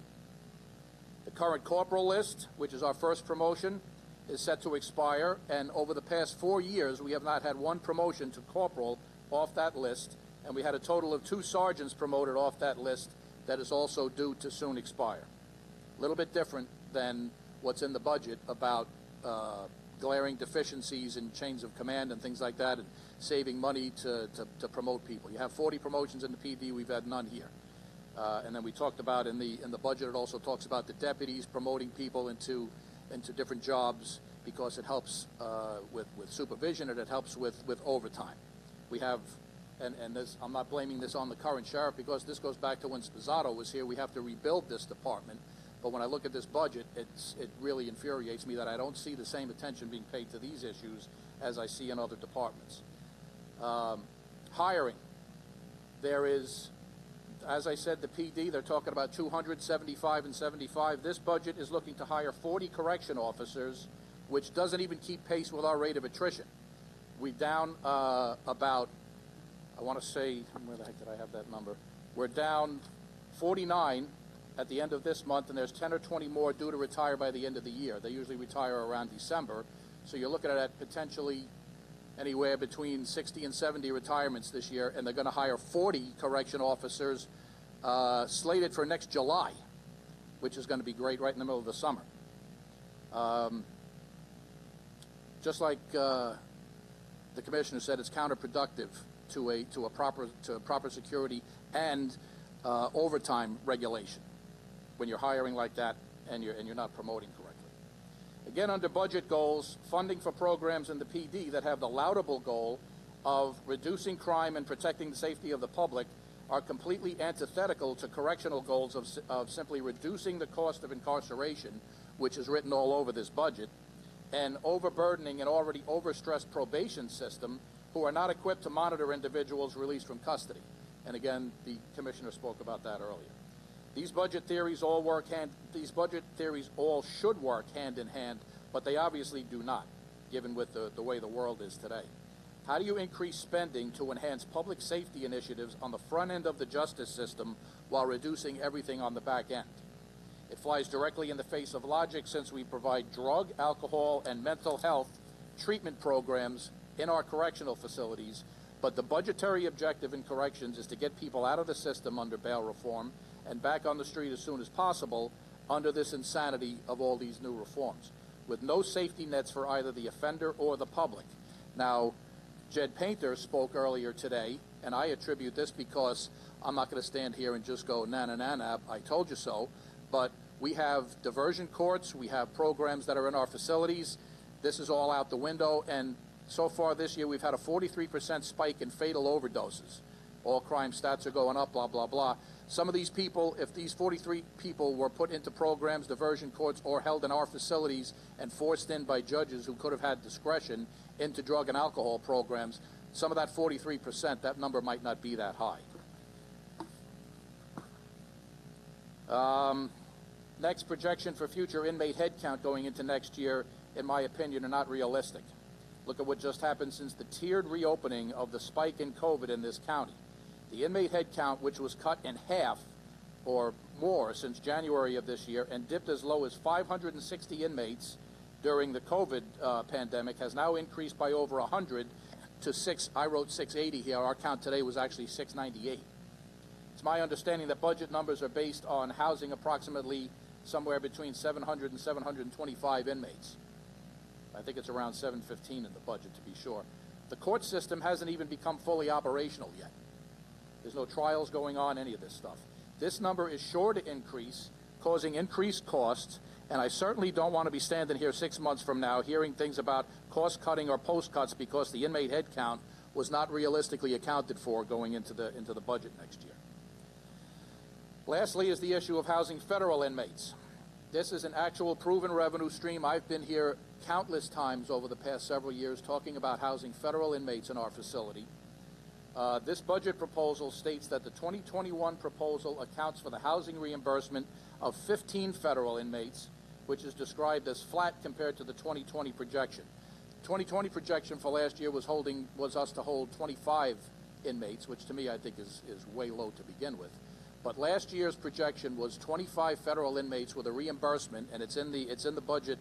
The current corporal list, which is our first promotion, is set to expire, and over the past 4 years, we have not had one promotion to corporal off that list, and we had a total of 2 sergeants promoted off that list that is also due to soon expire. A little bit different than what's in the budget about glaring deficiencies in chains of command and things like that, and saving money to promote people. You have 40 promotions in the PD, we've had none here. And then we talked about in the budget, it also talks about the deputies promoting people into different jobs because it helps with supervision and it helps with overtime. We have, and this, I'm not blaming this on the current sheriff because this goes back to when Spizzato was here. We have to rebuild this department. But when I look at this budget, it really infuriates me that I don't see the same attention being paid to these issues as I see in other departments. Hiring. There is, as I said, the PD, they're talking about 275 and 75. This budget is looking to hire 40 correction officers, which doesn't even keep pace with our rate of attrition. We're down about, I want to say, where the heck did I have that number? We're down 49 at the end of this month, and there's 10 or 20 more due to retire by the end of the year. They usually retire around December, so you're looking at potentially anywhere between 60 and 70 retirements this year, and they're going to hire 40 correction officers slated for next July, which is going to be great right in the middle of the summer. Just like the commissioner said, it's counterproductive to proper security and overtime regulation when you're hiring like that and you're not promoting correctly. Again, under budget goals, funding for programs in the PD that have the laudable goal of reducing crime and protecting the safety of the public are completely antithetical to correctional goals of simply reducing the cost of incarceration, which is written all over this budget, and overburdening an already overstressed probation system who are not equipped to monitor individuals released from custody. And again, the commissioner spoke about that earlier. These budget theories all should work hand in hand, but they obviously do not, given with the way the world is today. How do you increase spending to enhance public safety initiatives on the front end of the justice system while reducing everything on the back end? It flies directly in the face of logic since we provide drug, alcohol, and mental health treatment programs in our correctional facilities, but the budgetary objective in corrections is to get people out of the system under bail reform and back on the street as soon as possible under this insanity of all these new reforms, with no safety nets for either the offender or the public. Now, Jed Painter spoke earlier today, and I attribute this because I'm not going to stand here and just go, na, na, na, na, I told you so, but we have diversion courts, we have programs that are in our facilities. This is all out the window, and so far this year we've had a 43% spike in fatal overdoses. All crime stats are going up, blah, blah, blah. Some of these people, if these 43 people were put into programs, diversion courts, or held in our facilities and forced in by judges who could have had discretion into drug and alcohol programs, some of that 43%, that number might not be that high. Next, projection for future inmate headcount going into next year, in my opinion, are not realistic. Look at what just happened since the tiered reopening of the spike in COVID in this county. The inmate headcount, which was cut in half or more since January of this year and dipped as low as 560 inmates during the COVID pandemic, has now increased by over 100 to I wrote 680 here. Our count today was actually 698. It's my understanding that budget numbers are based on housing approximately somewhere between 700 and 725 inmates. I think it's around 715 in the budget, to be sure. The court system hasn't even become fully operational yet. There's no trials going on, any of this stuff. This number is sure to increase, causing increased costs, and I certainly don't want to be standing here 6 months from now hearing things about cost cutting or post cuts because the inmate head count was not realistically accounted for going into the budget next year. Lastly is the issue of housing federal inmates. This is an actual proven revenue stream. I've been here countless times over the past several years talking about housing federal inmates in our facility. This budget proposal states that the 2021 proposal accounts for the housing reimbursement of 15 federal inmates, which is described as flat compared to the 2020 projection. 2020 projection for last year was us to hold 25 inmates, which to me I think is way low to begin with. But last year's projection was 25 federal inmates with a reimbursement, and it's in the budget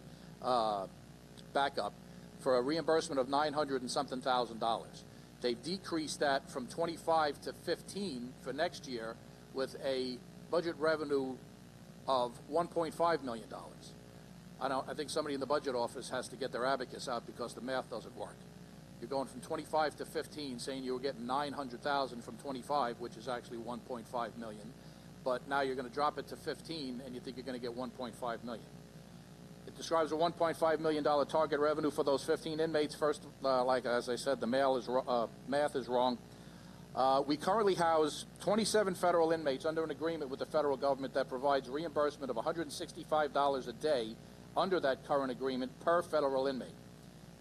backup for a reimbursement of $900 and something thousand. They've decreased that from 25 to 15 for next year with a budget revenue of $1.5 million. I think somebody in the budget office has to get their abacus out because the math doesn't work. You're going from 25 to 15, saying you were getting 900,000 from 25, which is actually 1.5 million. But now you're going to drop it to 15, and you think you're going to get 1.5 million. It describes a $1.5 million target revenue for those 15 inmates. First, like as I said, the math is wrong. We currently house 27 federal inmates under an agreement with the federal government that provides reimbursement of $165 a day under that current agreement per federal inmate.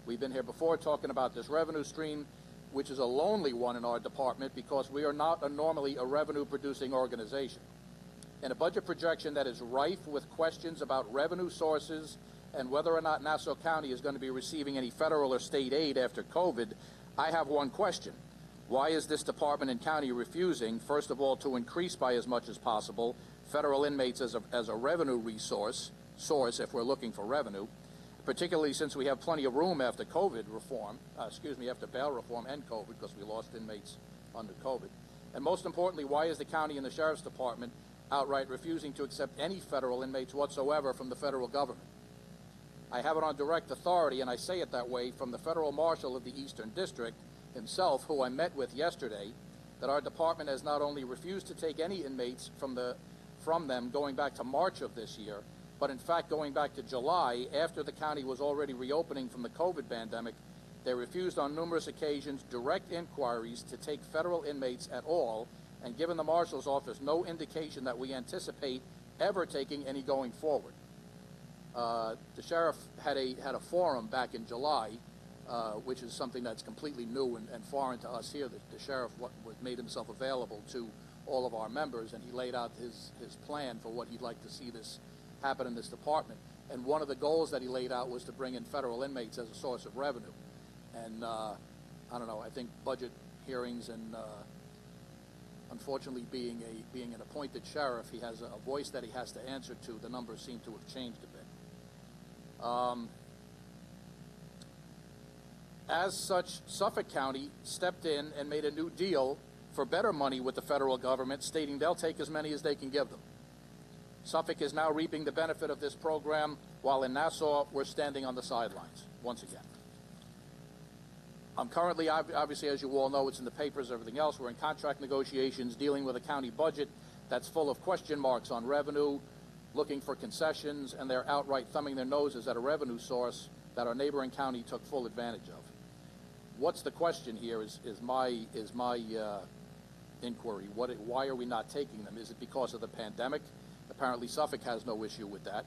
We've been here before talking about this revenue stream, which is a lonely one in our department because we are not normally a revenue-producing organization. In a budget projection that is rife with questions about revenue sources and whether or not Nassau County is going to be receiving any federal or state aid after COVID, I have one question. Why is this department and county refusing, first of all, to increase by as much as possible federal inmates as a revenue source if we're looking for revenue, particularly since we have plenty of room after COVID reform, after bail reform and COVID, because we lost inmates under COVID. And most importantly, why is the county and the sheriff's department outright refusing to accept any federal inmates whatsoever from the federal government? I have it on direct authority, and I say it that way, from the federal marshal of the Eastern District himself, who I met with yesterday, that our department has not only refused to take any inmates from them going back to March of this year, but in fact going back to July, after the county was already reopening from the COVID pandemic, they refused on numerous occasions direct inquiries to take federal inmates at all, and given the marshal's office no indication that we anticipate ever taking any going forward. The sheriff had a forum back in July, which is something that's completely new and foreign to us here. The sheriff made himself available to all of our members, and he laid out his plan for what he'd like to see this happen in this department. And one of the goals that he laid out was to bring in federal inmates as a source of revenue. And I don't know, I think budget hearings and unfortunately being an appointed sheriff, he has a voice that he has to answer to. The numbers seem to have changed a bit. As such, Suffolk County stepped in and made a new deal for better money with the federal government, stating they'll take as many as they can give them. Suffolk is now reaping the benefit of this program, while in Nassau, we're standing on the sidelines, once again. I'm currently, obviously, as you all know, it's in the papers, everything else. We're in contract negotiations dealing with a county budget that's full of question marks on revenue, looking for concessions, and they're outright thumbing their noses at a revenue source that our neighboring county took full advantage of. What's the question here is my inquiry. Why are we not taking them? Is it because of the pandemic? Apparently Suffolk has no issue with that.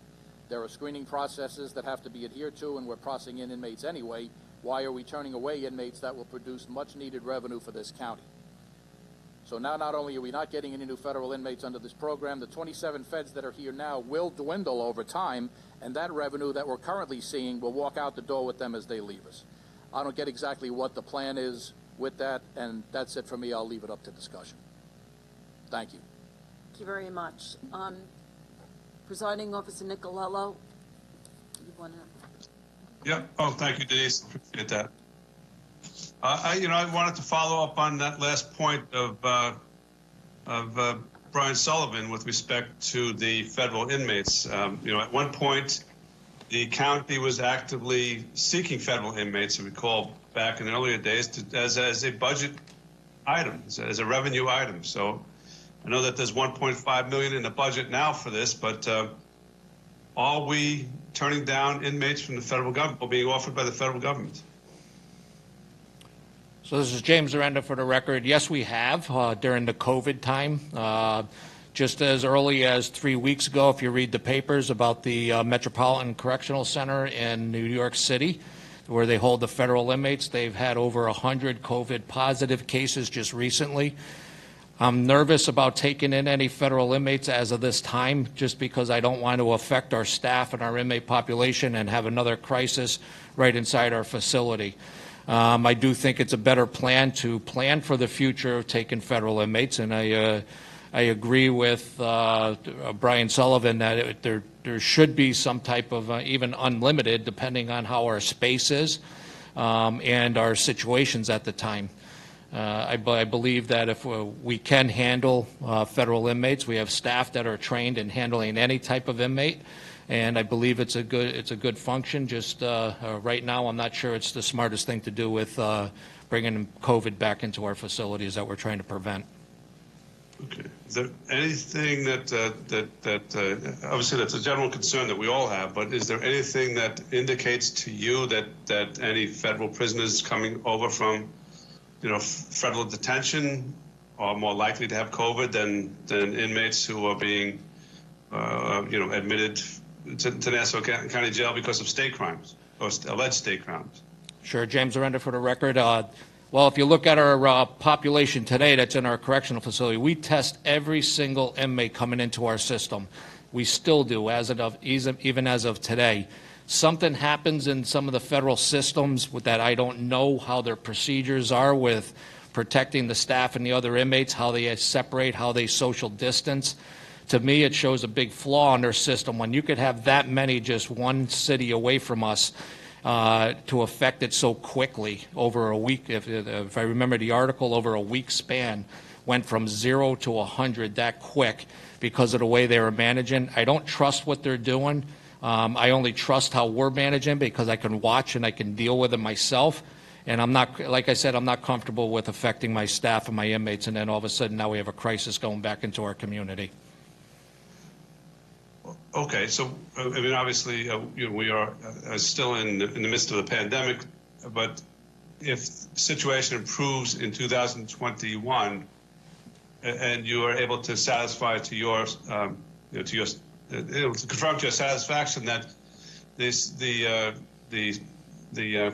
There are screening processes that have to be adhered to, and we're processing in inmates anyway. Why are we turning away inmates that will produce much needed revenue for this county? So now not only are we not getting any new federal inmates under this program, the 27 feds that are here now will dwindle over time, and that revenue that we're currently seeing will walk out the door with them as they leave us. I don't get exactly what the plan is with that, and that's it for me. I'll leave it up to discussion. Thank you. Thank you very much. Presiding Officer Nicolello, you want to? Yeah. Oh, thank you, Denise. Appreciate that. I wanted to follow up on that last point of Brian Sullivan with respect to the federal inmates. At one point, the county was actively seeking federal inmates, if you recall back in the earlier days, as a budget item, as a revenue item. So I know that there's $1.5 million in the budget now for this, but are we turning down inmates from the federal government or being offered by the federal government? So this is James Arenda for the record. Yes, we have during the COVID time. Just as early as 3 weeks ago, if you read the papers about the Metropolitan Correctional Center in New York City, where they hold the federal inmates, they've had over 100 COVID positive cases just recently. I'm nervous about taking in any federal inmates as of this time, just because I don't want to affect our staff and our inmate population and have another crisis right inside our facility. I do think it's a better plan to plan for the future of taking federal inmates, and I agree with Brian Sullivan that there should be some type of even unlimited, depending on how our space is and our situations at the time. I believe that if we can handle federal inmates, we have staff that are trained in handling any type of inmate, and I believe it's a good function. Just right now, I'm not sure it's the smartest thing to do with bringing COVID back into our facilities that we're trying to prevent. Okay. Is there anything obviously that's a general concern that we all have, but is there anything that indicates to you that any federal prisoners coming over from, federal detention are more likely to have COVID than inmates who are being, admitted to Nassau County Jail because of state crimes or alleged state crimes? Sure. James Arenda for the record. Well, if you look at our population today that's in our correctional facility, we test every single inmate coming into our system. We still do, even as of today. Something happens in some of the federal systems that I don't know how their procedures are with protecting the staff and the other inmates, how they separate, how they social distance. To me, it shows a big flaw in their system. When you could have that many just one city away from us, to affect it so quickly over a week. If I remember the article, over a week span, went from 0 to 100 that quick because of the way they were managing. I don't trust what they're doing. I only trust how we're managing because I can watch and I can deal with it myself. And I'm not, like I said, I'm not comfortable with affecting my staff and my inmates, and then all of a sudden now we have a crisis going back into our community. Okay, so obviously, we are still in the midst of the pandemic, but if the situation improves in 2021, and you are able to satisfy to your, to confirm to your satisfaction that the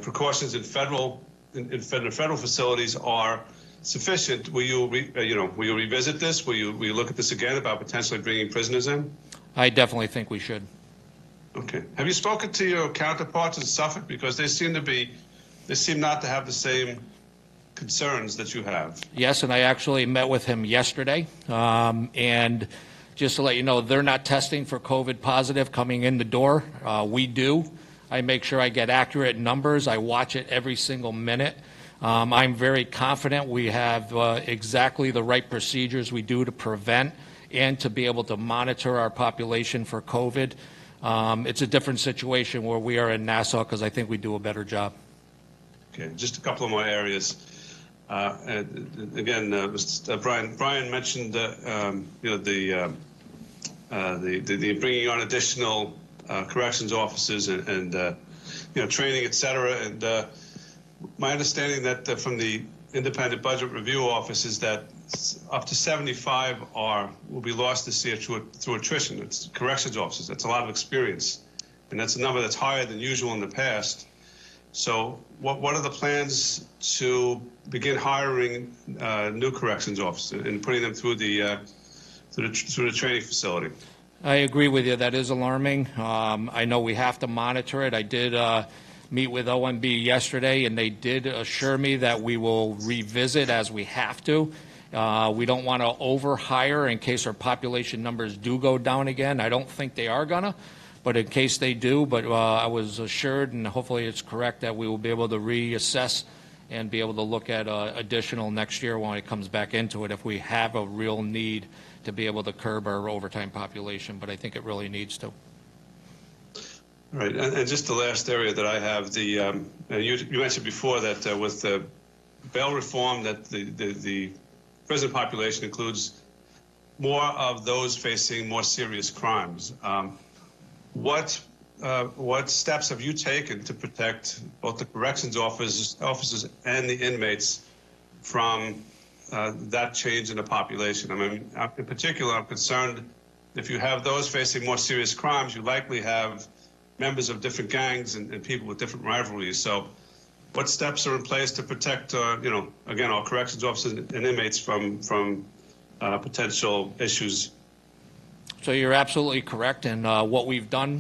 precautions in federal facilities are sufficient, will you revisit this? Will you look at this again about potentially bringing prisoners in? I definitely think we should. Okay. Have you spoken to your counterparts in Suffolk? Because they seem not to have the same concerns that you have. Yes, and I actually met with him yesterday. And just to let you know, they're not testing for COVID positive coming in the door. We do. I make sure I get accurate numbers. I watch it every single minute. I'm very confident we have exactly the right procedures we do to prevent and to be able to monitor our population for COVID. It's a different situation where we are in Nassau because I think we do a better job. Okay, just a couple of more areas. Again, Brian mentioned the bringing on additional corrections officers and training, et cetera. And my understanding that from the Independent Budget Review Office is that up to 75 will be lost this year through attrition. It's corrections officers. That's a lot of experience, and that's a number that's higher than usual in the past. So, what are the plans to begin hiring new corrections officers and putting them through the training facility? I agree with you. That is alarming. I know we have to monitor it. I did meet with OMB yesterday, and they did assure me that we will revisit as we have to. We don't want to overhire in case our population numbers do go down again. I don't think they are going to, but in case they do. But I was assured, and hopefully it's correct, that we will be able to reassess and be able to look at additional next year when it comes back into it if we have a real need to be able to curb our overtime population. But I think it really needs to. All right, and just the last area that I have, you mentioned before that with the bail reform that the prison population includes more of those facing more serious crimes. What steps have you taken to protect both the corrections officers and the inmates from that change in the population? I mean, in particular, I'm concerned if you have those facing more serious crimes, you likely have members of different gangs and people with different rivalries. So what steps are in place to protect, again, our corrections officers and inmates from potential issues? So you're absolutely correct. And what we've done,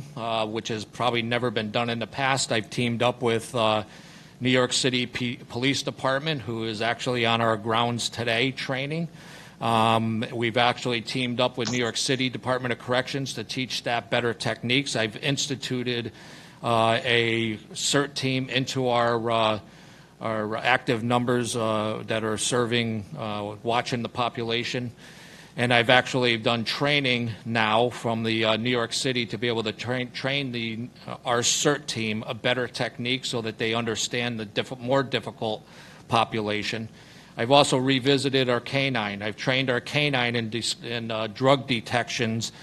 which has probably never been done in the past, I've teamed up with New York City Police Department, who is actually on our grounds today training. We've actually teamed up with New York City Department of Corrections to teach staff better techniques. I've instituted a CERT team into our active numbers that are serving, watching the population. And I've actually done training now from the New York City to be able to train our CERT team a better technique so that they understand the more difficult population. I've also revisited our canine. I've trained our canine in drug detections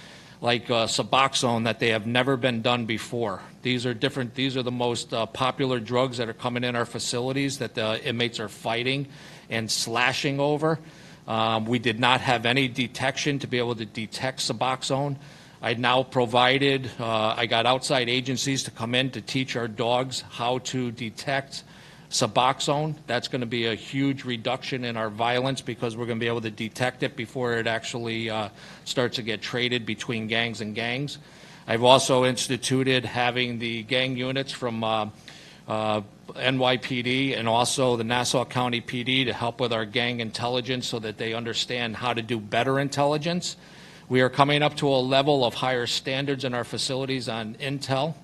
like Suboxone that they have never been done before. These are different. These are the most popular drugs that are coming in our facilities that the inmates are fighting and slashing over. We did not have any detection to be able to detect Suboxone. I now provided, I got outside agencies to come in to teach our dogs how to detect Suboxone. That's going to be a huge reduction in our violence because we're going to be able to detect it before it actually starts to get traded between gangs and gangs. I've also instituted having the gang units from NYPD and also the Nassau County PD to help with our gang intelligence so that they understand how to do better intelligence. We are coming up to a level of higher standards in our facilities on intel,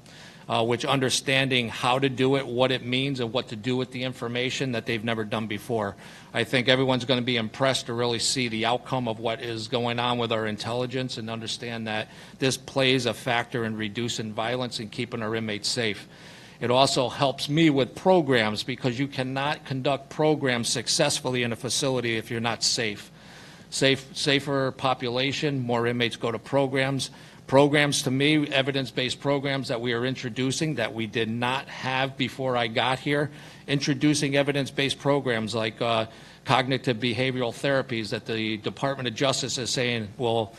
which understanding how to do it, what it means, and what to do with the information that they've never done before. I think everyone's going to be impressed to really see the outcome of what is going on with our intelligence and understand that this plays a factor in reducing violence and keeping our inmates safe. It also helps me with programs because you cannot conduct programs successfully in a facility if you're not safe. Safer population, more inmates go to programs. Programs, to me, evidence-based programs that we are introducing that we did not have before I got here, introducing evidence-based programs like cognitive behavioral therapies that the Department of Justice is saying will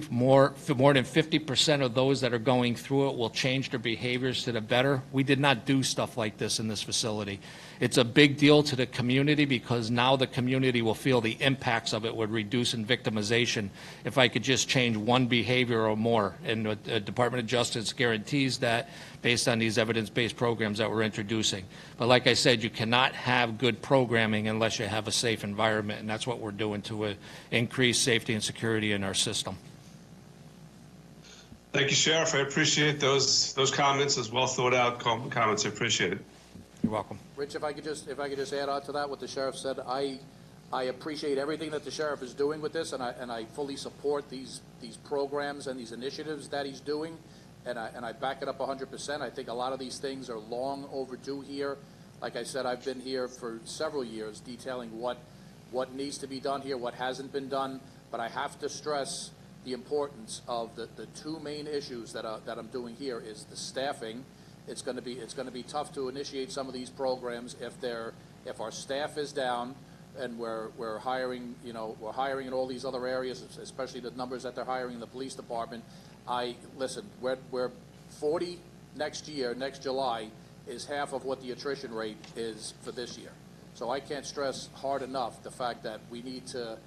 more than 50% of those that are going through it will change their behaviors to the better. We did not do stuff like this in this facility. It's a big deal to the community because now the community will feel the impacts of it with reducing victimization if I could just change one behavior or more. And the Department of Justice guarantees that based on these evidence-based programs that we're introducing. But like I said, you cannot have good programming unless you have a safe environment, and that's what we're doing to increase safety and security in our system. Thank you, Sheriff. I appreciate those comments, those well thought out comments. I appreciate it. You're welcome. Rich, if I could just add on to that, what the sheriff said, I appreciate everything that the sheriff is doing with this, and I fully support these programs and these initiatives that he's doing, and I back it up 100%. I think a lot of these things are long overdue here. Like I said, I've been here for several years detailing what needs to be done here, what hasn't been done, but I have to stress the importance of the two main issues that I'm doing here is the staffing. It's going to be tough to initiate some of these programs if our staff is down and we're hiring in all these other areas, especially the numbers that they're hiring in the police department. We're 40 next July is half of what the attrition rate is for this year. So I can't stress hard enough the fact that we need to.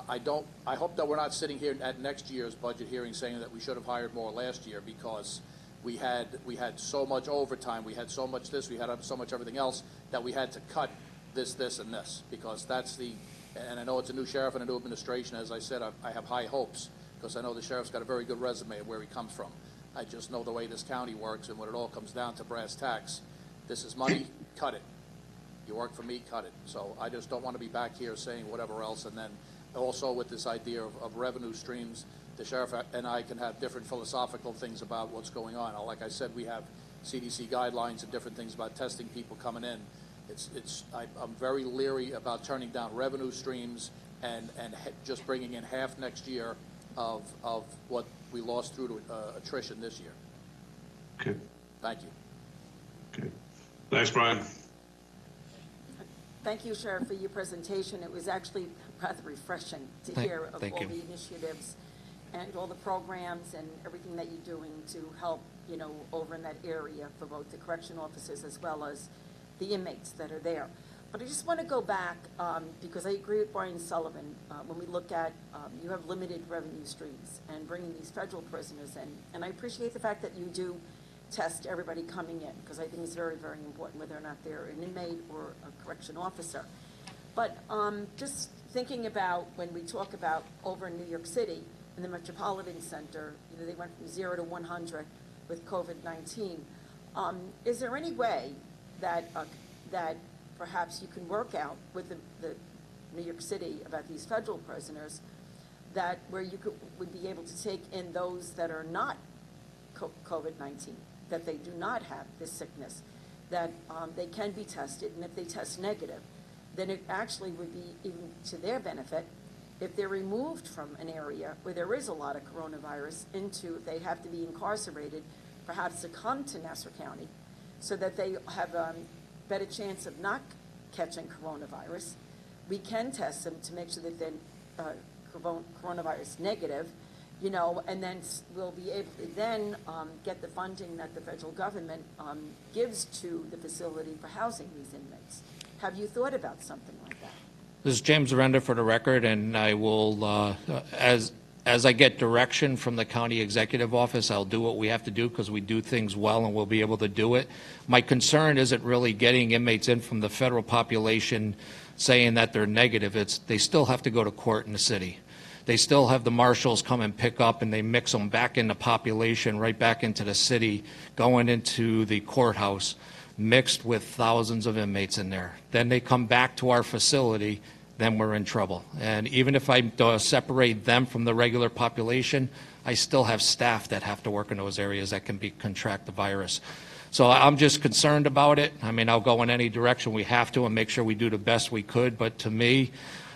I hope that we're not sitting here at next year's budget hearing saying that we should have hired more last year because we had so much overtime, we had so much this, we had so much everything else that we had to cut this, and this because and I know it's a new sheriff and a new administration. As I said, I have high hopes because I know the sheriff's got a very good resume of where he comes from. I just know the way this county works and when it all comes down to brass tacks, this is money, cut it. You work for me, cut it. So I just don't want to be back here saying whatever else. And then also with this idea of revenue streams, the sheriff and I can have different philosophical things about what's going on. Like I said, we have CDC guidelines and different things about testing people coming in. I'm very leery about turning down revenue streams and just bringing in half next year of what we lost through to attrition this year. Okay. Thank you. Okay. Thanks, Brian. Thank you, Sheriff, for your presentation. It was actually rather refreshing to hear of all the initiatives and all the programs and everything that you're doing to help, over in that area for both the correction officers as well as the inmates that are there. But I just want to go back because I agree with Brian Sullivan. When we look at, you have limited revenue streams and bringing these federal prisoners in. And I appreciate the fact that you do test everybody coming in because I think it's very, very important whether or not they're an inmate or a correction officer. But just thinking about when we talk about over in New York City, in the Metropolitan Center, you know, they went from 0 to 100 with COVID-19. Is there any way that that perhaps you can work out with the New York City about these federal prisoners, that where you would be able to take in those that are not COVID-19, that they do not have this sickness, that they can be tested, and if they test negative, then it actually would be even to their benefit if they're removed from an area where there is a lot of coronavirus into, if they have to be incarcerated, perhaps to come to Nassau County, so that they have a better chance of not catching coronavirus. We can test them to make sure that they're coronavirus negative, you know, and then we'll be able to then get the funding that the federal government gives to the facility for housing these inmates. Have you thought about something like that? This is James Arenda for the record, and I will, as I get direction from the county executive office, I'll do what we have to do because we do things well and we'll be able to do it. My concern isn't really getting inmates in from the federal population saying that they're negative. It's they still have to go to court in the city. They still have the marshals come and pick up and they mix them back in the population, right back into the city, going into the courthouse, mixed with thousands of inmates in there. Then they come back to our facility, then we're in trouble. And even if I separate them from the regular population, I still have staff that have to work in those areas that can contract the virus. So I'm just concerned about it. I mean, I'll go in any direction we have to and make sure we do the best we could. But to me,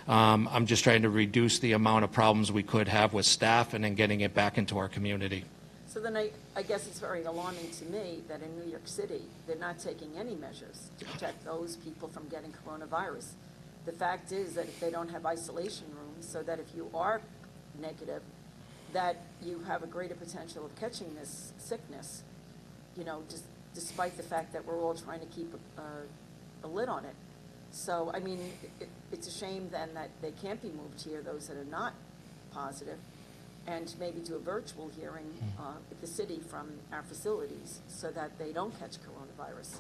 I'm just trying to reduce the amount of problems we could have with staff and then getting it back into our community. So then I guess it's very alarming to me that in New York City, they're not taking any measures to protect those people from getting coronavirus. The fact is that if they don't have isolation rooms, so that if you are negative, that you have a greater potential of catching this sickness, you know, just despite the fact that we're all trying to keep a lid on it. So, I mean, it's a shame then that they can't be moved here, those that are not positive, and maybe do a virtual hearing with the city from our facilities so that they don't catch coronavirus.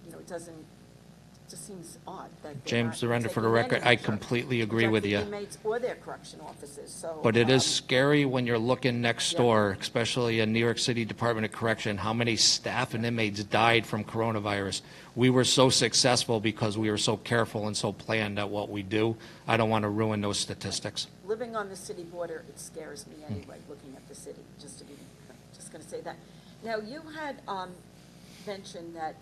You know, it just seems odd that James Arenda, for the record, I completely agree with you. Inmates or their correction officers. So, but it is scary when you're looking next door, especially in New York City Department of Correction, how many staff and inmates died from coronavirus. We were so successful because we were so careful and so planned at what we do. I don't want to ruin those statistics. Living on the city border, it scares me anyway, looking at the city, just going to say that. Now, you had mentioned that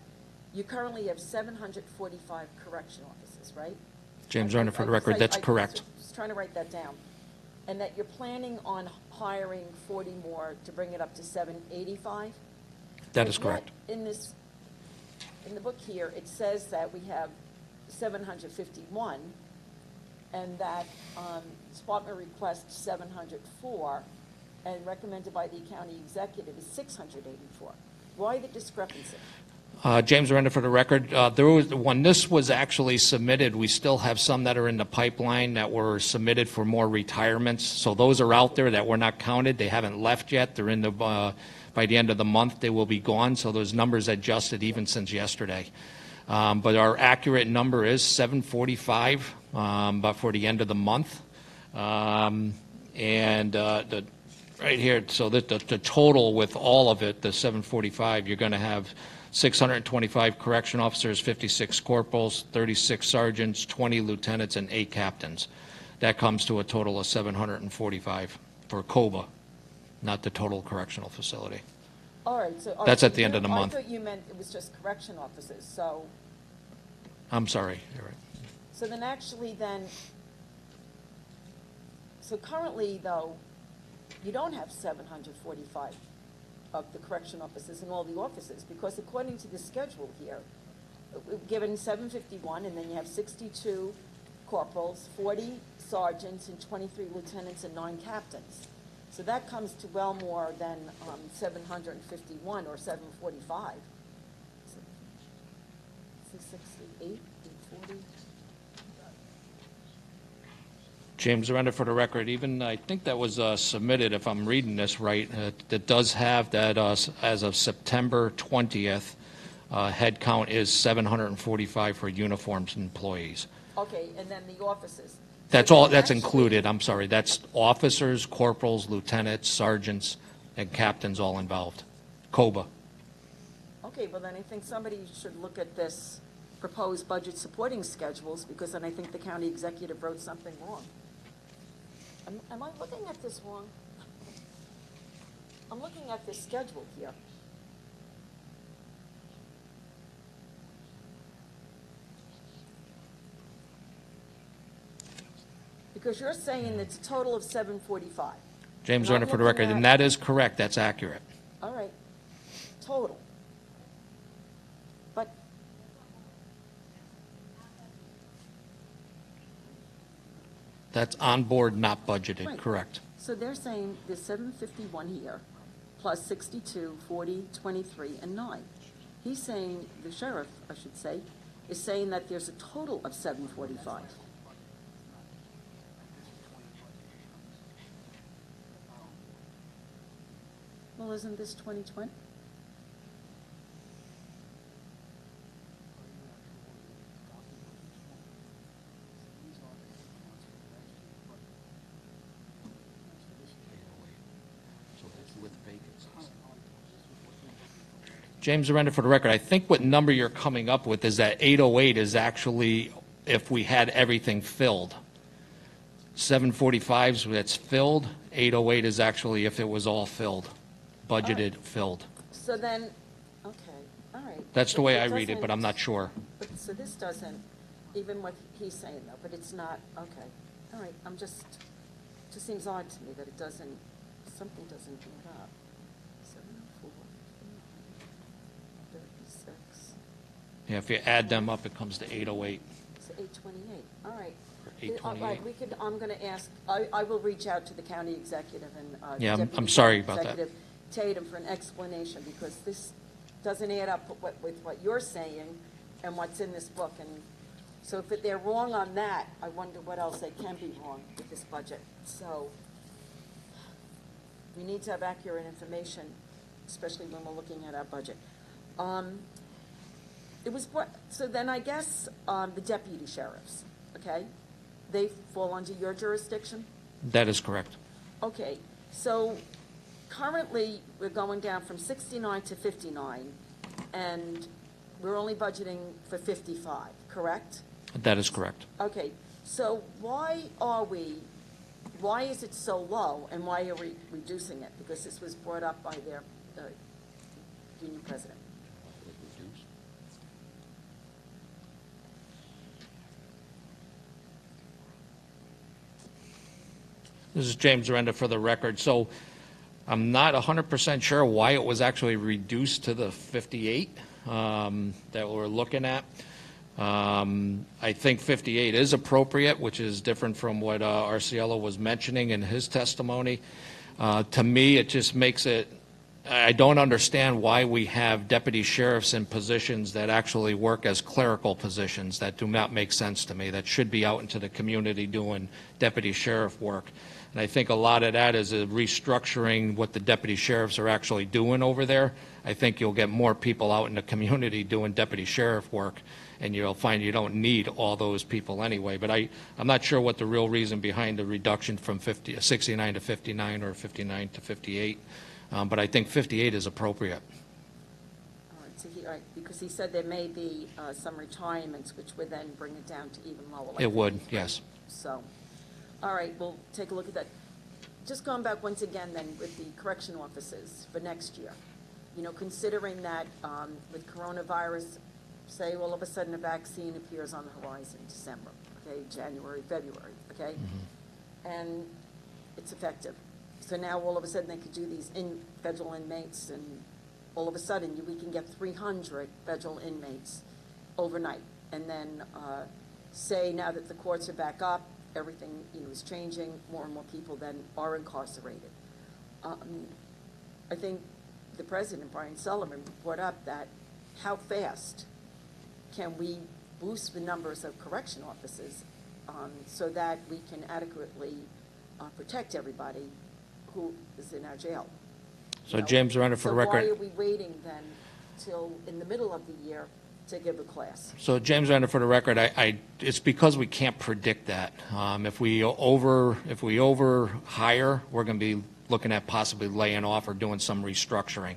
you currently have 745 correction officers, right? James Arenda, for the record, that's correct. I was trying to write that down. And that you're planning on hiring 40 more to bring it up to 785? That is correct. In the book here, it says that we have 751, and that department requests 704, and recommended by the county executive is 684. Why the discrepancy? James Arenda, for the record, when this was actually submitted, we still have some that are in the pipeline that were submitted for more retirements. So those are out there that were not counted. They haven't left yet. They're in the by the end of the month, they will be gone. So those numbers adjusted even since yesterday. But our accurate number is 745, but for the end of the month. Right here, so that the total with all of it, the 745, you're going to have 625 correction officers, 56 corporals, 36 sergeants, 20 lieutenants, and 8 captains. That comes to a total of 745 for COBA, not the total correctional facility. All right, so that's at the end of the month. I thought you meant it was just correction officers. So I'm sorry. You're right. So then, actually, so currently though, you don't have 745 of the correction officers in all the offices, because according to the schedule here, we've given 751, and then you have 62 corporals, 40 sergeants, and 23 lieutenants and 9 captains. So that comes to well more than 751 or 745. 668, 840. James Arenda, for the record, even I think that was submitted, if I'm reading this right, that does have that as of September 20th, head count is 745 for uniforms and employees. Okay, and then the offices. That's all, that's included, I'm sorry. That's officers, corporals, lieutenants, sergeants, and captains all involved. COBA. Okay, well then I think somebody should look at this proposed budget supporting schedules, because then I think the county executive wrote something wrong. Am I looking at this wrong? I'm looking at this schedule here. Because you're saying it's a total of 745. James And I'm Renner for the looking record, and at- that is correct, that's accurate. All right, total. But That's on board, not budgeted, Right. correct. So they're saying there's 751 here, plus 62, 40, 23, and 9. He's saying, the sheriff, I should say, is saying that there's a total of 745. Well, isn't this 2020? James Arenda for the record, I think what number you're coming up with is that 808 is actually if we had everything filled. 745's that's filled, 808 is actually if it was all filled, budgeted, filled. So then, okay, all right. That's the But way it I read it, but doesn't- I'm not sure. But, so this doesn't, even what he's saying though, but it's not, okay, all right, just seems odd to me that it doesn't, something doesn't add up. 704, 36, Yeah, if you add them up, it comes to 808. it's 828, all right. Or 828. All right, we could, I'm gonna ask, I will reach out to the county executive and, Yeah, I'm Deputy sorry County about that. Executive Tatum for an explanation, because this doesn't add up with what you're saying and what's in this book, and so if they're wrong on that, I wonder what else they can be wrong with this budget. So we need to have accurate information, especially when we're looking at our budget. It was, so then I guess the deputy sheriffs, okay? They fall under your jurisdiction? That is correct. Okay, so currently, we're going down from 69 to 59, and we're only budgeting for 55, correct? That is correct. Okay, so why is it so low, and why are we reducing it? Because this was brought up by their union president. This is James Arenda for the record. So I'm not 100% sure why it was actually reduced to the 58 that we're looking at. I think 58 is appropriate, which is different from what Arciello was mentioning in his testimony. To me, it just makes it, I don't understand why we have deputy sheriffs in positions that actually work as clerical positions. That do not make sense to me. That should be out into the community doing deputy sheriff work. And I think a lot of that is a restructuring what the deputy sheriffs are actually doing over there. I think you'll get more people out in the community doing deputy sheriff work, and you'll find you don't need all those people anyway. But I'm not sure what the real reason behind the reduction from 69 to 59 or 59 to 58. But I think 58 is appropriate. All right, so all right, because he said there may be some retirements, which would then bring it down to even lower. Like It would, 53. yes. So, all right, we'll take a look at that. Just going back once again then with the correction officers for next year. You know, considering that with coronavirus, say all of a sudden a vaccine appears on the horizon, December, okay, January, February, okay? And it's effective. So now all of a sudden they could do these federal inmates, and all of a sudden we can get 300 federal inmates overnight. And then say now that the courts are back up, everything, you know, is changing, more and more people then are incarcerated. I think the president, Brian Sullivan, brought up that how fast can we boost the numbers of correction officers so that we can adequately protect everybody who is in our jail. So James Arenda for the record. So why are we waiting then till in the middle of the year to give a class? So James Render, for the record, it's because we can't predict that. If we over hire, we're going to be looking at possibly laying off or doing some restructuring.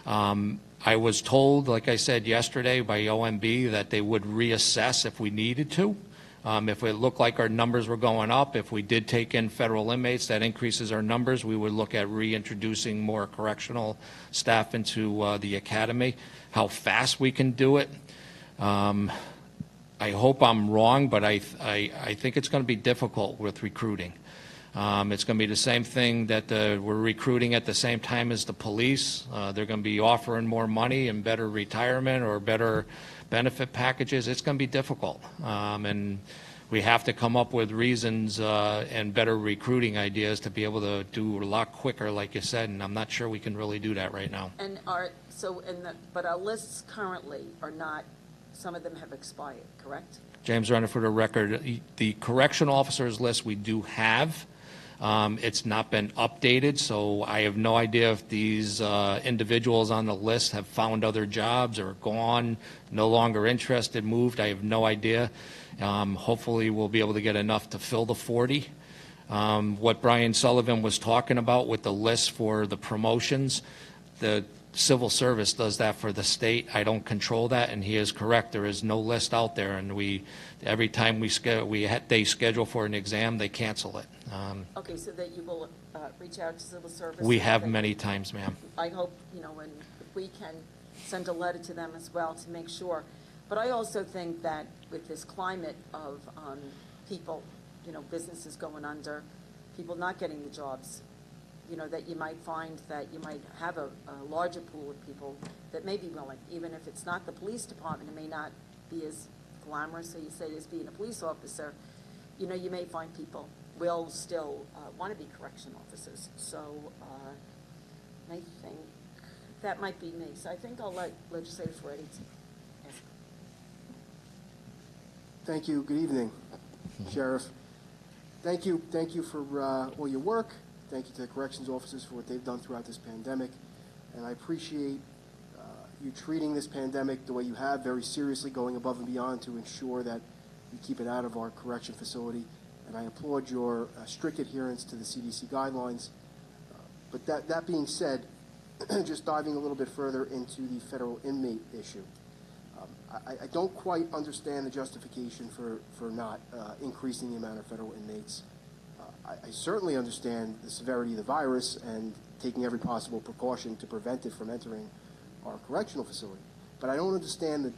I was told, like I said yesterday, by OMB that they would reassess if we needed to. If it looked like our numbers were going up, if we did take in federal inmates, that increases our numbers, we would look at reintroducing more correctional staff into the academy. How fast we can do it, I hope I'm wrong, but I think it's going to be difficult with recruiting. It's going to be the same thing that we're recruiting at the same time as the police. They're going to be offering more money and better retirement or better benefit packages. It's going to be difficult. And we have to come up with reasons and better recruiting ideas to be able to do a lot quicker, like you said, and I'm not sure we can really do that right now. And but our lists currently are not, some of them have expired, correct? James Renner, for the record, the correctional officers list we do have. It's not been updated, so I have no idea if these individuals on the list have found other jobs or gone, no longer interested, moved. I have no idea. Hopefully we'll be able to get enough to fill the 40. What Brian Sullivan was talking about with the list for the promotions, the civil service does that for the state. I don't control that, and he is correct. There is no list out there, and every time they schedule for an exam, they cancel it. Okay, so that you will reach out to civil service? We have many times, ma'am. I hope, and if we can send a letter to them as well to make sure. But I also think that with this climate of people, businesses going under, people not getting the jobs, that you might find that you might have a larger pool of people that may be willing, even if it's not the police department, it may not be as glamorous, so you say, as being a police officer, you may find people will still want to be correction officers. So I think that might be me. So I think I'll let Legislator Ferretti ask. Thank you. Good evening, Sheriff. Thank you for all your work. Thank you to the corrections officers for what they've done throughout this pandemic. And I appreciate you treating this pandemic the way you have, very seriously, going above and beyond to ensure that we keep it out of our correction facility. And I applaud your strict adherence to the CDC guidelines. But that being said, just diving a little bit further into the federal inmate issue, I don't quite understand the justification for not increasing the amount of federal inmates. I certainly understand the severity of the virus and taking every possible precaution to prevent it from entering our correctional facility. But I don't understand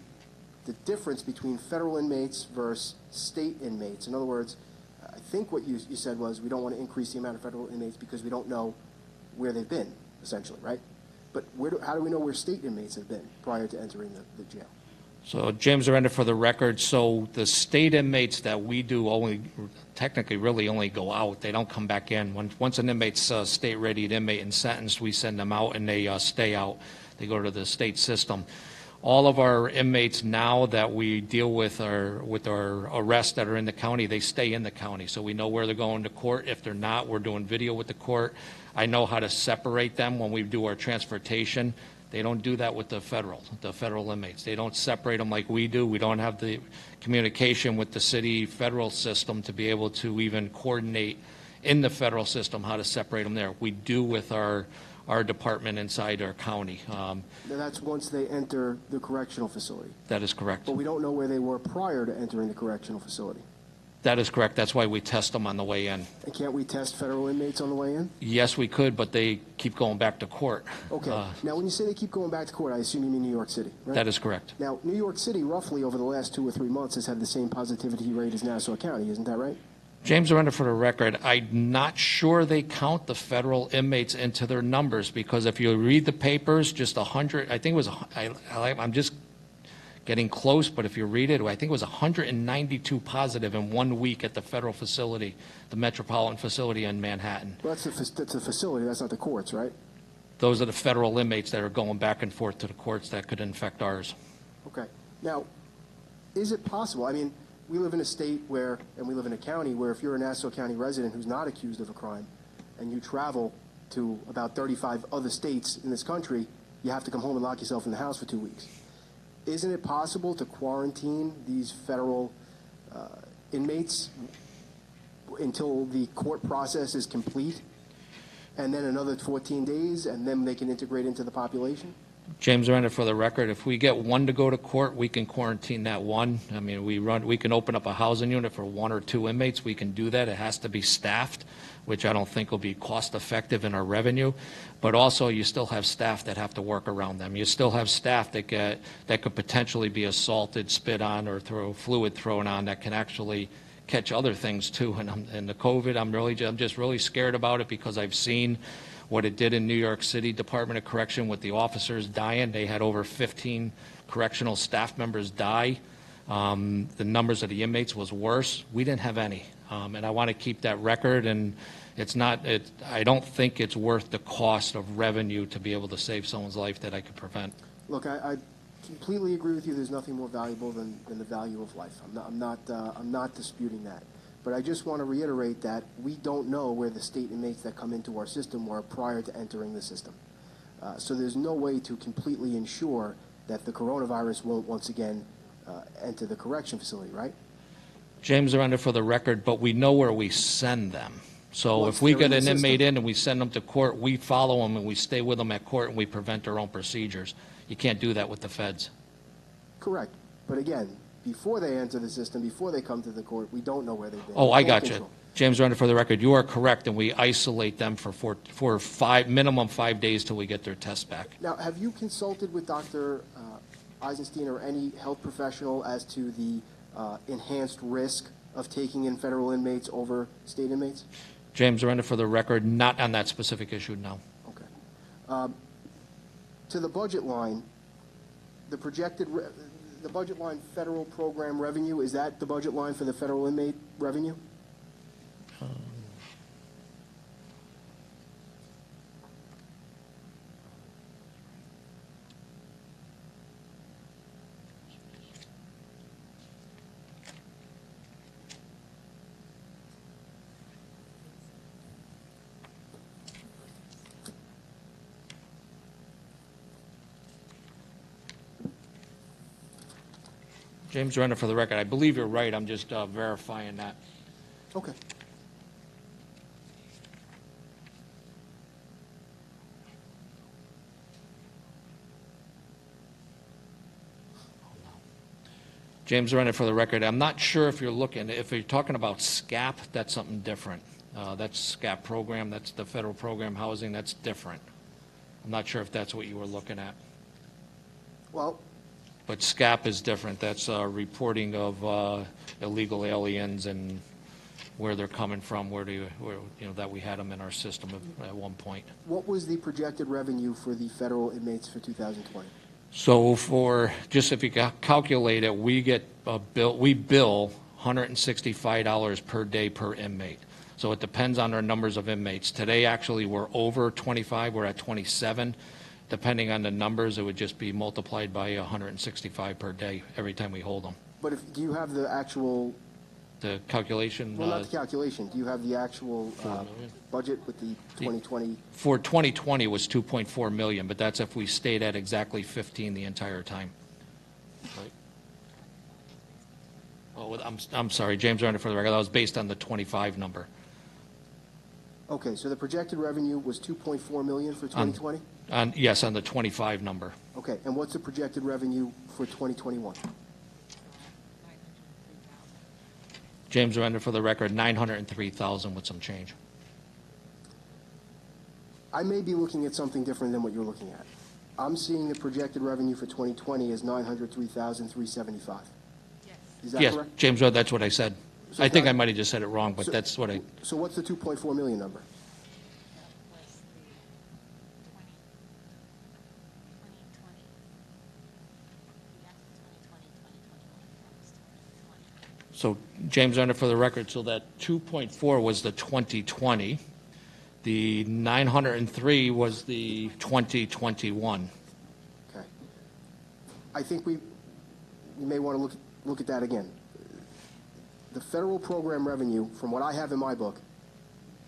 the difference between federal inmates versus state inmates. In other words, I think what you said was we don't want to increase the amount of federal inmates because we don't know where they've been, essentially, right? But how do we know where state inmates have been prior to entering the jail? So James Arenda, for the record, so the state inmates that we do technically really only go out. They don't come back in. Once an inmate's state-readied inmate and sentenced, we send them out and they stay out. They go to the state system. All of our inmates now that we deal with our arrests that are in the county, they stay in the county. So we know where they're going to court. If they're not, we're doing video with the court. I know how to separate them when we do our transportation. They don't do that with the federal inmates. They don't separate them like we do. We don't have the communication with the city federal system to be able to even coordinate in the federal system how to separate them there. We do with our department inside our county. That's once they enter the correctional facility. That is correct. But we don't know where they were prior to entering the correctional facility. That is correct. That's why we test them on the way in. And can't we test federal inmates on the way in? Yes, we could, but they keep going back to court. Okay. Now, when you say they keep going back to court, I assume you mean New York City, right? That is correct. Now, New York City, roughly over the last 2 or 3 months, has had the same positivity rate as Nassau County. Isn't that right? James Arenda, for the record, I'm not sure they count the federal inmates into their numbers because if you read the papers, just 100, I think it was, I'm just getting close, but if you read it, I think it was 192 positive in 1 week at the federal facility, the metropolitan facility in Manhattan. Well, that's a facility. That's not the courts, right? Those are the federal inmates that are going back and forth to the courts that could infect ours. Okay. Now, is it possible? I mean, we live in a state where, and we live in a county where if you're a Nassau County resident who's not accused of a crime and you travel to about 35 other states in this country, you have to come home and lock yourself in the house for 2 weeks. isn't it possible to quarantine these federal inmates until the court process is complete, and then another 14 days, and then they can integrate into the population? James Arenda, for the record, if we get one to go to court, we can quarantine that one. I mean, we can open up a housing unit for 1 or 2 inmates. We can do that. It has to be staffed, which I don't think will be cost effective in our revenue. But also, you still have staff that have to work around them. You still have staff that could potentially be assaulted, spit on, or fluid thrown on that can actually catch other things too. And the COVID, I'm just really scared about it because I've seen what it did in New York City Department of Correction with the officers dying. They had over 15 correctional staff members die. The numbers of the inmates was worse. We didn't have any. And I want to keep that record, and I don't think it's worth the cost of revenue to be able to save someone's life that I could prevent. Look, I completely agree with you. There's nothing more valuable than the value of life. I'm not disputing that. But I just want to reiterate that we don't know where the state inmates that come into our system were prior to entering the system. So there's no way to completely ensure that the coronavirus won't once again enter the correction facility, right? James Arenda, for the record, but we know where we send them. So if we get an inmate in and we send them to court, we follow them and we stay with them at court and we prevent their own procedures. You can't do that with the feds. Correct. But again, before they enter the system, before they come to the court, we don't know where they've been. Oh, I got you. James Arenda, for the record, you are correct, and we isolate them for minimum 5 days till we get their test back. Now, have you consulted with Dr. Eisenstein or any health professional as to the enhanced risk of taking in federal inmates over state inmates? James Arenda, for the record, not on that specific issue, no. Okay. To the budget line, the budget line federal program revenue, is that the budget line for the federal inmate revenue? James Arenda, for the record, I believe you're right. I'm just verifying that. Okay. James Arenda, for the record, I'm not sure if you're talking about SCAP, that's something different. That's SCAP program, that's the federal program housing, that's different. I'm not sure if that's what you were looking at. Well, but SCAP is different. That's reporting of illegal aliens and where they're coming from, that we had them in our system at one point. What was the projected revenue for the federal inmates for 2020? So if you calculate it, we bill $165 per day per inmate. So it depends on our numbers of inmates. Today, actually, we're over 25. We're at 27. Depending on the numbers, it would just be multiplied by 165 per day every time we hold them. But do you have the actual... The calculation? Well, not the calculation. Do you have the actual budget with the 2020? For 2020 was $2.4 million, but that's if we stayed at exactly 15 the entire time. Right. Oh, I'm sorry, James Arenda, for the record, that was based on the 25 number. Okay, so the projected revenue was $2.4 million for 2020? Yes, on the 25 number. Okay, and what's the projected revenue for 2021? James Arenda, for the record, $903,000 with some change. I may be looking at something different than what you're looking at. I'm seeing the projected revenue for 2020 as $903,375. Is that yes, correct? James Arenda, that's what I said. So I think I might have just said it wrong, but that's what I... So what's the $2.4 million number? So, James Arenda, for the record, so that 2.4 was the 2020. The 903 was the 2021. Okay. I think we may want to look at that again. The federal program revenue, from what I have in my book,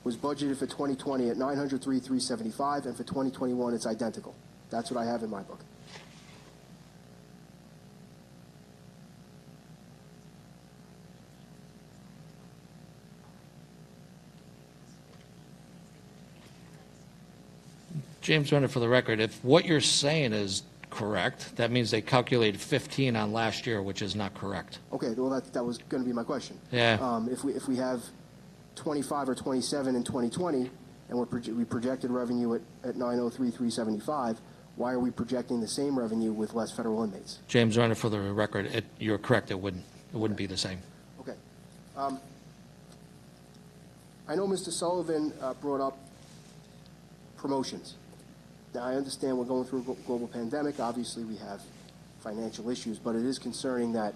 was budgeted for 2020 at $903,375, and for 2021 it's identical. That's what I have in my book. James Renner, for the record, if what you're saying is correct, that means they calculated 15 on last year, which is not correct. Okay, well, that was going to be my question. Yeah. If we have 25 or 27 in 2020, and we projected revenue at 903,375, why are we projecting the same revenue with less federal inmates? James Renner, for the record, you're correct. It wouldn't be the same. Okay. I know Mr. Sullivan brought up promotions. Now, I understand we're going through a global pandemic. Obviously, we have financial issues, but it is concerning that,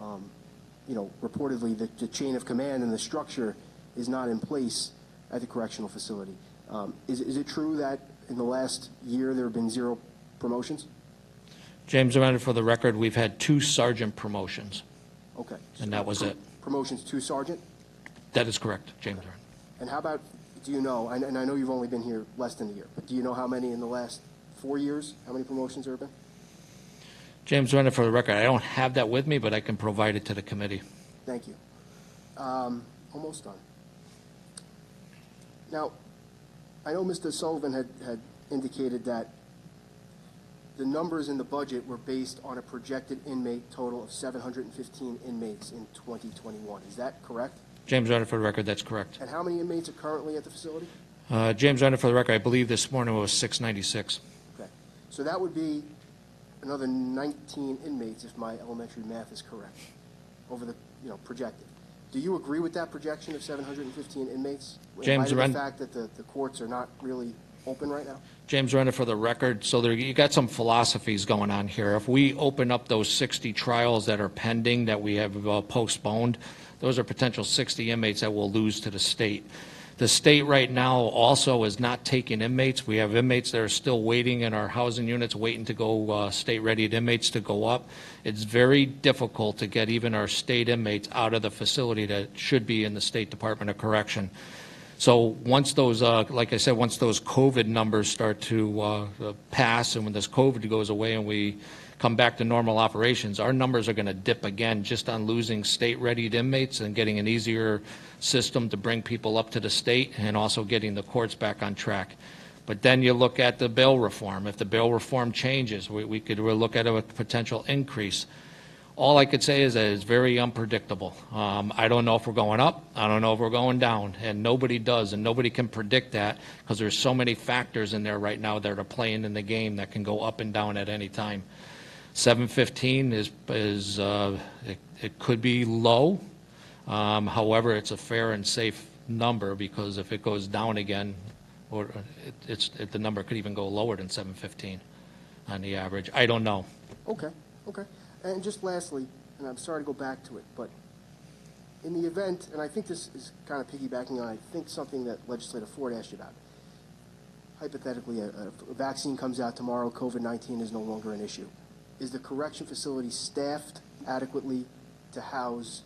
reportedly the chain of command and the structure is not in place at the correctional facility. Is it true that in the last year there have been 0 promotions? James Renner, for the record, we've had 2 sergeant promotions. Okay. And that was it. Promotions to sergeant? That is correct, James Renner. And how about, do you know, and I know you've only been here less than a year, but do you know how many in the last 4 years, how many promotions there have been? James Renner, for the record, I don't have that with me, but I can provide it to the committee. Thank you. Almost done. Now, I know Mr. Sullivan had indicated that the numbers in the budget were based on a projected inmate total of 715 inmates in 2021. Is that correct? James Renner, for the record, that's correct. And how many inmates are currently at the facility? James Renner, for the record, I believe this morning it was 696. Okay. So that would be another 19 inmates if my elementary math is correct over the, projected. Do you agree with that projection of 715 inmates? James in light of Renner. the fact that the courts are not really open right now? James Renner, for the record, so you got some philosophies going on here. If we open up those 60 trials that are pending that we have postponed, those are potential 60 inmates that we'll lose to the state. The state right now also is not taking inmates. We have inmates that are still waiting in our housing units, waiting to go, state-readied inmates to go up. It's very difficult to get even our state inmates out of the facility that should be in the State Department of Correction. So once those, like I said, once those COVID numbers start to pass, and when this COVID goes away and we come back to normal operations, our numbers are going to dip again just on losing state-readied inmates and getting an easier system to bring people up to the state and also getting the courts back on track. But then you look at the bail reform. If the bail reform changes, we could look at a potential increase. All I could say is that it's very unpredictable. I don't know if we're going up. I don't know if we're going down. And nobody does, and nobody can predict that because there's so many factors in there right now that are playing in the game that can go up and down at any time. 715 it could be low. However, it's a fair and safe number because if it goes down again, or the number could even go lower than 715 on the average. I don't know. Okay. And just lastly, and I'm sorry to go back to it, but in the event, and I think this is kind of piggybacking on, I think something that Legislator Ford asked you about. Hypothetically, a vaccine comes out tomorrow, COVID-19 is no longer an issue. Is the correction facility staffed adequately to house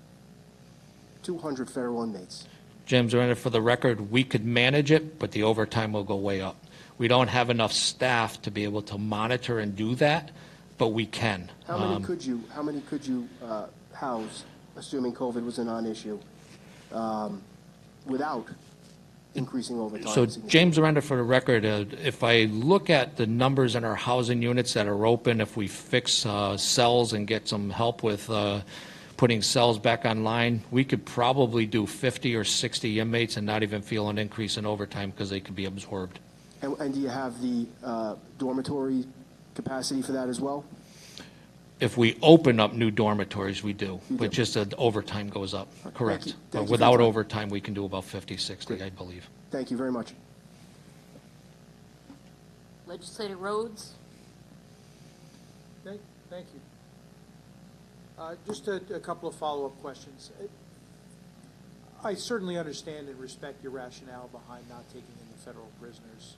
200 federal inmates? James Renner, for the record, we could manage it, but the overtime will go way up. We don't have enough staff to be able to monitor and do that, but we can. How many could you house, assuming COVID was a non-issue, without increasing overtime? So, James Renner, for the record, if I look at the numbers in our housing units that are open, if we fix cells and get some help with putting cells back online, we could probably do 50 or 60 inmates and not even feel an increase in overtime because they could be absorbed. And do you have the dormitory capacity for that as well? If we open up new dormitories, we do, but just the overtime goes up, correct. Thank you Without overtime, we can do about 50, 60, I believe. Thank you very much. Legislator Rhodes? Thank you. Just a couple of follow-up questions. I certainly understand and respect your rationale behind not taking in the federal prisoners.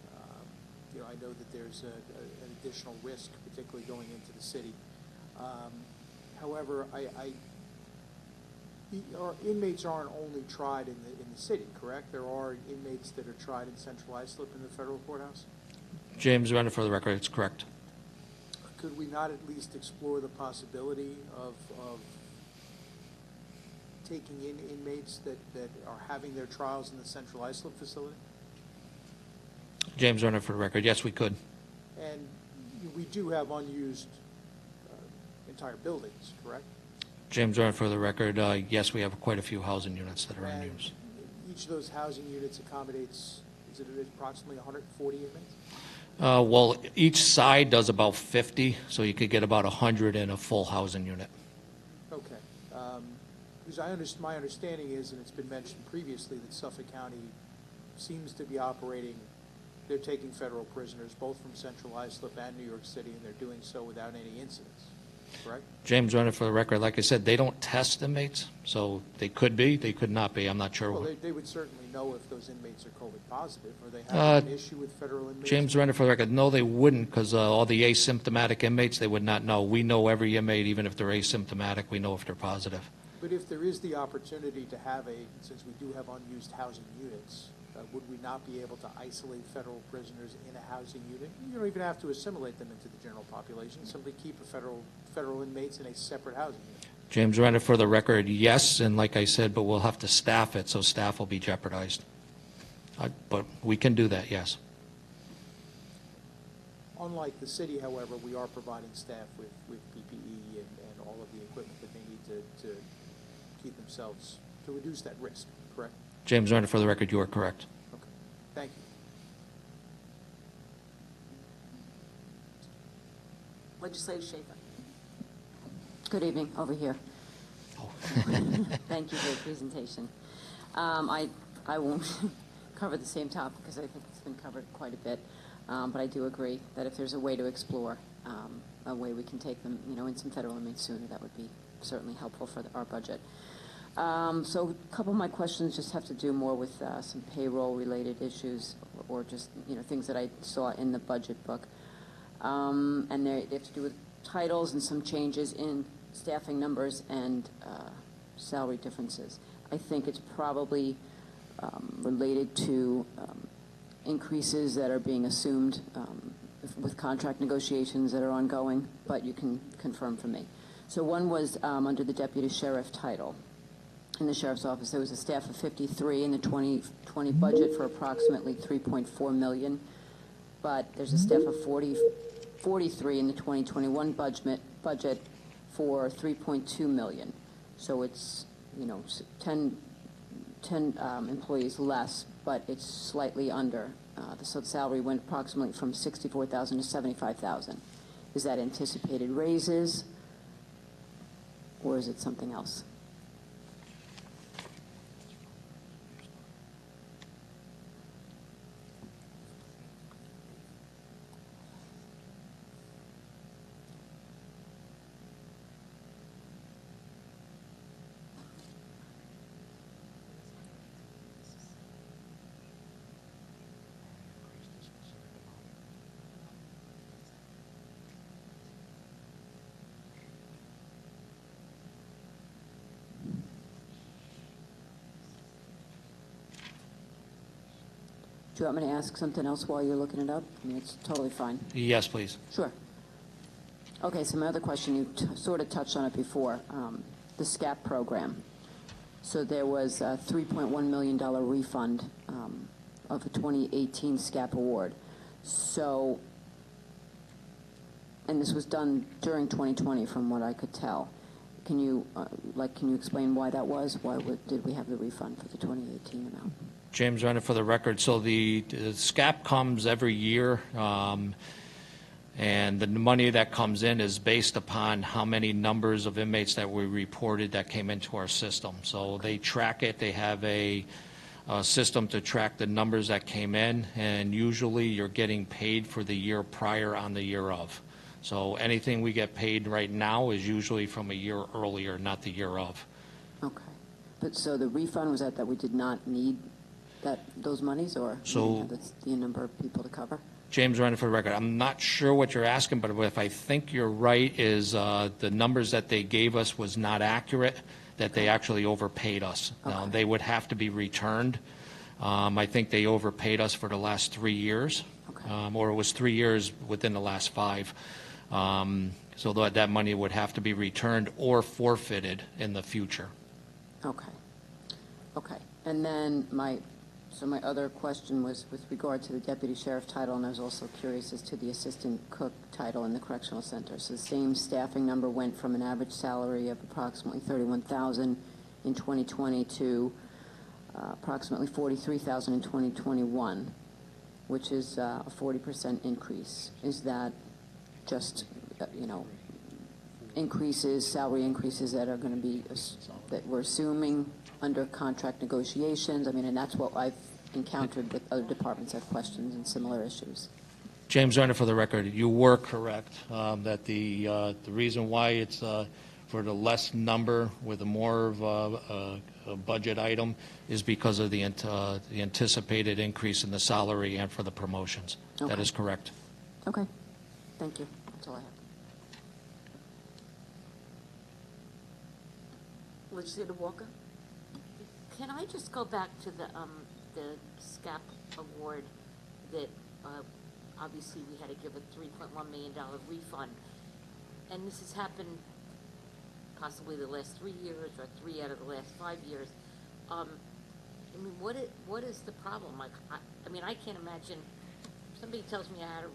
I know that there's an additional risk, particularly going into the city. However, our inmates aren't only tried in the city, correct? There are inmates that are tried in Central Islip in the federal courthouse? James Renner, for the record, it's correct. Could we not at least explore the possibility of taking in inmates that are having their trials in the Central Islip facility? James Renner for the record. Yes, we could. And we do have unused entire buildings, correct? James Renner for the record. Yes, we have quite a few housing units that are And unused. each of those housing units accommodates, is it approximately 140 inmates? Well, each side does about 50, so you could get about 100 in a full housing unit. Okay. Because my understanding is, and it's been mentioned previously, that Suffolk County seems to be operating, they're taking federal prisoners both from Central Islip and New York City, and they're doing so without any incidents, correct? James Renner for the record. Like I said, they don't test inmates, so they could be, they could not be. I'm not sure. Well, they would certainly know if those inmates are COVID positive, or they have an issue with federal inmates. James Renner for the record. No, they wouldn't, because all the asymptomatic inmates, they would not know. We know every inmate, even if they're asymptomatic, we know if they're positive. But if there is the opportunity to have since we do have unused housing units, would we not be able to isolate federal prisoners in a housing unit? You don't even have to assimilate them into the general population. Simply keep federal inmates in a separate housing unit. James Renner for the record, yes, and like I said, but we'll have to staff it, so staff will be jeopardized. But we can do that, yes. Unlike the city, however, we are providing staff with PPE and all of the equipment that they need to keep themselves, to reduce that risk, correct? James Renner for the record, you are correct. Okay, thank you. Legislator Schaefer. Good evening, over here. Thank you for your presentation. I won't cover the same topic because I think it's been covered quite a bit, but I do agree that if there's a way to explore a way we can take them, in some federal inmates sooner, that would be certainly helpful for our budget. So a couple of my questions just have to do more with some payroll-related issues or just, things that I saw in the budget book. And they have to do with titles and some changes in staffing numbers and salary differences. I think it's probably related to increases that are being assumed with contract negotiations that are ongoing, but you can confirm for me. So one was under the deputy sheriff title. In the sheriff's office, there was a staff of 53 in the 2020 budget for approximately $3.4 million, but there's a staff of 43 in the 2021 budget for $3.2 million. So it's 10 employees less, but it's slightly under. So the salary went approximately from $64,000 to $75,000. Is that anticipated raises, or is it something else? Do you want me to ask something else while you're looking it up? I mean, it's totally fine. Yes, please. Sure. Okay, so my other question, you sort of touched on it before, the SCAP program. So there was a $3.1 million refund of a 2018 SCAP award. So, and this was done during 2020 from what I could tell. Can you explain why that was? Why did we have the refund for the 2018 amount? James Renner for the record. So the SCAP comes every year, and the money that comes in is based upon how many numbers of inmates that we reported that came into our system. So they track it. They have a system to track the numbers that came in, and usually you're getting paid for the year prior on the year of. So anything we get paid right now is usually from a year earlier, not the year of. Okay. But so the refund was that we did not need those monies, or so the number of people to cover? James Renner for the record. I'm not sure what you're asking, but if I think you're right, is the numbers that they gave us was not accurate, that they actually overpaid us. Okay. They would have to be returned. I think they overpaid us for the last 3 years, okay. Or it was 3 years within the last 5. So that money would have to be returned or forfeited in the future. Okay. Okay. And then my So my other question was with regard to the deputy sheriff title, and I was also curious as to the assistant cook title in the correctional center. So the same staffing number went from an average salary of approximately $31,000 in 2020 to approximately $43,000 in 2021, which is a 40% increase. Is that just, increases, salary increases that are going to be, that we're assuming under contract negotiations? I mean, and that's what I've encountered with other departments that have questions and similar issues. James Renner, for the record, you were correct that the reason why it's for the less number with a more of a budget item is because of the anticipated increase in the salary and for the promotions. Okay. That is correct. Okay. Thank you. That's all I have. Legislator Walker? Can I just go back to the SCAP award that obviously we had to give a $3.1 million refund, and this has happened possibly the last 3 years or 3 out of the last 5 years. I mean, what is the problem? Like, I mean, I can't imagine if somebody tells me I had to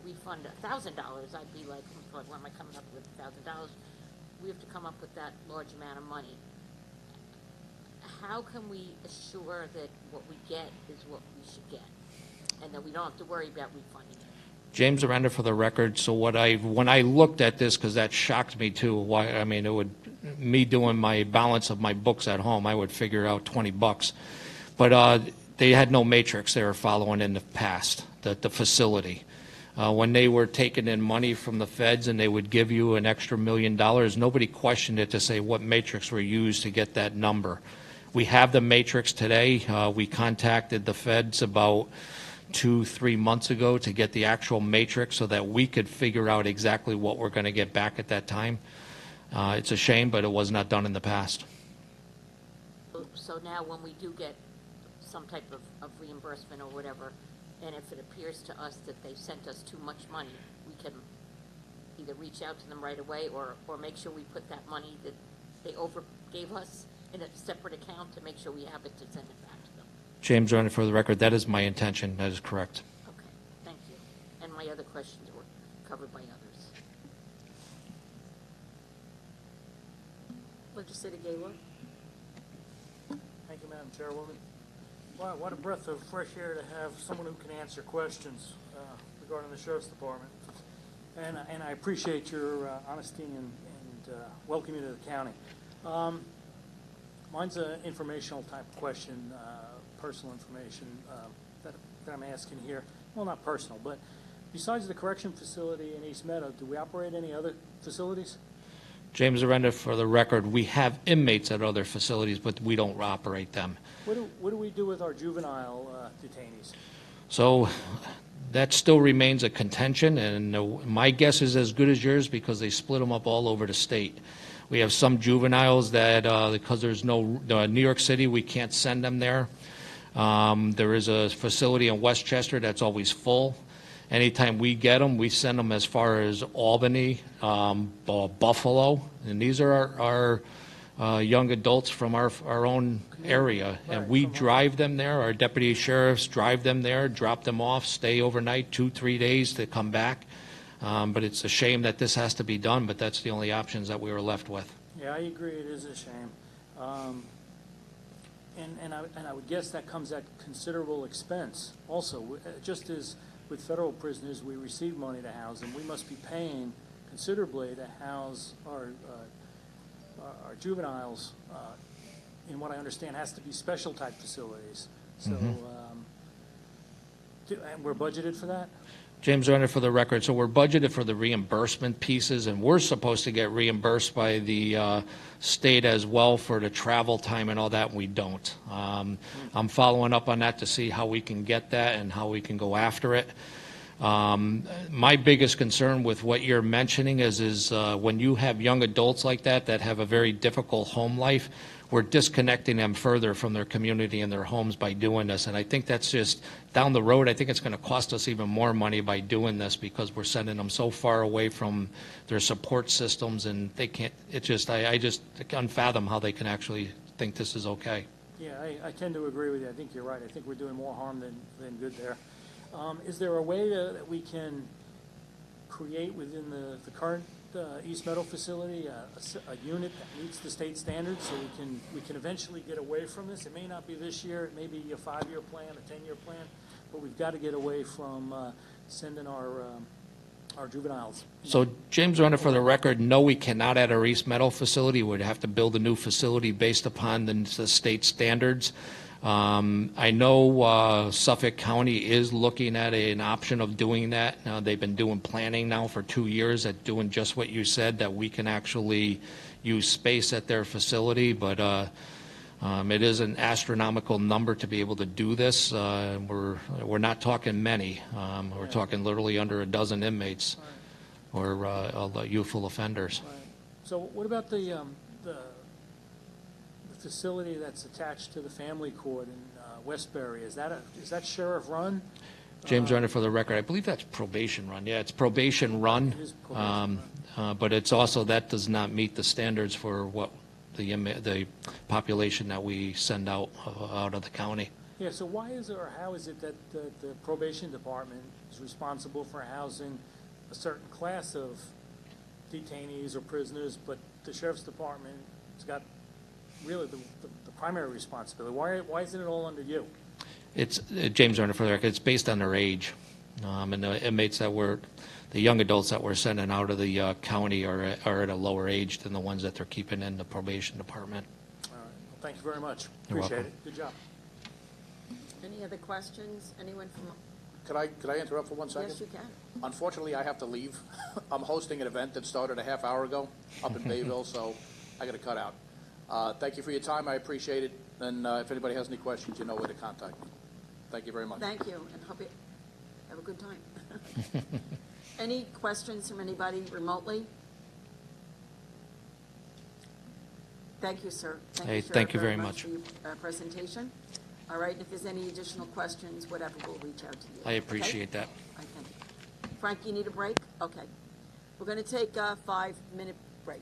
refund $1,000, I'd be like, oh my God, where am I coming up with $1,000? We have to come up with that large amount of money. How can we assure that what we get is what we should get, and that we don't have to worry about refunding it? James Aranda, for the record. So when I looked at this, because that shocked me too. Why? I mean, me doing my balance of my books at home, I would figure out $20. But they had no matrix they were following in the past. The facility. When they were taking in money from the feds and they would give you an extra $1 million, nobody questioned it to say what matrix were used to get that number. We have the matrix today. We contacted the feds about 2-3 months ago to get the actual matrix so that we could figure out exactly what we're going to get back at that time. It's a shame, but it was not done in the past. So now when we do get some type of reimbursement or whatever, and if it appears to us that they sent us too much money, we can either reach out to them right away or make sure we put that money that they gave us in a separate account to make sure we have it to send it back to them. James Renner, for the record, that is my intention. That is correct. Okay, thank you. And my other questions were covered by others. Legislator Gaylord? Thank you, Madam Chairwoman. Wow, what a breath of fresh air to have someone who can answer questions regarding the Sheriff's Department. And I appreciate your honesty and welcoming to the county. Mine's an informational type of question, personal information that I'm asking here. Well, not personal, but besides the correction facility in East Meadow, do we operate any other facilities? James Aranda, for the record, we have inmates at other facilities, but we don't operate them. What do we do with our juvenile detainees? So that still remains a contention, and my guess is as good as yours because they split them up all over the state. We have some juveniles that, because there's no New York City, we can't send them there. There is a facility in Westchester that's always full. Anytime we get them, we send them as far as Albany, Buffalo, and these are our young adults from our own area, and we drive them there. Our deputy sheriffs drive them there, drop them off, stay overnight, 2-3 days to come back. But it's a shame that this has to be done, but that's the only options that we were left with. Yeah, I agree. It is a shame. And I would guess that comes at considerable expense. Also, just as with federal prisoners, we receive money to house them, we must be paying considerably to house our juveniles in what I understand has to be special type facilities. So, and we're budgeted for that? James Renner, for the record, so we're budgeted for the reimbursement pieces, and we're supposed to get reimbursed by the state as well for the travel time and all that, and we don't. I'm following up on that to see how we can get that and how we can go after it. My biggest concern with what you're mentioning is when you have young adults like that have a very difficult home life, we're disconnecting them further from their community and their homes by doing this. And I think that's just down the road. I think it's going to cost us even more money by doing this because we're sending them so far away from their support systems, and they can't. It's just I just can't fathom how they can actually think this is okay. Yeah, I tend to agree with you. I think you're right. I think we're doing more harm than good there. Is there a way that we can create within the current East Meadow facility a unit that meets the state standards so we can eventually get away from this? It may not be this year, it may be a 5-year plan, a 10-year plan, but we've got to get away from sending our juveniles. So James Renner, for the record, no, we cannot at our East Meadow facility. We'd have to build a new facility based upon the state standards. I know Suffolk County is looking at an option of doing that. They've been doing planning now for 2 years at doing just what you said, that we can actually use space at their facility, but it is an astronomical number to be able to do this. We're not talking many. We're talking literally under a dozen inmates or youthful offenders. Right. So what about the facility that's attached to the family court in Westbury? Is that sheriff run? James Renner, for the record, I believe that's probation run. Yeah, it's probation run. It is probation run. But it's also, that does not meet the standards for what the population that we send out of the county. Yeah, so why is it, or how is it that the probation department is responsible for housing a certain class of detainees or prisoners, but the sheriff's department has got really the primary responsibility? Why isn't it all under you? It's, James Renner, for the record, it's based on their age. And the inmates the young adults that we're sending out of the county are at a lower age than the ones that they're keeping in the probation department. All right. Well, thank you very much. You're Appreciate welcome. it. Good job. Any other questions? Anyone from? Could I interrupt for 1 second? Yes, you can. Unfortunately, I have to leave. I'm hosting an event that started a half hour ago up in Bayville, so I got to cut out. Thank you for your time. I appreciate it. And if anybody has any questions, you know where to contact me. Thank you very much. Thank you, and hope you have a good time. Any questions from anybody remotely? Thank you, sir. Hey, Sheriff, thank you very much. for your presentation. All right, if there's any additional questions, whatever, we'll reach out to you. I appreciate that. I thank you. Frank, you need a break? Okay. We're going to take a 5-minute break.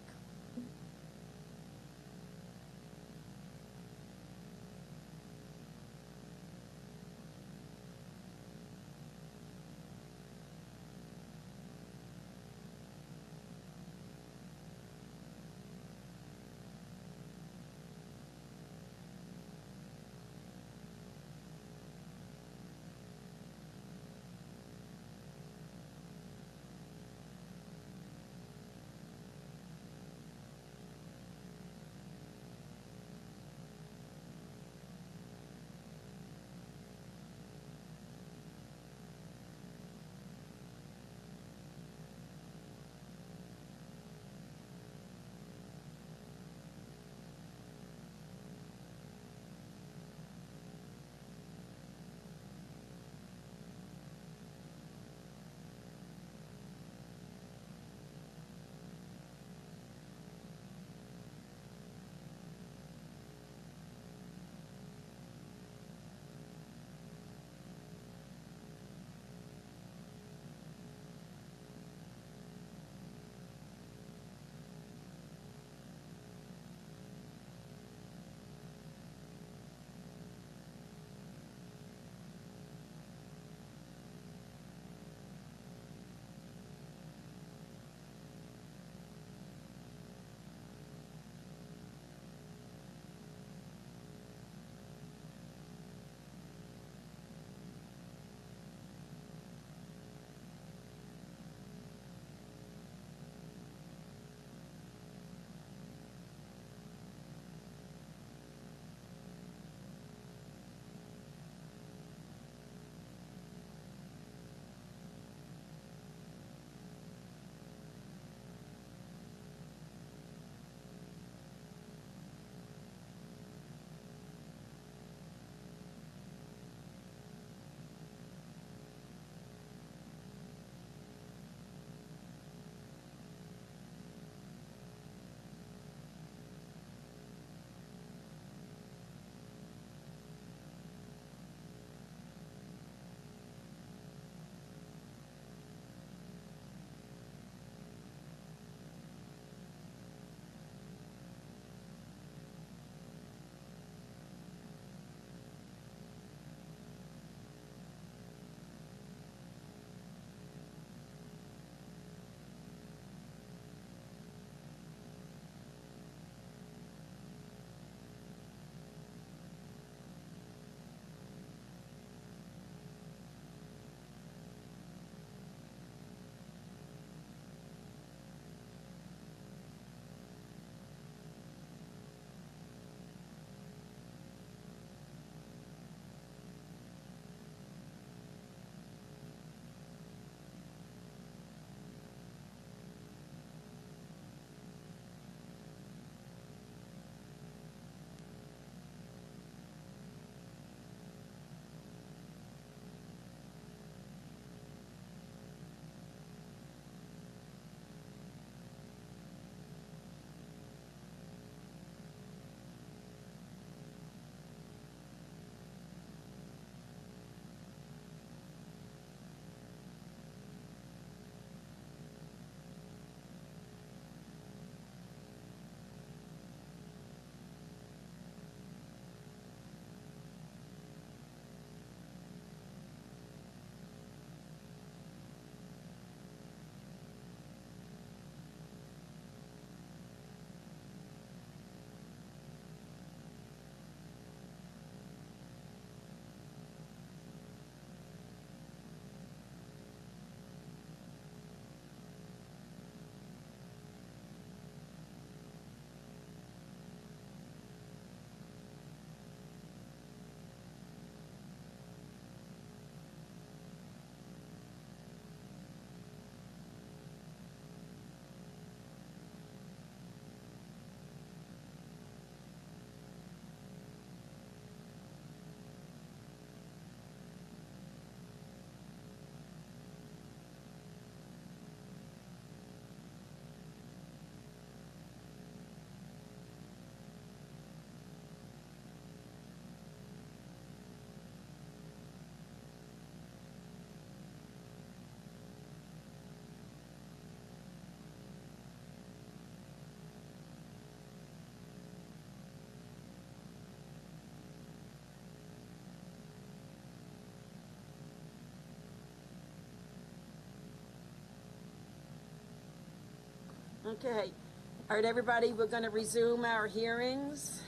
Okay. All right, everybody, we're going to resume our hearings.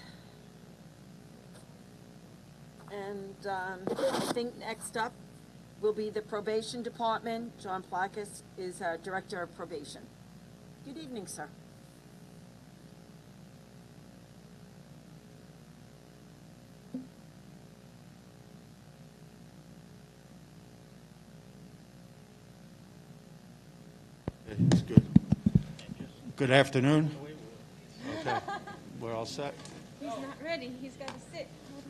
And I think next up will be the Probation Department. John Plakis is our Director of Probation. Good evening, sir. It's good. Good afternoon. Okay, we're all set. He's not ready. He's got to sit. Hold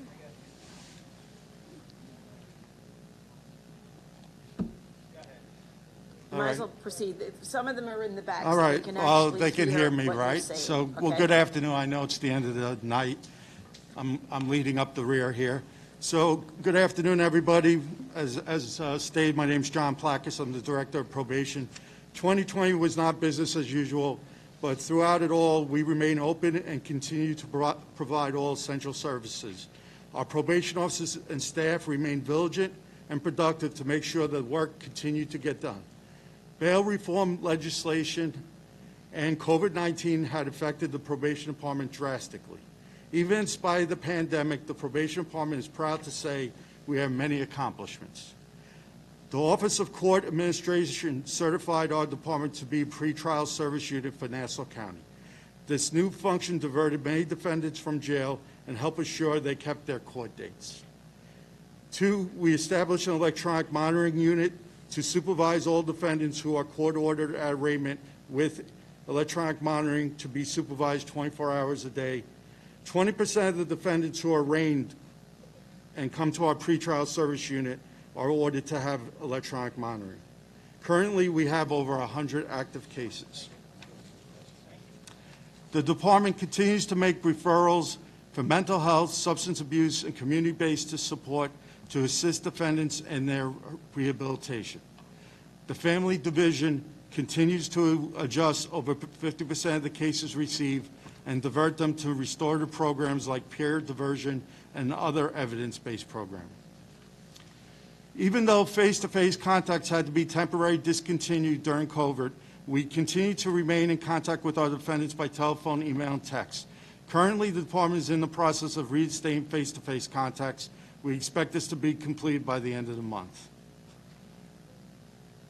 on. Might as well proceed. Some of them are in the back. All so right, they can well, actually they can hear me, what you're right? saying, So, well, okay? good afternoon. I know it's the end of the night. I'm leading up the rear here. So, good afternoon, everybody. As stated, my name's John Plakis. I'm the Director of Probation. 2020 was not business as usual, but throughout it all, we remain open and continue to provide all essential services. Our probation officers and staff remain vigilant and productive to make sure that work continued to get done. Bail reform legislation and COVID-19 had affected the probation department drastically. Even in spite of the pandemic, the probation department is proud to say we have many accomplishments. The Office of Court Administration certified our department to be a pretrial service unit for Nassau County. This new function diverted many defendants from jail and helped assure they kept their court dates. 2, we established an electronic monitoring unit to supervise all defendants who are court-ordered at arraignment with electronic monitoring to be supervised 24 hours a day. 20% of the defendants who are arraigned and come to our pretrial service unit are ordered to have electronic monitoring. Currently, we have over 100 active cases. The department continues to make referrals for mental health, substance abuse, and community-based support to assist defendants in their rehabilitation. The Family Division continues to adjust over 50% of the cases received and divert them to restorative programs like peer diversion and other evidence-based programming. Even though face-to-face contacts had to be temporarily discontinued during COVID, we continue to remain in contact with our defendants by telephone, email, and text. Currently, the department is in the process of reinstating face-to-face contacts. We expect this to be completed by the end of the month.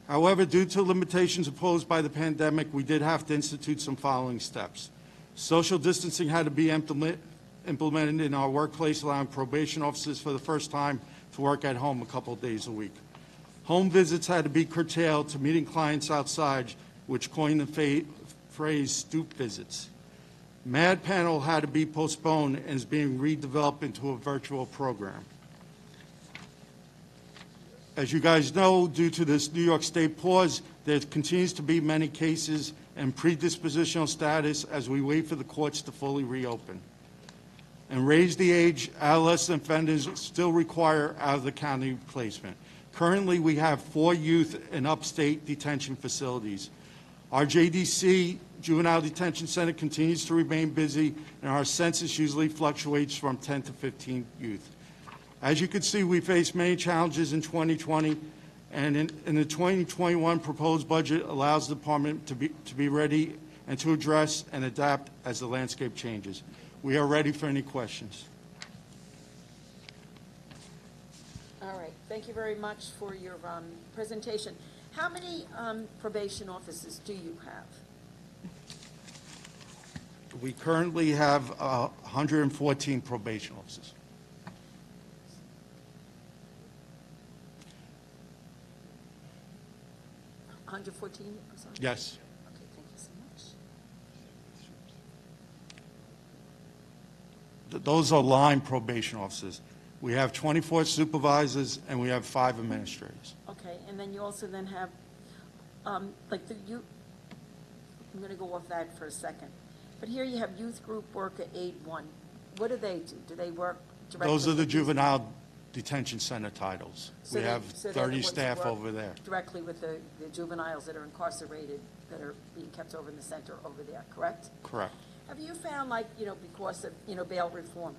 However, due to limitations imposed by the pandemic, we did have to institute some following steps. Social distancing had to be implemented in our workplace, allowing probation officers for the first time to work at home a couple of days a week. Home visits had to be curtailed to meeting clients outside, which coined the phrase stoop visits. MAD panel had to be postponed and is being redeveloped into a virtual program. As you guys know, due to this New York State pause, there continues to be many cases and predispositional status as we wait for the courts to fully reopen. And raise the age, adolescent offenders still require out-of-the-county placement. Currently, we have 4 youth in upstate detention facilities. Our JDC, Juvenile Detention Center, continues to remain busy, and our census usually fluctuates from 10 to 15 youth. As you can see, we faced many challenges in 2020, and in the 2021 proposed budget allows the department to be ready and to address and adapt as the landscape changes. We are ready for any questions. All right. Thank you very much for your presentation. How many probation officers do you have? We currently have 114 probation officers. $114? Yes. Okay, thank you so much. Those are line probation officers. We have 24 supervisors and we have 5 administrators. Okay, and then you also then have, I'm going to go off that for a second. But here you have youth group worker aid 1. What do they do? Do they work directly? Those are the with youth? juvenile detention center titles. So We they- have so they're the 30 ones who staff work over there. Directly with the juveniles that are incarcerated, that are being kept over in the center over there, correct? Correct. Have you found, because of, bail reform,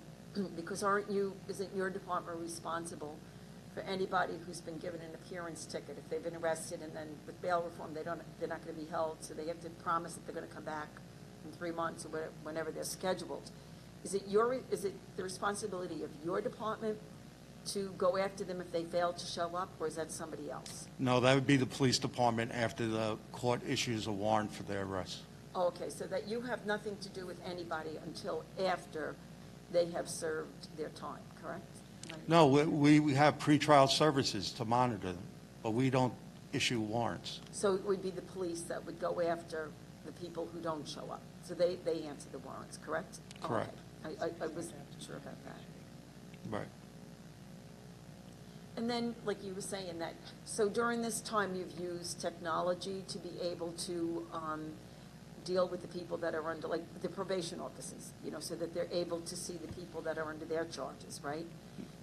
because isn't your department responsible for anybody who's been given an appearance ticket. If they've been arrested and then with bail reform, they're not going to be held, so they have to promise that they're going to come back in 3 months or whenever they're scheduled. Is it the responsibility of your department to go after them if they fail to show up, or is that somebody else? No, that would be the police department after the court issues a warrant for their arrest. Oh, okay, so that you have nothing to do with anybody until after they have served their time, correct? No, we have pretrial services to monitor them, but we don't issue warrants. So it would be the police that would go after the people who don't show up. So they answer the warrants, correct? Correct. Oh, okay. I wasn't sure about that. Right. And then, like you were saying, that, so during this time, you've used technology to be able to deal with the people that are under, like the probation officers, so that they're able to see the people that are under their charges, right?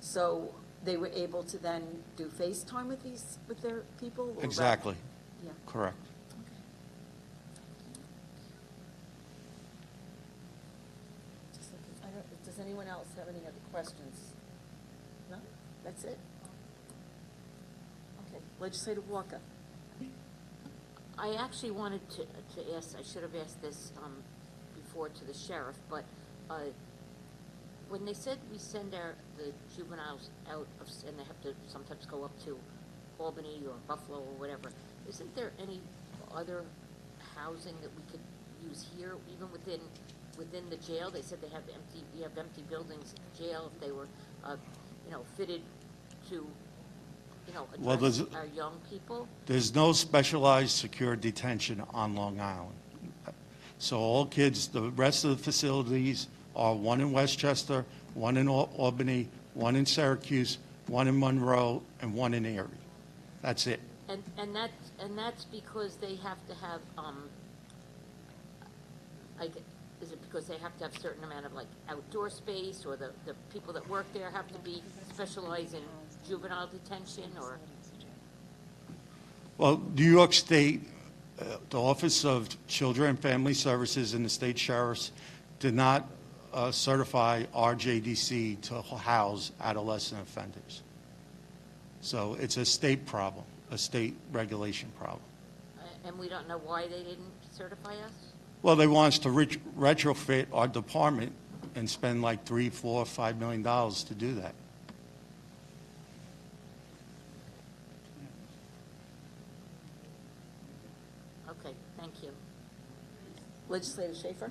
So they were able to then do FaceTime with their people? Or Exactly. Yeah. Correct. Does anyone else have any other questions? No? That's it? Okay. Legislator Walker. I actually wanted to ask, I should have asked this before to the sheriff, but when they said we send the juveniles out, and they have to sometimes go up to Albany or Buffalo or whatever, isn't there any other housing that we could use here, even within the jail? They said we have empty buildings in jail if they were, fitted to, address our young people. There's no specialized secure detention on Long Island. So all kids, the rest of the facilities are one in Westchester, one in Albany, one in Syracuse, one in Monroe, and one in Erie. That's it. And that's because they have to have, is it because they have to have a certain amount of like outdoor space, or the people that work there have to be specialized in juvenile detention, or? Well, New York State, the Office of Children and Family Services and the state sheriffs did not certify RJDC to house adolescent offenders. So it's a state problem, a state regulation problem. And we don't know why they didn't certify us? Well, they want us to retrofit our department and spend like $3, $4, $5 million to do that. Okay, thank you. Legislator Schaefer?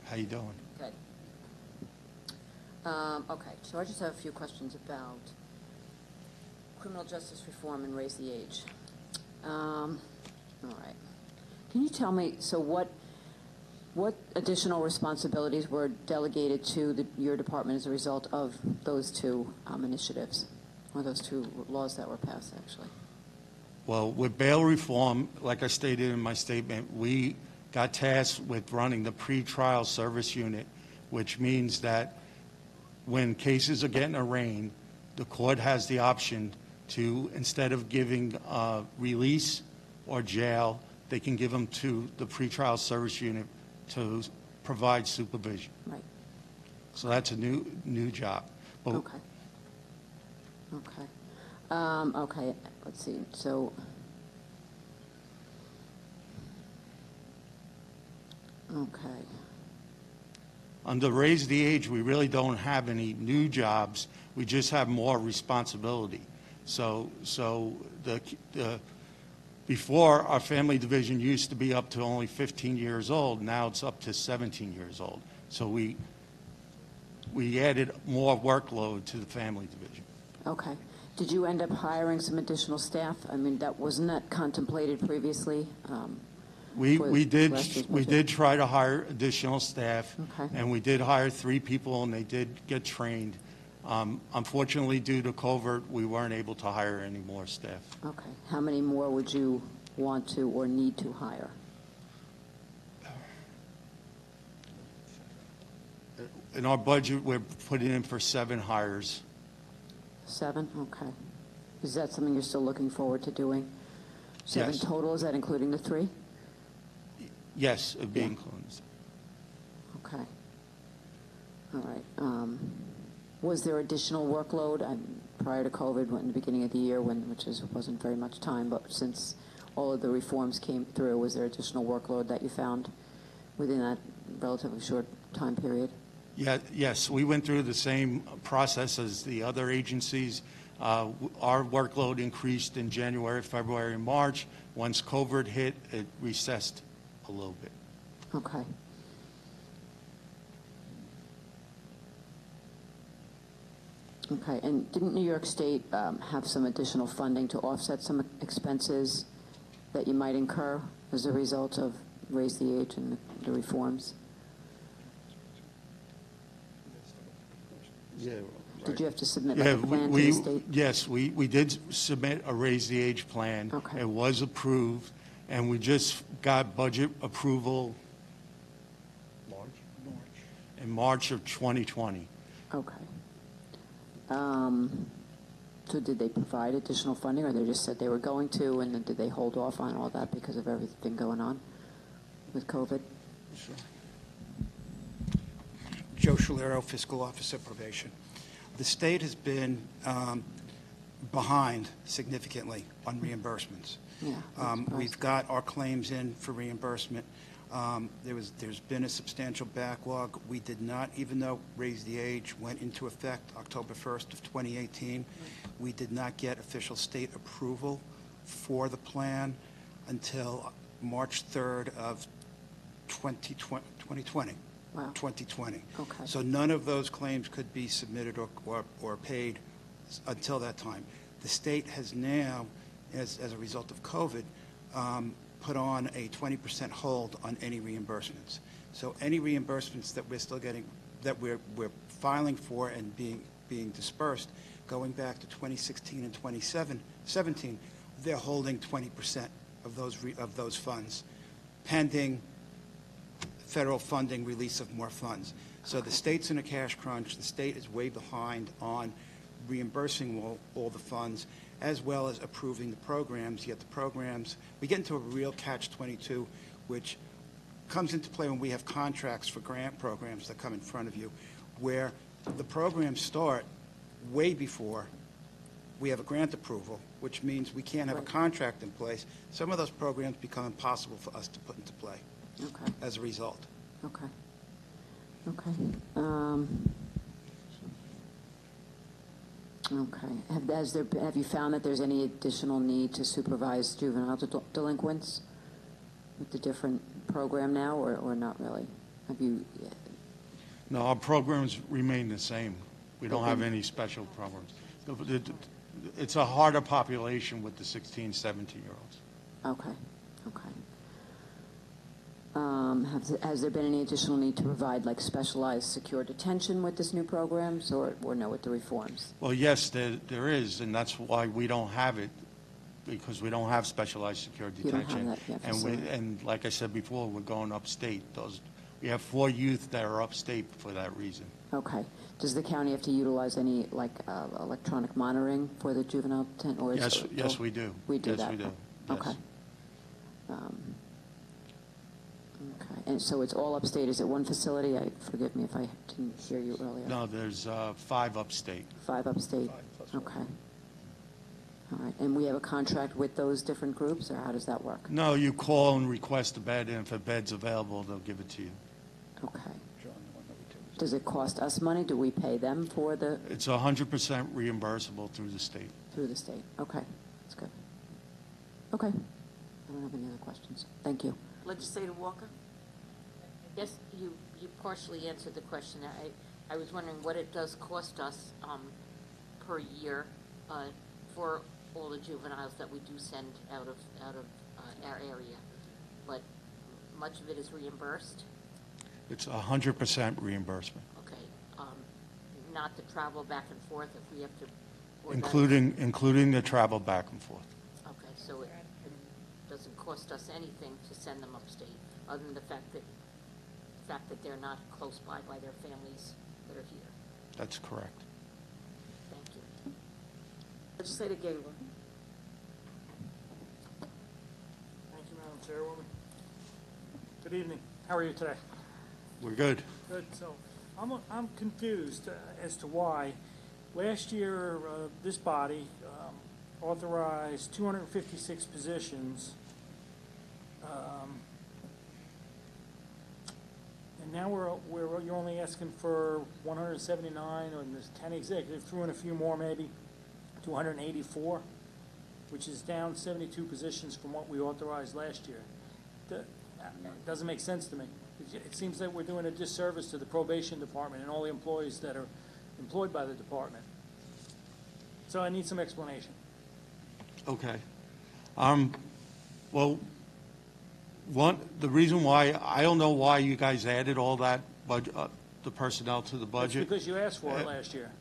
How you doing? Good. Okay, so I just have a few questions about criminal justice reform and raise the age. All right. Can you tell me, so what additional responsibilities were delegated to your department as a result of those two initiatives, or those two laws that were passed, actually? Well, with bail reform, like I stated in my statement, we got tasked with running the pretrial service unit, which means that when cases are getting arraigned, the court has the option to, instead of giving release or jail, they can give them to the pretrial service unit to provide supervision. Right. So that's a new job. But Okay. Okay. Okay, let's see. So, okay. under Raise the Age, we really don't have any new jobs. We just have more responsibility. So before, our family division used to be up to only 15 years old. Now it's up to 17 years old. So we added more workload to the family division. Okay. Did you end up hiring some additional staff? I mean, wasn't that contemplated previously? We did try to hire additional staff, Okay. and we did hire 3 people, and they did get trained. Unfortunately, due to COVID, we weren't able to hire any more staff. Okay. How many more would you want to or need to hire? In our budget, we're putting in for 7 hires. 7? Okay. Is that something you're still looking forward to doing? 7 Yes. total, is that including the 3? Yes, it'd be included. Okay. All right. Was there additional workload prior to COVID, in the beginning of the year, wasn't very much time, but since all of the reforms came through, was there additional workload that you found within that relatively short time period? Yeah, yes, we went through the same process as the other agencies. Our workload increased in January, February, and March. Once COVID hit, it recessed a little bit. Okay. Okay, and didn't New York State have some additional funding to offset some expenses that you might incur as a result of Raise the Age and the reforms? Yeah. Did you have to submit like a plan to the state? Yes, we did submit a Raise the Age plan. Okay. It was approved, and we just got budget approval in March of 2020. Okay. So did they provide additional funding, or they just said they were going to, and then did they hold off on all that because of everything going on with COVID? Sure. Joe Shalero, Fiscal Officer Probation. The state has been behind significantly on reimbursements. Yeah, we've got our claims in for reimbursement. There's been a substantial backlog. We did not, even though Raise the Age went into effect October 1st of 2018, we did not get official state approval for the plan until March 3rd of 2020. Wow. 2020. Okay. So none of those claims could be submitted or paid until that time. The state has now, as a result of COVID, put on a 20% hold on any reimbursements. So any reimbursements that we're still getting, that we're filing for and being dispersed, going back to 2016 and 2017, they're holding 20% of those funds, pending federal funding release of more funds. So the state's in a cash crunch. The state is way behind on reimbursing all the funds, as well as approving the programs. Yet the programs, we get into a real catch-22, which comes into play when we have contracts for grant programs that come in front of you, where the programs start way before we have a grant approval, which means we can't have a contract in place. Some of those programs become impossible for us to put into play. Okay. As a result. Okay. Okay. Okay. Have you found that there's any additional need to supervise juvenile delinquents with the different program now, or not really? Have you? No, our programs remain the same. We don't have any special programs. It's a harder population with the 16, 17-year-olds. Okay. Okay. Has there been any additional need to provide like specialized secure detention with this new programs, or no, with the reforms? Well, yes, there is, and that's why we don't have it, because we don't have specialized secure detention. You don't have that yet, and like I said before, we're going upstate. We have 4 youth that are upstate for that reason. Okay. Does the county have to utilize any like electronic monitoring for the juvenile detention? Or Yes, we do. We do yes, that. We do. Okay. Yes. Okay. And so it's all upstate. Is it one facility? Forgive me if I didn't hear you earlier. No, there's 5 upstate. 5 upstate. Okay. All right. And we have a contract with those different groups, or how does that work? No, you call and request a bed, and if a bed's available, they'll give it to you. Okay. Does it cost us money? Do we pay them for the? It's 100% reimbursable through the state. Through the state. Okay. That's good. Okay. I don't have any other questions. Thank you. Legislator Walker? Yes, you partially answered the question. I was wondering what it does cost us per year for all the juveniles that we do send out of our area, but much of it is reimbursed. It's 100% reimbursement. Okay, not the travel back and forth if we have to. Including the travel back and forth. Okay, so it doesn't cost us anything to send them upstate, other than the fact that they're not close by their families that are here. That's correct. Thank you. Legislator Gaylor? Thank you, Madam Chairwoman. Good evening. How are you today? We're good. Good. So I'm confused as to why. Last year, this body authorized 256 positions, and now you're only asking for 179, or there's 10 executive, threw in a few more maybe, 284, which is down 72 positions from what we authorized last year. It doesn't make sense to me. It seems that we're doing a disservice to the probation department and all the employees that are employed by the department. So I need some explanation. Okay. Well, the reason why, I don't know why you guys added all that the personnel to the budget. It's because you asked for it last year.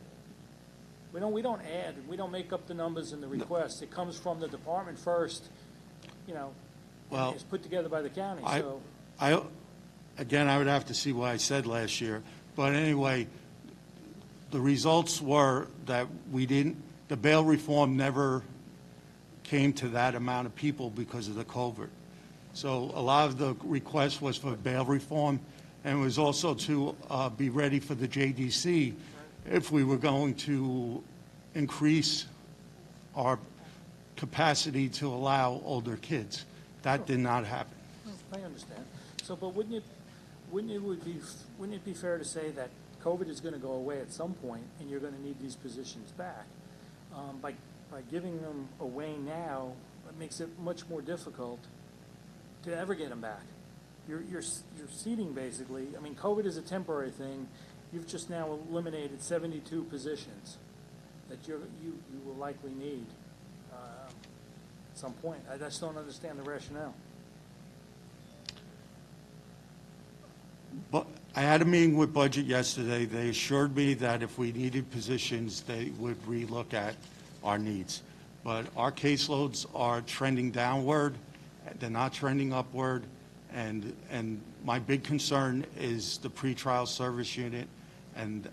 We don't add, we don't make up the numbers in the request. It comes from the department first, Well, it's put together by the county, so. Again, I would have to see what I said last year. But anyway, the results were that the bail reform never came to that amount of people because of the COVID. So a lot of the request was for bail reform, and it was also to be ready for the JDC if we were going to increase our capacity to allow older kids. That did not happen. I understand. So, but wouldn't it be fair to say that COVID is going to go away at some point, and you're going to need these positions back? By giving them away now, it makes it much more difficult to ever get them back. You're seating basically. I mean, COVID is a temporary thing. You've just now eliminated 72 positions that you will likely need at some point. I just don't understand the rationale. But I had a meeting with Budget yesterday. They assured me that if we needed positions, they would relook at our needs. But our caseloads are trending downward. They're not trending upward. And my big concern is the pretrial service unit. And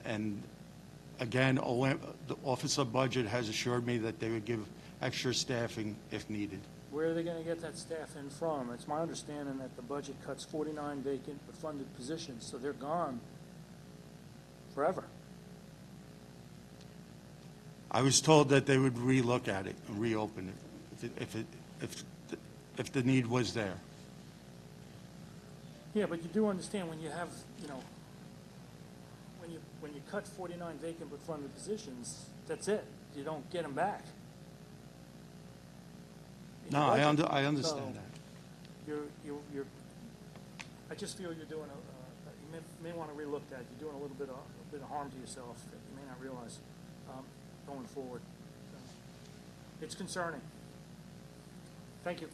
again, the Office of Budget has assured me that they would give extra staffing if needed. Where are they going to get that staff in from? It's my understanding that the budget cuts 49 vacant but funded positions, so they're gone forever. I was told that they would relook at it and reopen it if the need was there. Yeah, but you do understand when you have, when you cut 49 vacant but funded positions, that's it. You don't get them back. No, I understand that. I just feel you're doing you may want to relook at. You're doing a little bit of harm to yourself that you may not realize going forward. So, it's concerning. Thank you.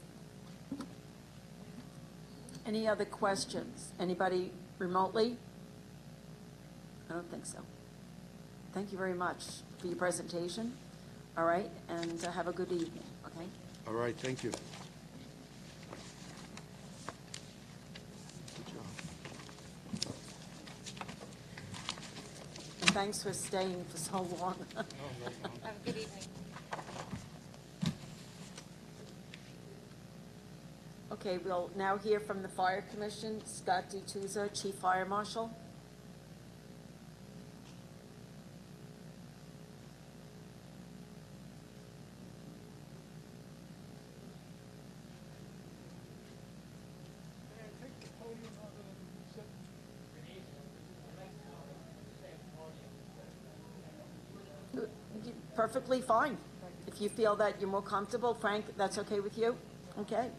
Any other questions? Anybody remotely? I don't think so. Thank you very much for your presentation. All right, and have a good evening, okay? All right, thank you. And thanks for staying for so long. Have a good evening. Okay, we'll now hear from the Fire Commission. Scott DeTuza, Chief Fire Marshal. Perfectly fine. If you feel that you're more comfortable, Frank, that's okay with you? Okay.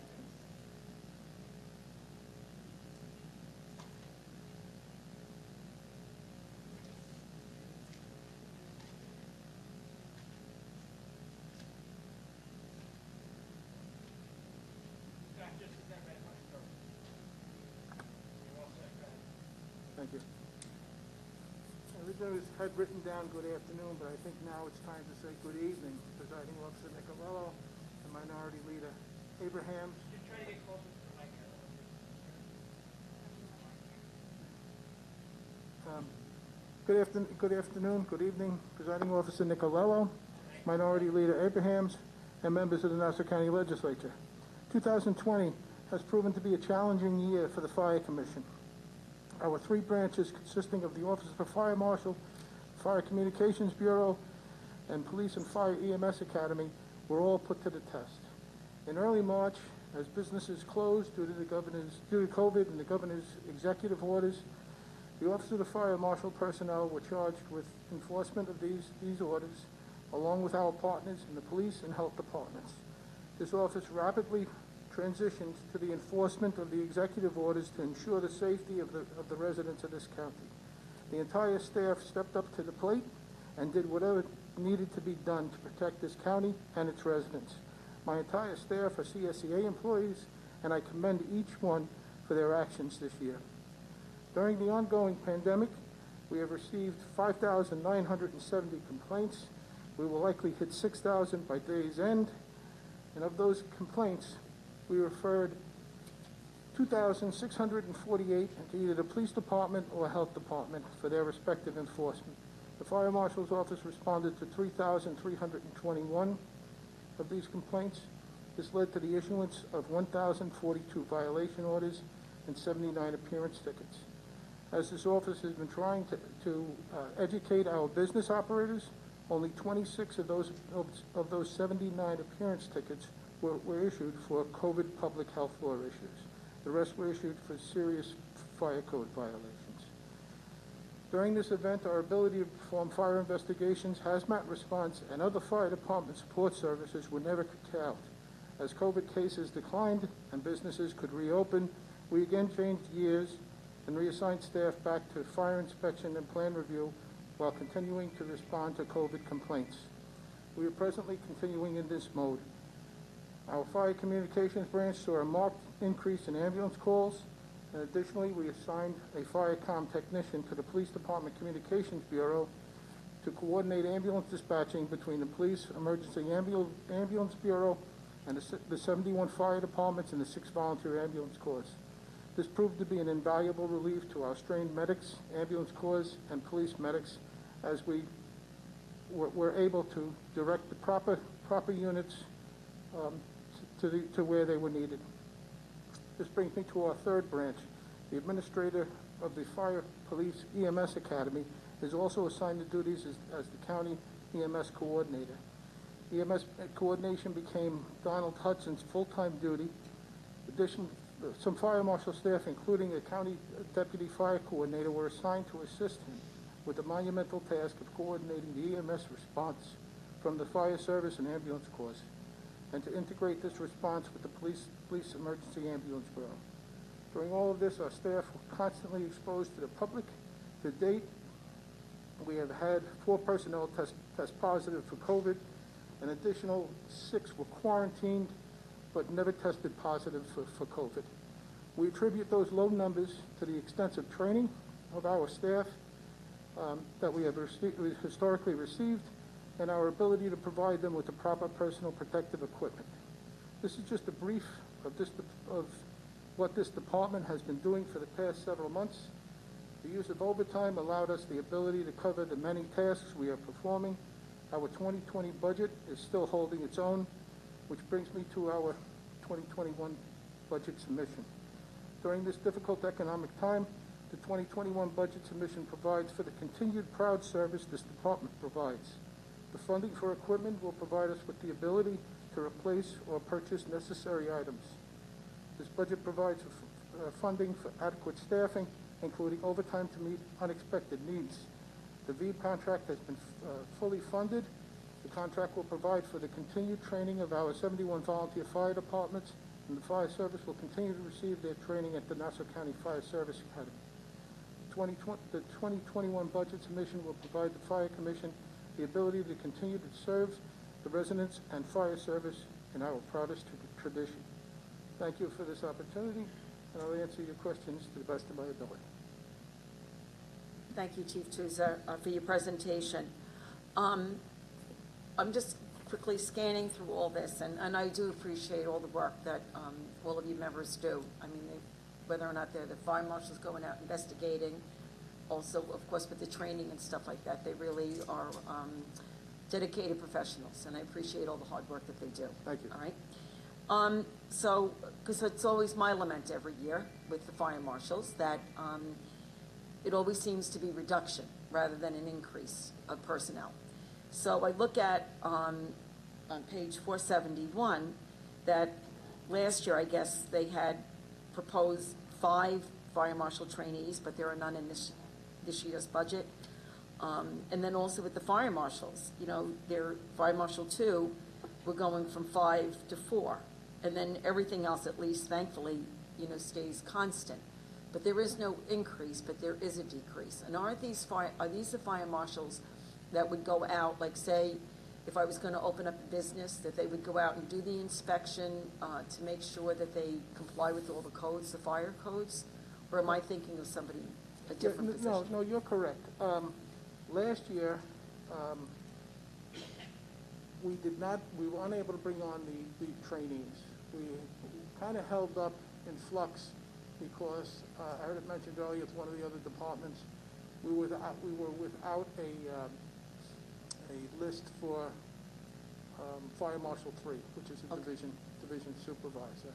Thank you. Originally, I had written down good afternoon, but I think now it's time to say good evening. Presiding Officer Nicolello and Minority Leader Abrahams. Good afternoon, good evening, Presiding Officer Nicolello, Minority Leader Abrahams, and members of the Nassau County Legislature. 2020 has proven to be a challenging year for the Fire Commission. our three branches consisting of the Office of the Fire Marshal, Fire Communications Bureau, and Police and Fire EMS Academy were all put to the test. In early March, as businesses closed due to COVID and the governor's executive orders, the Office of the Fire Marshal personnel were charged with enforcement of these orders, along with our partners in the police and health departments. This office rapidly transitioned to the enforcement of the executive orders to ensure the safety of the residents of this county. The entire staff stepped up to the plate and did whatever needed to be done to protect this county and its residents. My entire staff are CSEA employees, and I commend each one for their actions this year. During the ongoing pandemic, we have received 5,970 complaints. We will likely hit 6,000 by day's end, and of those complaints, we referred 2,648 into either the police department or health department for their respective enforcement. The Fire Marshal's office responded to 3,321 of these complaints. This led to the issuance of 1,042 violation orders and 79 appearance tickets. As this office has been trying to educate our business operators, only 26 of those 79 appearance tickets were issued for COVID public health law issues. The rest were issued for serious fire code violations. During this event, our ability to perform fire investigations, hazmat response, and other fire department support services were never curtailed. As COVID cases declined and businesses could reopen, we again changed gears and reassigned staff back to fire inspection and plan review while continuing to respond to COVID complaints. We are presently continuing in this mode. Our fire communications branch saw a marked increase in ambulance calls, and additionally, we assigned a fire comm technician to the Police Department Communications Bureau to coordinate ambulance dispatching between the Police Emergency Ambulance Bureau and the 71 fire departments and the 6 volunteer ambulance corps. This proved to be an invaluable relief to our strained medics, ambulance corps, and police medics as we were able to direct the proper units to where they were needed. This brings me to our third branch. The administrator of the Fire Police EMS Academy is also assigned the duties as the county EMS coordinator. EMS coordination became Donald Hudson's full-time duty. Additionally, some fire marshal staff, including a county deputy fire coordinator, were assigned to assist him with the monumental task of coordinating the EMS response from the fire service and ambulance corps, and to integrate this response with the police emergency ambulance bureau. During all of this, our staff were constantly exposed to the public. To date, we have had 4 personnel test positive for COVID. An additional 6 were quarantined, but never tested positive for COVID. We attribute those low numbers to the extensive training of our staff that we have historically received, and our ability to provide them with the proper personal protective equipment. This is just a brief of what this department has been doing for the past several months. The use of overtime allowed us the ability to cover the many tasks we are performing. Our 2020 budget is still holding its own, which brings me to our 2021 budget submission. During this difficult economic time, the 2021 budget submission provides for the continued proud service this department provides. The funding for equipment will provide us with the ability to replace or purchase necessary items. This budget provides for funding for adequate staffing, including overtime to meet unexpected needs. The VEED contract has been fully funded. The contract will provide for the continued training of our 71 volunteer fire departments, and the fire service will continue to receive their training at the Nassau County Fire Service Academy. The 2021 budget submission will provide the Fire Commission the ability to continue to serve the residents and fire service in our proudest tradition. Thank you for this opportunity, and I'll answer your questions to the best of my ability. Thank you, Chief Tusa, for your presentation. I'm just quickly scanning through all this, and I do appreciate all the work that all of you members do. I mean, whether or not they're the fire marshals going out investigating, also, of course, with the training and stuff like that, they really are dedicated professionals, and I appreciate all the hard work that they do. Thank you. All right. So, because it's always my lament every year with the fire marshals that it always seems to be reduction rather than an increase of personnel. So I look at, on page 471, that last year, I guess, they had proposed 5 fire marshal trainees, but there are none in this year's budget. And then also with the fire marshals, you know, their fire marshal 2, we're going from 5 to 4. And then everything else, at least thankfully, you know, stays constant. But there is no increase, but there is a decrease. And are these the fire marshals that would go out, like say, if I was going to open up a business, that they would go out and do the inspection to make sure that they comply with all the codes, the fire codes? Or am I thinking of somebody, a different position? No, you're correct. Last year, we were unable to bring on the trainees. We kind of held up in flux because I heard it mentioned earlier, it's one of the other departments. We were without a list for Fire Marshal 3, which is a division supervisor.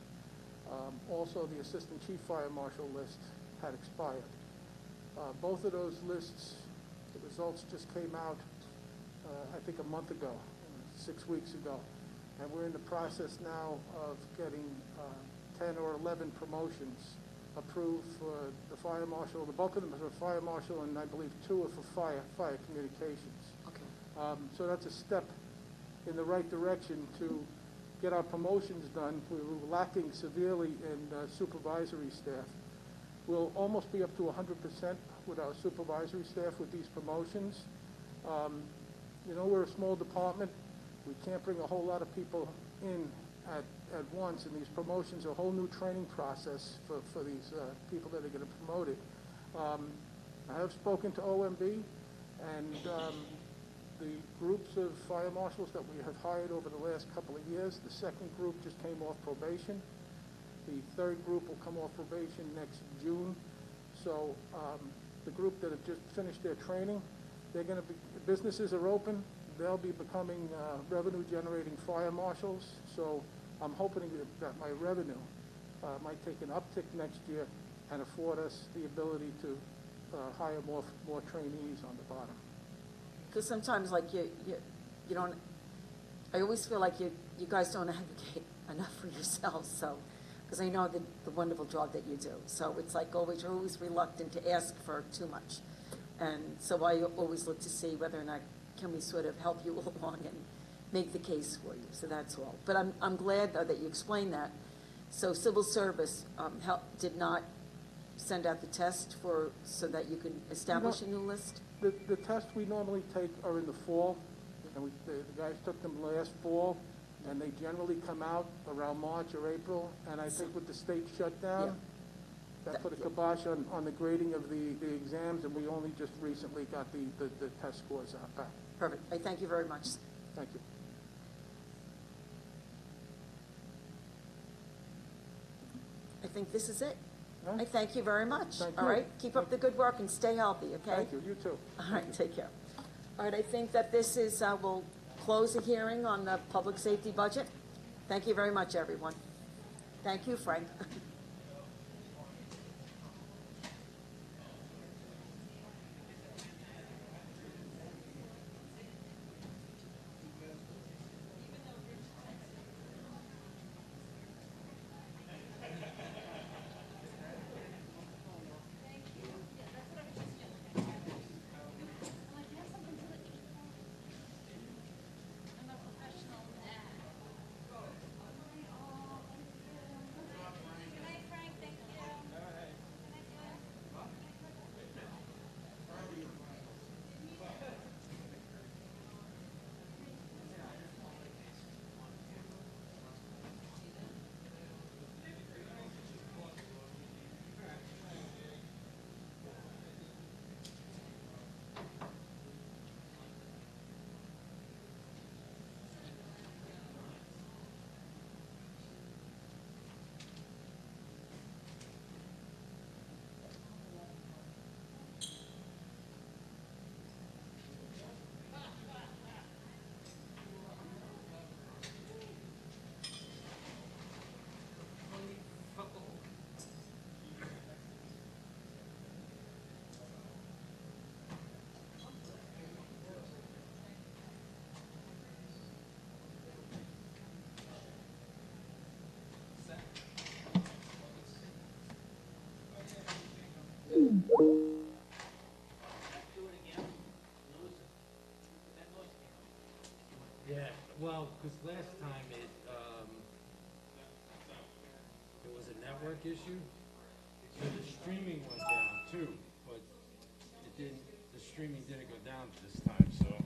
Also, the Assistant Chief Fire Marshal list had expired. Both of those lists, the results just came out, I think a month ago, 6 weeks ago. And we're in the process now of getting 10 or 11 promotions approved for the fire marshal. The bulk of them are for fire marshal, and I believe 2 are for fire communications. Okay. So that's a step in the right direction to get our promotions done. We were lacking severely in supervisory staff. We'll almost be up to 100% with our supervisory staff with these promotions. You know, we're a small department. We can't bring a whole lot of people in at once, and these promotions are a whole new training process for these people that are going to be promoted. I have spoken to OMB, and the groups of fire marshals that we have hired over the last couple of years, the second group just came off probation. The third group will come off probation next June. So the group that have just finished their training, they're going to be, businesses are open. They'll be becoming revenue-generating fire marshals. So I'm hoping that my revenue might take an uptick next year and afford us the ability to hire more trainees on the bottom. Because sometimes, like, you don't, I always feel like you guys don't advocate enough for yourselves, so, because I know the wonderful job that you do. So it's like you're always reluctant to ask for too much. And so I always look to see whether or not can we sort of help you along and make the case for you. So that's all. But I'm glad, though, that you explained that. So civil service did not send out the test so that you could establish a new list? The tests we normally take are in the fall, and the guys took them last fall, and they generally come out around March or April. And I think with the state shutdown, that put a kibosh on the grading of the exams, and we only just recently got the test scores out back. Perfect. I thank you very much. Thank you. I think this is it. I thank you very much. Thank All you. right? Keep up the good work and stay healthy, okay? Thank you. You too. All right, take care. All right, I think that this is, we'll close the hearing on the public safety budget. Thank you very much, everyone. Thank you, Frank. Yeah, well, because last time it was a network issue, so the streaming went down too, but it didn't, the streaming didn't go down this time, so.